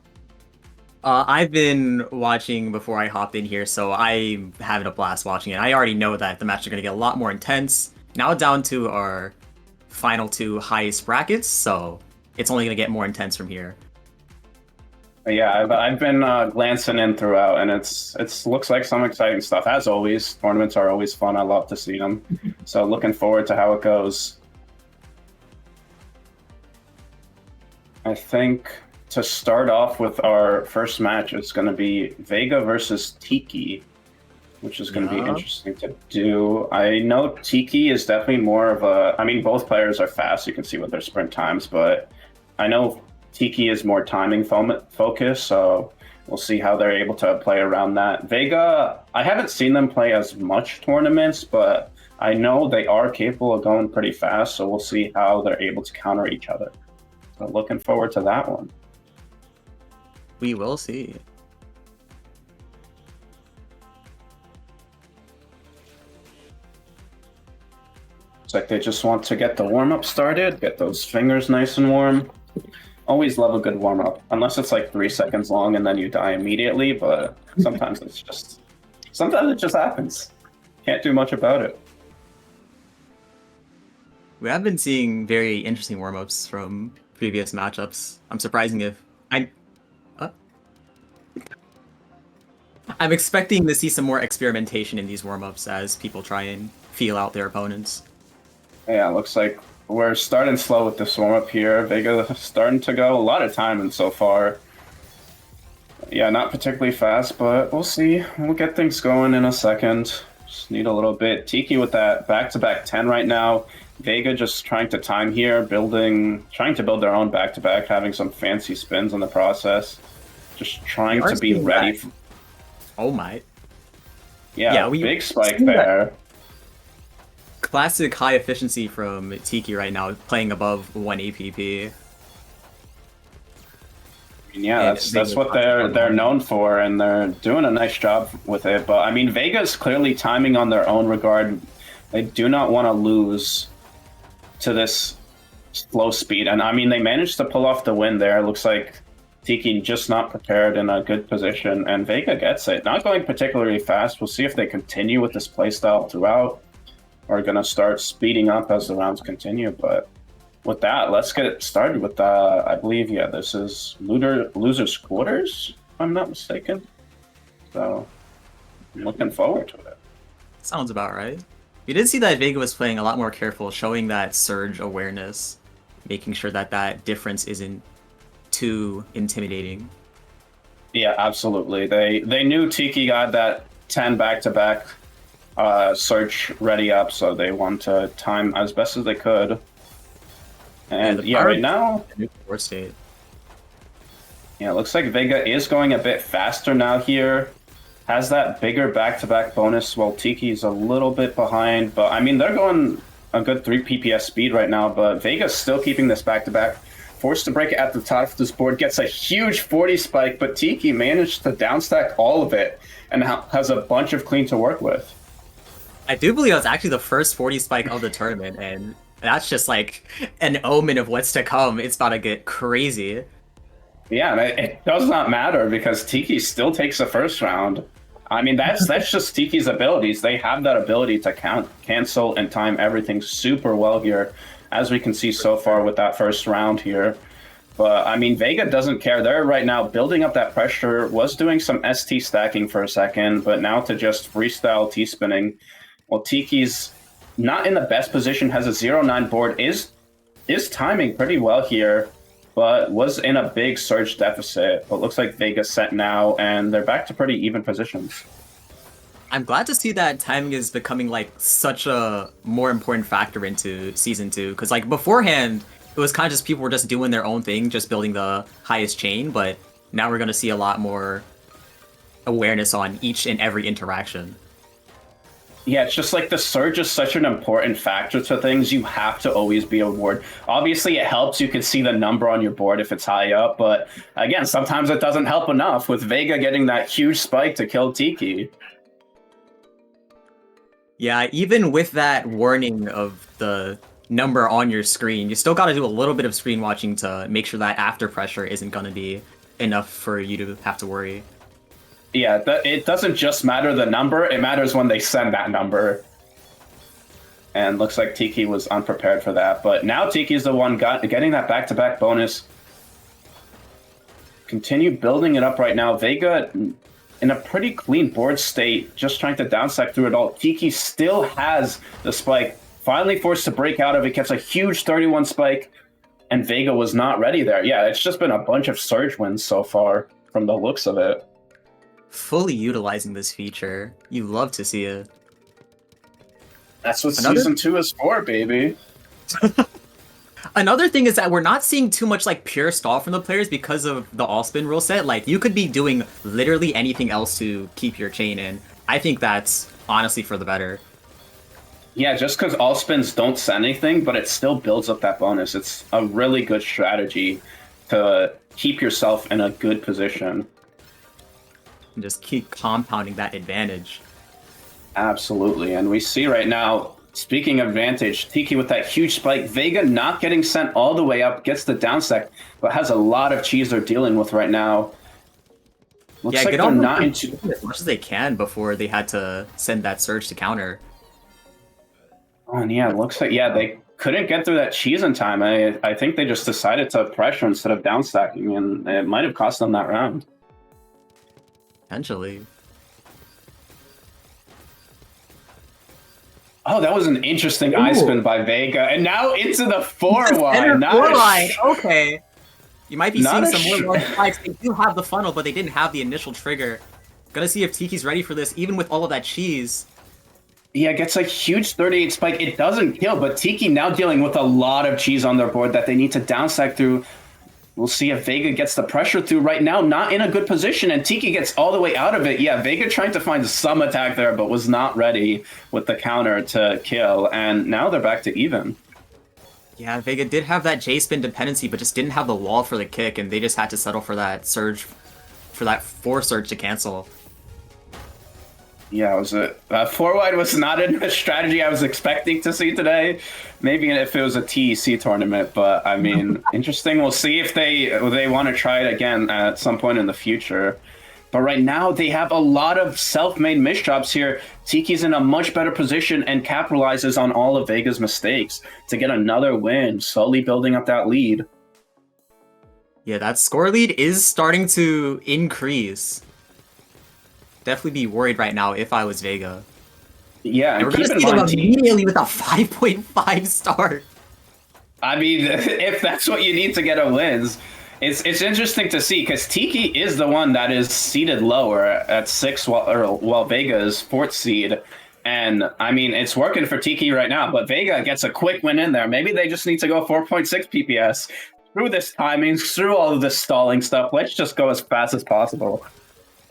I've been watching before I hopped in here, so I'm having a blast watching it. I already know that the matches are going to get a lot more intense. Now down to our final 2 highest brackets, so it's only going to get more intense from here. Yeah, I've been glancing in throughout, and it's looks like some exciting stuff. As always, tournaments are always fun. I love to see them. So looking forward to how it goes. I think to start off with our first match, it's going to be Vega versus Tiki, which is going to be interesting to do. I know Tiki is definitely more of a... I mean, both players are fast. You can see with their sprint times, but I know Tiki is more timing focused, so we'll see how they're able to play around that. Vega, I haven't seen them play as much tournaments, but I know they are capable of going pretty fast, so we'll see how they're able to counter each other. So looking forward to that one. We will see. It's like they just want to get the warm-up started, get those fingers nice and warm. Always love a good warm-up, unless it's like 3 seconds long and then you die immediately, but sometimes it just happens. Can't do much about it. We have been seeing very interesting warm-ups from previous matchups. I'm expecting to see some more experimentation in these warm-ups as people try and feel out their opponents. Yeah, looks like we're starting slow with this warm-up here. Vega starting to go a lot of time in so far. Yeah, not particularly fast, but we'll see. We'll get things going in a second. Just need a little bit. Tiki with that back-to-back 10 right now. Vega just trying to time here, trying to build their own back-to-back, having some fancy spins in the process. Just trying to be ready. Oh my. Yeah, big spike there. Classic high efficiency from Tiki right now, playing above 1 APP. Yeah, that's what they're known for, and they're doing a nice job with it. But I mean, Vega's clearly timing on their own regard. They do not want to lose to this slow speed, and I mean, they managed to pull off the win there. It looks like Tiki just not prepared in a good position, and Vega gets it. Not going particularly fast. We'll see if they continue with this playstyle throughout, or going to start speeding up as the rounds continue. But with that, let's get it started with, I believe, yeah, this is Loser's Quarters, if I'm not mistaken. So, I'm looking forward to it. Sounds about right. We did see that Vega was playing a lot more careful, showing that surge awareness, making sure that that difference isn't too intimidating. Yeah, absolutely. They knew Tiki got that 10 back-to-back surge ready up, so they want to time as best as they could. And yeah, right now, state. Yeah, it looks like Vega is going a bit faster now here. Has that bigger back-to-back bonus while Tiki's a little bit behind. But I mean, they're going a good 3 PPS speed right now, but Vega's still keeping this back-to-back. Forced to break it at the top of this board, gets a huge 40 spike, but Tiki managed to downstack all of it and has a bunch of clean to work with. I do believe that's actually the first 40 spike of the tournament, and that's just like an omen of what's to come. It's about to get crazy. Yeah, and it does not matter because Tiki still takes the first round. I mean, that's just Tiki's abilities. They have that ability to cancel and time everything super well here, as we can see so far with that first round here. But, I mean, Vega doesn't care. They're right now building up that pressure, was doing some ST stacking for a second, but now to just freestyle T-spinning. Well, Tiki's not in the best position, has a 0-9 board, is timing pretty well here, but was in a big surge deficit. But looks like Vega's set now, and they're back to pretty even positions. I'm glad to see that timing is becoming like such a more important factor into Season 2, because like beforehand, it was kind of just people were just doing their own thing, just building the highest chain, but now we're going to see a lot more awareness on each and every interaction. Yeah, it's just like the surge is such an important factor to things. You have to always be on board. Obviously, it helps. You can see the number on your board if it's high up. But again, sometimes it doesn't help enough with Vega getting that huge spike to kill Tiki. Yeah, even with that warning of the number on your screen, you still got to do a little bit of screen watching to make sure that after pressure isn't going to be enough for you to have to worry. Yeah, it doesn't just matter the number, it matters when they send that number. And looks like Tiki was unprepared for that, but now Tiki's the one getting that back-to-back bonus. Continue building it up right now. Vega in a pretty clean board state, just trying to downstack through it all. Tiki still has the spike, finally forced to break out of it, gets a huge 31 spike, and Vega was not ready there. Yeah, it's just been a bunch of surge wins so far, from the looks of it. Fully utilizing this feature. You love to see it. That's what Season 2 is for, baby. Another thing is that we're not seeing too much like pure stall from the players because of the all-spin rule set. Like, you could be doing literally anything else to keep your chain in. I think that's honestly for the better. Yeah, just because all spins don't send anything, but it still builds up that bonus. It's a really good strategy to keep yourself in a good position. And just keep compounding that advantage. Absolutely, and we see right now, speaking of advantage, Tiki with that huge spike, Vega not getting sent all the way up, gets the downstack, but has a lot of cheese they're dealing with right now. Looks like get they're on not into as much as they can before they had to send that surge to counter. Oh, and yeah, it looks like, yeah, they couldn't get through that cheese in time. I think they just decided to pressure instead of downstacking, and it might have cost them that round. Potentially. Oh, that was an interesting eye spin by Vega, and now into the 4-wide. Okay. You might be Not seeing a some more spikes. They do have the funnel, but they didn't have the initial trigger. Gonna see if Tiki's ready for this, even with all of that cheese. Yeah, gets a huge 38 spike. It doesn't kill, but Tiki now dealing with a lot of cheese on their board that they need to downstack through. We'll see if Vega gets the pressure through right now. Not in a good position, and Tiki gets all the way out of it. Yeah, Vega trying to find some attack there, but was not ready with the counter to kill, and now they're back to even. Yeah, Vega did have that J-spin dependency, but just didn't have the wall for the kick, and they just had to settle for that surge, for that 4 surge to cancel. Yeah, it was a 4-wide was not a strategy I was expecting to see today. Maybe if it was a TEC tournament, but I mean, interesting. We'll see if they want to try it again at some point in the future. But right now, they have a lot of self-made misdrops here. Tiki's in a much better position and capitalizes on all of Vega's mistakes to get another win, slowly building up that lead. Yeah, that score lead is starting to increase. Definitely be worried right now if I was Vega. Yeah, and we're going to see them immediately with a 5.5 start. I mean, if that's what you need to get a wins, it's interesting to see because Tiki is the one that is seeded lower at 6 while Vega is 4th seed. And I mean, it's working for Tiki right now, but Vega gets a quick win in there. Maybe they just need to go 4.6 PPS. Through this timing, through all of this stalling stuff, let's just go as fast as possible.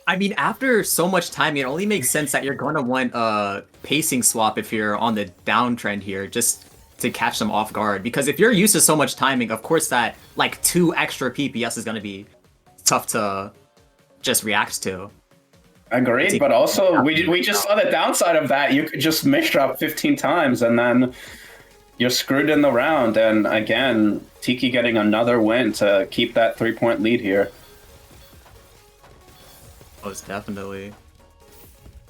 I mean, after so much time, it only makes sense that you're going to want a pacing swap if you're on the downtrend here, just to catch them off guard. Because if you're used to so much timing, of course that, like, 2 extra PPS is going to be tough to just react to. Agreed, but also, we just saw the downside of that. You could just misdrop 15 times, and then you're screwed in the round. And again, Tiki getting another win to keep that 3-point lead here. Most definitely.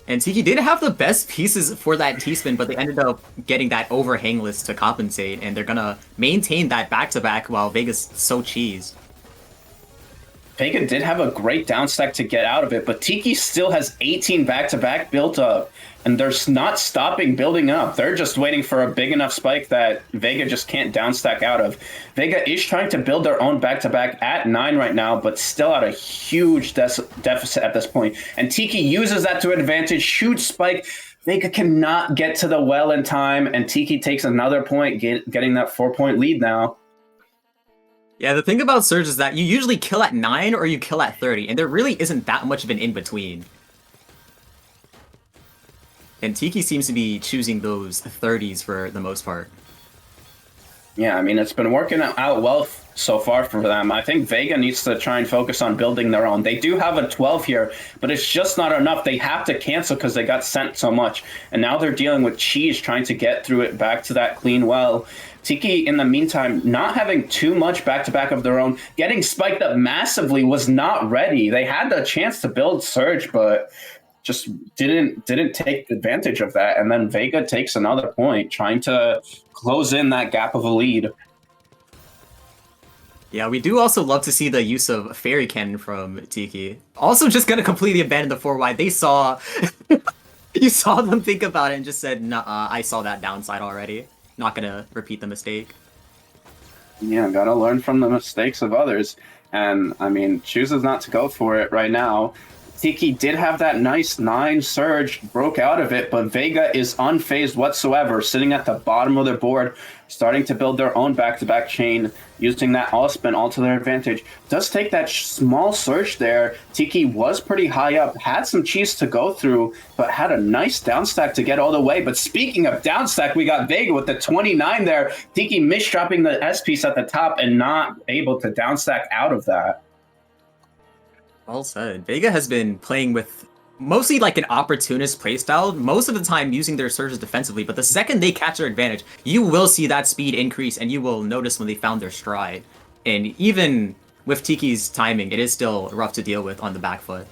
And Tiki did have the best pieces for that T-spin, but they ended up getting that overhang list to compensate, and they're gonna maintain that back-to-back while Vega's so cheesed. Vega did have a great downstack to get out of it, but Tiki still has 18 back-to-back built up, and they're not stopping building up. They're just waiting for a big enough spike that Vega just can't downstack out of. Vega is trying to build their own back-to-back at 9 right now, but still at a huge deficit at this point. And Tiki uses that to advantage, huge spike. Vega cannot get to the well in time, and Tiki takes another point, getting that 4-point lead now. Yeah, the thing about Surge is that you usually kill at 9 or you kill at 30, and there really isn't that much of an in-between. And Tiki seems to be choosing those 30s for the most part. Yeah, I mean, it's been working out well so far for them. I think Vega needs to try and focus on building their own. They do have a 12 here, but it's just not enough. They have to cancel because they got sent so much. And now they're dealing with Cheese trying to get through it back to that clean well. Tiki, in the meantime, not having too much back-to-back of their own, getting spiked up massively, was not ready. They had the chance to build Surge, but just didn't take advantage of that. And then Vega takes another point, trying to close in that gap of a lead. Yeah, we do also love to see the use of Fairy Cannon from Tiki. Also just gonna completely abandon the 4 wide. They saw... you saw them think about it and just said, nah, I saw that downside already. Not gonna repeat the mistake. Yeah, gotta learn from the mistakes of others. And, I mean, chooses not to go for it right now. Tiki did have that nice 9 surge, broke out of it, but Vega is unfazed whatsoever, sitting at the bottom of their board, starting to build their own back-to-back chain, using that all-spin all to their advantage. Does take that small surge there. Tiki was pretty high up, had some cheese to go through, but had a nice downstack to get all the way. But speaking of downstack, we got Vega with the 29 there. Tiki misdropping the S-piece at the top and not able to downstack out of that. Well said. Vega has been playing with mostly like an opportunist playstyle, most of the time using their surges defensively, but the second they catch their advantage, you will see that speed increase and you will notice when they found their stride. And even with Tiki's timing, it is still rough to deal with on the back foot.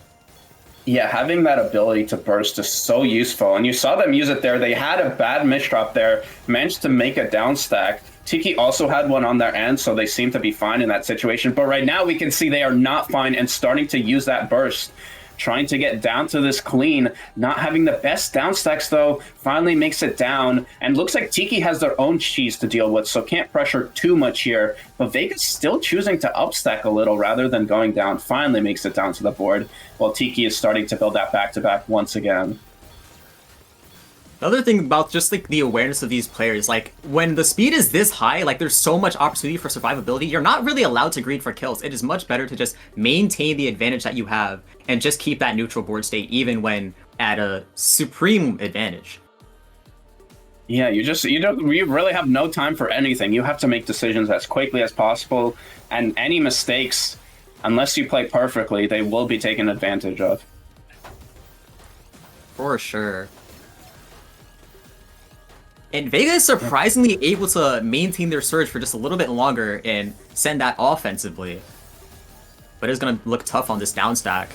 Yeah, having that ability to burst is so useful, and you saw them use it there. They had a bad misdrop there, managed to make a down stack. Tiki also had one on their end, so they seem to be fine in that situation. But right now we can see they are not fine and starting to use that burst, trying to get down to this clean. Not having the best down stacks, though, finally makes it down. And looks like Tiki has their own cheese to deal with, so can't pressure too much here. But Vega's still choosing to upstack a little rather than going down. Finally makes it down to the board, while Tiki is starting to build that back-to-back once again. Another thing about just like the awareness of these players, like when the speed is this high, like there's so much opportunity for survivability, you're not really allowed to greed for kills. It is much better to just maintain the advantage that you have and just keep that neutral board state even when at a supreme advantage. Yeah, you really have no time for anything. You have to make decisions as quickly as possible, and any mistakes, unless you play perfectly, they will be taken advantage of. For sure. And Vega is surprisingly able to maintain their surge for just a little bit longer and send that offensively. But it's going to look tough on this down stack.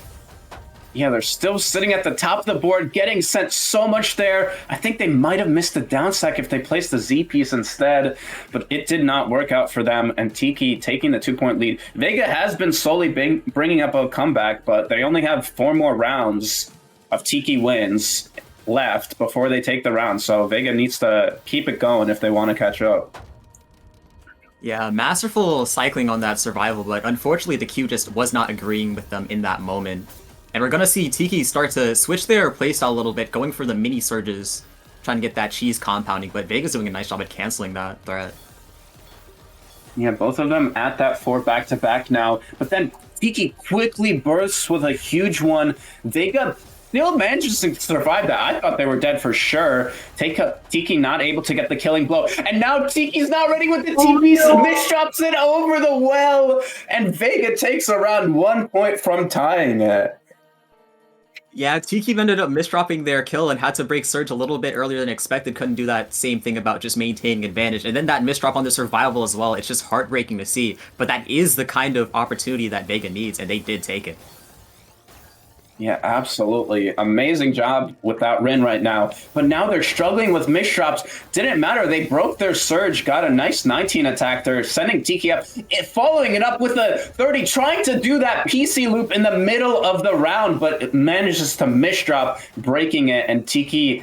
Yeah, they're still sitting at the top of the board, getting sent so much there. I think they might have missed the down stack if they placed the Z piece instead, but it did not work out for them, and Tiki taking the 2-point lead. Vega has been slowly bringing up a comeback, but they only have 4 more rounds of Tiki wins left before they take the round, so Vega needs to keep it going if they want to catch up. Yeah, masterful cycling on that survival, but unfortunately the queue just was not agreeing with them in that moment. And we're gonna see Tiki start to switch their playstyle a little bit, going for the mini surges, trying to get that cheese compounding, but Vega's doing a nice job at canceling that threat. Yeah, both of them at that 4 back-to-back now, but then Tiki quickly bursts with a huge one. Vega still manages to survive that. I thought they were dead for sure. Tiki not able to get the killing blow. And now Tiki's not ready with the TP. Submit drops it over the well. And Vega takes around 1 point from tying it. Yeah, Tiki ended up misdropping their kill and had to break Surge a little bit earlier than expected. Couldn't do that same thing about just maintaining advantage. And then that misdrop on the survival as well. It's just heartbreaking to see. But that is the kind of opportunity that Vega needs, and they did take it. Yeah, absolutely. Amazing job with that Rin right now. But now they're struggling with misdrops. Didn't matter. They broke their surge, got a nice 19 attack there, sending Tiki up, following it up with a 30, trying to do that PC loop in the middle of the round, but it manages to misdrop, breaking it, and Tiki,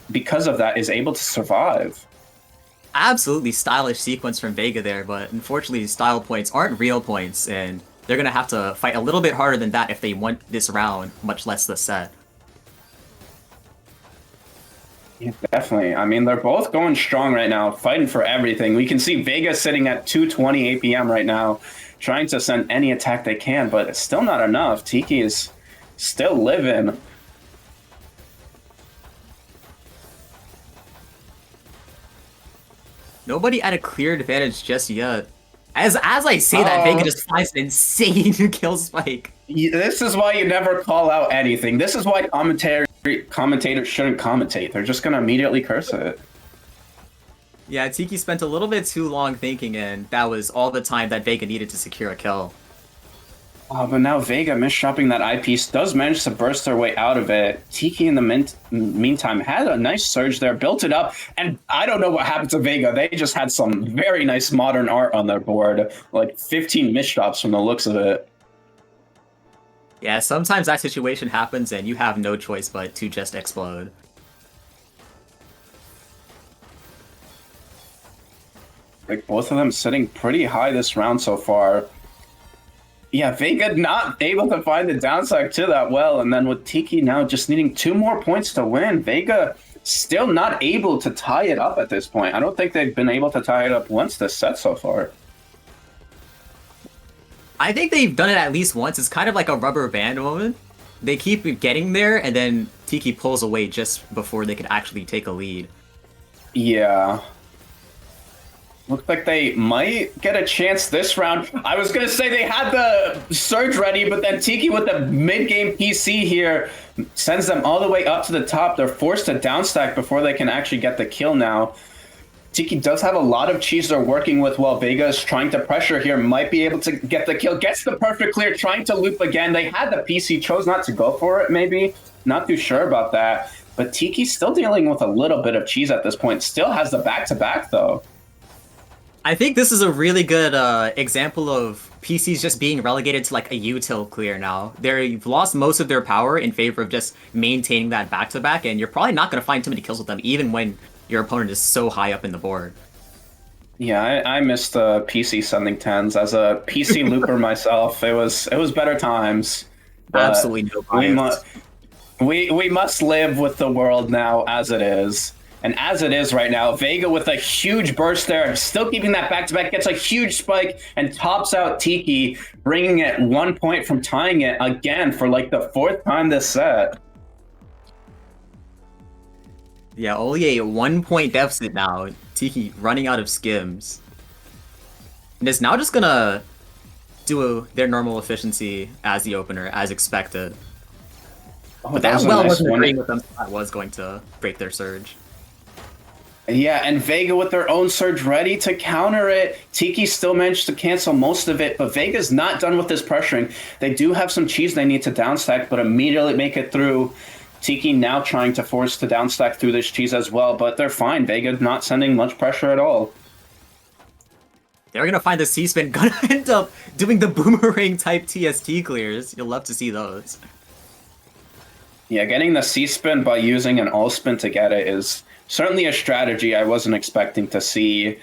because of that, is able to survive. Absolutely stylish sequence from Vega there, but unfortunately style points aren't real points, and they're going to have to fight a little bit harder than that if they want this round, much less the set. Yeah, definitely. I mean, they're both going strong right now, fighting for everything. We can see Vega sitting at 220 APM right now, trying to send any attack they can, but it's still not enough. Tiki is still living. Nobody at a clear advantage just yet. As I say that, Vega just finds an insane kill spike. This is why you never call out anything. This is why commentators shouldn't commentate. They're just gonna immediately curse it. Yeah, Tiki spent a little bit too long thinking, and that was all the time that Vega needed to secure a kill. Oh, but now Vega, misshopping that eyepiece, does manage to burst their way out of it. Tiki, in the meantime, had a nice surge there, built it up, and I don't know what happened to Vega. They just had some very nice modern art on their board, like 15 misshops from the looks of it. Yeah, sometimes that situation happens, and you have no choice but to just explode. Like, both of them sitting pretty high this round so far. Yeah, Vega not able to find the downside to that well, and then with Tiki now just needing 2 more points to win, Vega still not able to tie it up at this point. I don't think they've been able to tie it up once this set so far. I think they've done it at least once. It's kind of like a rubber band moment. They keep getting there, and then Tiki pulls away just before they could actually take a lead. Yeah. Looks like they might get a chance this round. I was going to say they had the surge ready, but then Tiki with the mid-game PC here sends them all the way up to the top. They're forced to downstack before they can actually get the kill now. Tiki does have a lot of cheese they're working with while Vega is trying to pressure here. Might be able to get the kill. Gets the perfect clear, trying to loop again. They had the PC, chose not to go for it maybe. Not too sure about that. But Tiki's still dealing with a little bit of cheese at this point. Still has the back-to-back though. I think this is a really good example of PCs just being relegated to like a util clear now. They've lost most of their power in favor of just maintaining that back-to-back, and you're probably not going to find too many kills with them, even when your opponent is so high up in the board. Yeah, I missed the PC sending 10s. As a PC looper myself, it was better times. Absolutely no bias. We must live with the world now as it is. And as it is right now, Vega with a huge burst there, still keeping that back-to-back, gets a huge spike and tops out Tiki, bringing it 1 point from tying it again for like the 4th time this set. Yeah, only a 1 point deficit now. Tiki running out of skims. And is now just gonna do their normal efficiency as the opener, as expected. Oh, but that well wasn't agreeing with them, so that was going to break their surge. Yeah, and Vega with their own surge ready to counter it. Tiki still managed to cancel most of it, but Vega's not done with this pressuring. They do have some cheese they need to downstack, but immediately make it through. Tiki now trying to force to downstack through this cheese as well, but they're fine. Vega's not sending much pressure at all. They're gonna find the C-spin, gonna end up doing the boomerang type TST clears. You'll love to see those. Yeah, getting the C-spin by using an all-spin to get it is certainly a strategy I wasn't expecting to see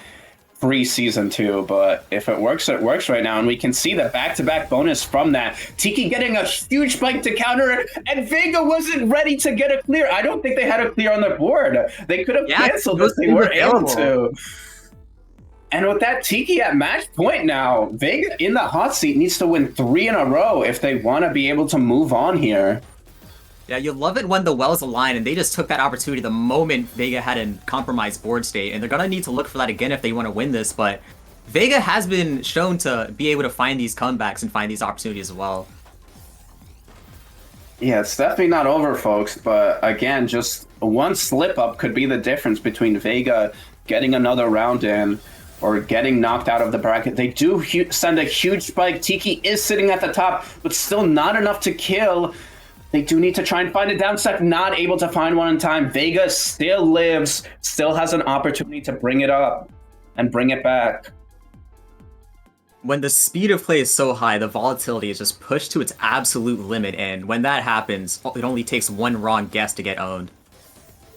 pre-season 2, but if it works right now, and we can see the back-to-back bonus from that. Tiki getting a huge spike to counter it, and Vega wasn't ready to get a clear. I don't think they had a clear on their board. They could have canceled this. They weren't able to. And with that, Tiki at match point now. Vega in the hot seat needs to win 3 in a row if they want to be able to move on here. Yeah, you love it when the wells align, and they just took that opportunity the moment Vega had a compromised board state, and they're gonna need to look for that again if they want to win this, but Vega has been shown to be able to find these comebacks and find these opportunities as well. Yeah, it's definitely not over, folks, but again, just one slip-up could be the difference between Vega getting another round in or getting knocked out of the bracket. They do send a huge spike. Tiki is sitting at the top, but still not enough to kill. They do need to try and find a downstack, not able to find one in time. Vega still lives, still has an opportunity to bring it up and bring it back. When the speed of play is so high, the volatility is just pushed to its absolute limit, and when that happens, it only takes one wrong guess to get owned.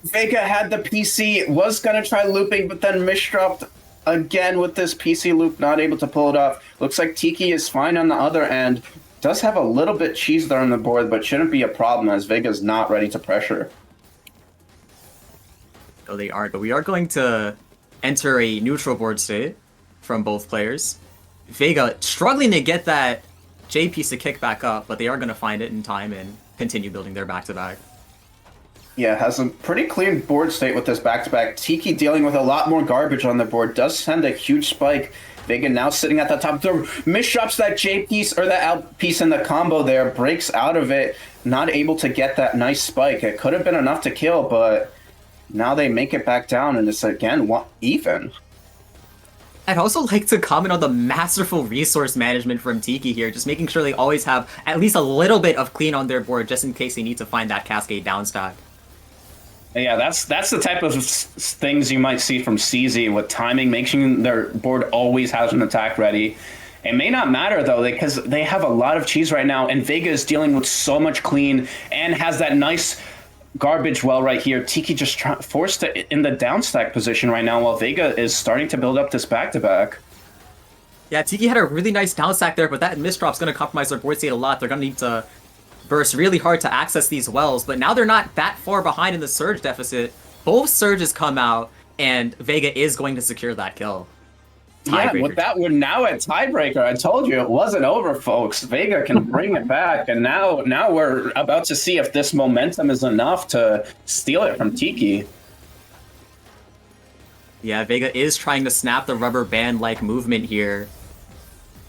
Vega had the PC, was going to try looping, but then misdropped again with this PC loop, not able to pull it off. Looks like Tiki is fine on the other end. Does have a little bit cheese there on the board, but shouldn't be a problem as Vega's not ready to pressure. No, they aren't, but we are going to enter a neutral board state from both players. Vega struggling to get that J piece to kick back up, but they are going to find it in time and continue building their back-to-back. Yeah, has a pretty clean board state with this back-to-back. Tiki dealing with a lot more garbage on the board does send a huge spike. Vega now sitting at the top. The misdrops that J piece or that L piece in the combo there, breaks out of it, not able to get that nice spike. It could have been enough to kill, but now they make it back down, and it's again even. I'd also like to comment on the masterful resource management from Tiki here, just making sure they always have at least a little bit of clean on their board, just in case they need to find that Cascade downstack. Yeah, that's the type of things you might see from CZ with timing, making their board always has an attack ready. It may not matter, though, because they have a lot of cheese right now, and Vega is dealing with so much clean and has that nice garbage well right here. Tiki just forced it in the downstack position right now, while Vega is starting to build up this back-to-back. Yeah, Tiki had a really nice downstack there, but that misdrop's going to compromise their board state a lot. They're going to need to burst really hard to access these wells, but now they're not that far behind in the Surge deficit. Both Surges come out, and Vega is going to secure that kill. Yeah, with that, we're now at tiebreaker. I told you it wasn't over, folks. Vega can bring it back, and now we're about to see if this momentum is enough to steal it from Tiki. Yeah, Vega is trying to snap the rubber band-like movement here.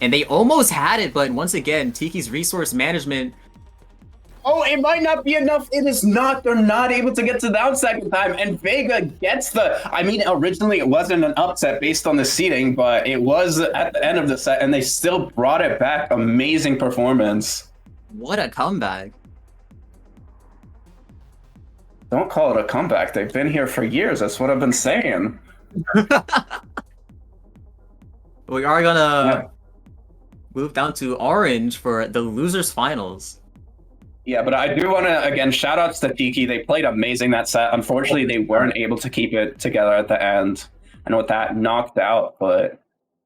And they almost had it, but once again, Tiki's resource management... Oh, it might not be enough. It is not. They're not able to get to the downstack in time, and Vega gets the... I mean, originally it wasn't an upset based on the seeding, but it was at the end of the set, and they still brought it back. Amazing performance. What a comeback. Don't call it a comeback. They've been here for years. That's what I've been saying. We are gonna move down to Orange for the losers finals. Yeah, but I do want to, again, shout outs to Tiki. They played amazing that set. Unfortunately, they weren't able to keep it together at the end. I know what that knocked out, but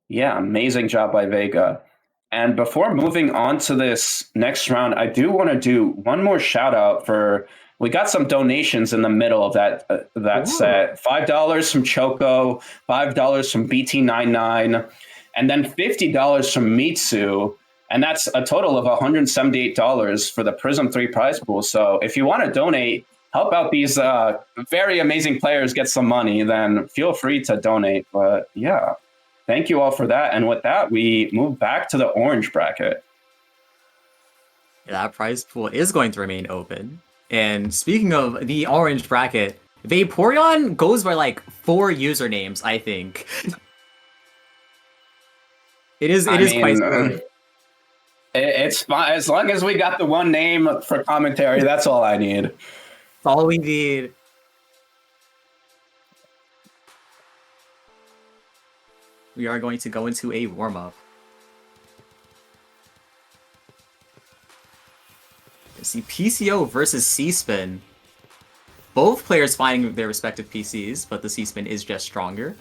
yeah, amazing job by Vega. And before moving on to this next round, I do want to do one more shout out for... We got some donations in the middle of that set. $5 from Choco, $5 from BT99, and then $50 from Mitsu. And that's a total of $178 for the Prism 3 prize pool. So if you want to donate, help out these very amazing players get some money, then feel free to donate. But yeah, thank you all for that. And with that, we move back to the orange bracket. That prize pool is going to remain open. And speaking of the orange bracket, Vaporeon goes by like 4 usernames, I think. It is quite good. It's fine. As long as we got the one name for commentary, that's all I need. That's all we need. We are going to go into a warm-up. Let's see, PCO versus C-Spin. Both players finding their respective PCs, but the C-Spin is just stronger.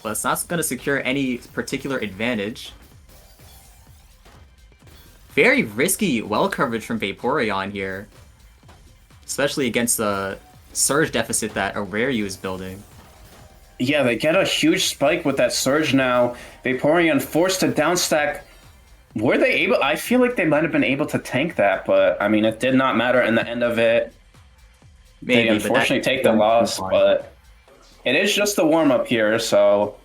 But it's not going to secure any particular advantage. Very risky well coverage from Vaporeon here. Especially against the Surge deficit that Aureliu is building. Yeah, they get a huge spike with that Surge now. Vaporeon forced to downstack. Were they able? I feel like they might have been able to tank that, but I mean, it did not matter in the end of it. Maybe, they unfortunately take the loss, but it is just the warm-up here, so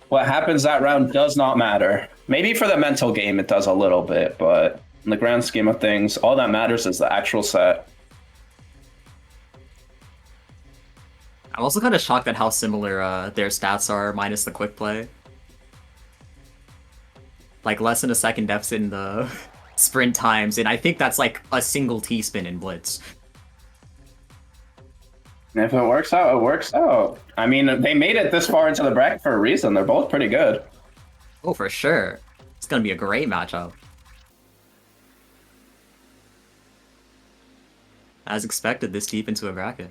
what happens that round does not matter. Maybe for the mental game it does a little bit, but in the grand scheme of things, all that matters is the actual set. I'm also kind of shocked at how similar their stats are, minus the quick play. Like less than a second deficit in the sprint times, and I think that's like a single T-spin in Blitz. And if it works out, it works out. I mean, they made it this far into the bracket for a reason. They're both pretty good. Oh, for sure. It's going to be a great matchup. As expected, this deep into a bracket.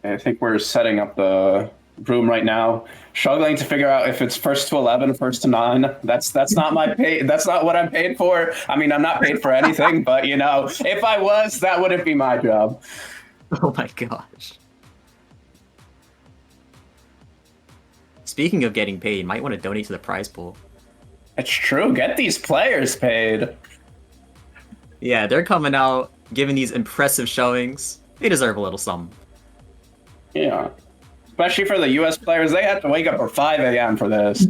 I think we're setting up the room right now, struggling to figure out if it's first to 11, first to 9. That's not my pay. That's not what I'm paid for. I mean, I'm not paid for anything, but you know, if I was, that wouldn't be my job. Oh my gosh. Speaking of getting paid, you might want to donate to the prize pool. It's true. Get these players paid. Yeah, they're coming out, giving these impressive showings. They deserve a little something. Yeah. Especially for the US players, they had to wake up at 5 a.m. for this.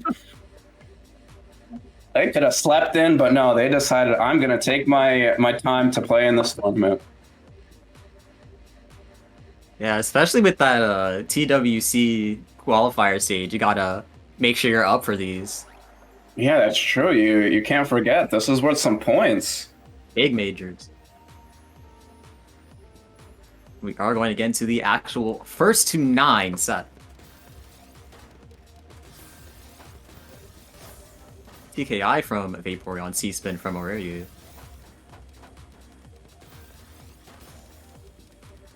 They could have slept in, but no, they decided, I'm going to take my time to play in this tournament. Yeah, especially with that TWC qualifier stage, you gotta make sure you're up for these Yeah, that's true. You can't forget. This is worth some points. big majors. We are going again to the actual first to 9 set. TKI from Vaporeon, C-Spin from Aureliu.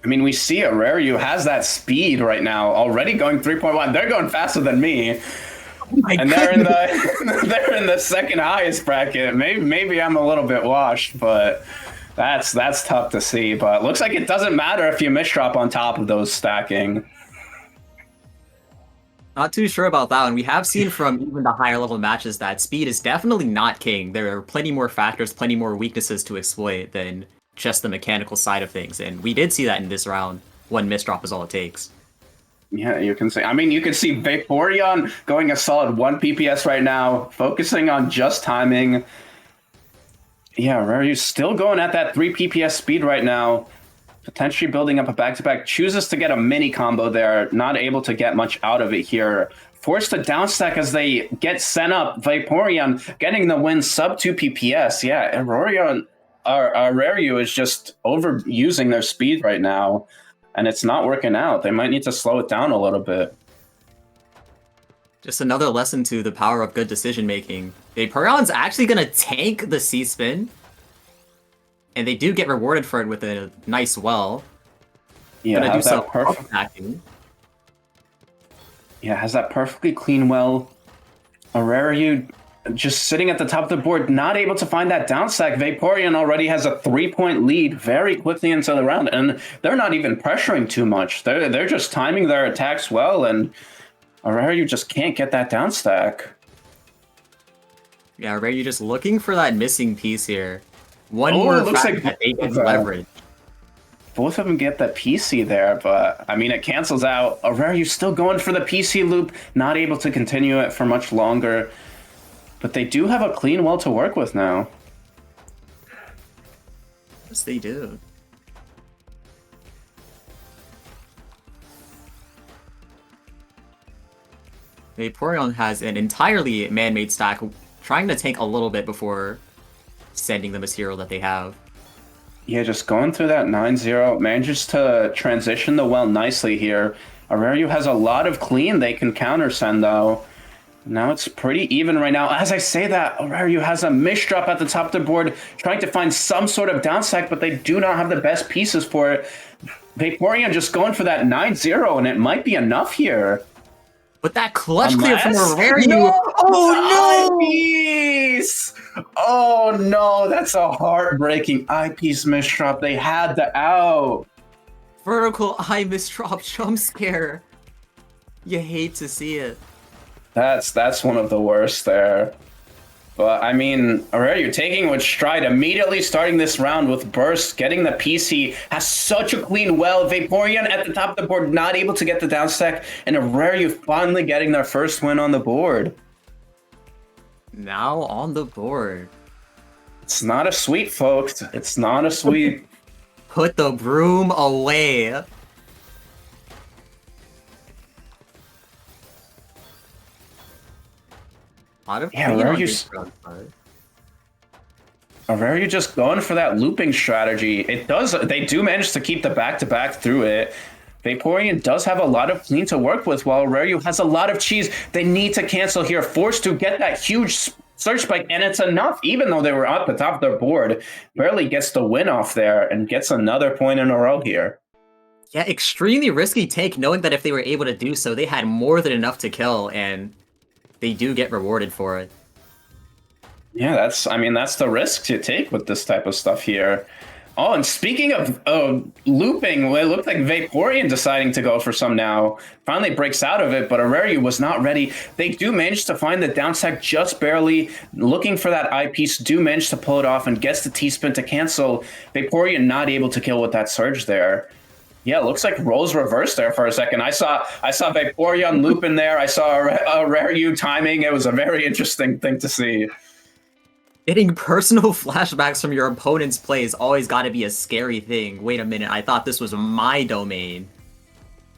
I mean, we see Aureliu has that speed right now, already going 3.1. They're going faster than me. And they're in the they're in the second highest bracket. Maybe I'm a little bit washed, but that's tough to see. But looks like it doesn't matter if you misdrop on top of those stacking. Not too sure about that one. We have seen from even the higher level matches that speed is definitely not king. There are plenty more factors, plenty more weaknesses to exploit than just the mechanical side of things. And we did see that in this round. One misdrop is all it takes. Yeah, you can see. I mean, you can see Vaporeon going a solid 1 PPS right now, focusing on just timing. Yeah, Raryu's still going at that 3 PPS speed right now, potentially building up a back-to-back. Chooses to get a mini combo there, not able to get much out of it here. Forced to downstack as they get sent up. Vaporeon getting the win sub 2 PPS. Yeah, Raryu is just overusing their speed right now, and it's not working out. They might need to slow it down a little bit. Just another lesson to the power of good decision making. Vaporeon's actually gonna tank the C-Spin, and they do get rewarded for it with a nice well. Yeah, Gonna do has some that perfect. attacking. Yeah, has that perfectly clean well. Raryu just sitting at the top of the board, not able to find that downstack. Vaporeon already has a 3-point lead very quickly into the round, and they're not even pressuring too much. They're just timing their attacks well, and Raryu just can't get that downstack. Yeah, Raryu just looking for that missing piece here. One Oh, more it looks fact like that they get both of them. leverage. Both of them get the PC there, but I mean, it cancels out. Raryu's still going for the PC loop, not able to continue it for much longer. But they do have a clean well to work with now. Yes, they do. Vaporeon has an entirely man-made stack, trying to tank a little bit before sending the material that they have. Yeah, just going through that 9-0, manages to transition the well nicely here. Raryu has a lot of clean they can counter send though. Now it's pretty even right now. As I say that, Raryu has a misdrop at the top of the board, trying to find some sort of downstack, but they do not have the best pieces for it. Vaporeon just going for that 9-0, and it might be enough here. But that clutch clear from Unless- Raryu. No! Oh no! Eyepiece! Oh no, that's a heartbreaking eyepiece misdrop. They had the out. Vertical eye misdrop jump scare. You hate to see it. That's one of the worst there. But I mean, Raryu taking with stride, immediately starting this round with burst, getting the PC, has such a clean well. Vaporeon at the top of the board, not able to get the downstack, and Raryu finally getting their first win on the board. Now on the board. It's not a sweet, folks. It's not a sweet. Put the broom away. Lot of Yeah, clean where are on you this front side. Raryu just going for that looping strategy. They do manage to keep the back-to-back through it. Vaporeon does have a lot of clean to work with, while Raryu has a lot of cheese. They need to cancel here, forced to get that huge surge spike, and it's enough, even though they were at the top of their board. Barely gets the win off there, and gets another point in a row here. Yeah, extremely risky take, knowing that if they were able to do so, they had more than enough to kill, and they do get rewarded for it. Yeah, that's the risk you take with this type of stuff here. Oh, and speaking of looping, it looked like Vaporeon deciding to go for some now. Finally breaks out of it, but Aureliu was not ready. They do manage to find the down stack just barely, looking for that eye piece, do manage to pull it off and gets the T-spin to cancel. Vaporeon not able to kill with that surge there. Yeah, it looks like roles reversed there for a second. I saw Vaporeon loop in there. I saw Aureliu timing. It was a very interesting thing to see. Getting personal flashbacks from your opponent's play is always got to be a scary thing. Wait a minute, I thought this was my domain.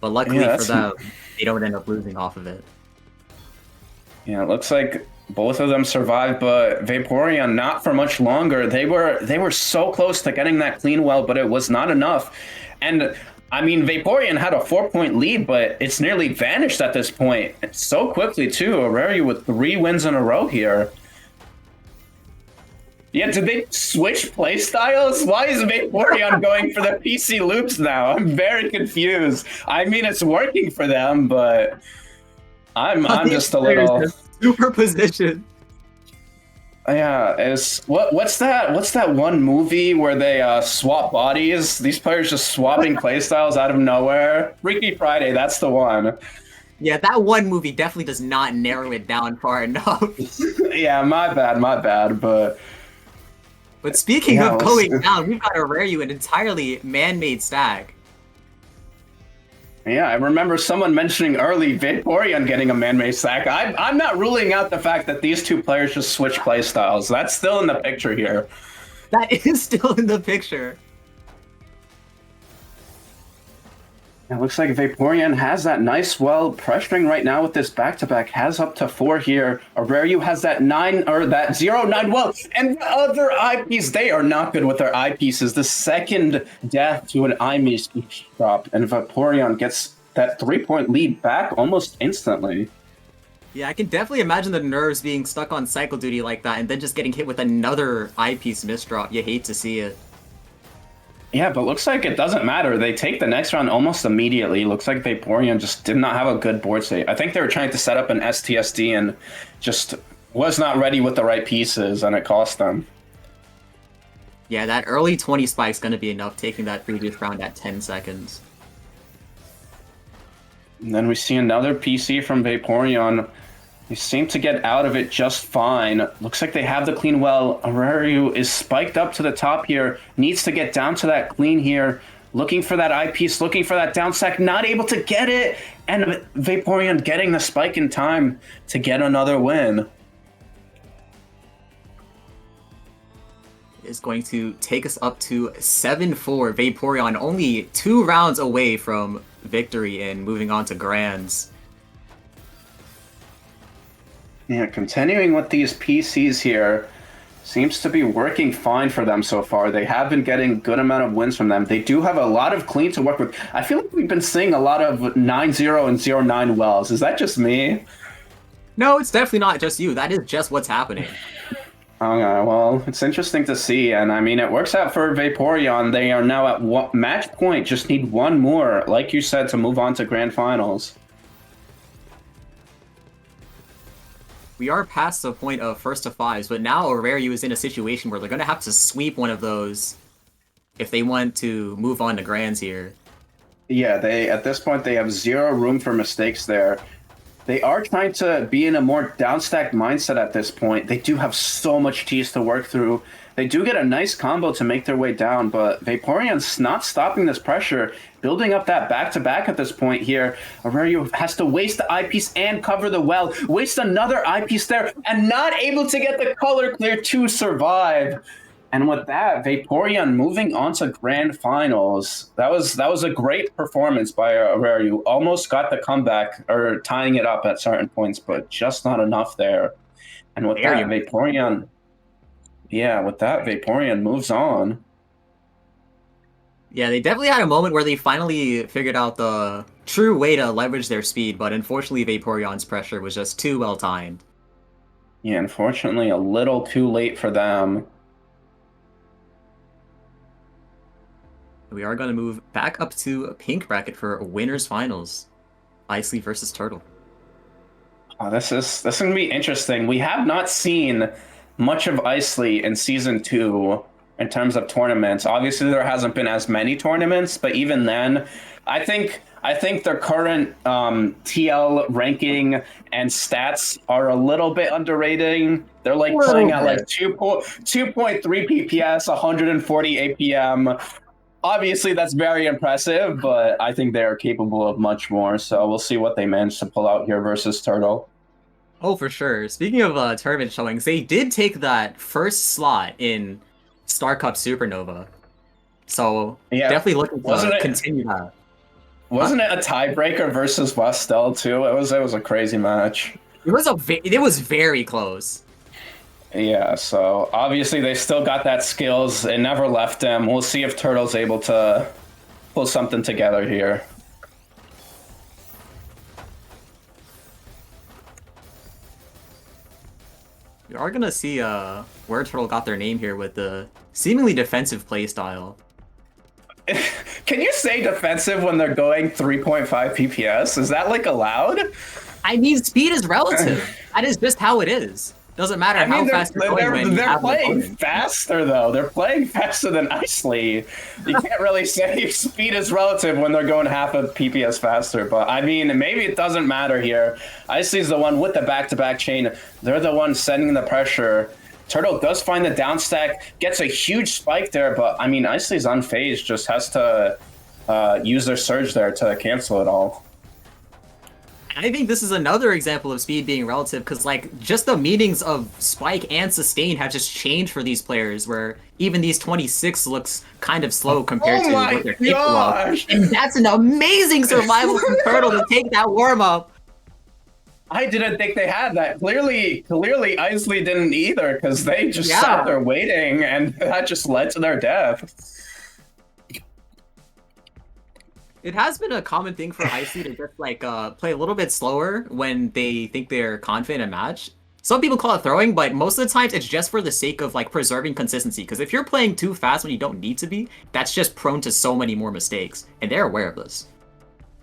But luckily for them, they don't end up losing off of it. Yeah, it looks like both of them survived, but Vaporeon not for much longer. They were so close to getting that clean well, but it was not enough. And I mean, Vaporeon had a 4-point lead, but it's nearly vanished at this point. So quickly, too. Aureliu with 3 wins in a row here. Yeah, did they switch playstyles? Why is Vaporeon going for the PC loops now? I'm very confused. I mean, it's working for them, but I'm just a little superposition. Yeah, what's that one movie where they swap bodies? These players just swapping playstyles out of nowhere. Freaky Friday, that's the one. Yeah, that one movie definitely does not narrow it down far enough. Yeah, my bad, But speaking of going down, we've got Aureliu, an entirely man-made stack. Yeah, I remember someone mentioning early Vaporeon getting a man-made stack. I'm not ruling out the fact that these two players just switch playstyles. That's still in the picture here. That is still in the picture. It looks like Vaporeon has that nice, well, pressuring right now with this back-to-back, has up to 4 here. Aureliu has that 9, or that 0-9, well, and the other eyepiece, they are not good with their eyepieces. The second death to an eyepiece drop, and Vaporeon gets that 3-point lead back almost instantly. Yeah, I can definitely imagine the nerves being stuck on cycle duty like that, and then just getting hit with another eyepiece misdrop. You hate to see it. Yeah, but looks like it doesn't matter. They take the next round almost immediately. Looks like Vaporeon just did not have a good board state. I think they were trying to set up an STSD and just was not ready with the right pieces, and it cost them. Yeah, that early 20 spike's going to be enough, taking that previous round at 10 seconds. And then we see another PC from Vaporeon. They seem to get out of it just fine. Looks like they have the clean well. Aureliu is spiked up to the top here. Needs to get down to that clean here. Looking for that eyepiece, looking for that down stack. Not able to get it. And Vaporeon getting the spike in time to get another win. Is going to take us up to 7-4. Vaporeon only 2 rounds away from victory and moving on to Grands. Yeah, continuing with these PCs here seems to be working fine for them so far. They have been getting good amount of wins from them. They do have a lot of clean to work with. I feel like we've been seeing a lot of 9-0 and 0-9 wells. Is that just me? No, it's definitely not just you. That is just what's happening. Okay, well, it's interesting to see, and I mean, it works out for Vaporeon. They are now at match point, just need one more, like you said, to move on to Grand Finals. We are past the point of first to 5s, but now Aureliu is in a situation where they're going to have to sweep one of those if they want to move on to Grands here. Yeah, at this point, they have 0 room for mistakes there. They are trying to be in a more downstacked mindset at this point. They do have so much tease to work through. They do get a nice combo to make their way down, but Vaporeon's not stopping this pressure, building up that back-to-back at this point here. Aureliu has to waste the eyepiece and cover the well, waste another eyepiece there, and not able to get the color clear to survive. And with that, Vaporeon moving on to Grand Finals. That was a great performance by Aureliu. Almost got the comeback, or tying it up at certain points, but just not enough there. And with that, Vaporeon... Yeah, with that, Vaporeon moves on. Yeah, they definitely had a moment where they finally figured out the true way to leverage their speed, but unfortunately Vaporeon's pressure was just too well timed. Yeah, unfortunately a little too late for them. We are going to move back up to pink bracket for winners finals. Icely versus Turtle. Oh, this is going to be interesting. We have not seen much of Icely in Season 2. in terms of tournaments. Obviously, there hasn't been as many tournaments, but even then, I think their current TL ranking and stats are a little bit underrated. They're like playing at like 2.3 PPS, 140 APM. Obviously, that's very impressive, but I think they are capable of much more. So we'll see what they manage to pull out here versus Turtle. Oh, for sure. Speaking of tournament showings, they did take that first slot in Star Cup Supernova. So definitely looking to continue that. Wasn't it a tiebreaker versus Westel too? It was a crazy match. It was very close. Yeah, so obviously they still got that skills. It never left them. We'll see if Turtle's able to pull something together here. We are gonna see where Turtle got their name here with the seemingly defensive playstyle. Can you say defensive when they're going 3.5 PPS? Is that like allowed? I mean, speed is relative. That is just how it is. Doesn't matter how fast you're going when you have they're playing an faster though. They're playing faster than Isley. You can't really say speed is relative when they're going half a PPS faster. But I mean, maybe it doesn't matter here. Isley's the one with the back-to-back chain. They're the one sending the pressure. Turtle does find the down stack, gets a huge spike there, but I mean, Isley's unfazed, just has to use their surge there to cancel it all. I think this is another example of speed being relative, because like just the meanings of spike and sustain have just changed for these players, where even these 26 looks kind of slow compared to what they're capable of. And that's an amazing survival from Turtle to take that warm up. I didn't think they had that. Clearly Isley didn't either, because they just sat there waiting, and that just led to their death. It has been a common thing for Isley to just like play a little bit slower when they think they're confident in a match. Some people call it throwing, but most of the times it's just for the sake of like preserving consistency. Because if you're playing too fast when you don't need to be, that's just prone to so many more mistakes, and they're aware of this.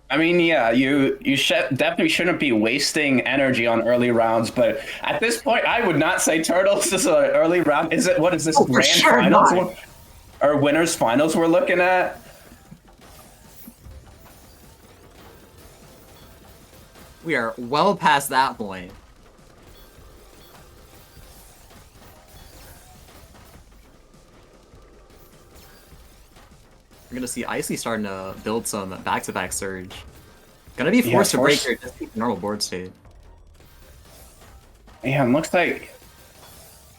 I mean, yeah, you definitely shouldn't be wasting energy on early rounds, but at this point, I would not say Turtles is an early round. What is this, grand finals or winners finals we're looking at? We are well past that point. We're gonna see Isley starting to build some back-to-back surge. Gonna be forced to break here just keep the normal board state. Yeah, it looks like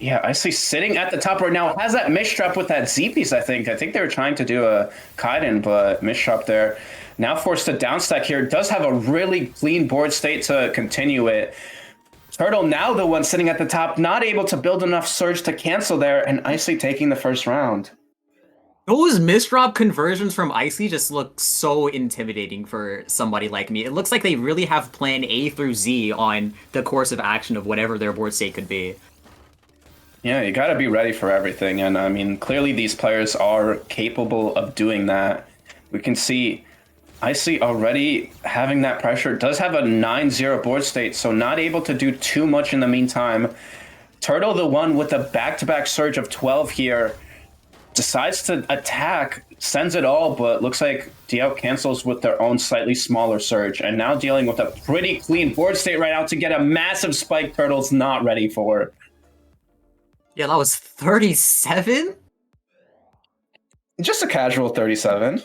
Isley sitting at the top right now. Has that misdrop with that Z piece, I think. I think they were trying to do a Kaiden, but misdrop there. Now forced to downstack here. Does have a really clean board state to continue it. Turtle now the one sitting at the top, not able to build enough surge to cancel there, and Isley taking the first round. Those misdrop conversions from Isley just look so intimidating for somebody like me. It looks like they really have plan A through Z on the course of action of whatever their board state could be. Yeah, you gotta be ready for everything, and I mean, clearly these players are capable of doing that. We can see Isley already having that pressure. Does have a 9-0 board state, so not able to do too much in the meantime. Turtle, the one with the back-to-back surge of 12 here, decides to attack, sends it all, but looks like DL cancels with their own slightly smaller surge, and now dealing with a pretty clean board state right now to get a massive spike Turtle's not ready for. Yeah, that was 37? Just a casual 37.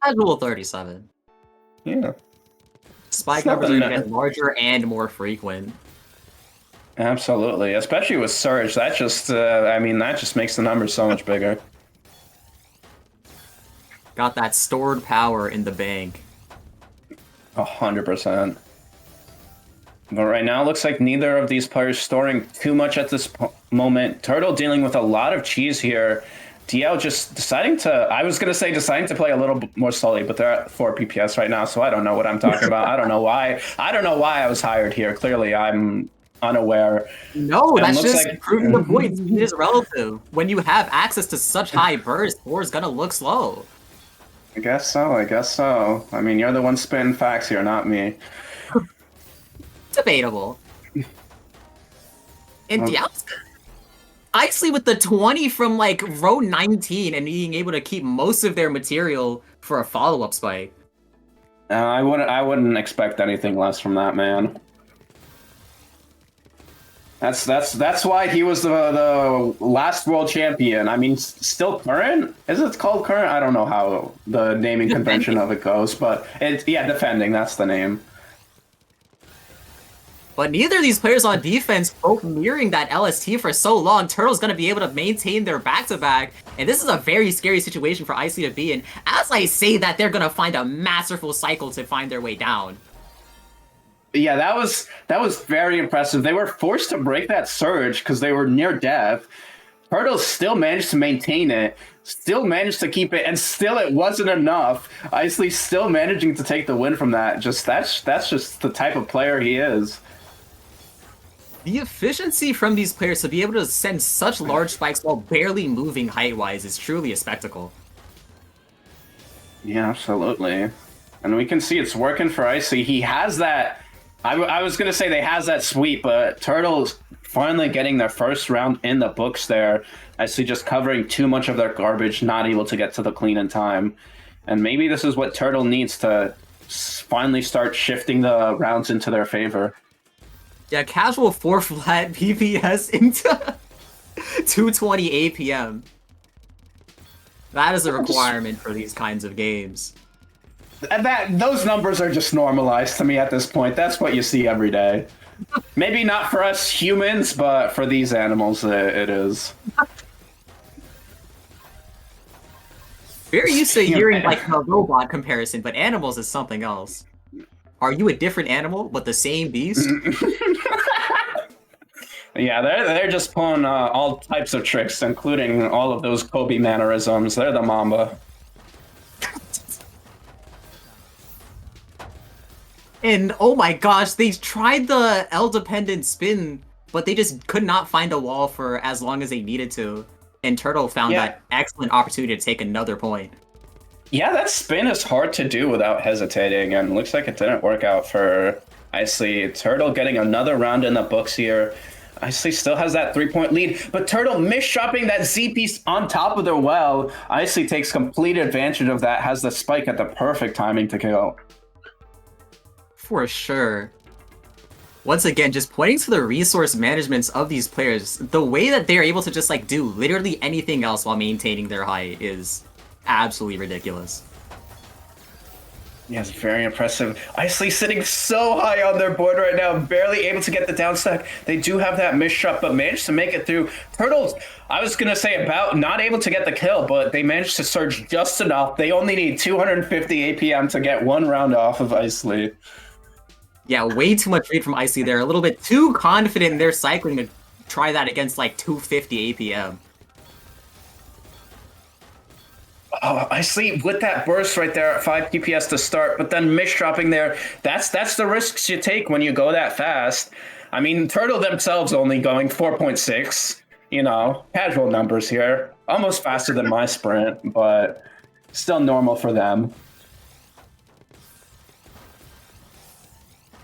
Casual 37. Yeah. Spike numbers are going to get larger and more frequent. Absolutely, especially with surge. That just, that just makes the numbers so much bigger. Got that stored power in the bank. 100%. But right now, it looks like neither of these players storing too much at this moment. Turtle dealing with a lot of cheese here. DL just deciding to play a little more slowly, but they're at 4 PPS right now, so I don't know what I'm talking about. I don't know why I was hired here. Clearly, I'm unaware. No, that's just like proving the point. Speed is relative. When you have access to such high burst, 4 is gonna look slow. I guess so. I mean, you're the one spitting facts here, not me. Debatable. And DL's Isley with the 20 from like row 19 and being able to keep most of their material for a follow-up spike. I wouldn't expect anything less from that man. That's why he was the last world champion. I mean, still current? Is it called current? I don't know how the naming convention of it goes, but defending. That's the name. But neither of these players on defense both mirroring that LST for so long. Turtle's going to be able to maintain their back-to-back, and this is a very scary situation for Icy to be in. As I say that, they're going to find a masterful cycle to find their way down. Yeah, that was very impressive. They were forced to break that surge because they were near death. Turtles still managed to maintain it, still managed to keep it, and still it wasn't enough. Isley still managing to take the win from that. That's just the type of player he is. The efficiency from these players to be able to send such large spikes while barely moving height-wise is truly a spectacle. Yeah, absolutely. And we can see it's working for Icy. He has that... I was going to say they has that sweep, but Turtles finally getting their first round in the books there. Icy just covering too much of their garbage, not able to get to the clean in time. And maybe this is what Turtle needs to finally start shifting the rounds into their favor. Yeah, casual 4 flat PPS into 220 APM. That is a requirement for these kinds of games. And those numbers are just normalized to me at this point. That's what you see every day. Maybe not for us humans, but for these animals, it is. Very used to hearing like a robot comparison, but animals is something else. Are you a different animal, but the same beast? Yeah, they're just pulling all types of tricks, including all of those Kobe mannerisms. They're the Mamba. And oh my gosh, they tried the L-dependent spin, but they just could not find a wall for as long as they needed to. And Turtle found that excellent opportunity to take another point. Yeah, that spin is hard to do without hesitating, and looks like it didn't work out for Isley. Turtle getting another round in the books here. Isley still has that 3-point lead, but Turtle misshopping that Z piece on top of their well. Isley takes complete advantage of that, has the spike at the perfect timing to kill. For sure. Once again, just pointing to the resource managements of these players, the way that they're able to just like do literally anything else while maintaining their height is absolutely ridiculous. Yeah, it's very impressive. Isley sitting so high on their board right now, barely able to get the down stack. They do have that miss shot, but managed to make it through. Turtles, I was going to say about not able to get the kill, but they managed to surge just enough. They only need 250 APM to get one round off of Isley. Yeah, way too much read from Icy there. A little bit too confident in their cycling to try that against like 250 APM. Oh, Isley with that burst right there at 5 DPS to start, but then dropping there. That's the risks you take when you go that fast. I mean, Turtle themselves only going 4.6. You know, casual numbers here. Almost faster than my sprint, but still normal for them.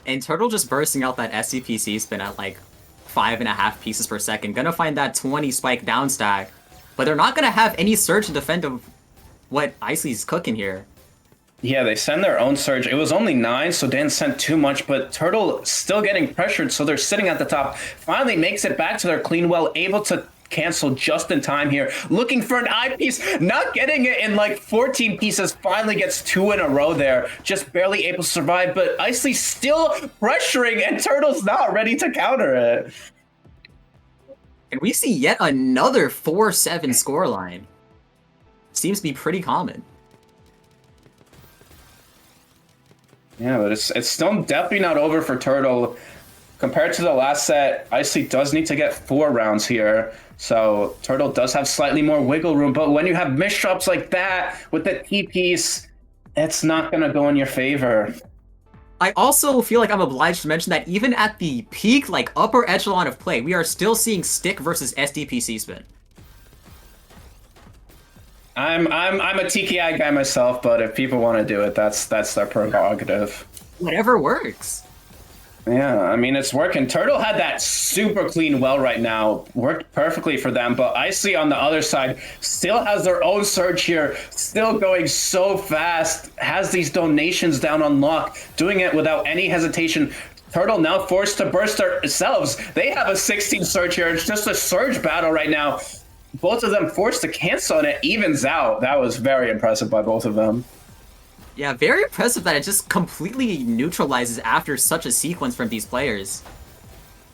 And Turtle just bursting out that SCPC spin at like 5.5 pieces per second. Gonna find that 20 spike down stack. But they're not gonna have any surge to defend of what Isley's cooking here. Yeah, they send their own surge. It was only 9, so didn't send too much, but Turtle still getting pressured, so they're sitting at the top. Finally makes it back to their clean well, able to cancel just in time here. Looking for an eyepiece, not getting it in like 14 pieces, finally gets 2 in a row there. Just barely able to survive, but Isley still pressuring, and Turtle's not ready to counter it. And we see yet another 4-7 scoreline. Seems to be pretty common. Yeah, but it's still definitely not over for Turtle. Compared to the last set, Isley does need to get 4 rounds here. So Turtle does have slightly more wiggle room, but when you have misdrops like that with the T-piece, it's not going to go in your favor. I also feel like I'm obliged to mention that even at the peak, like upper echelon of play, we are still seeing stick versus SDPC spin. I'm a TKI guy myself, but if people want to do it, that's their prerogative. Whatever works. Yeah, I mean, it's working. Turtle had that super clean well right now. Worked perfectly for them, but Icy on the other side still has their own surge here, still going so fast, has these donations down on lock, doing it without any hesitation. Turtle now forced to burst themselves. They have a 16 surge here. It's just a surge battle right now. Both of them forced to cancel, and it evens out. That was very impressive by both of them. Yeah, very impressive that it just completely neutralizes after such a sequence from these players.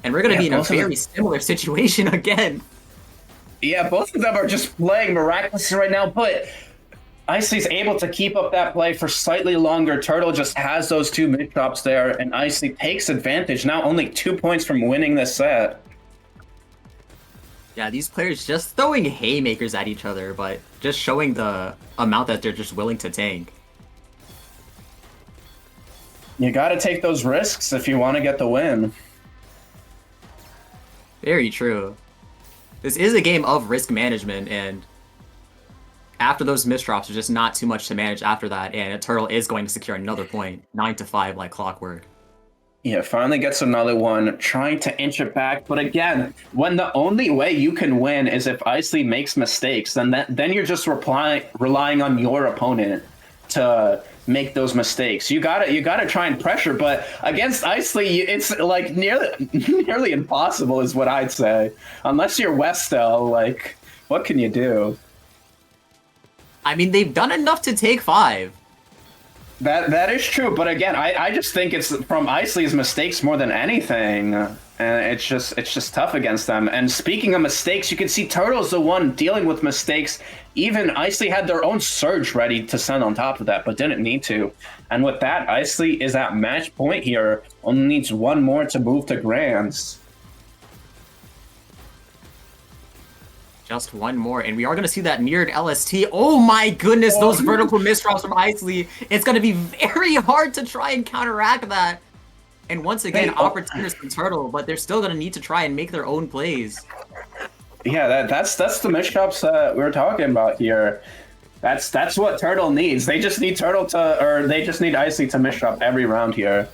And we're going to be in a very similar situation again. Yeah, both of them are just playing miraculously right now, but Icy's able to keep up that play for slightly longer. Turtle just has those two mid-drops there, and Icy takes advantage, now only 2 points from winning this set. Yeah, these players just throwing haymakers at each other, but just showing the amount that they're just willing to tank. You gotta take those risks if you want to get the win. Very true. This is a game of risk management, and after those misdrops, there's just not too much to manage after that, and a Turtle is going to secure another point, 9-5 like clockwork. Yeah, finally gets another one, trying to inch it back. But again, when the only way you can win is if Icy makes mistakes, then you're just relying on your opponent to make those mistakes. You gotta try and pressure, but against Icy, it's like nearly impossible, is what I'd say. Unless you're Westel, like, what can you do? I mean, they've done enough to take 5. That is true, but again, I just think it's from Icy's mistakes more than anything, and it's just tough against them. And speaking of mistakes, you can see Turtle's the one dealing with mistakes. Even Icy had their own surge ready to send on top of that, but didn't need to. And with that, Icy is at match point here. Only needs one more to move to Grands. Just one more, and we are going to see that mirrored LST. Oh my goodness, those vertical misdrops from Icy. It's going to be very hard to try and counteract that. And once again, opportunities from Turtle, but they're still going to need to try and make their own plays. Yeah, that's the misdrops that we're talking about here. That's what Turtle needs. They just need they just need Icy to misdrop every round here.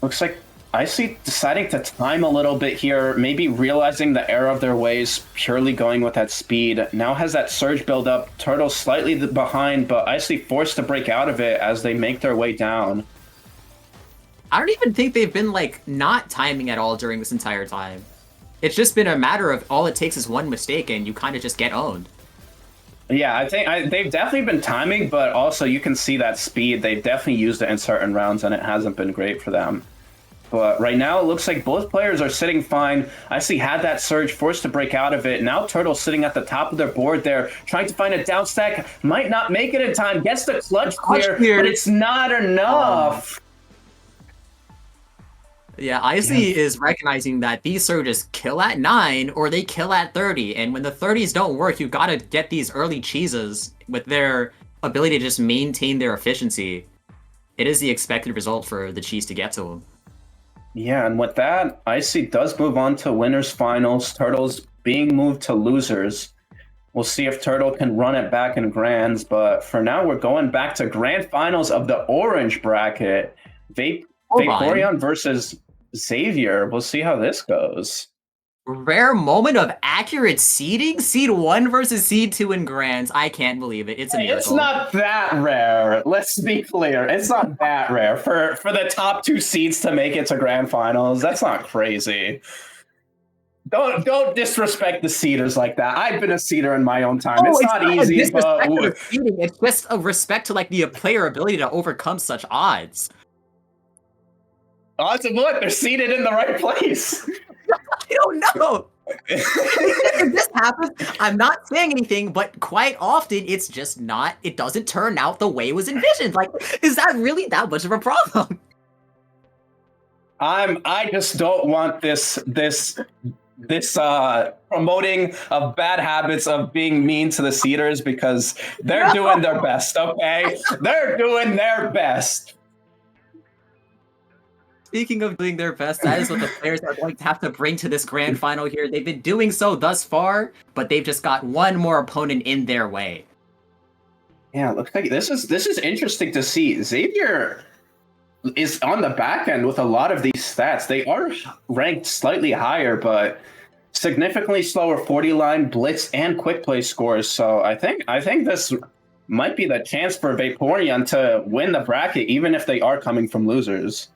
Looks like Icy deciding to time a little bit here, maybe realizing the error of their ways, purely going with that speed. Now has that surge build up. Turtle slightly behind, but Icy forced to break out of it as they make their way down. I don't even think they've been, like, not timing at all during this entire time. It's just been a matter of all it takes is one mistake and you kind of just get owned. Yeah, I think they've definitely been timing, but also you can see that speed. They've definitely used it in certain rounds, and it hasn't been great for them. But right now, it looks like both players are sitting fine. Icy had that surge, forced to break out of it. Now Turtle's sitting at the top of their board there, trying to find a down stack. Might not make it in time. Gets the clutch clear, but it's not enough. Yeah, Icy is recognizing that these surges kill at 9 or they kill at 30. And when the 30s don't work, you gotta get these early cheeses with their ability to just maintain their efficiency. It is the expected result for the cheese to get to them. Yeah, and with that, Icy does move on to winners finals. Turtle's being moved to losers. We'll see if Turtle can run it back in grands, but for now, we're going back to grand finals of the orange bracket. Vaporeon versus Xavier. We'll see how this goes. Rare moment of accurate seeding? Seed 1 versus Seed 2 in grands. I can't believe it. It's a miracle. It's not that rare. Let's be clear. It's not that rare for the top 2 seeds to make it to grand finals. That's not crazy. Don't disrespect the seeders like that. I've been a seeder in my own time. It's not easy, but it's just a respect to like the player ability to overcome such odds. Odds of what? They're seated in the right place. I don't know. If this happens, I'm not saying anything, but quite often it's just not, it doesn't turn out the way it was envisioned. Like, is that really that much of a problem? I just don't want this promoting of bad habits of being mean to the seeders, because they're doing their best, okay? They're doing their best. Speaking of doing their best, that is what the players are going to have to bring to this grand final here. They've been doing so thus far, but they've just got one more opponent in their way. Yeah, looks like this is interesting to see. Xavier is on the back end with a lot of these stats. They are ranked slightly higher, but significantly slower 40 line, blitz, and quick play scores. So I think this might be the chance for Vaporeon to win the bracket, even if they are coming from losers.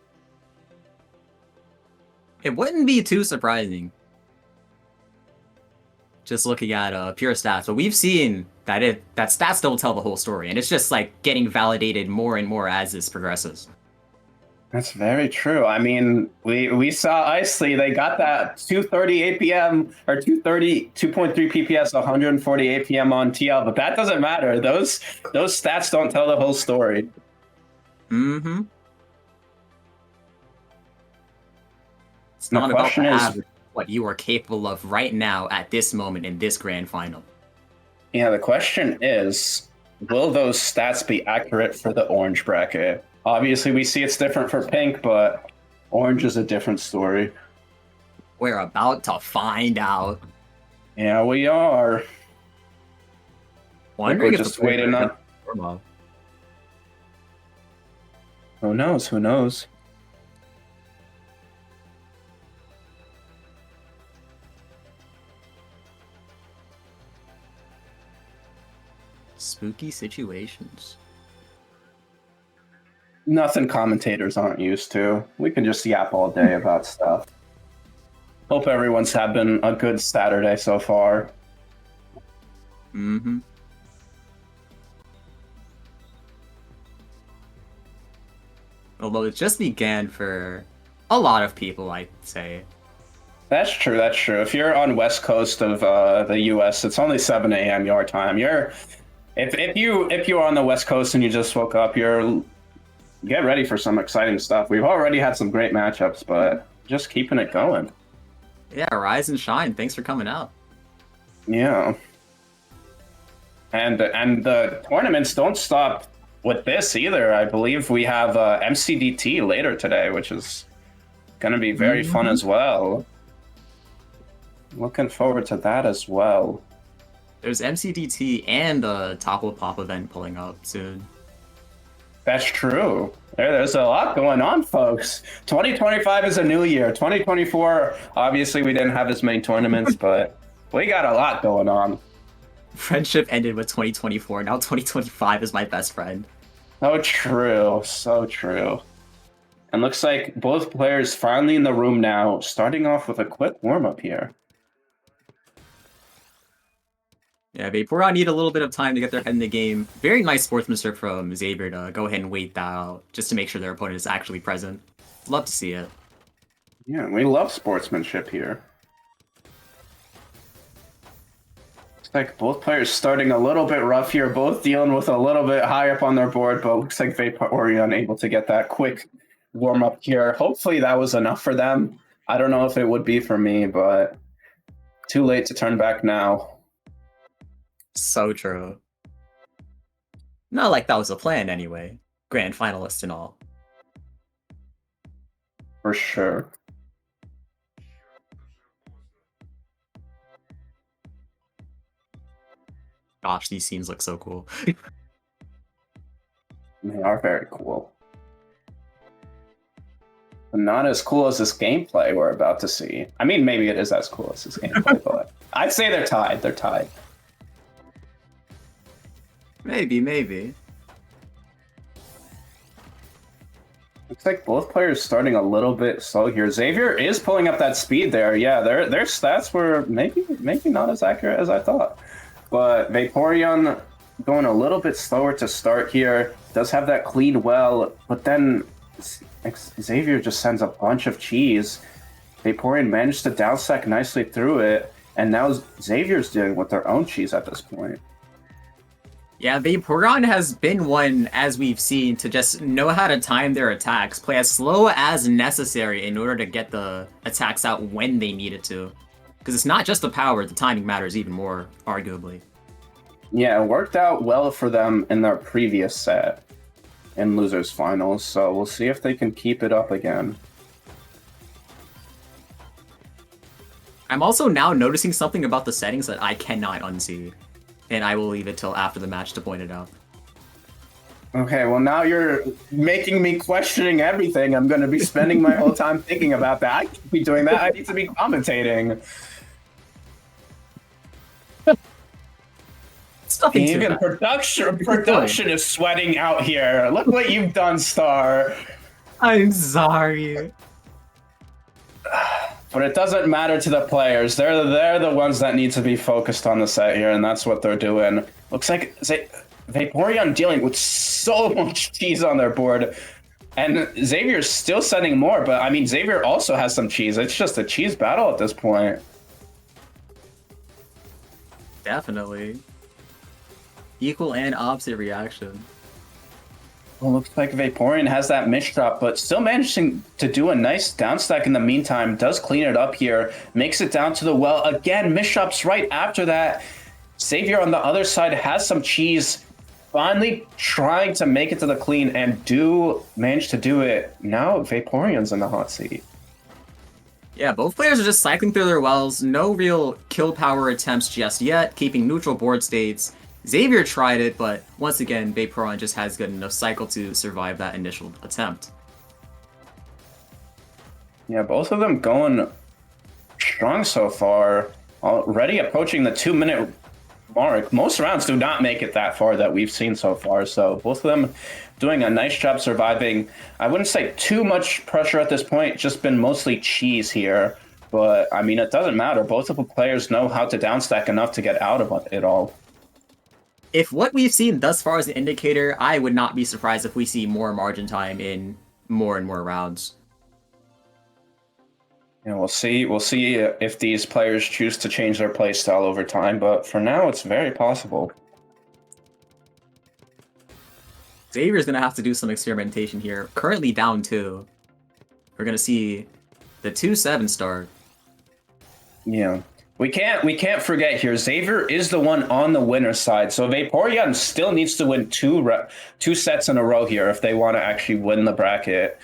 It wouldn't be too surprising. Just looking at pure stats, but we've seen that stats don't tell the whole story, and it's just like getting validated more and more as this progresses. That's very true. I mean, we saw Isley, they got that 230 APM or 2.3 PPS, 140 APM on TL, but that doesn't matter. Those stats don't tell the whole story. Mm-hmm. It's The not about question the is- average, what you are capable of right now at this moment in this grand final. Yeah, the question is, will those stats be accurate for the orange bracket? Obviously, we see it's different for pink, but orange is a different story. We're about to find out. Yeah, we are. Wondering We're if just the players waiting are on. gonna warm up. Who knows? Who knows? Spooky situations. Nothing commentators aren't used to. We can just yap all day about stuff. Hope everyone's having a good Saturday so far. Mm-hmm. Although it just began for a lot of people, I'd say. That's true. That's true. If you're on west coast of the U.S., it's only 7 a.m. your time. If you're on the west coast and you just woke up, get ready for some exciting stuff. We've already had some great matchups, but just keeping it going. Yeah, rise and shine. Thanks for coming out. Yeah. And the tournaments don't stop with this either. I believe we have MCDT later today, which is going to be very fun as well. Looking forward to that as well. There's MCDT and the Topple Pop event pulling up soon. That's true. There's a lot going on, folks. 2025 is a new year. 2024, obviously, we didn't have as many tournaments, but we got a lot going on. Friendship ended with 2024. Now 2025 is my best friend. So true. So true. And looks like both players finally in the room now, starting off with a quick warm-up here. Yeah, Vaporeon need a little bit of time to get their head in the game. Very nice sportsmanship from Xavier to go ahead and wait that out, just to make sure their opponent is actually present. Love to see it. Yeah, we love sportsmanship here. Looks like both players starting a little bit rough here, both dealing with a little bit high up on their board, but looks like Vaporeon able to get that quick warm-up here. Hopefully that was enough for them. I don't know if it would be for me, but too late to turn back now. So true. Not like that was a plan anyway. Grand finalist and all. For sure. Gosh, these scenes look so cool. They are very cool. But not as cool as this gameplay we're about to see. I mean, maybe it is as cool as this gameplay, but I'd say they're tied. They're tied. Maybe. Looks like both players starting a little bit slow here. Xavier is pulling up that speed there. Yeah, their stats were maybe not as accurate as I thought. But Vaporeon going a little bit slower to start here. Does have that clean well, but then Xavier just sends a bunch of cheese. Vaporeon managed to down stack nicely through it, and now Xavier's dealing with their own cheese at this point. Yeah, Vaporeon has been one, as we've seen, to just know how to time their attacks, play as slow as necessary in order to get the attacks out when they need it to. Because it's not just the power, the timing matters even more, arguably. Yeah, it worked out well for them in their previous set in Losers Finals, so we'll see if they can keep it up again. I'm also now noticing something about the settings that I cannot unsee. And I will leave it till after the match to point it out. Okay, well now you're making me questioning everything. I'm going to be spending my whole time thinking about that. I can't be doing that. I need to be commentating. It's nothing too Even bad. production is sweating out here. Look what you've done, Star. I'm sorry. But it doesn't matter to the players. They're the ones that need to be focused on the set here, and that's what they're doing. Looks like Vaporeon dealing with so much cheese on their board. And Xavier's still sending more, but I mean, Xavier also has some cheese. It's just a cheese battle at this point. Definitely. Equal and opposite reaction. Well, looks like Vaporeon has that misdrop, but still managing to do a nice down stack in the meantime. Does clean it up here, makes it down to the well. Again, misdrops right after that. Xavier on the other side has some cheese. Finally trying to make it to the clean and manage to do it. Now Vaporeon's in the hot seat. Yeah, both players are just cycling through their wells. No real kill power attempts just yet, keeping neutral board states. Xavier tried it, but once again, Vaporeon just has good enough cycle to survive that initial attempt. Yeah, both of them going strong so far. Already approaching the 2-minute mark. Most rounds do not make it that far that we've seen so far, so both of them doing a nice job surviving. I wouldn't say too much pressure at this point, just been mostly cheese here. But, I mean, it doesn't matter. Both of the players know how to downstack enough to get out of it all. If what we've seen thus far is an indicator, I would not be surprised if we see more margin time in more and more rounds. Yeah, we'll see. We'll see if these players choose to change their play style over time, but for now, it's very possible. Xavier's gonna have to do some experimentation here. Currently down 2. We're gonna see the 2-7 start. Yeah. We can't forget here, Xavier is the one on the winner's side, so Vaporeon still needs to win two sets in a row here if they want to actually win the bracket.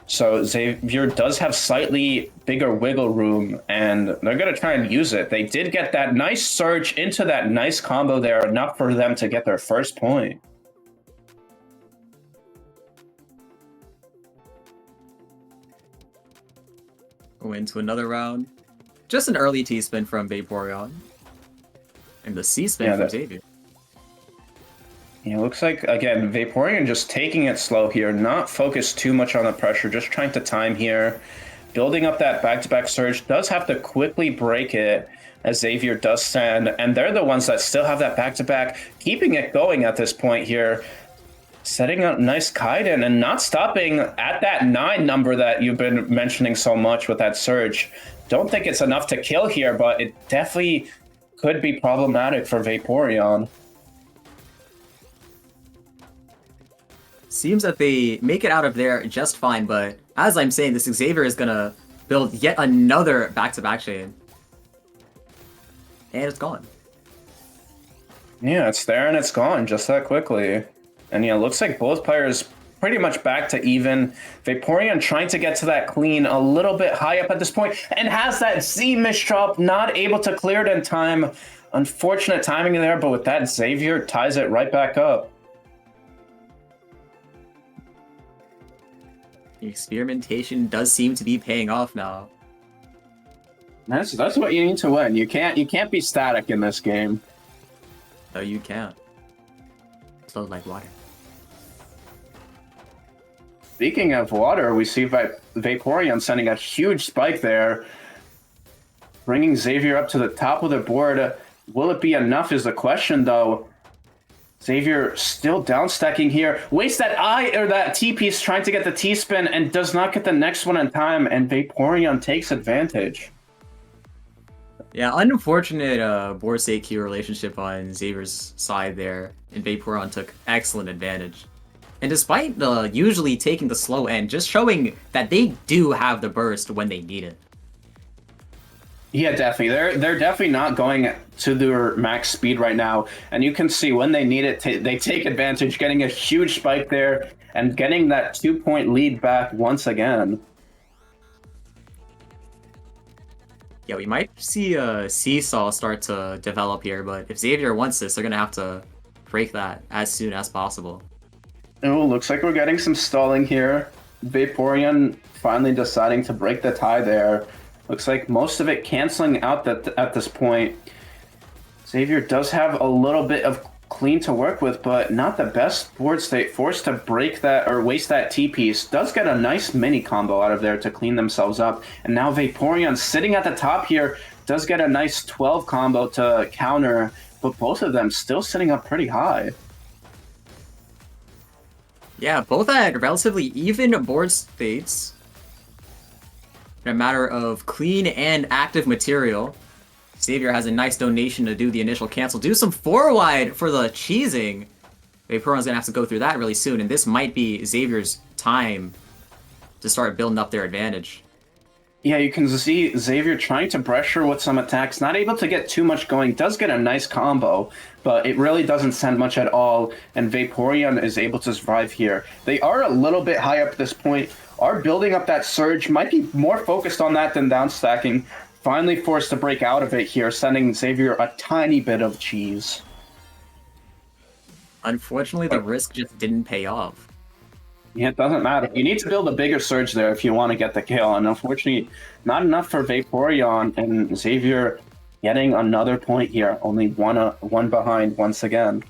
So Xavier does have slightly bigger wiggle room, and they're going to try and use it. They did get that nice surge into that nice combo there, enough for them to get their first point. Go into another round. Just an early T-spin from Vaporeon. And the C-spin from Xavier. Yeah, looks like, again, Vaporeon just taking it slow here, not focused too much on the pressure, just trying to time here. Building up that back-to-back surge, does have to quickly break it as Xavier does send, and they're the ones that still have that back-to-back, keeping it going at this point here. Setting up nice Kaiden and not stopping at that 9 number that you've been mentioning so much with that surge. Don't think it's enough to kill here, but it definitely could be problematic for Vaporeon. Seems that they make it out of there just fine, but as I'm saying, this Xavier is gonna build yet another back-to-back chain. And it's gone. Yeah, it's there and it's gone just that quickly. And yeah, looks like both players pretty much back to even. Vaporeon trying to get to that clean a little bit high up at this point and has that Z misdrop, not able to clear it in time. Unfortunate timing there, but with that, Xavier ties it right back up. The experimentation does seem to be paying off now. That's what you need to win. You can't be static in this game. No, you can't. Flow like water. Speaking of water, we see Vaporeon sending a huge spike there, bringing Xavier up to the top of the board. Will it be enough is the question, though. Xavier still down stacking here. Wastes that T piece trying to get the T spin and does not get the next one in time, and Vaporeon takes advantage. Yeah, unfortunate board state Q relationship on Xavier's side there, and Vaporeon took excellent advantage. And despite usually taking the slow end, just showing that they do have the burst when they need it. Yeah, definitely. They're definitely not going to their max speed right now, and you can see when they need it, they take advantage, getting a huge spike there and getting that 2-point lead back once again. Yeah, we might see a seesaw start to develop here, but if Xavier wants this, they're gonna have to break that as soon as possible. Oh, looks like we're getting some stalling here. Vaporeon finally deciding to break the tie there. Looks like most of it canceling out at this point. Xavier does have a little bit of clean to work with, but not the best board state. Forced to break that or waste that T-piece. Does get a nice mini combo out of there to clean themselves up. And now Vaporeon sitting at the top here does get a nice 12 combo to counter, but both of them still sitting up pretty high. Yeah, both had relatively even board states. In a matter of clean and active material. Xavier has a nice donation to do the initial cancel. Do some 4-wide for the cheesing. Vaporeon's gonna have to go through that really soon, and this might be Xavier's time to start building up their advantage. Yeah, you can see Xavier trying to pressure with some attacks, not able to get too much going, does get a nice combo, but it really doesn't send much at all, and Vaporeon is able to survive here. They are a little bit high up at this point, are building up that surge, might be more focused on that than down stacking. Finally forced to break out of it here, sending Xavier a tiny bit of cheese. Unfortunately, the risk just didn't pay off. Yeah, it doesn't matter. You need to build a bigger surge there if you want to get the kill, and unfortunately, not enough for Vaporeon, and Xavier getting another point here, only one behind once again.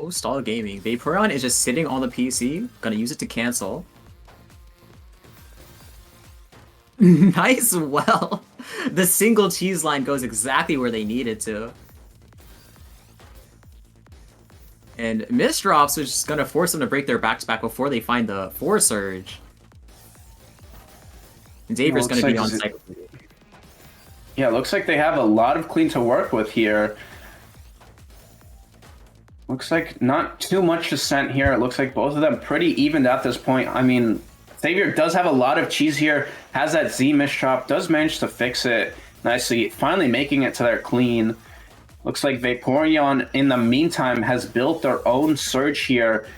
Oh, stall gaming. Vaporeon is just sitting on the PC, gonna use it to cancel. Nice, well, the single cheese line goes exactly where they need it to. And Misdrops is just gonna force them to break their back-to-back before they find the 4 surge. And Xavier's gonna be on cycle. Yeah, it looks like they have a lot of clean to work with here. Looks like not too much descent here. It looks like both of them pretty evened at this point. I mean, Xavier does have a lot of cheese here, has that Z mischop, does manage to fix it nicely, finally making it to their clean. Looks like Vaporeon, in the meantime, has built their own surge here,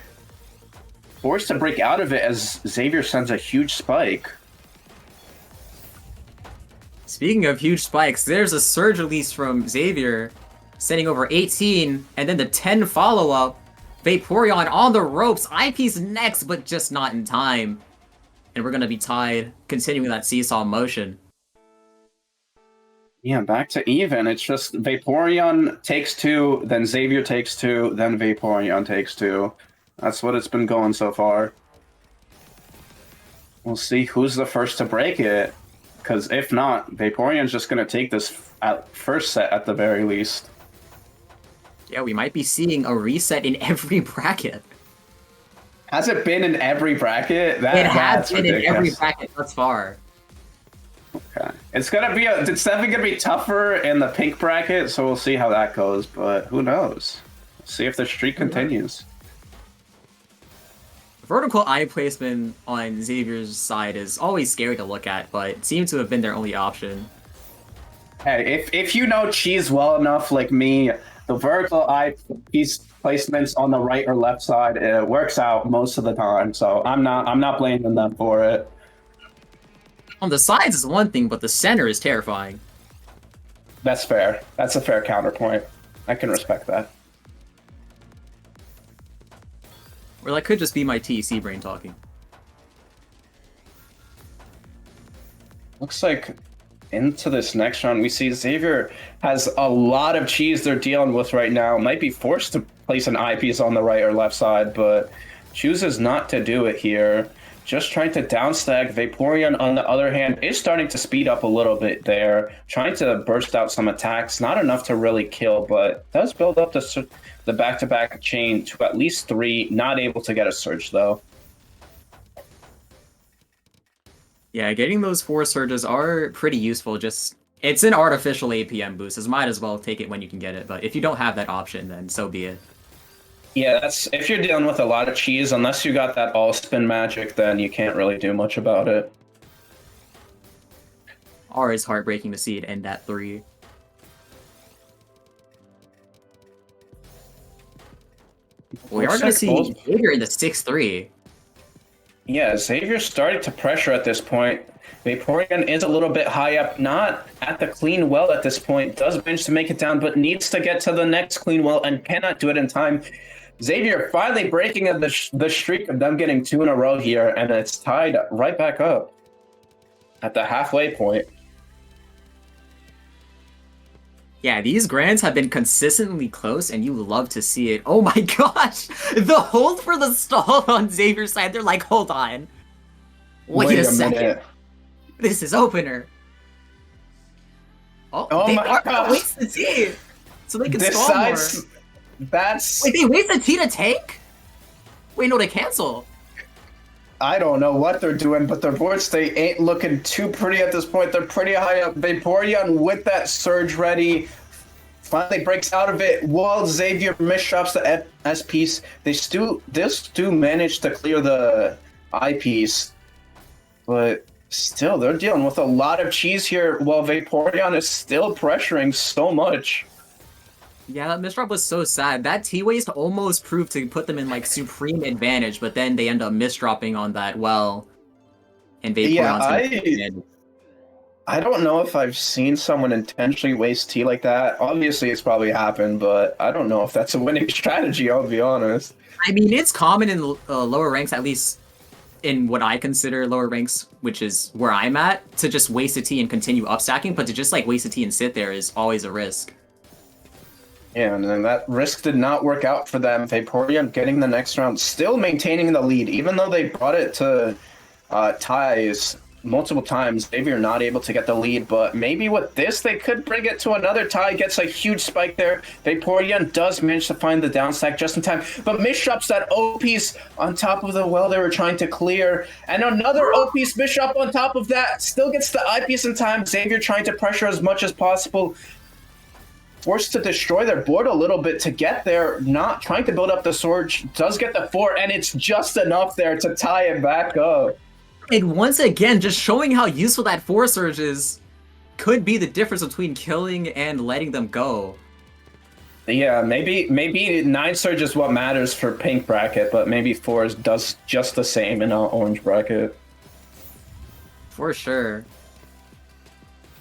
forced to break out of it as Xavier sends a huge spike. Speaking of huge spikes, there's a surge release from Xavier, sending over 18, and then the 10 follow-up. Vaporeon on the ropes, eyepiece next, but just not in time. And we're going to be tied, continuing that seesaw motion. Yeah, back to even. It's just Vaporeon takes 2, then Xavier takes 2, then Vaporeon takes 2. That's what it's been going so far. We'll see who's the first to break it. Because if not, Vaporeon's just going to take this first set at the very least. Yeah, we might be seeing a reset in every bracket. Has it been in every bracket? It has been in every bracket thus far. Okay. It's definitely gonna be tougher in the pink bracket, so we'll see how that goes, but who knows? See if the streak continues. Vertical eye placement on Xavier's side is always scary to look at, but it seems to have been their only option. Hey, if you know cheese well enough like me, the vertical eye piece placements on the right or left side, it works out most of the time, so I'm not blaming them for it. On the sides is one thing, but the center is terrifying. That's fair. That's a fair counterpoint. I can respect that. Or that could just be my TEC brain talking. Looks like into this next round, we see Xavier has a lot of cheese they're dealing with right now. Might be forced to place an eyepiece on the right or left side, but chooses not to do it here. Just trying to downstack. Vaporeon, on the other hand, is starting to speed up a little bit there. Trying to burst out some attacks. Not enough to really kill, but does build up the back-to-back chain to at least 3. Not able to get a surge, though. Yeah, getting those 4 surges are pretty useful. Just it's an artificial APM boost, so might as well take it when you can get it. But if you don't have that option, then so be it. Yeah, that's if you're dealing with a lot of cheese, unless you got that all-spin magic, then you can't really do much about it. R is heartbreaking to see it end at 3. We are going to see Xavier in the 6-3. Yeah, Xavier's starting to pressure at this point. Vaporeon is a little bit high up, not at the clean well at this point. Does manage to make it down, but needs to get to the next clean well and cannot do it in time. Xavier finally breaking the streak of them getting 2 in a row here, and it's tied right back up at the halfway point. Yeah, these grands have been consistently close, and you love to see it. Oh my gosh! The hold for the stall on Xavier's side, they're like, hold on. Wait a second. Minute. This is opener. Oh they my gosh. waste the T! So they can This stall more. side's... That's... Wait, they waste the T to tank? Wait, no, they cancel. I don't know what they're doing, but their board state ain't looking too pretty at this point. They're pretty high up. Vaporeon with that surge ready finally breaks out of it while Xavier misshops the S piece. They still manage to clear the I piece, but still they're dealing with a lot of cheese here while Vaporeon is still pressuring so much. Yeah, that misdrop was so sad. That T-Waste almost proved to put them in, like, supreme advantage, but then they end up misdropping on that well. And Vaporeon's I don't know if I've seen someone intentionally waste T like that. Obviously, it's probably happened, but I don't know if that's a winning strategy, I'll be honest. I mean, it's common in lower ranks, at least in what I consider lower ranks, which is where I'm at, to just waste a T and continue upstacking, but to just, like, waste a T and sit there is always a risk. Yeah, and then that risk did not work out for them. Vaporeon getting the next round, still maintaining the lead, even though they brought it to ties multiple times. Xavier not able to get the lead, but maybe with this, they could bring it to another tie. Gets a huge spike there. Vaporeon does manage to find the down stack just in time, but misdrops that O piece on top of the well they were trying to clear, and another O piece misdrop on top of that. Still gets the I piece in time. Xavier trying to pressure as much as possible. Forced to destroy their board a little bit to get there, not trying to build up the surge, does get the 4, and it's just enough there to tie it back up. And once again, just showing how useful that 4 surge is could be the difference between killing and letting them go. Yeah, maybe 9 surge is what matters for pink bracket, but maybe 4 does just the same in our orange bracket. For sure.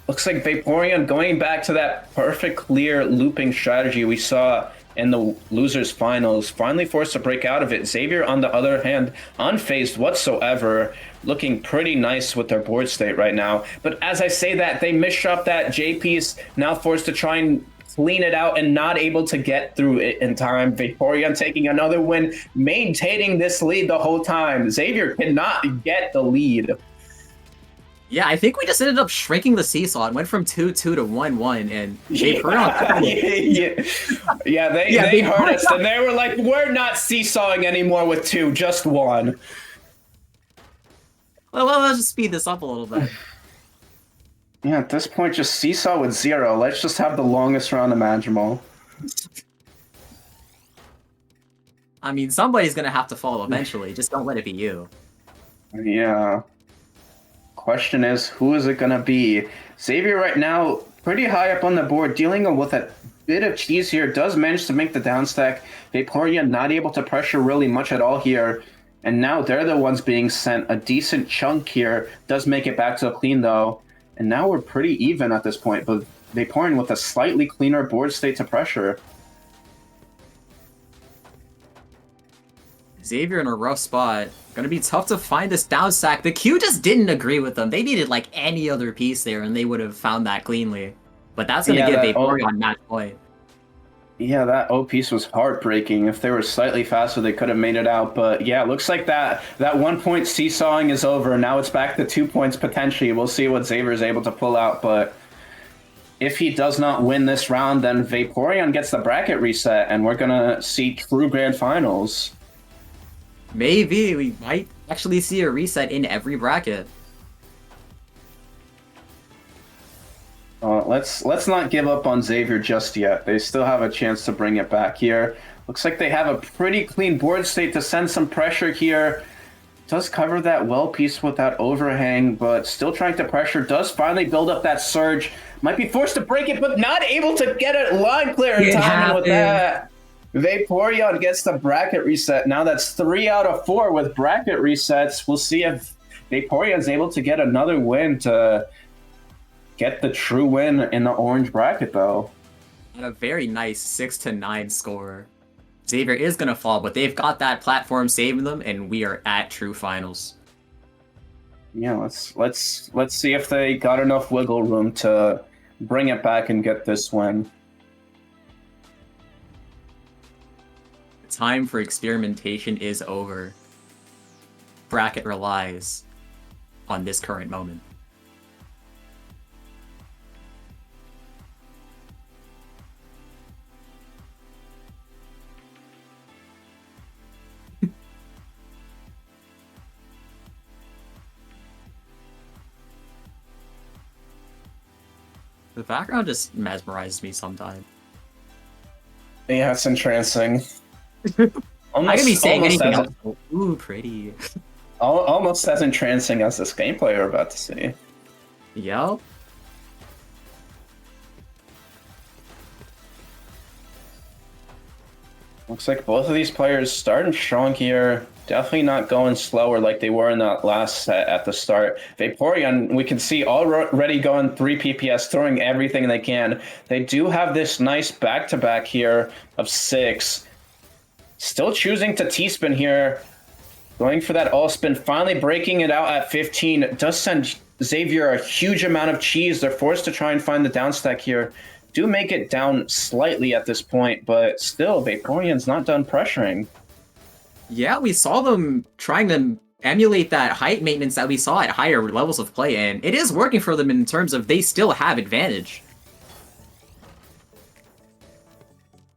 Looks like Vaporeon going back to that perfect clear looping strategy we saw in the losers finals, finally forced to break out of it. Xavier, on the other hand, unfazed whatsoever, looking pretty nice with their board state right now. But as I say that, they misshot that J piece, now forced to try and clean it out and not able to get through it in time. Vaporeon taking another win, maintaining this lead the whole time. Xavier cannot get the lead. Yeah, I think we just ended up shrinking the seesaw. It went from 2-2 to 1-1, and they heard us, and they were like, we're not seesawing anymore with 2, just 1. Well, let's just speed this up a little bit. Yeah, at this point, just seesaw with 0. Let's just have the longest round imaginable. I mean, somebody's gonna have to fall eventually. Just don't let it be you. Yeah. Question is, who is it going to be? Xavier right now, pretty high up on the board, dealing with a bit of cheese here, does manage to make the down stack. Vaporeon not able to pressure really much at all here, and now they're the ones being sent a decent chunk here. Does make it back to a clean though, and now we're pretty even at this point, but Vaporeon with a slightly cleaner board state to pressure. Xavier in a rough spot. Gonna be tough to find this down stack. The Q just didn't agree with them. They needed like any other piece there and they would have found that cleanly. But that's gonna give Vaporeon match point. Yeah, that O piece was heartbreaking. If they were slightly faster, they could have made it out. But yeah, it looks like that 1 point seesawing is over. Now it's back to 2 points potentially. We'll see what Xavier is able to pull out. But if he does not win this round, then Vaporeon gets the bracket reset and we're gonna see true grand finals. Maybe we might actually see a reset in every bracket. Let's not give up on Xavier just yet. They still have a chance to bring it back here. Looks like they have a pretty clean board state to send some pressure here. Does cover that well piece with that overhang, but still trying to pressure. Does finally build up that surge. Might be forced to break it, but not able to get it line clear in time. And with that, Vaporeon gets the bracket reset. Now that's 3 out of 4 with bracket resets. We'll see if Vaporeon's able to get another win to get the true win in the orange bracket, though. And a very nice 6-9 score. Xavier is gonna fall, but they've got that platform saving them, and we are at true finals. Yeah, let's see if they got enough wiggle room to bring it back and get this win. The time for experimentation is over. Bracket relies on this current moment. The background just mesmerizes me sometimes. Yeah, it's entrancing. I could be saying anything as, else. Ooh, pretty. almost as entrancing as this gameplay we're about to see. Yep. Looks like both of these players starting strong here. Definitely not going slower like they were in that last set at the start. Vaporeon, we can see already going 3 PPS, throwing everything they can. They do have this nice back-to-back here of 6. Still choosing to T-spin here. Going for that all-spin, finally breaking it out at 15. It does send Xavier a huge amount of cheese. They're forced to try and find the down stack here. Do make it down slightly at this point, but still, Vaporeon's not done pressuring. Yeah, we saw them trying to emulate that height maintenance that we saw at higher levels of play, and it is working for them in terms of they still have advantage.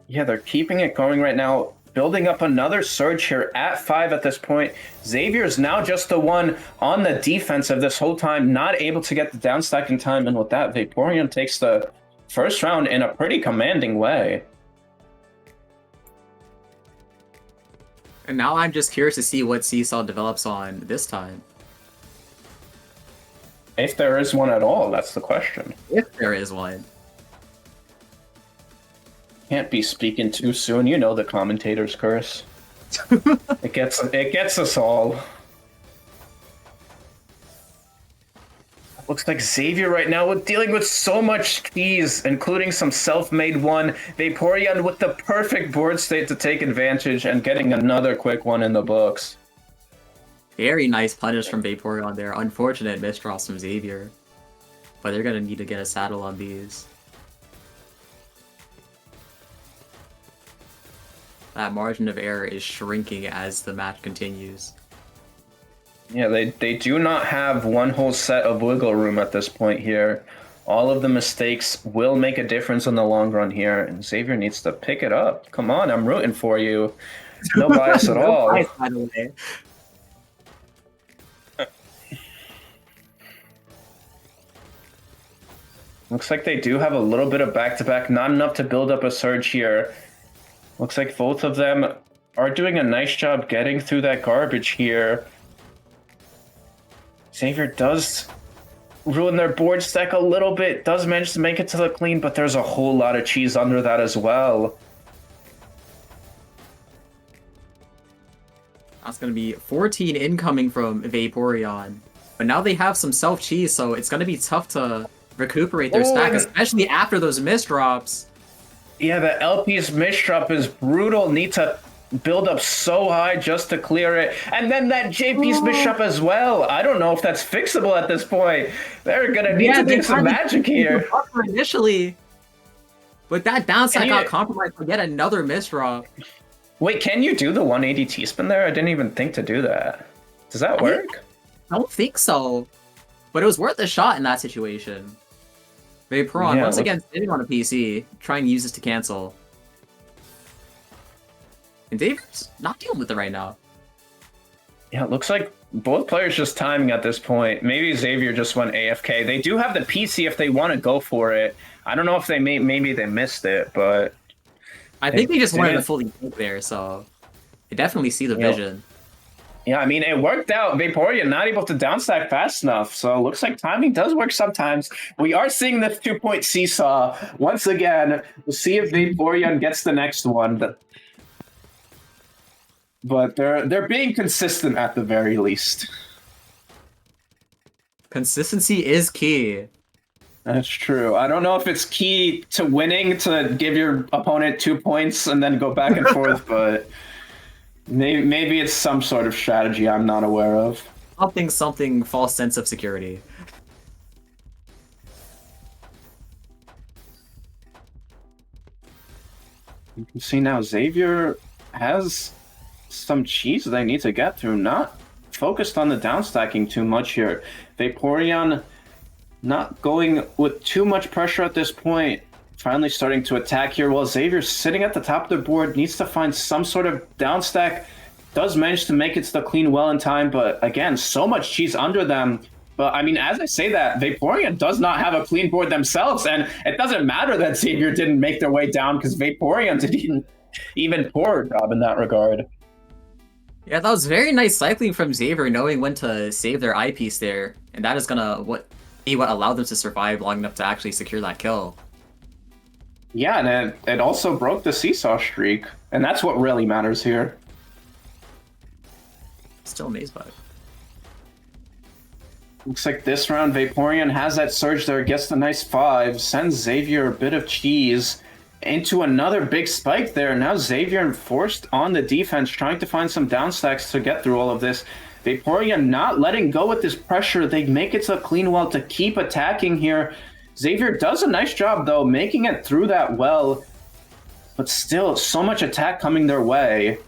Yeah, they're keeping it going right now, building up another surge here at 5 at this point. Xavier's now just the one on the defensive this whole time, not able to get the down stack in time, and with that, Vaporeon takes the first round in a pretty commanding way. And now I'm just curious to see what Seesaw develops on this time. If there is one at all, that's the question. If there is one. Can't be speaking too soon, you know the commentator's curse. It gets us all. Looks like Xavier right now with dealing with so much keys, including some self-made one. Vaporeon with the perfect board state to take advantage and getting another quick one in the books. Very nice punish from Vaporeon there. Unfortunate misdraws from Xavier. But they're gonna need to get a saddle on these. That margin of error is shrinking as the match continues. Yeah, they do not have one whole set of wiggle room at this point here. All of the mistakes will make a difference in the long run here, and Xavier needs to pick it up. Come on, I'm rooting for you. No bias at all. Bias, by the way. Looks like they do have a little bit of back-to-back, not enough to build up a surge here. Looks like both of them are doing a nice job getting through that garbage here. Xavier does ruin their board stack a little bit, does manage to make it to the clean, but there's a whole lot of cheese under that as well. That's going to be 14 incoming from Vaporeon. But now they have some self-cheese, so it's going to be tough to recuperate their stack, especially after those misdrops. Yeah, the LP's misdrop is brutal. Need to build up so high just to clear it. And then that JP's misdrop as well. I don't know if that's fixable at this point. They're going to need to do some magic here. Initially, but that downside got compromised for yet another misdraw. Wait, can you do the 180 T-spin there? I didn't even think to do that. Does that work? I don't think so. But it was worth a shot in that situation. Vaporeon, once again, sitting on a PC, trying to use this to cancel. And David's not dealing with it right now. Yeah, it looks like both players just timing at this point. Maybe Xavier just went AFK. They do have the PC if they want to go for it. I don't know if they maybe they missed it, but I think they just wanted to fully think there, so they definitely see the vision. Yeah, I mean, it worked out. Vaporeon not able to downstack fast enough, so it looks like timing does work sometimes. We are seeing this 2-point seesaw. Once again, we'll see if Vaporeon gets the next one. But they're being consistent at the very least. Consistency is key. That's true. I don't know if it's key to winning to give your opponent 2 points and then go back and forth, but maybe it's some sort of strategy I'm not aware of. Something false sense of security. You can see now Xavier has some cheese they need to get through. Not focused on the downstacking too much here. Vaporeon not going with too much pressure at this point. Finally starting to attack here while Xavier's sitting at the top of the board, needs to find some sort of downstack. Does manage to make it to the clean well in time, but again, so much cheese under them. But I mean, as I say that, Vaporeon does not have a clean board themselves, and it doesn't matter that Xavier didn't make their way down because Vaporeon didn't even poor job in that regard. Yeah, that was very nice cycling from Xavier, knowing when to save their eyepiece there, and that is gonna what allowed them to survive long enough to actually secure that kill. Yeah, and it also broke the seesaw streak, and that's what really matters here. Still amazed by it. Looks like this round Vaporeon has that surge there, gets the nice 5, sends Xavier a bit of cheese into another big spike there. Now Xavier forced on the defense, trying to find some downstacks to get through all of this. Vaporeon not letting go with this pressure. They make it to a clean well to keep attacking here. Xavier does a nice job, though, making it through that well. But still, so much attack coming their way.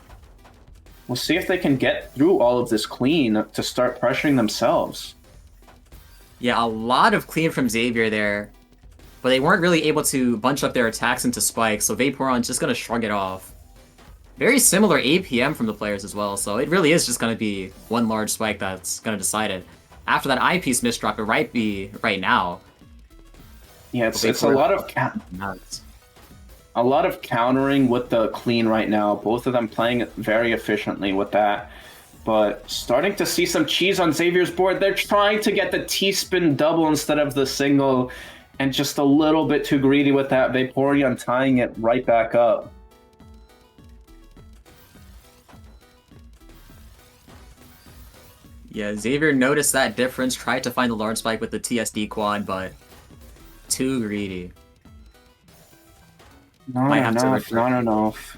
We'll see if they can get through all of this clean to start pressuring themselves. Yeah, a lot of clean from Xavier there. But they weren't really able to bunch up their attacks into spikes, so Vaporeon's just going to shrug it off. Very similar APM from the players as well, so it really is just going to be one large spike that's going to decide it. After that eyepiece misdrop, it might be right now. Yeah, it's a lot of countering with the clean right now. Both of them playing very efficiently with that. But starting to see some cheese on Xavier's board. They're trying to get the T-spin double instead of the single, and just a little bit too greedy with that. Vaporeon tying it right back up. Yeah, Xavier noticed that difference, tried to find the large spike with the TSD quad, but too greedy. Not enough.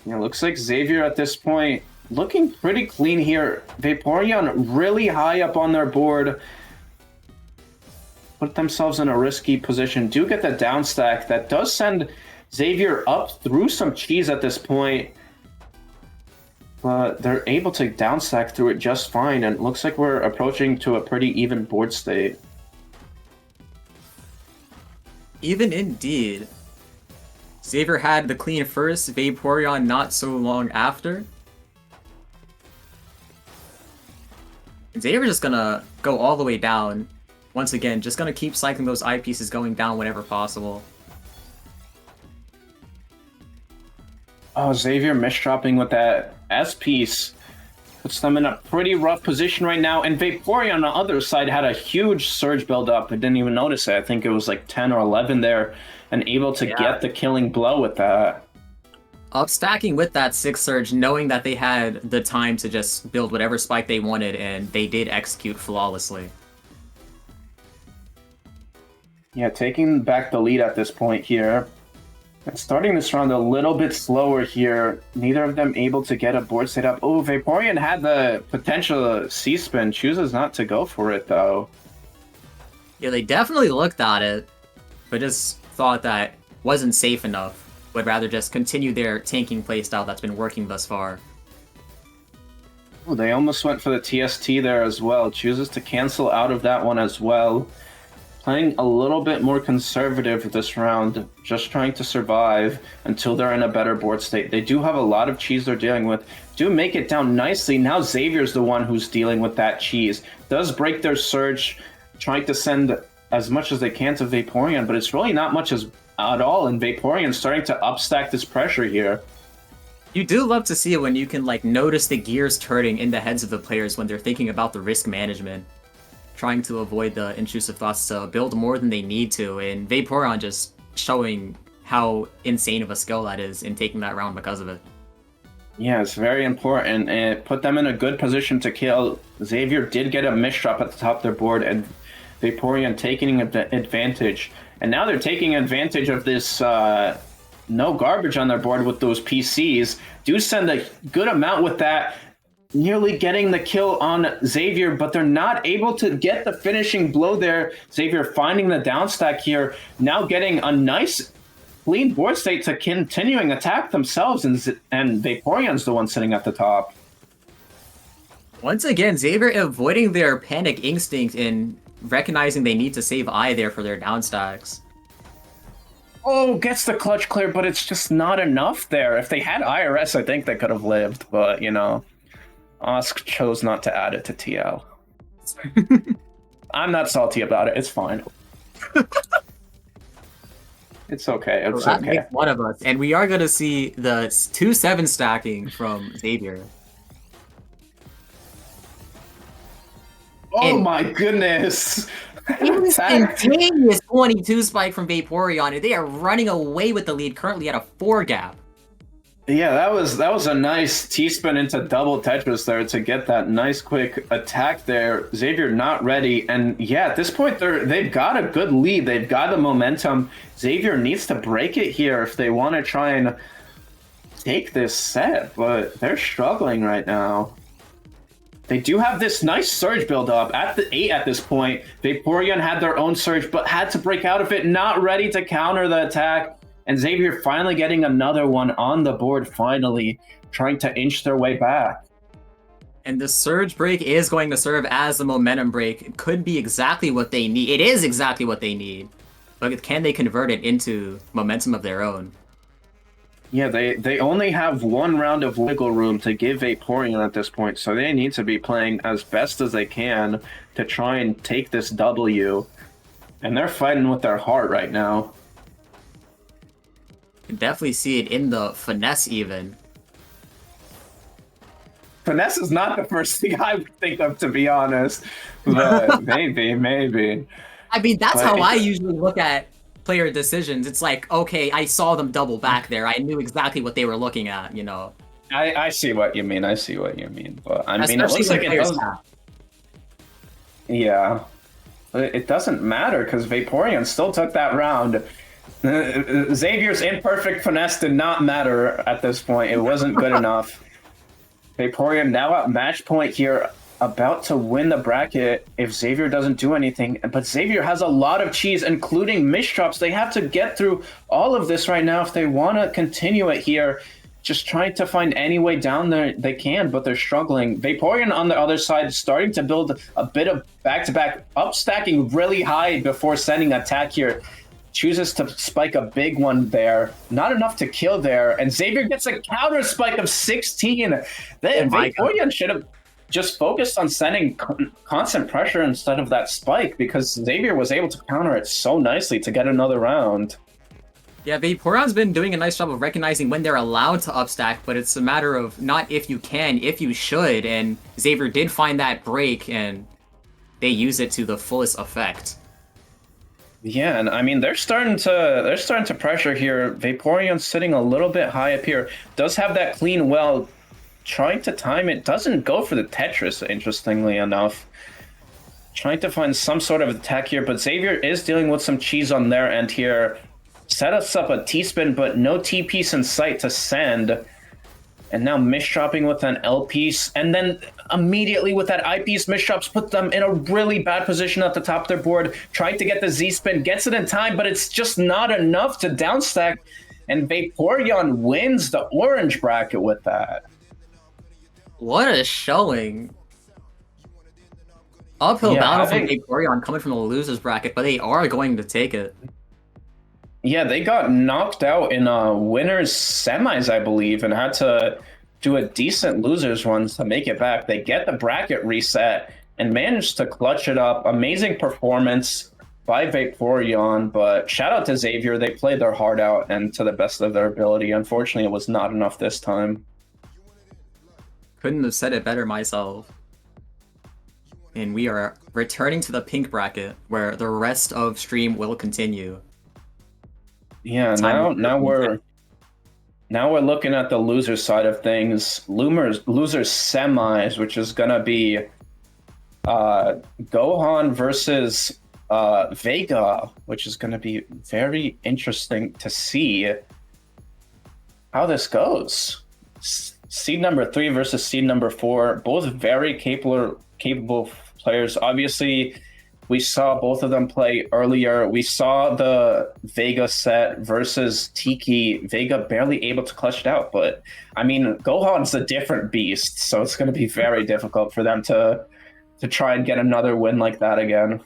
Yeah, looks like Xavier at this point looking pretty clean here. Vaporeon really high up on their board. Put themselves in a risky position. Do get the down stack. That does send Xavier up through some cheese at this point. But they're able to down stack through it just fine. And it looks like we're approaching to a pretty even board state. Even indeed. Xavier had the clean first, Vaporeon not so long after. And Xavier's just gonna go all the way down. Once again, just gonna keep cycling those eyepieces going down whenever possible. Oh, Xavier misdropping with that S-piece. Puts them in a pretty rough position right now. And Vaporeon on the other side had a huge surge build-up. I didn't even notice it. I think it was like 10 or 11 there. And able to get the killing blow with that. Upstacking with that 6 surge, knowing that they had the time to just build whatever spike they wanted, and they did execute flawlessly. Yeah, taking back the lead at this point here. And starting this round a little bit slower here. Neither of them able to get a board set up. Oh, Vaporeon had the potential C-spin. Chooses not to go for it, though. Yeah, they definitely looked at it, but just thought that wasn't safe enough. Would rather just continue their tanking playstyle that's been working thus far. Oh, they almost went for the TST there as well. Chooses to cancel out of that one as well. Playing a little bit more conservative this round, just trying to survive until they're in a better board state. They do have a lot of cheese they're dealing with. Do make it down nicely. Now Xavier's the one who's dealing with that cheese. Does break their surge, trying to send as much as they can to Vaporeon, but it's really not much at all, and Vaporeon starting to upstack this pressure here. You do love to see it when you can notice the gears turning in the heads of the players when they're thinking about the risk management. Trying to avoid the intrusive thoughts to build more than they need to, and Vaporeon just showing how insane of a skill that is in taking that round because of it. Yeah, it's very important, and it put them in a good position to kill. Xavier did get a misdrop at the top of their board, and Vaporeon taking advantage. And now they're taking advantage of this no garbage on their board with those PCs. Do send a good amount with that, nearly getting the kill on Xavier, but they're not able to get the finishing blow there. Xavier finding the down stack here, now getting a nice clean board state to continuing attack themselves, and Vaporeon's the one sitting at the top. Once again, Xavier avoiding their panic instinct and recognizing they need to save I there for their downstacks. Oh, gets the clutch clear, but it's just not enough there. If they had IRS, I think they could have lived, but, you know, Osk chose not to add it to TL. I'm not salty about it. It's fine. It's okay. It's That okay. makes one of us, and we are going to see the 2-7 stacking from Xavier. Oh And- my goodness! Instantaneous 22 spike from Vaporeon, and they are running away with the lead, currently at a 4 gap. Yeah, that was a nice T-spin into double Tetris there to get that nice quick attack there. Xavier not ready, and yeah, at this point they've got a good lead. They've got the momentum. Xavier needs to break it here if they want to try and take this set, but they're struggling right now. They do have this nice surge build up at the 8 at this point. Vaporeon had their own surge, but had to break out of it, not ready to counter the attack. And Xavier finally getting another one on the board, finally trying to inch their way back. And the surge break is going to serve as the momentum break. It could be exactly what they need. It is exactly what they need. But can they convert it into momentum of their own? Yeah, they only have one round of wiggle room to give Vaporeon at this point, so they need to be playing as best as they can to try and take this W. And they're fighting with their heart right now. You can definitely see it in the finesse even. Finesse is not the first thing I would think of, to be honest. But maybe. I mean, that's But how I usually look at player decisions. It's like, okay, I saw them double back there. I knew exactly what they were looking at, you know. I see what you mean. But I mean, it Especially looks when like it players does. have. Yeah. But it doesn't matter because Vaporeon still took that round. Xavier's imperfect finesse did not matter at this point. It wasn't good enough. Vaporeon now at match point here, about to win the bracket if Xavier doesn't do anything. But Xavier has a lot of cheese, including misdrops. They have to get through all of this right now if they want to continue it here. Just trying to find any way down there they can, but they're struggling. Vaporeon on the other side starting to build a bit of back-to-back, up stacking really high before sending attack here. Chooses to spike a big one there. Not enough to kill there. And Xavier gets a counter spike of 16. Vaporeon should have just focused on sending constant pressure instead of that spike, because Xavier was able to counter it so nicely to get another round. Yeah, Vaporeon's been doing a nice job of recognizing when they're allowed to upstack, but it's a matter of not if you can, if you should, and Xavier did find that break, and they use it to the fullest effect. Yeah, and I mean they're starting to pressure here. Vaporeon's sitting a little bit high up here. Does have that clean well, trying to time it. Doesn't go for the Tetris, interestingly enough. Trying to find some sort of attack here, but Xavier is dealing with some cheese on their end here. Set us up a T-spin, but no T-piece in sight to send. And now misdropping with an L-piece, and then immediately with that I-piece, misdrops put them in a really bad position at the top of their board. Tried to get the Z-spin, gets it in time, but it's just not enough to downstack. And Vaporeon wins the orange bracket with that. What a showing. Uphill battle from Vaporeon coming from the losers bracket, but they are going to take it. Yeah, they got knocked out in winners semis, I believe, and had to do a decent losers run to make it back. They get the bracket reset and managed to clutch it up. Amazing performance by Vaporeon, but shout out to Xavier. They played their heart out and to the best of their ability. Unfortunately, it was not enough this time. Couldn't have said it better myself. And we are returning to the pink bracket, where the rest of stream will continue. Yeah, now we're looking at the loser side of things. Losers semis, which is gonna be Gohan versus Vega, which is going to be very interesting to see how this goes. Seed number 3 versus seed number 4, both very capable players. Obviously, we saw both of them play earlier. We saw the Vega set versus Tiki. Vega barely able to clutch it out, but I mean, Gohan's a different beast, so it's going to be very difficult for them to try and get another win like that again.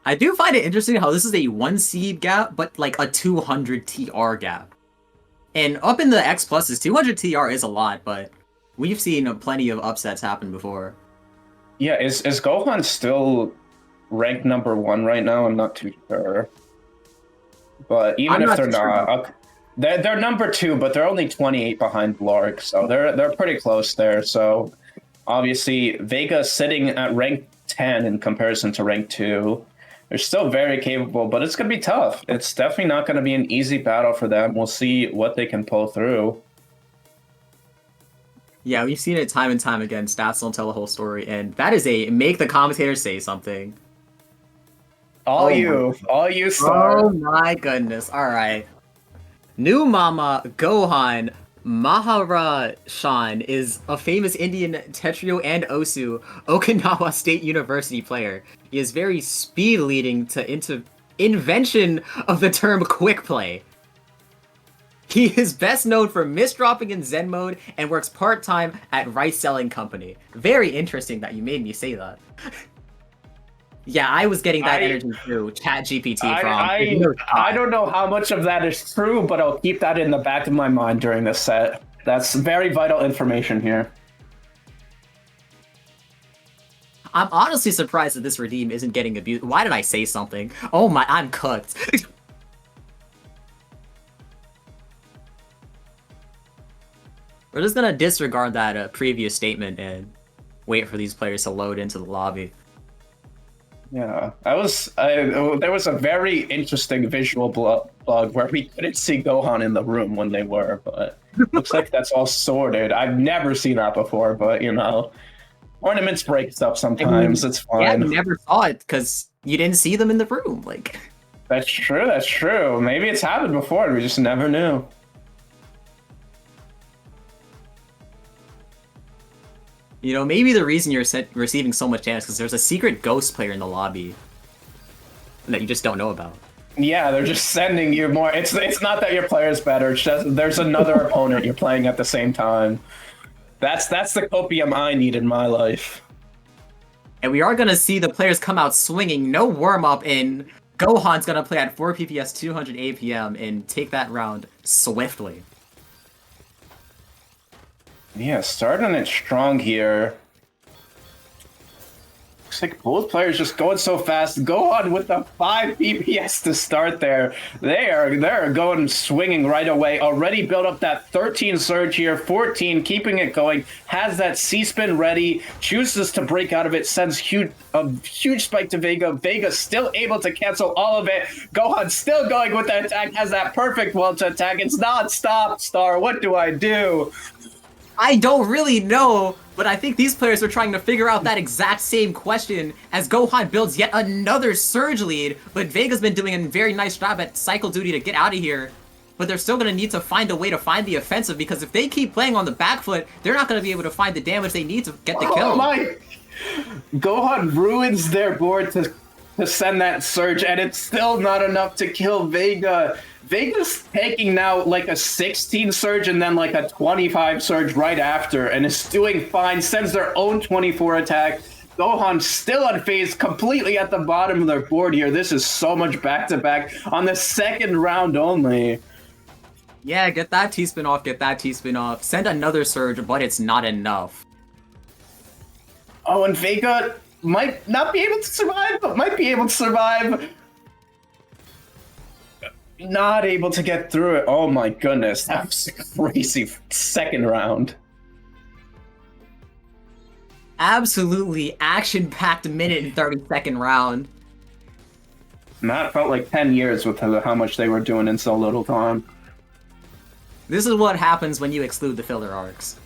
I do find it interesting how this is a 1 seed gap, but like a 200 TR gap. And up in the X pluses, 200 TR is a lot, but we've seen plenty of upsets happen before. Yeah, is Gohan still ranked number 1 right now? I'm not too sure. But even if they're not, they're number 2, but they're only 28 behind Blarg, so they're pretty close there. So obviously, Vega sitting at rank 10 in comparison to rank 2. They're still very capable, but it's going to be tough. It's definitely not going to be an easy battle for them. We'll see what they can pull through. Yeah, we've seen it time and time again. Stats don't tell the whole story, and that is a make the commentator say something. All you, Star. Oh my goodness. All right. New Mama Gohan Maharashan is a famous Indian Tetrio and Osu Okinawa State University player. He is very speed leading to invention of the term quick play. He is best known for misdropping in Zen mode and works part-time at Rice Selling Company. Very interesting that you made me say that. Yeah, I was getting that energy through ChatGPT from. I don't know how much of that is true, but I'll keep that in the back of my mind during this set. That's very vital information here. I'm honestly surprised that this redeem isn't getting abused. Why did I say something? Oh my, I'm cooked. We're just gonna disregard that previous statement and wait for these players to load into the lobby. Yeah, there was a very interesting visual blog where we couldn't see Gohan in the room when they were, but looks like that's all sorted. I've never seen that before, but you know, ornaments break stuff sometimes. It's fine. Yeah, you never saw it because you didn't see them in the room. Like, that's true. That's true. Maybe it's happened before and we just never knew. You know, maybe the reason you're receiving so much damage is because there's a secret ghost player in the lobby that you just don't know about. Yeah, they're just sending you more. It's not that your player's better. It's just there's another opponent you're playing at the same time. That's the copium I need in my life. And we are gonna see the players come out swinging. No warm up, and Gohan's gonna play at 4 PPS, 200 APM, and take that round swiftly. Yeah, starting it strong here. Looks like both players just going so fast. Gohan with the 5 PPS to start there. They're going swinging right away. Already built up that 13 surge here. 14 keeping it going. Has that C-spin ready. Chooses to break out of it. Sends a huge spike to Vega. Vega still able to cancel all of it. Gohan still going with the attack. Has that perfect wall to attack. It's not stop, Star. What do I do? I don't really know, but I think these players are trying to figure out that exact same question as Gohan builds yet another surge lead, but Vega's been doing a very nice job at cycle duty to get out of here. But they're still going to need to find a way to find the offensive, because if they keep playing on the back foot, they're not going to be able to find the damage they need to get the kill. Oh my! Gohan ruins their board to send that surge, and it's still not enough to kill Vega. Vega's taking now like a 16 surge and then like a 25 surge right after, and is doing fine. Sends their own 24 attack. Gohan still unfazed, completely at the bottom of their board here. This is so much back-to-back on the second round only. Yeah, get that T-spin off, get that T-spin off. Send another surge, but it's not enough. Oh, and Vega might not be able to survive, but might be able to survive. Not able to get through it. Oh my goodness, that was a crazy second round. Absolutely action-packed minute and 30-second round. And that felt like 10 years with how much they were doing in so little time. This is what happens when you exclude the filler arcs.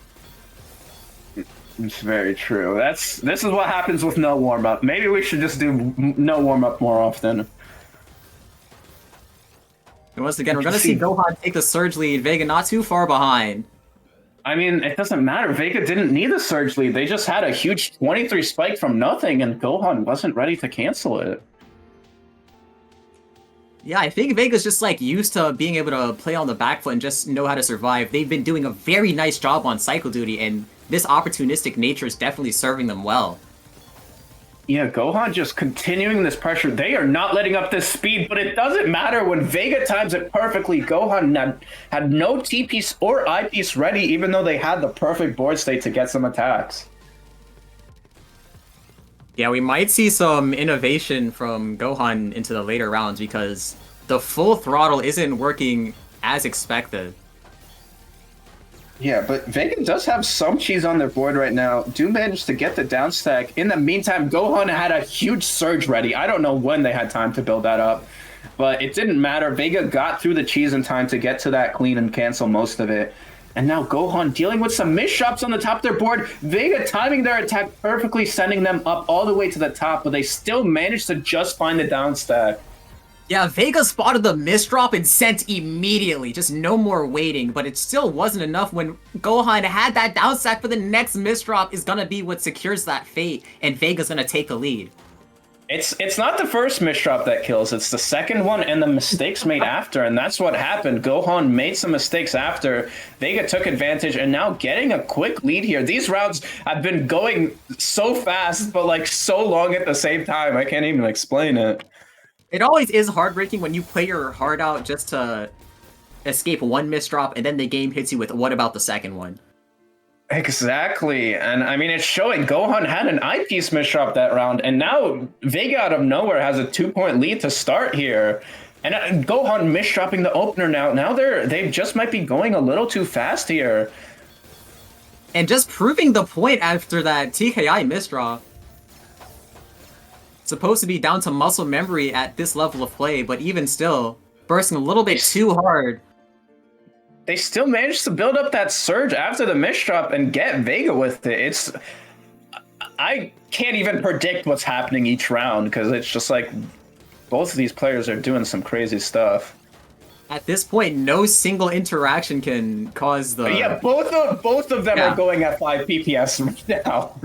It's very true. This is what happens with no warm up. Maybe we should just do no warm up more often. And once again, we're gonna see Gohan take the surge lead. Vega not too far behind. I mean, it doesn't matter. Vega didn't need a surge lead. They just had a huge 23 spike from nothing, and Gohan wasn't ready to cancel it. Yeah, I think Vega's just like used to being able to play on the back foot and just know how to survive. They've been doing a very nice job on cycle duty, and this opportunistic nature is definitely serving them well. Yeah, Gohan just continuing this pressure. They are not letting up this speed, but it doesn't matter when Vega times it perfectly. Gohan had no T-piece or I-piece ready, even though they had the perfect board state to get some attacks. Yeah, we might see some innovation from Gohan into the later rounds because the full throttle isn't working as expected. Yeah, but Vega does have some cheese on their board right now. Do manage to get the down stack. In the meantime, Gohan had a huge surge ready. I don't know when they had time to build that up, but it didn't matter. Vega got through the cheese in time to get to that clean and cancel most of it. And now Gohan dealing with some miss shots on the top of their board. Vega timing their attack perfectly, sending them up all the way to the top, but they still managed to just find the down stack. Yeah, Vega spotted the miss drop and sent immediately. Just no more waiting, but it still wasn't enough when Gohan had that down stack for the next miss drop is gonna be what secures that fate, and Vega's gonna take the lead. It's not the first miss drop that kills, it's the second one and the mistakes made after, and that's what happened. Gohan made some mistakes after. Vega took advantage and now getting a quick lead here. These rounds have been going so fast, but like so long at the same time. I can't even explain it. It always is heartbreaking when you play your heart out just to escape one misdrop, and then the game hits you with, what about the second one? Exactly, and I mean, it's showing. Gohan had an eyepiece misdrop that round, and now Vega out of nowhere has a 2-point lead to start here. And Gohan misdropping the opener now. Now they just might be going a little too fast here. And just proving the point after that TKI misdraw. Supposed to be down to muscle memory at this level of play, but even still, bursting a little bit too hard. They still managed to build up that surge after the misdrop and get Vega with it. I can't even predict what's happening each round because it's just like both of these players are doing some crazy stuff. At this point, no single interaction can cause the... Yeah, both of them are going at 5 PPS right now.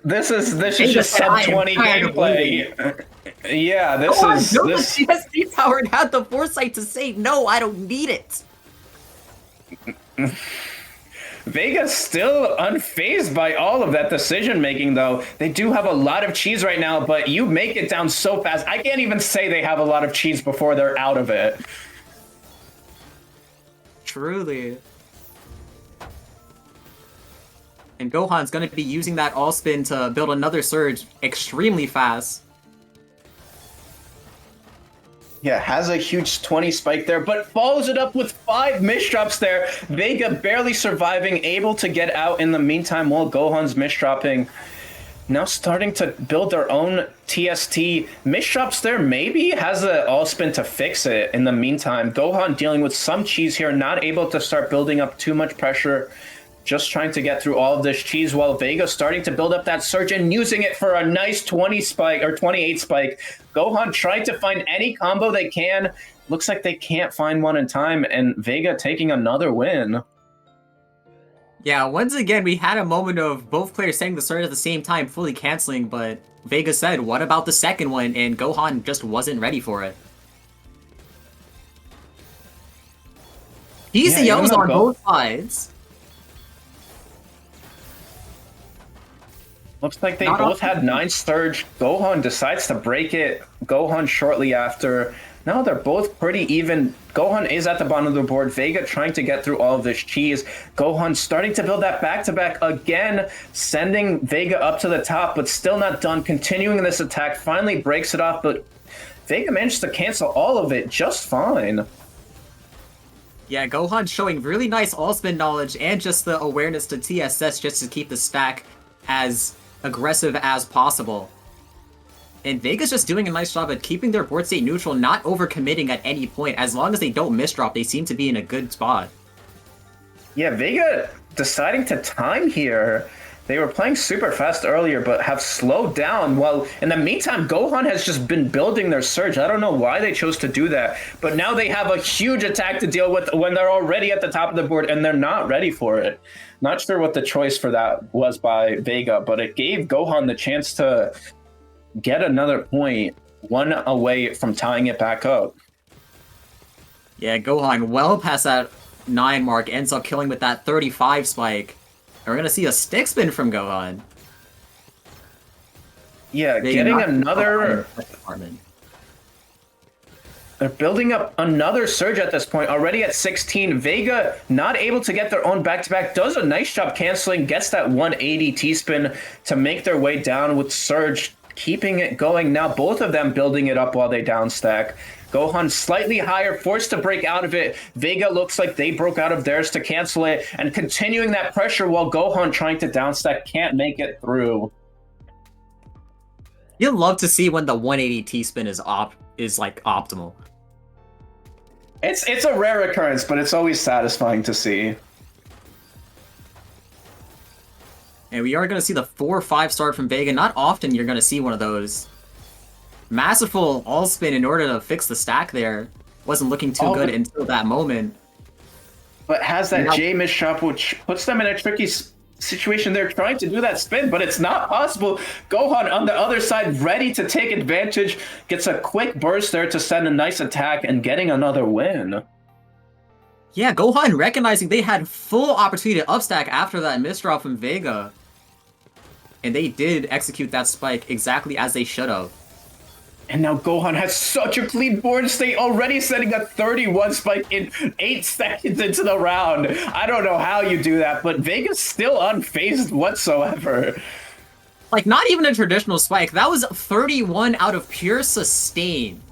This is just sub 20 gameplay. Yeah, this is this. The CSD power and had the foresight to say no, I don't need it. Vega's still unfazed by all of that decision making, though. They do have a lot of cheese right now, but you make it down so fast. I can't even say they have a lot of cheese before they're out of it. Truly. And Gohan's going to be using that all spin to build another surge extremely fast. Yeah, has a huge 20 spike there, but follows it up with 5 misdrops there. Vega barely surviving, able to get out in the meantime while Gohan's misdropping. Now starting to build their own TST. Misdrops there, maybe has an all spin to fix it in the meantime. Gohan dealing with some cheese here, not able to start building up too much pressure. Just trying to get through all of this cheese while Vega starting to build up that surge and using it for a nice 20 spike or 28 spike. Gohan trying to find any combo they can. Looks like they can't find one in time, and Vega taking another win. Yeah, once again, we had a moment of both players setting the surge at the same time, fully canceling, but Vega said, what about the second one? And Gohan just wasn't ready for it. PCO's on both sides. Looks like they both had 9 surge. Gohan decides to break it. Gohan shortly after. Now they're both pretty even. Gohan is at the bottom of the board. Vega trying to get through all of this cheese. Gohan starting to build that back-to-back again, sending Vega up to the top, but still not done. Continuing this attack, finally breaks it off, but Vega managed to cancel all of it just fine. Yeah, Gohan showing really nice all-spin knowledge and just the awareness to TSS just to keep the stack as aggressive as possible. And Vega's just doing a nice job at keeping their board state neutral, not overcommitting at any point. As long as they don't misdrop, they seem to be in a good spot. Yeah, Vega deciding to time here. They were playing super fast earlier, but have slowed down. While in the meantime, Gohan has just been building their surge. I don't know why they chose to do that, but now they have a huge attack to deal with when they're already at the top of the board and they're not ready for it. Not sure what the choice for that was by Vega, but it gave Gohan the chance to get another point, one away from tying it back up. Yeah, Gohan well past that 9 mark, ends up killing with that 35 spike. And we're gonna see a stick spin from Gohan. Yeah, getting another... They're building up another surge at this point, already at 16. Vega not able to get their own back-to-back, does a nice job canceling, gets that 180 T-spin to make their way down with Surge, keeping it going. Now both of them building it up while they downstack. Gohan slightly higher, forced to break out of it. Vega looks like they broke out of theirs to cancel it, and continuing that pressure while Gohan trying to downstack can't make it through. You'd love to see when the 180 T-spin is like optimal. It's a rare occurrence, but it's always satisfying to see. And we are going to see the 4-5 start from Vega. Not often you're going to see one of those. Masterful all spin in order to fix the stack there. Wasn't looking too good until that moment. But has that J misshop, which puts them in a tricky situation. They're trying to do that spin, but it's not possible. Gohan on the other side, ready to take advantage, gets a quick burst there to send a nice attack and getting another win. Yeah, Gohan recognizing they had full opportunity to upstack after that misdrop from Vega. And they did execute that spike exactly as they should have. And now Gohan has such a clean board state, already setting a 31 spike in 8 seconds into the round. I don't know how you do that, but Vega's still unfazed whatsoever. Like, not even a traditional spike. That was 31 out of pure sustain.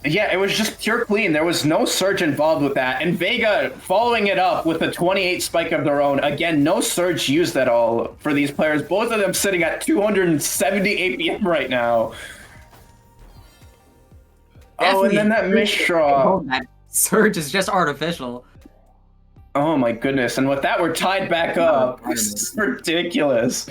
Yeah, it was just pure clean. There was no surge involved with that. And Vega following it up with a 28 spike of their own. Again, no surge used at all for these players. Both of them sitting at 270 APM right now. Oh, and then that misdraw. Oh, that surge is just artificial. Oh my goodness, and with that we're tied back up. This is ridiculous.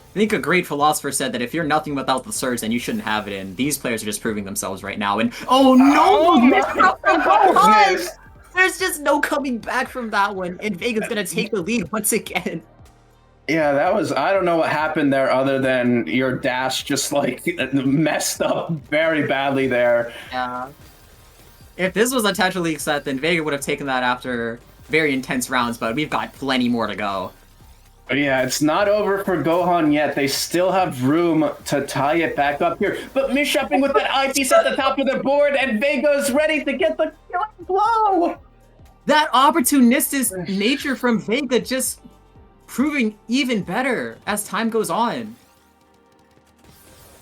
I think a great philosopher said that if you're nothing without the surge, then you shouldn't have it in. These players are just proving themselves right now, and oh no! Gohan! There's just no coming back from that one, and Vega's gonna take the lead once again. Yeah, that was, I don't know what happened there other than your dash just like messed up very badly there. Yeah. If this was a Tetra League set, then Vega would have taken that after very intense rounds, but we've got plenty more to go. Yeah, it's not over for Gohan yet. They still have room to tie it back up here. But misshopping with that eyepiece at the top of the board, and Vega's ready to get the killing blow! That opportunistic nature from Vega just proving even better as time goes on.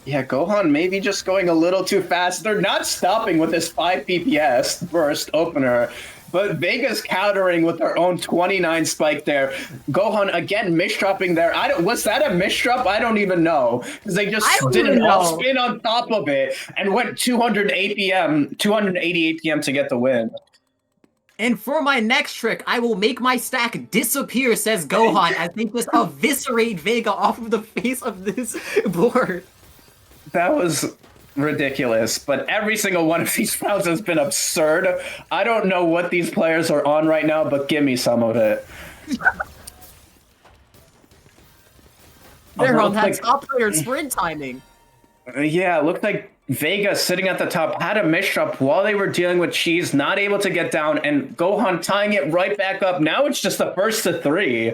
Yeah, Gohan maybe just going a little too fast. They're not stopping with this 5 PPS burst opener, but Vega's countering with their own 29 spike there. Gohan again misdropping there. Was that a misdrop? I don't even know, because they just did an all spin on top of it and went 280 APM to get the win. And for my next trick, I will make my stack disappear, says Gohan, as they just eviscerate Vega off of the face of this board. That was ridiculous, but every single one of these rounds has been absurd. I don't know what these players are on right now, but give me some of it. They're on that top player sprint timing. Yeah, it looked like Vega sitting at the top had a misdrop while they were dealing with Cheese, not able to get down, and Gohan tying it right back up. Now it's just the first to 3.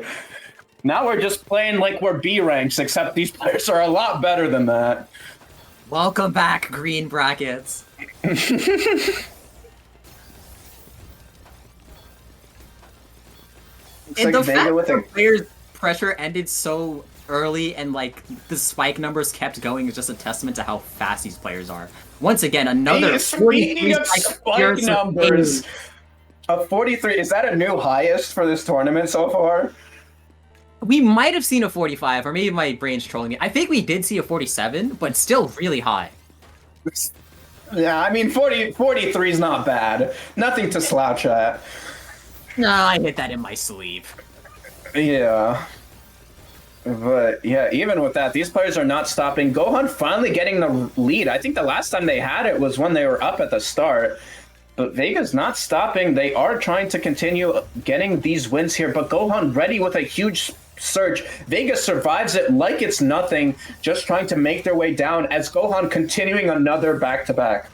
Now we're just playing like we're B ranks, except these players are a lot better than that. Welcome back, green brackets. Looks And like the Vega fact with that a players' pressure ended so early and like the spike numbers kept going is just a testament to how fast these players are. Once again, another 43 spike numbers. A 43, is that a new highest for this tournament so far? We might have seen a 45, or maybe my brain's trolling me. I think we did see a 47, but still really high. Yeah, I mean, 43 is not bad. Nothing to slouch at. Nah, I hit that in my sleep. Yeah. But yeah, even with that, these players are not stopping. Gohan finally getting the lead. I think the last time they had it was when they were up at the start. But Vega's not stopping. They are trying to continue getting these wins here. But Gohan ready with a huge surge. Vega survives it like it's nothing, just trying to make their way down as Gohan continuing another back-to-back.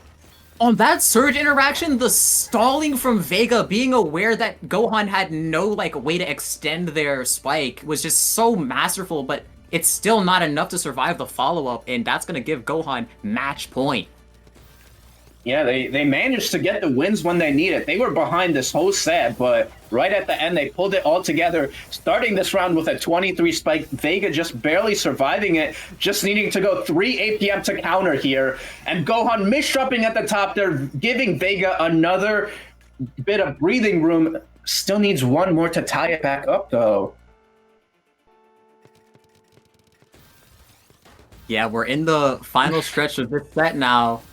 On that surge interaction, the stalling from Vega, being aware that Gohan had no way to extend their spike, was just so masterful, but it's still not enough to survive the follow-up, and that's gonna give Gohan match point. Yeah, they managed to get the wins when they need it. They were behind this whole set, but right at the end, they pulled it all together, starting this round with a 23 spike. Vega just barely surviving it, just needing to go 3 APM to counter here. And Gohan misdropping at the top there, giving Vega another bit of breathing room. Still needs one more to tie it back up, though. Yeah, we're in the final stretch of this set now.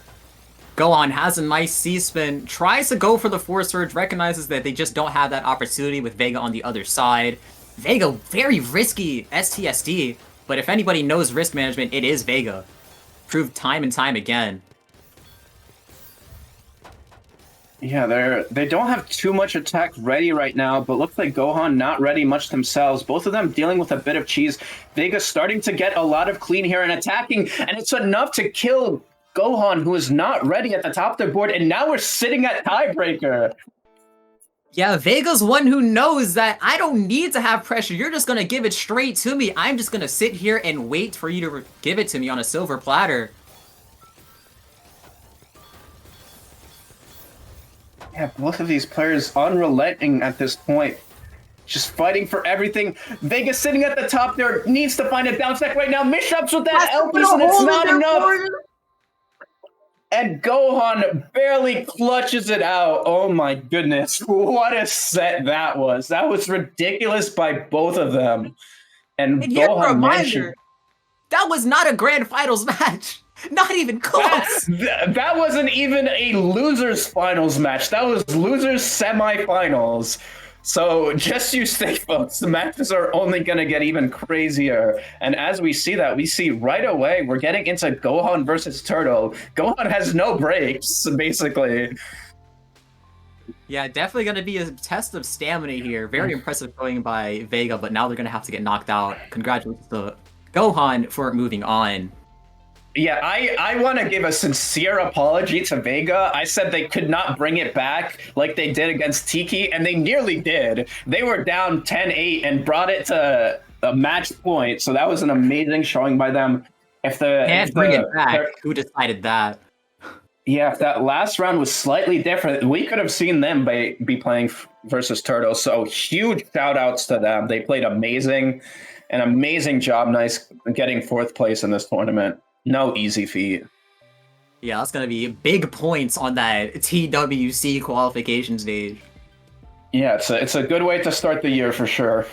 Gohan has a nice C-spin, tries to go for the force surge, recognizes that they just don't have that opportunity with Vega on the other side. Vega, very risky STSD, but if anybody knows risk management, it is Vega. Proved time and time again. Yeah, they don't have too much attack ready right now, but looks like Gohan not ready much themselves. Both of them dealing with a bit of cheese. Vega starting to get a lot of clean here and attacking, and it's enough to kill Gohan, who is not ready at the top of their board, and now we're sitting at tiebreaker. Yeah, Vega's one who knows that I don't need to have pressure. You're just gonna give it straight to me. I'm just gonna sit here and wait for you to give it to me on a silver platter. Yeah, both of these players unrelenting at this point. Just fighting for everything. Vega sitting at the top there, needs to find a down stack right now. Mishaps with that L piece, and it's not enough. And Gohan barely clutches it out. Oh my goodness. What a set that was. That was ridiculous by both of them. And Gohan mentioned... That was not a grand finals match. Not even close. That wasn't even a losers finals match. That was losers semifinals. So just you stay, folks. The matches are only going to get even crazier. And as we see that, we see right away we're getting into Gohan versus Turtle. Gohan has no breaks, basically. Yeah, definitely going to be a test of stamina here. Very impressive going by Vega, but now they're going to have to get knocked out. Congratulations to Gohan for moving on. Yeah, I want to give a sincere apology to Vega. I said they could not bring it back like they did against Tiki, and they nearly did. They were down 10-8 and brought it to a match point, so that was an amazing showing by them. Can't bring it back. Who decided that? Yeah, if that last round was slightly different, we could have seen them be playing versus Turtle, so huge shout-outs to them. They played amazing, an amazing job, nice getting 4th place in this tournament. No easy feat. Yeah, that's going to be big points on that TWC qualification stage. Yeah, it's a good way to start the year for sure.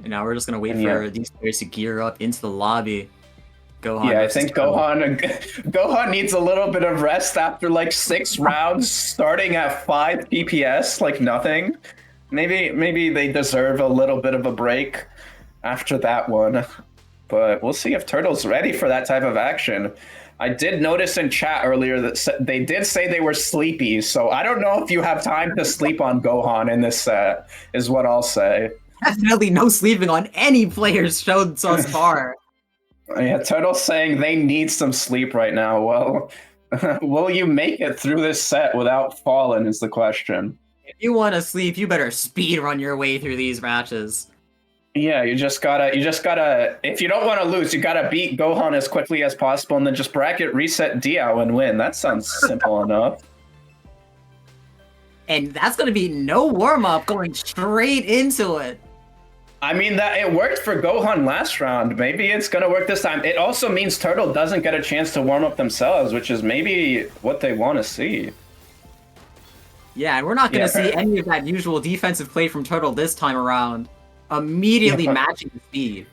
And now we're just going to wait for these players to gear up into the lobby. Gohan. Yeah, I think Gohan needs a little bit of rest after like 6 rounds, starting at 5 PPS, like nothing. Maybe they deserve a little bit of a break after that one, but we'll see if Turtle's ready for that type of action. I did notice in chat earlier that they did say they were sleepy, so I don't know if you have time to sleep on Gohan in this set, is what I'll say. Definitely no sleeping on any players shown so far. Yeah, Turtle's saying they need some sleep right now. Well, will you make it through this set without falling is the question. If you want to sleep, you better speed run your way through these matches. Yeah, you just gotta, if you don't want to lose, you gotta beat Gohan as quickly as possible and then just bracket reset Diao and win. That sounds simple enough. And that's gonna be no warm-up, going straight into it. I mean, that it worked for Gohan last round. Maybe it's gonna work this time. It also means Turtle doesn't get a chance to warm up themselves, which is maybe what they want to see. Yeah, and we're not gonna see any of that usual defensive play from Turtle this time around. Immediately matching the speed.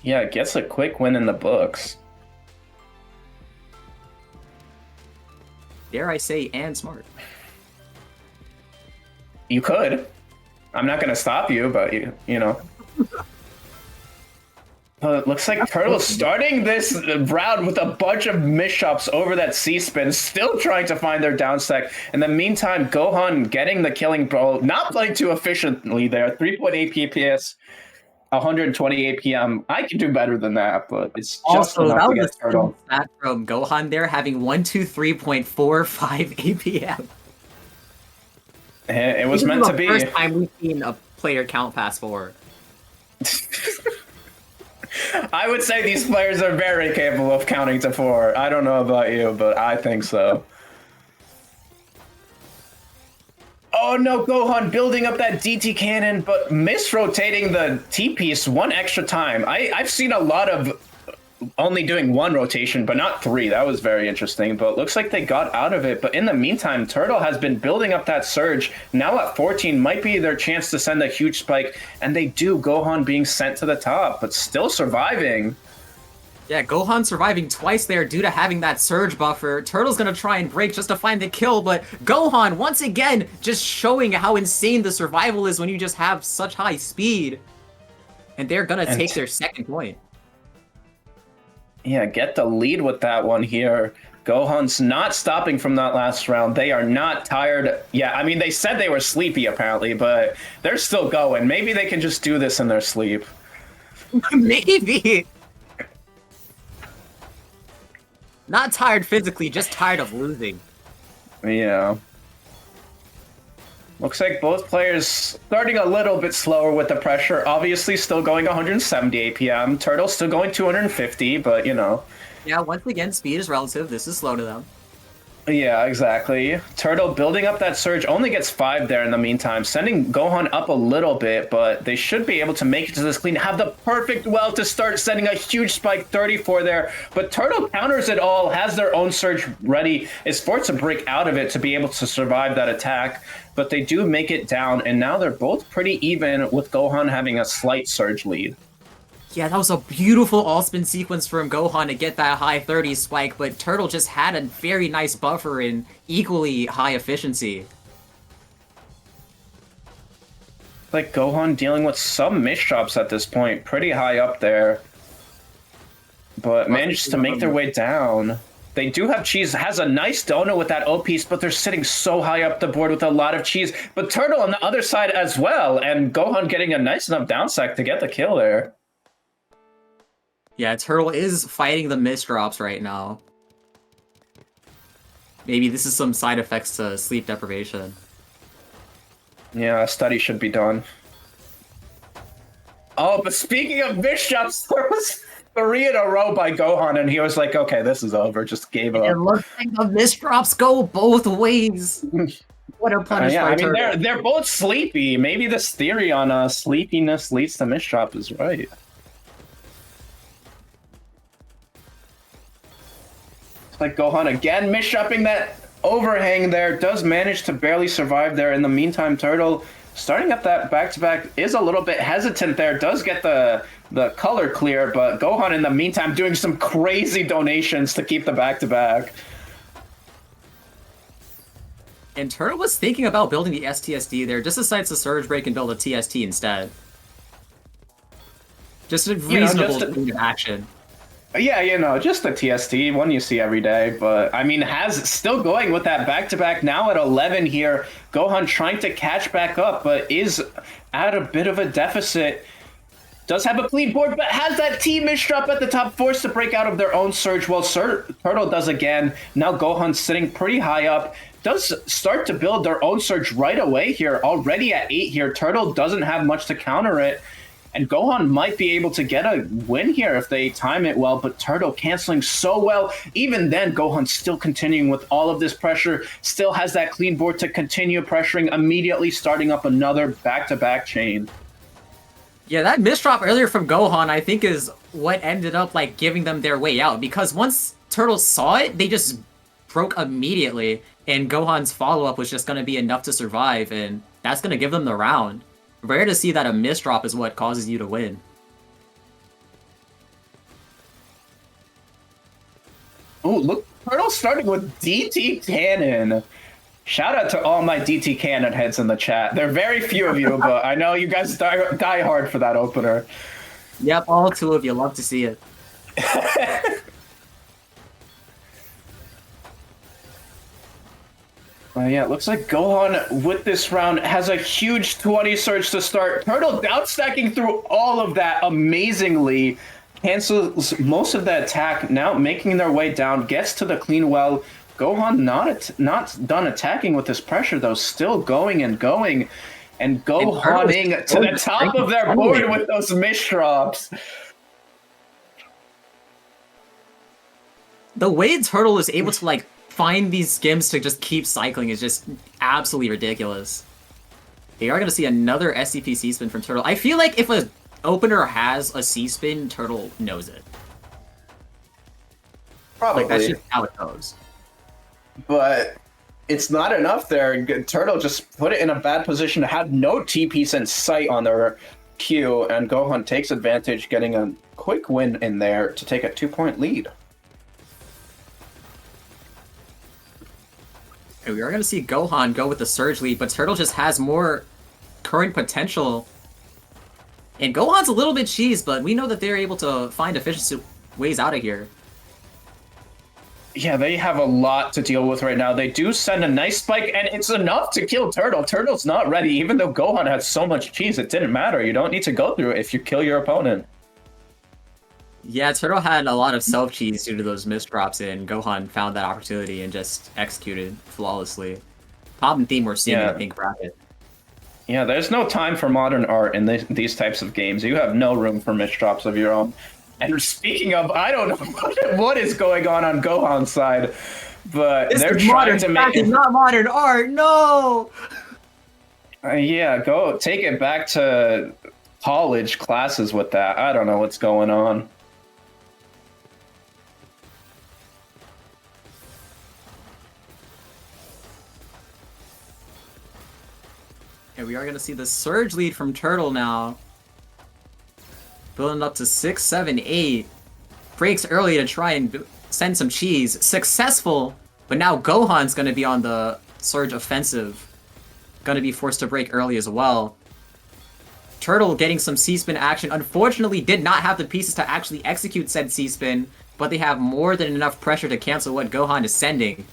Yeah, it gets a quick win in the books. Dare I say, and smart. You could. I'm not gonna stop you, but you know. But it looks like Turtle's starting this round with a bunch of misshops over that C-spin, still trying to find their down stack. In the meantime, Gohan getting the killing blow, not playing too efficiently there. 3.8 PPS, 120 APM. I can do better than that, but it's just Also, enough that to was get a Turtle. stat from Gohan there, having 123.45 APM. It was This is meant the to be. first time we've seen a player count pass forward. I would say these players are very capable of counting to 4. I don't know about you, but I think so. Oh no, Gohan building up that DT cannon, but misrotating the T-piece one extra time. I've seen a lot of only doing 1 rotation, but not 3. That was very interesting, but looks like they got out of it. But in the meantime, Turtle has been building up that surge. Now at 14 might be their chance to send a huge spike, and they do. Gohan being sent to the top, but still surviving. Yeah, Gohan surviving twice there due to having that surge buffer. Turtle's gonna try and break just to find the kill, but Gohan, once again, just showing how insane the survival is when you just have such high speed. And they're gonna take their second point. Yeah, get the lead with that one here. Gohan's not stopping from that last round. They are not tired. Yeah, I mean, they said they were sleepy, apparently, but they're still going. Maybe they can just do this in their sleep. Maybe! Not tired physically, just tired of losing. Yeah. Looks like both players starting a little bit slower with the pressure. Obviously still going 170 APM. Turtle still going 250, but you know. Yeah, once again, speed is relative. This is slow to them. Yeah, exactly. Turtle building up that surge, only gets 5 there in the meantime, sending Gohan up a little bit, but they should be able to make it to this clean, have the perfect well to start sending a huge spike, 34 there, but Turtle counters it all, has their own surge ready, is forced to break out of it to be able to survive that attack, but they do make it down, and now they're both pretty even with Gohan having a slight surge lead. Yeah, that was a beautiful all-spin sequence from Gohan to get that high 30s spike, but Turtle just had a very nice buffer and equally high efficiency. Like Gohan dealing with some misshops at this point, pretty high up there, but managed to make their way down. They do have cheese, has a nice donut with that O-piece, but they're sitting so high up the board with a lot of cheese. But Turtle on the other side as well, and Gohan getting a nice enough downsack to get the kill there. Yeah, Turtle is fighting the misdrops right now. Maybe this is some side effects to sleep deprivation. Yeah, a study should be done. Oh, but speaking of misdrops, there was 3 in a row by Gohan, and he was like, okay, this is over, just gave up. It looks like the misdrops go both ways. What a punish yeah, by I mean, Turtle. they're both sleepy. Maybe this theory on sleepiness leads to misdrop is right. Like Gohan again misshopping that overhang there, does manage to barely survive there. In the meantime, Turtle starting up that back-to-back is a little bit hesitant there, does get the color clear, but Gohan in the meantime doing some crazy donations to keep the back-to-back. And Turtle was thinking about building the STSD there, just decides to surge break and build a TST instead. Just a reasonable action. Yeah, you know, just a TST, one you see every day, but I mean, has still going with that back-to-back now at 11 here. Gohan trying to catch back up, but is at a bit of a deficit. Does have a clean board, but has that T misdrop at the top, forced to break out of their own surge. Well, Turtle does again. Now Gohan sitting pretty high up. Does start to build their own surge right away here. Already at 8 here. Turtle doesn't have much to counter it. And Gohan might be able to get a win here if they time it well, but Turtle canceling so well. Even then, Gohan still continuing with all of this pressure, still has that clean board to continue pressuring, immediately starting up another back-to-back chain. Yeah, that misdrop earlier from Gohan, I think, is what ended up, like, giving them their way out. Because once Turtle saw it, they just broke immediately, and Gohan's follow-up was just going to be enough to survive, and that's going to give them the round. Rare to see that a misdrop is what causes you to win. Oh, look, Turtle starting with DT Cannon. Shout out to all my DT Cannon heads in the chat. There are very few of you, but I know you guys die hard for that opener. Yep, all 2 of you. Love to see it. Yeah, it looks like Gohan with this round has a huge 20 surge to start. Turtle down stacking through all of that amazingly. Cancels most of the attack, now making their way down, gets to the clean well. Gohan not done attacking with this pressure, though, still going and going. And Gohaning to the top of their board with those misdrops. The way Turtle is able to, like, find these skims to just keep cycling is just absolutely ridiculous. We are going to see another SCP C-spin from Turtle. I feel like if a opener has a C-spin, Turtle knows it. Probably. Like, that's just how it goes. But it's not enough there. Turtle just put it in a bad position to have no TPs in sight on their Q, and Gohan takes advantage, getting a quick win in there to take a 2-point lead. And we are going to see Gohan go with the surge lead, but Turtle just has more current potential. And Gohan's a little bit cheesed, but we know that they're able to find efficient ways out of here. Yeah, they have a lot to deal with right now. They do send a nice spike, and it's enough to kill Turtle. Turtle's not ready, even though Gohan had so much cheese. It didn't matter. You don't need to go through it if you kill your opponent. Yeah, Turtle had a lot of self-cheese due to those misdrops, and Gohan found that opportunity and just executed flawlessly. Pop and theme we're seeing in the pink bracket. Yeah, there's no time for modern art in these types of games. You have no room for misdrops of your own. And speaking of, I don't know what is going on Gohan's side, but they're trying to make it not modern art. No. Yeah, go take it back to college classes with that. I don't know what's going on. And we are going to see the surge lead from Turtle now. Building up to 6, 7, 8. Breaks early to try and send some cheese. Successful, but now Gohan's going to be on the surge offensive. Going to be forced to break early as well. Turtle getting some C-spin action. Unfortunately, did not have the pieces to actually execute said C-spin, but they have more than enough pressure to cancel what Gohan is sending.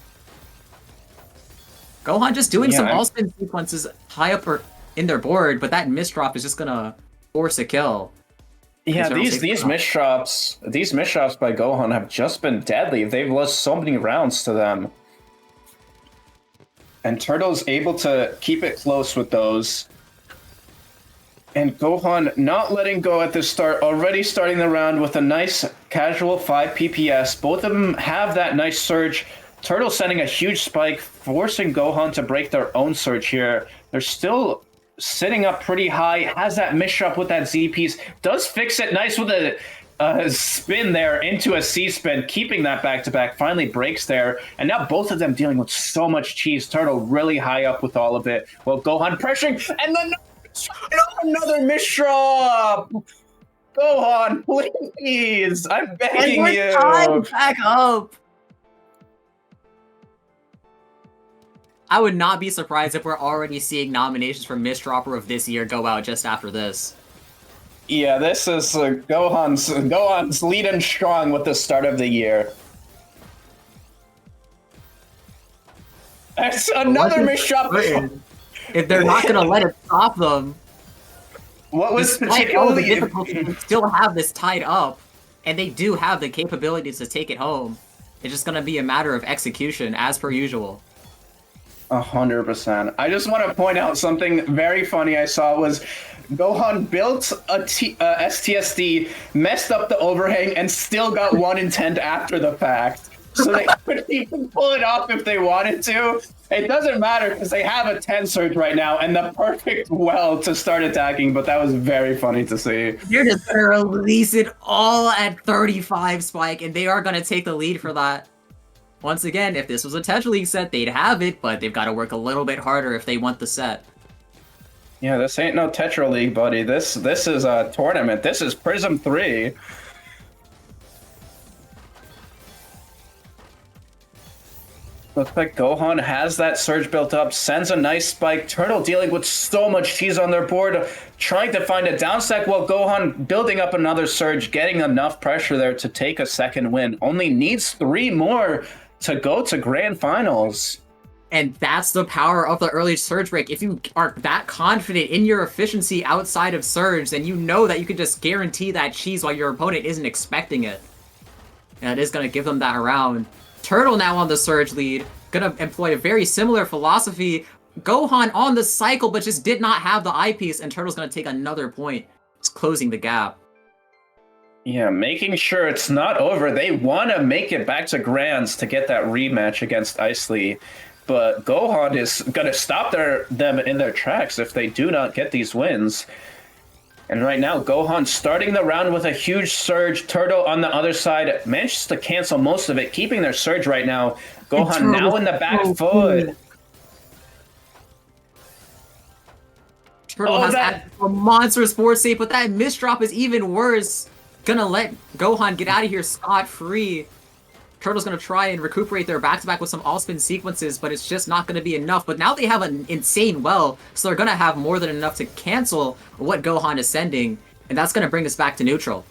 Gohan just doing some all-spin sequences high up in their board, but that misdrop is just gonna force a kill. Yeah, these misdrops by Gohan have just been deadly. They've lost so many rounds to them. And Turtle's able to keep it close with those. And Gohan not letting go at the start, already starting the round with a nice casual 5 PPS. Both of them have that nice surge. Turtle sending a huge spike, forcing Gohan to break their own surge here. They're still sitting up pretty high, has that misdrop with that Z piece, does fix it nice with a spin there into a C spin, keeping that back-to-back, finally breaks there, and now both of them dealing with so much cheese. Turtle really high up with all of it, while Gohan pressuring, and then another misdrop! Gohan, please! I'm begging you! Back up! I would not be surprised if we're already seeing nominations for Misdropper of this year go out just after this. Yeah, this is Gohan's leading strong with the start of the year. That's another misdrop. If they're not gonna let it stop them, what was despite all the difficulty, they still have this tied up, and they do have the capabilities to take it home. It's just gonna be a matter of execution, as per usual. 100%. I just want to point out something very funny I saw was Gohan built a STSD, messed up the overhang, and still got 1 in 10 after the fact. So they couldn't even pull it off if they wanted to. It doesn't matter because they have a 10 surge right now and the perfect well to start attacking, but that was very funny to see. They're just going to release it all at 35 spike, and they are going to take the lead for that. Once again, if this was a Tetra League set, they'd have it, but they've got to work a little bit harder if they want the set. Yeah, this ain't no Tetra League, buddy. This is a tournament. This is Prism 3. Looks like Gohan has that surge built up, sends a nice spike. Turtle dealing with so much cheese on their board, trying to find a down stack while Gohan building up another surge, getting enough pressure there to take a second win. Only needs 3 more to go to grand finals. And that's the power of the early surge break. If you are that confident in your efficiency outside of surge, then you know that you can just guarantee that cheese while your opponent isn't expecting it. And it is going to give them that round. Turtle now on the surge lead, gonna employ a very similar philosophy. Gohan on the cycle, but just did not have the eyepiece, and Turtle's gonna take another point. It's closing the gap. Yeah, making sure it's not over. They want to make it back to grands to get that rematch against Isley. But Gohan is going to stop them in their tracks if they do not get these wins. And right now, Gohan starting the round with a huge surge. Turtle on the other side manages to cancel most of it, keeping their surge right now. Gohan now in the back foot. Turtle has a monstrous board save, but that misdrop is even worse. Gonna let Gohan get out of here scot-free. Turtle's gonna try and recuperate their back-to-back with some all-spin sequences, but it's just not gonna be enough. But now they have an insane well, so they're gonna have more than enough to cancel what Gohan is sending, and that's gonna bring us back to neutral.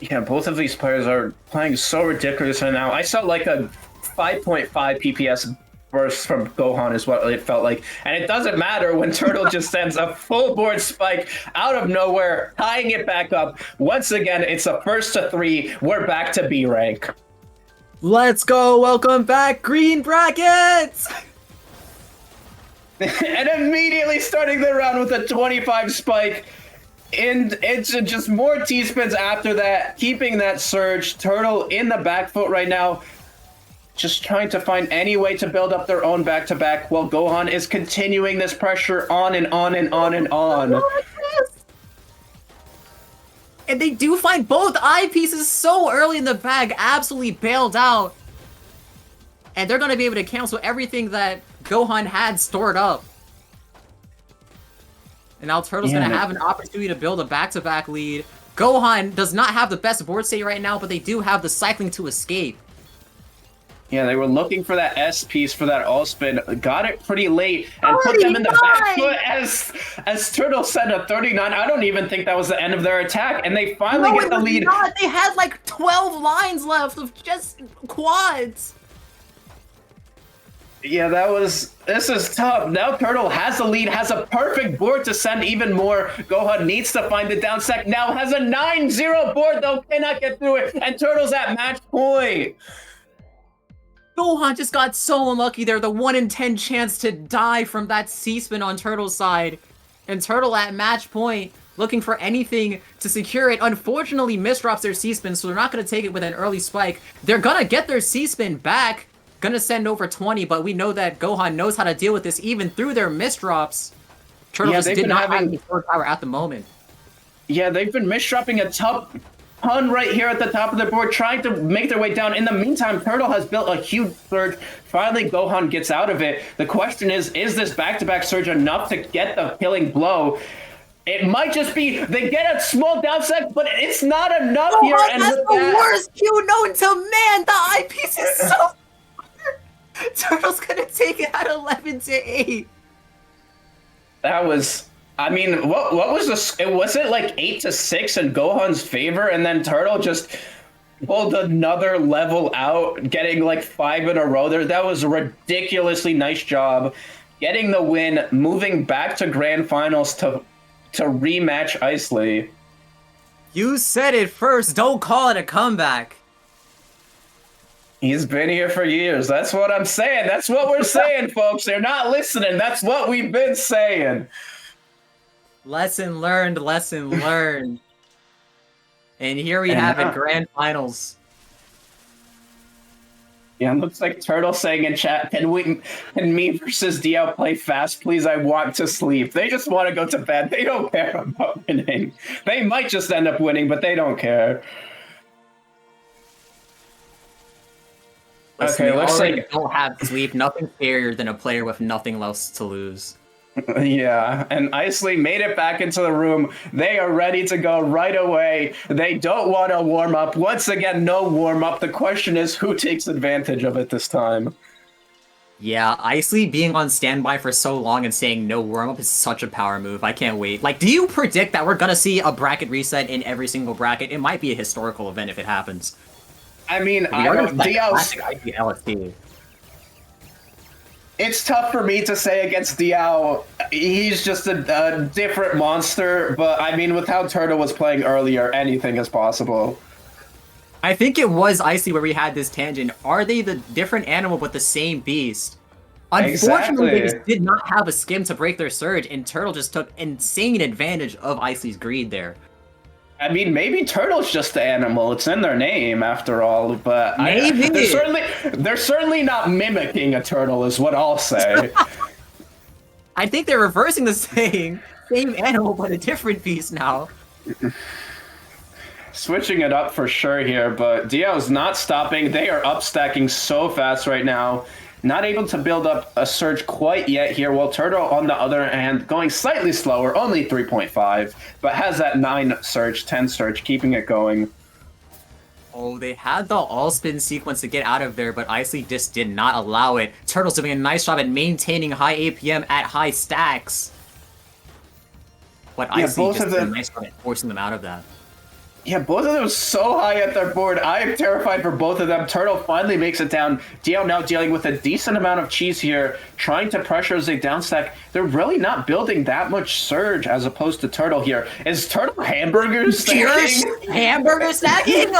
Yeah, both of these players are playing so ridiculous right now. I saw like a 5.5 PPS burst from Gohan is what it felt like. And it doesn't matter when Turtle just sends a full board spike out of nowhere, tying it back up. Once again, it's a first to 3. We're back to B rank. Let's go! Welcome back, Green Brackets! And immediately starting the round with a 25 spike. And it's just more T-spins after that, keeping that surge. Turtle in the back foot right now, just trying to find any way to build up their own back-to-back while Gohan is continuing this pressure on and on and on and on. And they do find both eyepieces so early in the bag, absolutely bailed out. And they're going to be able to cancel everything that Gohan had stored up. And now Turtle's going to have an opportunity to build a back-to-back lead. Gohan does not have the best board state right now, but they do have the cycling to escape. Yeah, they were looking for that S piece for that all spin. Got it pretty late and put them in the back foot as Turtle sent a 39. I don't even think that was the end of their attack, and they finally get the lead. Not. They had like 12 lines left of just quads. Yeah, this is tough. Now Turtle has the lead, has a perfect board to send even more. Gohan needs to find the down stack. Now has a 9-0 board, though, cannot get through it, and Turtle's at match point. Gohan just got so unlucky there. The 1 in 10 chance to die from that C-spin on Turtle's side. And Turtle at match point, looking for anything to secure it. Unfortunately, misdrops their C-spin, so they're not going to take it with an early spike. They're going to get their C-spin back. Gonna send over 20, but we know that Gohan knows how to deal with this even through their misdrops. Turtle just did not have any sword power at the moment. Yeah, they've been misdropping a tough ton right here at the top of the board, trying to make their way down. In the meantime, Turtle has built a huge surge. Finally, Gohan gets out of it. The question is this back-to-back surge enough to get the killing blow? It might just be they get a small downside, but it's not enough here. And that's the worst Q known to man. The eyepiece is so... Turtle's gonna take it at 11-8. That was, I mean, what was this? Was it like 8-6 in Gohan's favor, and then Turtle just pulled another level out, getting like 5 in a row there? That was a ridiculously nice job, getting the win, moving back to grand finals to rematch Isley. You said it first. Don't call it a comeback. He's been here for years. That's what I'm saying. That's what we're saying, folks. They're not listening. That's what we've been saying. Lesson learned, lesson learned. And here we have it, grand finals. Yeah, it looks like Turtle saying in chat, can me versus DL play fast, please? I want to sleep. They just want to go to bed. They don't care about winning. They might just end up winning, but they don't care. Listen, okay, looks like don't have sleep. Nothing scarier than a player with nothing else to lose. Yeah, and Isley made it back into the room. They are ready to go right away. They don't want to warm up. Once again, no warm up. The question is who takes advantage of it this time? Yeah, Isley being on standby for so long and saying no warm-up is such a power move. I can't wait. Like, do you predict that we're gonna see a bracket reset in every single bracket? It might be a historical event if it happens. I mean, I don't Diao's... Isley LSD. It's tough for me to say against Diao. He's just a different monster, but I mean, with how Turtle was playing earlier, anything is possible. I think it was Isley where we had this tangent. Are they the different animal but the same beast? Unfortunately, they just did not have a skim to break their surge, and Turtle just took insane advantage of Isley's greed there. I mean, maybe Turtle's just the animal. It's in their name, after all. But maybe they're certainly not mimicking a turtle, is what I'll say. I think they're reversing the saying, same animal but a different beast now. Switching it up for sure here, but Diao's not stopping. They are up stacking so fast right now. Not able to build up a surge quite yet here, while Turtle, on the other hand, going slightly slower, only 3.5, but has that 9 surge, 10 surge, keeping it going. Oh, they had the all-spin sequence to get out of there, but Isley just did not allow it. Turtle's doing a nice job at maintaining high APM at high stacks. But Isley just did a nice job at forcing them out of that. Yeah, both of them so high at their board. I am terrified for both of them. Turtle finally makes it down. Diao now dealing with a decent amount of cheese here, trying to pressure as they downstack. They're really not building that much surge as opposed to Turtle here. Is Turtle hamburger stacking? Hamburger stacking?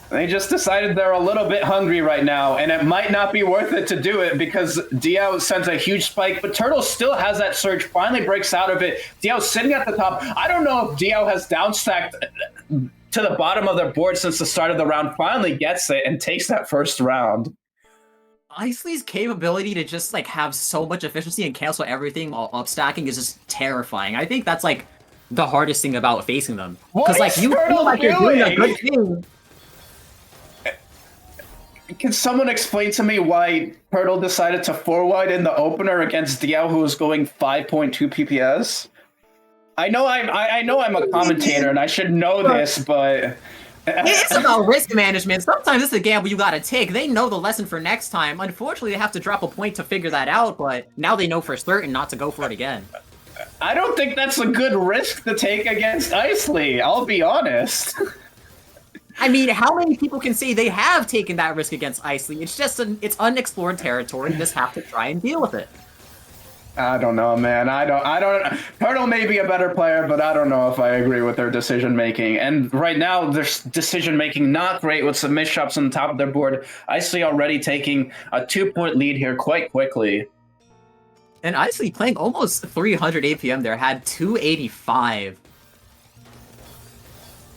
They just decided they're a little bit hungry right now, and it might not be worth it to do it because Diao sends a huge spike, but Turtle still has that surge, finally breaks out of it. Diao's sitting at the top. I don't know if Diao has downstacked to the bottom of their board since the start of the round, finally gets it and takes that first round. Isley's capability to just like have so much efficiency and cancel everything while upstacking is just terrifying. I think that's like the hardest thing about facing them. Because like you feel like you're doing a good thing. Can someone explain to me why Turtle decided to 4-wide in the opener against Diao, who was going 5.2 PPS? I know I'm a commentator and I should know this, but it's about risk management. Sometimes it's a gamble you gotta take. They know the lesson for next time. Unfortunately, they have to drop a point to figure that out, but now they know for certain not to go for it again. I don't think that's a good risk to take against Isley, I'll be honest. I mean, how many people can say they have taken that risk against Isley? It's just it's unexplored territory. You just have to try and deal with it. I don't know, man. I don't. Turtle may be a better player, but I don't know if I agree with their decision making. And right now, their decision making not great with some misshops on the top of their board. Isley already taking a 2-point lead here quite quickly. And Isley playing almost 300 APM there, had 285.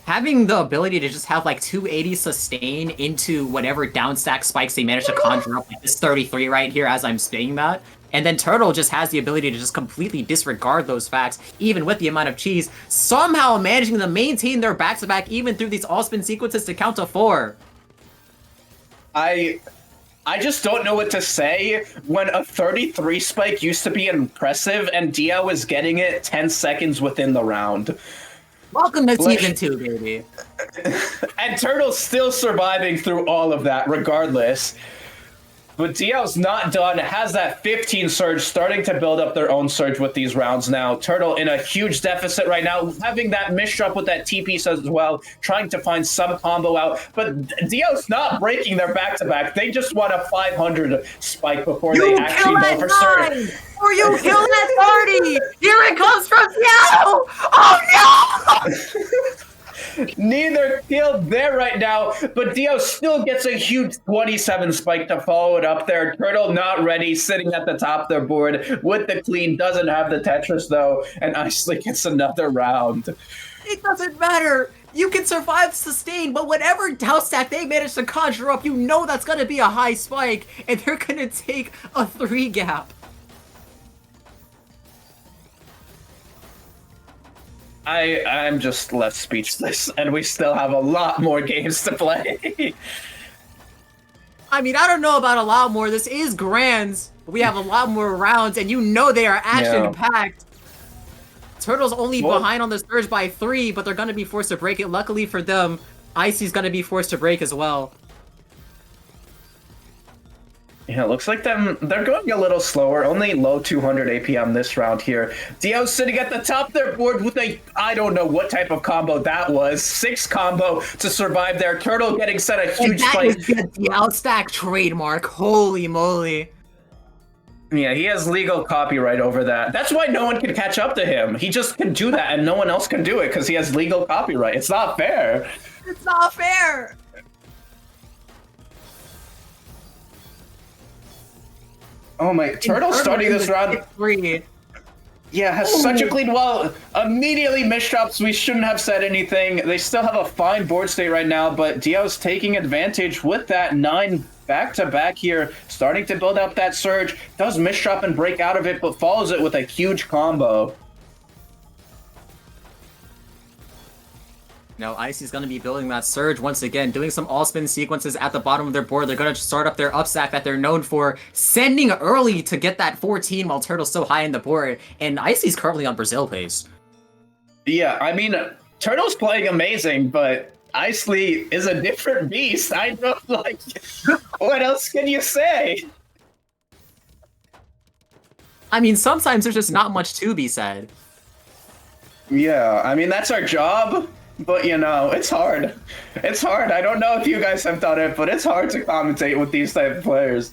Having the ability to just have like 280 sustain into whatever downstack spikes they manage to conjure up, like this 33 right here as I'm saying that. And then Turtle just has the ability to just completely disregard those facts, even with the amount of cheese, somehow managing to maintain their back-to-back even through these all-spin sequences to count to 4. I just don't know what to say when a 33 spike used to be impressive and Diao is getting it 10 seconds within the round. Welcome to Season 2, baby. And Turtle's still surviving through all of that, regardless. But Diao's not done, has that 15 surge, starting to build up their own surge with these rounds now. Turtle in a huge deficit right now, having that misdrop with that TP as well, trying to find some combo out. But Diao's not breaking their back-to-back. They just want a 500 spike before they actually go for surge. Or you kill that 30! Here it comes from Diao! Oh no! Neither killed there right now, but Diao still gets a huge 27 spike to follow it up there. Turtle not ready, sitting at the top of their board with the clean, doesn't have the Tetris though, and Isley gets another round. It doesn't matter. You can survive sustain, but whatever down stack they manage to conjure up, you know that's gonna be a high spike, and they're gonna take a 3 gap. I'm just left speechless, and we still have a lot more games to play. I mean, I don't know about a lot more. This is Grands. We have a lot more rounds, and you know they are action-packed. Turtle's only behind on the Surge by 3, but they're going to be forced to break it. Luckily for them, Icy's going to be forced to break as well. Yeah, it looks like they're going a little slower. Only low 200 APM this round here. Dio sitting at the top of their board with I don't know what type of combo that was. 6 combo to survive there. Turtle getting set a huge spike. That is the Dio stack trademark. Holy moly. Yeah, he has legal copyright over that. That's why no one can catch up to him. He just can do that and no one else can do it because he has legal copyright. It's not fair. It's not fair. Oh my, Turtle starting this round. Yeah, has such a clean wall. Immediately misdrops. We shouldn't have said anything. They still have a fine board state right now, but Dio's taking advantage with that 9 back-to-back here, starting to build up that surge. Does misdrop and break out of it, but follows it with a huge combo. Now, Icy's going to be building that surge once again, doing some all-spin sequences at the bottom of their board. They're going to start up their upstack that they're known for, sending early to get that 14 while Turtle's so high in the board, and Icy's currently on Brazil pace. Yeah, I mean, Turtle's playing amazing, but Icy is a different beast. I don't like. What else can you say? I mean, sometimes there's just not much to be said. Yeah, I mean, that's our job. But, you know, it's hard. It's hard. I don't know if you guys have done it, but it's hard to commentate with these type of players.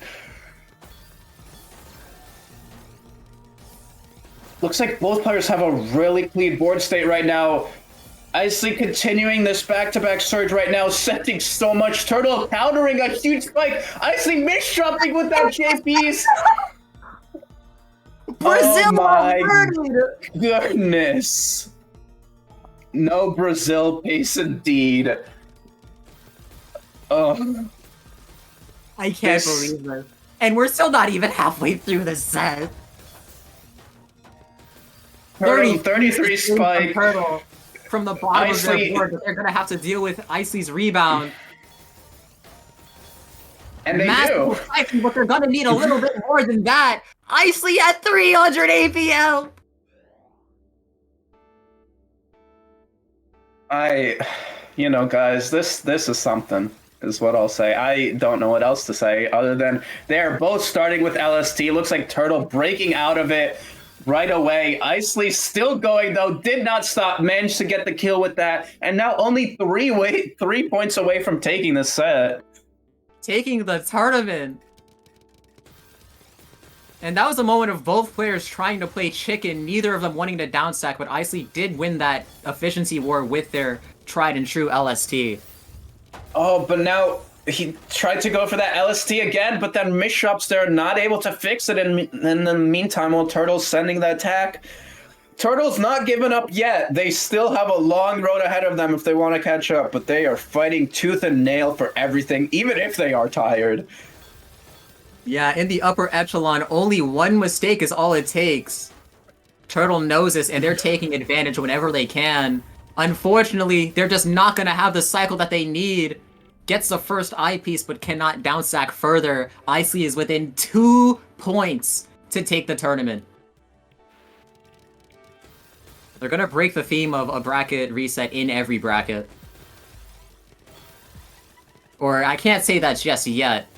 Looks like both players have a really clean board state right now. Icy continuing this back-to-back surge right now, sending so much. Turtle countering a huge spike. Icy misdropping with that JP's. Brazil, oh my goodness. No Brazil pace indeed. Oh. I can't believe this. And we're still not even halfway through the set. 33 spike. Turtle from the bottom of their board that they're going to have to deal with Icy's rebound. And they do. Spike, but they're going to need a little bit more than that. Icy at 300 APM. You know, guys, this is something, is what I'll say. I don't know what else to say other than they're both starting with LST. Looks like Turtle breaking out of it right away. Icy still going, though, did not stop, managed to get the kill with that, and now only 3 points away from taking the set. Taking the tournament. And that was a moment of both players trying to play chicken, neither of them wanting to downstack, but Icy did win that efficiency war with their tried and true LST. Oh, but now he tried to go for that LST again, but then misdrops there, not able to fix it in the meantime while Turtle's sending the attack. Turtle's not giving up yet. They still have a long road ahead of them if they want to catch up, but they are fighting tooth and nail for everything, even if they are tired. Yeah, in the upper echelon, only one mistake is all it takes. Turtle knows this, and they're taking advantage whenever they can. Unfortunately, they're just not going to have the cycle that they need. Gets the first eyepiece, but cannot downstack further. Icy is within 2 points to take the tournament. They're going to break the theme of a bracket reset in every bracket. Or I can't say that just yet.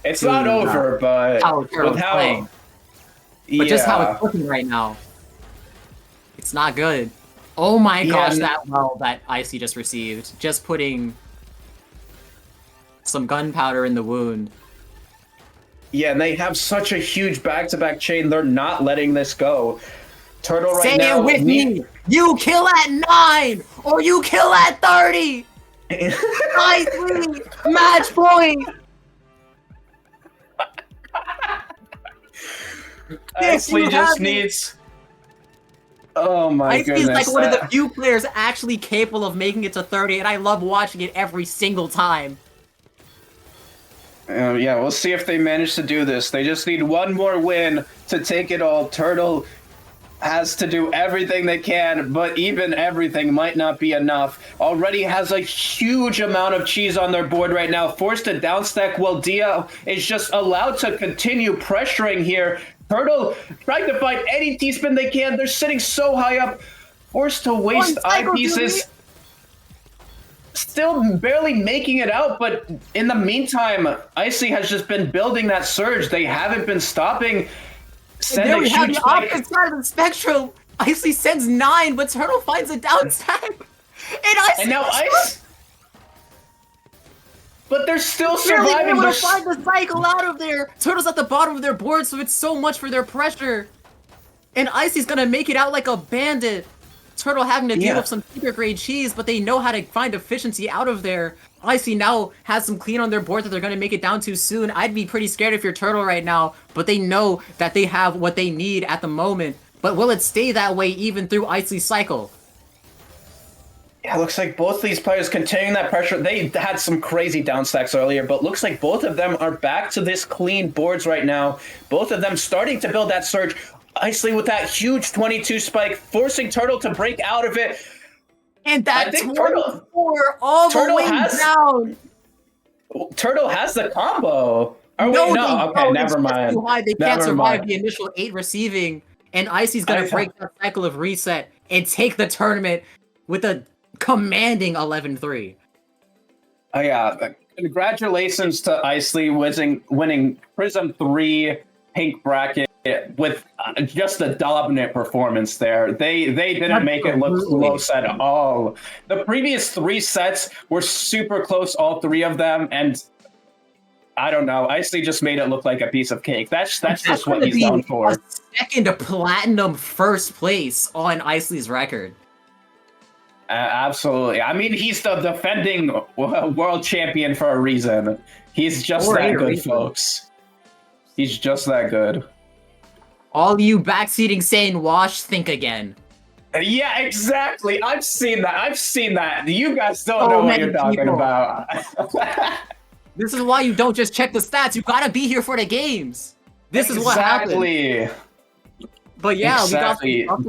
It's not over, but playing. But just how it's looking right now, it's not good. Oh my gosh, that well that Icy just received. Just putting some gunpowder in the wound. Yeah, and they have such a huge back-to-back chain. They're not letting this go. Turtle right Say now. it with me. You kill at 9 or you kill at 30. Icy, match point. Icy just needs. Oh my goodness. Icy is like one of the few players actually capable of making it to 30, and I love watching it every single time. Yeah, we'll see if they manage to do this. They just need one more win to take it all. Turtle has to do everything they can, but even everything might not be enough. Already has a huge amount of cheese on their board right now. Forced to downstack while Dia is just allowed to continue pressuring here. Turtle trying to find any T-spin they can. They're sitting so high up. Forced to waste eyepieces. Still barely making it out, but in the meantime, Icy has just been building that surge. They haven't been stopping. And there we have the opposite side of the spectrum. Icy sends 9, but Turtle finds a downstack. And now Ice. But they're still surviving. surviving. They're able to find the cycle out of there. Turtle's at the bottom of their board, so it's so much for their pressure. And Icy's gonna make it out like a bandit. Turtle having to deal with some super grade cheese, but they know how to find efficiency out of there. Icy now has some clean on their board that they're going to make it down to soon. I'd be pretty scared if you're Turtle right now, but they know that they have what they need at the moment. But will it stay that way even through Icy's cycle? Yeah, it looks like both these players continuing that pressure. They had some crazy downstacks earlier, but looks like both of them are back to this clean boards right now. Both of them starting to build that surge. Icy with that huge 22 spike, forcing Turtle to break out of it. And that 24 all the way down. Turtle has the combo. Okay, never mind. Too high. They can't survive the initial 8 receiving. And Icy's going to break that cycle of reset and take the tournament with a commanding 11-3. Oh, yeah. Congratulations to Icy winning Prism 3 pink bracket with just a dominant performance there. They didn't make it look close at all. The previous 3 sets were super close, all 3 of them, and I don't know. Icy just made it look like a piece of cake. That's just what he's known for. A second platinum first place on Icy's record. Absolutely. I mean, he's the defending world champion for a reason. He's just that good, folks. He's just that good. All you backseating saying wash, think again. Yeah, exactly. I've seen that. You guys don't know what you're talking about. This is why you don't just check the stats. You gotta be here for the games. This is what happened. But yeah, we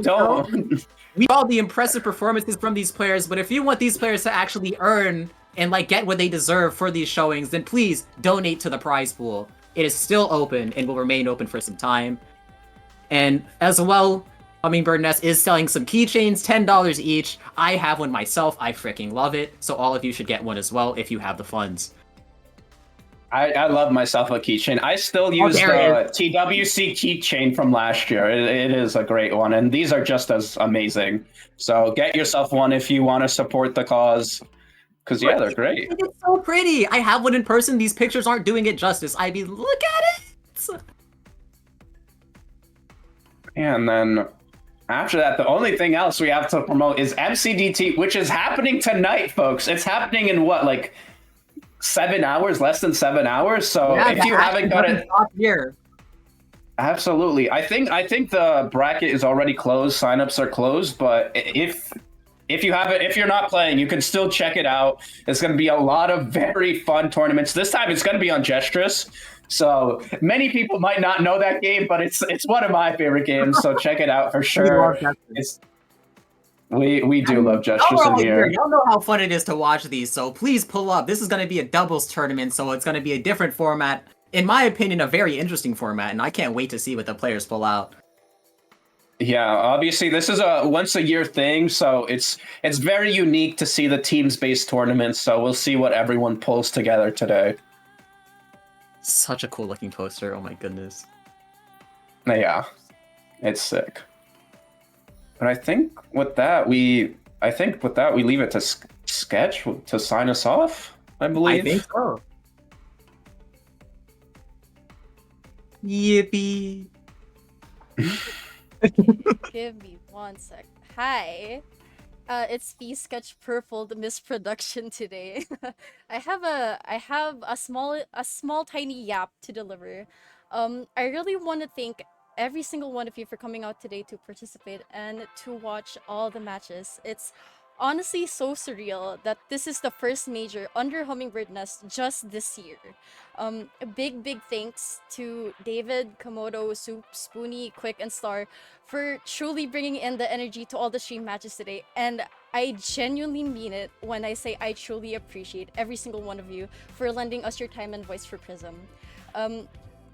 saw the impressive performances from these players. But if you want these players to actually earn and get what they deserve for these showings, then please donate to the prize pool. It is still open and will remain open for some time. And as well, Hummingbird Nest is selling some keychains, $10 each. I have one myself. I freaking love it. So all of you should get one as well if you have the funds. I love myself a keychain. I still use the TWC keychain from last year. It is a great one, and these are just as amazing. So get yourself one if you want to support the cause. Because, yeah, they're great. It's so pretty. I have one in person. These pictures aren't doing it justice. I mean, look at it. And then after that, the only thing else we have to promote is MCDT, which is happening tonight, folks. It's happening in what, 7 hours, less than 7 hours. So if you haven't got it here. Absolutely. I think the bracket is already closed. Signups are closed, but if you're not playing, you can still check it out. It's going to be a lot of very fun tournaments. This time it's going to be on Gestress. So many people might not know that game, but it's one of my favorite games. So check it out for sure. We do love Gestress in here. Y'all know how fun it is to watch these, so please pull up. This is going to be a doubles tournament, so it's going to be a different format. In my opinion, a very interesting format, and I can't wait to see what the players pull out. Yeah, obviously this is a once a year thing, so it's very unique to see the teams-based tournaments. So we'll see what everyone pulls together today. Such a cool looking poster. Oh my goodness. Yeah, it's sick. But I think with that we leave it to Sketch to sign us off. I believe. I think so. Yippee. Give me 1 sec. Hi. It's V Sketch Purple, the misproduction today. I have a small tiny yap to deliver. I really want to thank every single one of you for coming out today to participate and to watch all the matches. It's honestly so surreal that this is the first major under Hummingbird Nest just this year. A big thanks to David, Komodo, Soup, Spoonie, Quick, and Star for truly bringing in the energy to all the stream matches today. And I genuinely mean it when I say I truly appreciate every single one of you for lending us your time and voice for Prism.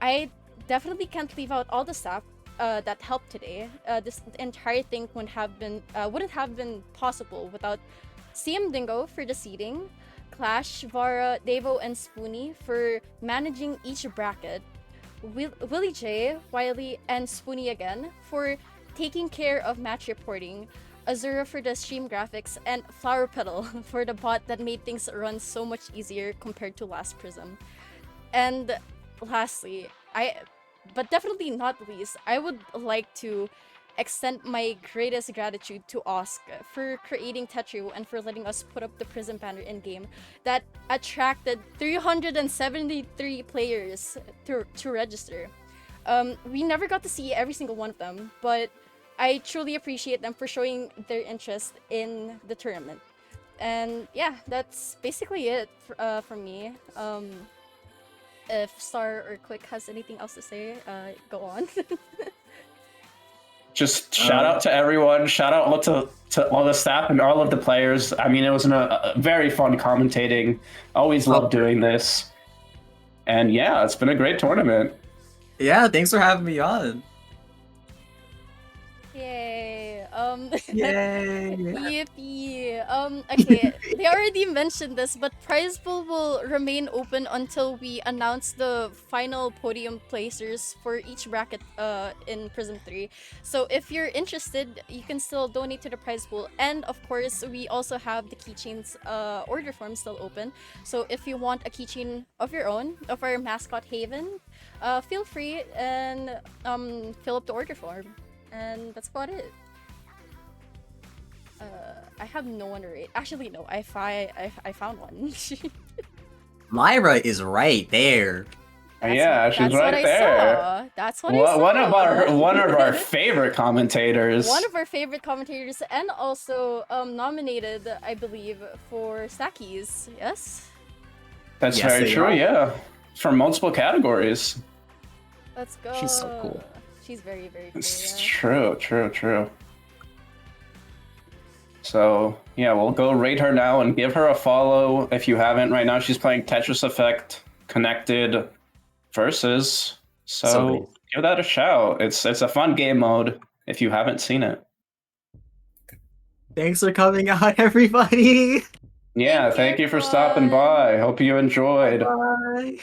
I definitely can't leave out all the staff that helped today. This entire thing wouldn't have been possible without CM Dingo for the seating, Clash, Vara, Devo, and Spoonie for managing each bracket, Willie J, Wiley, and Spoonie again for taking care of match reporting, Azura for the stream graphics, and Flower Petal for the bot that made things run so much easier compared to last Prism. And lastly, but definitely not least, I would like to extend my greatest gratitude to Oscar for creating Tetrio and for letting us put up the Prism banner in game that attracted 373 players to register. We never got to see every single one of them, but I truly appreciate them for showing their interest in the tournament. And yeah, that's basically it from me. If Star or Quick has anything else to say, go on. Just shout out to everyone. Shout out to all the staff and all of the players. I mean, it was a very fun commentating. Always love doing this. And yeah, it's been a great tournament. Yeah, thanks for having me on. Yay. Yay. Yippee. Okay, they already mentioned this, but prize pool will remain open until we announce the final podium placers for each bracket in Prism 3. So if you're interested, you can still donate to the prize pool. And of course, we also have the keychains order form still open. So if you want a keychain of your own, of our mascot Haven, feel free and fill up the order form. And that's about it. I have no one to rate. Actually, no. I found one. Lyra is right there. Yeah, she's right there. That's what I saw. One of our favorite commentators. One of our favorite commentators, and also nominated, I believe, for Stackies. Yes. That's very true. Yeah, from multiple categories. Let's go. She's so cool. She's very cool. It's Yeah. true. So yeah, we'll go rate her now and give her a follow if you haven't. Right now, she's playing Tetris Effect Connected Versus. So give that a shout. It's a fun game mode if you haven't seen it. Thanks for coming out, everybody. Yeah, thank you for stopping by. Hope you enjoyed. Bye.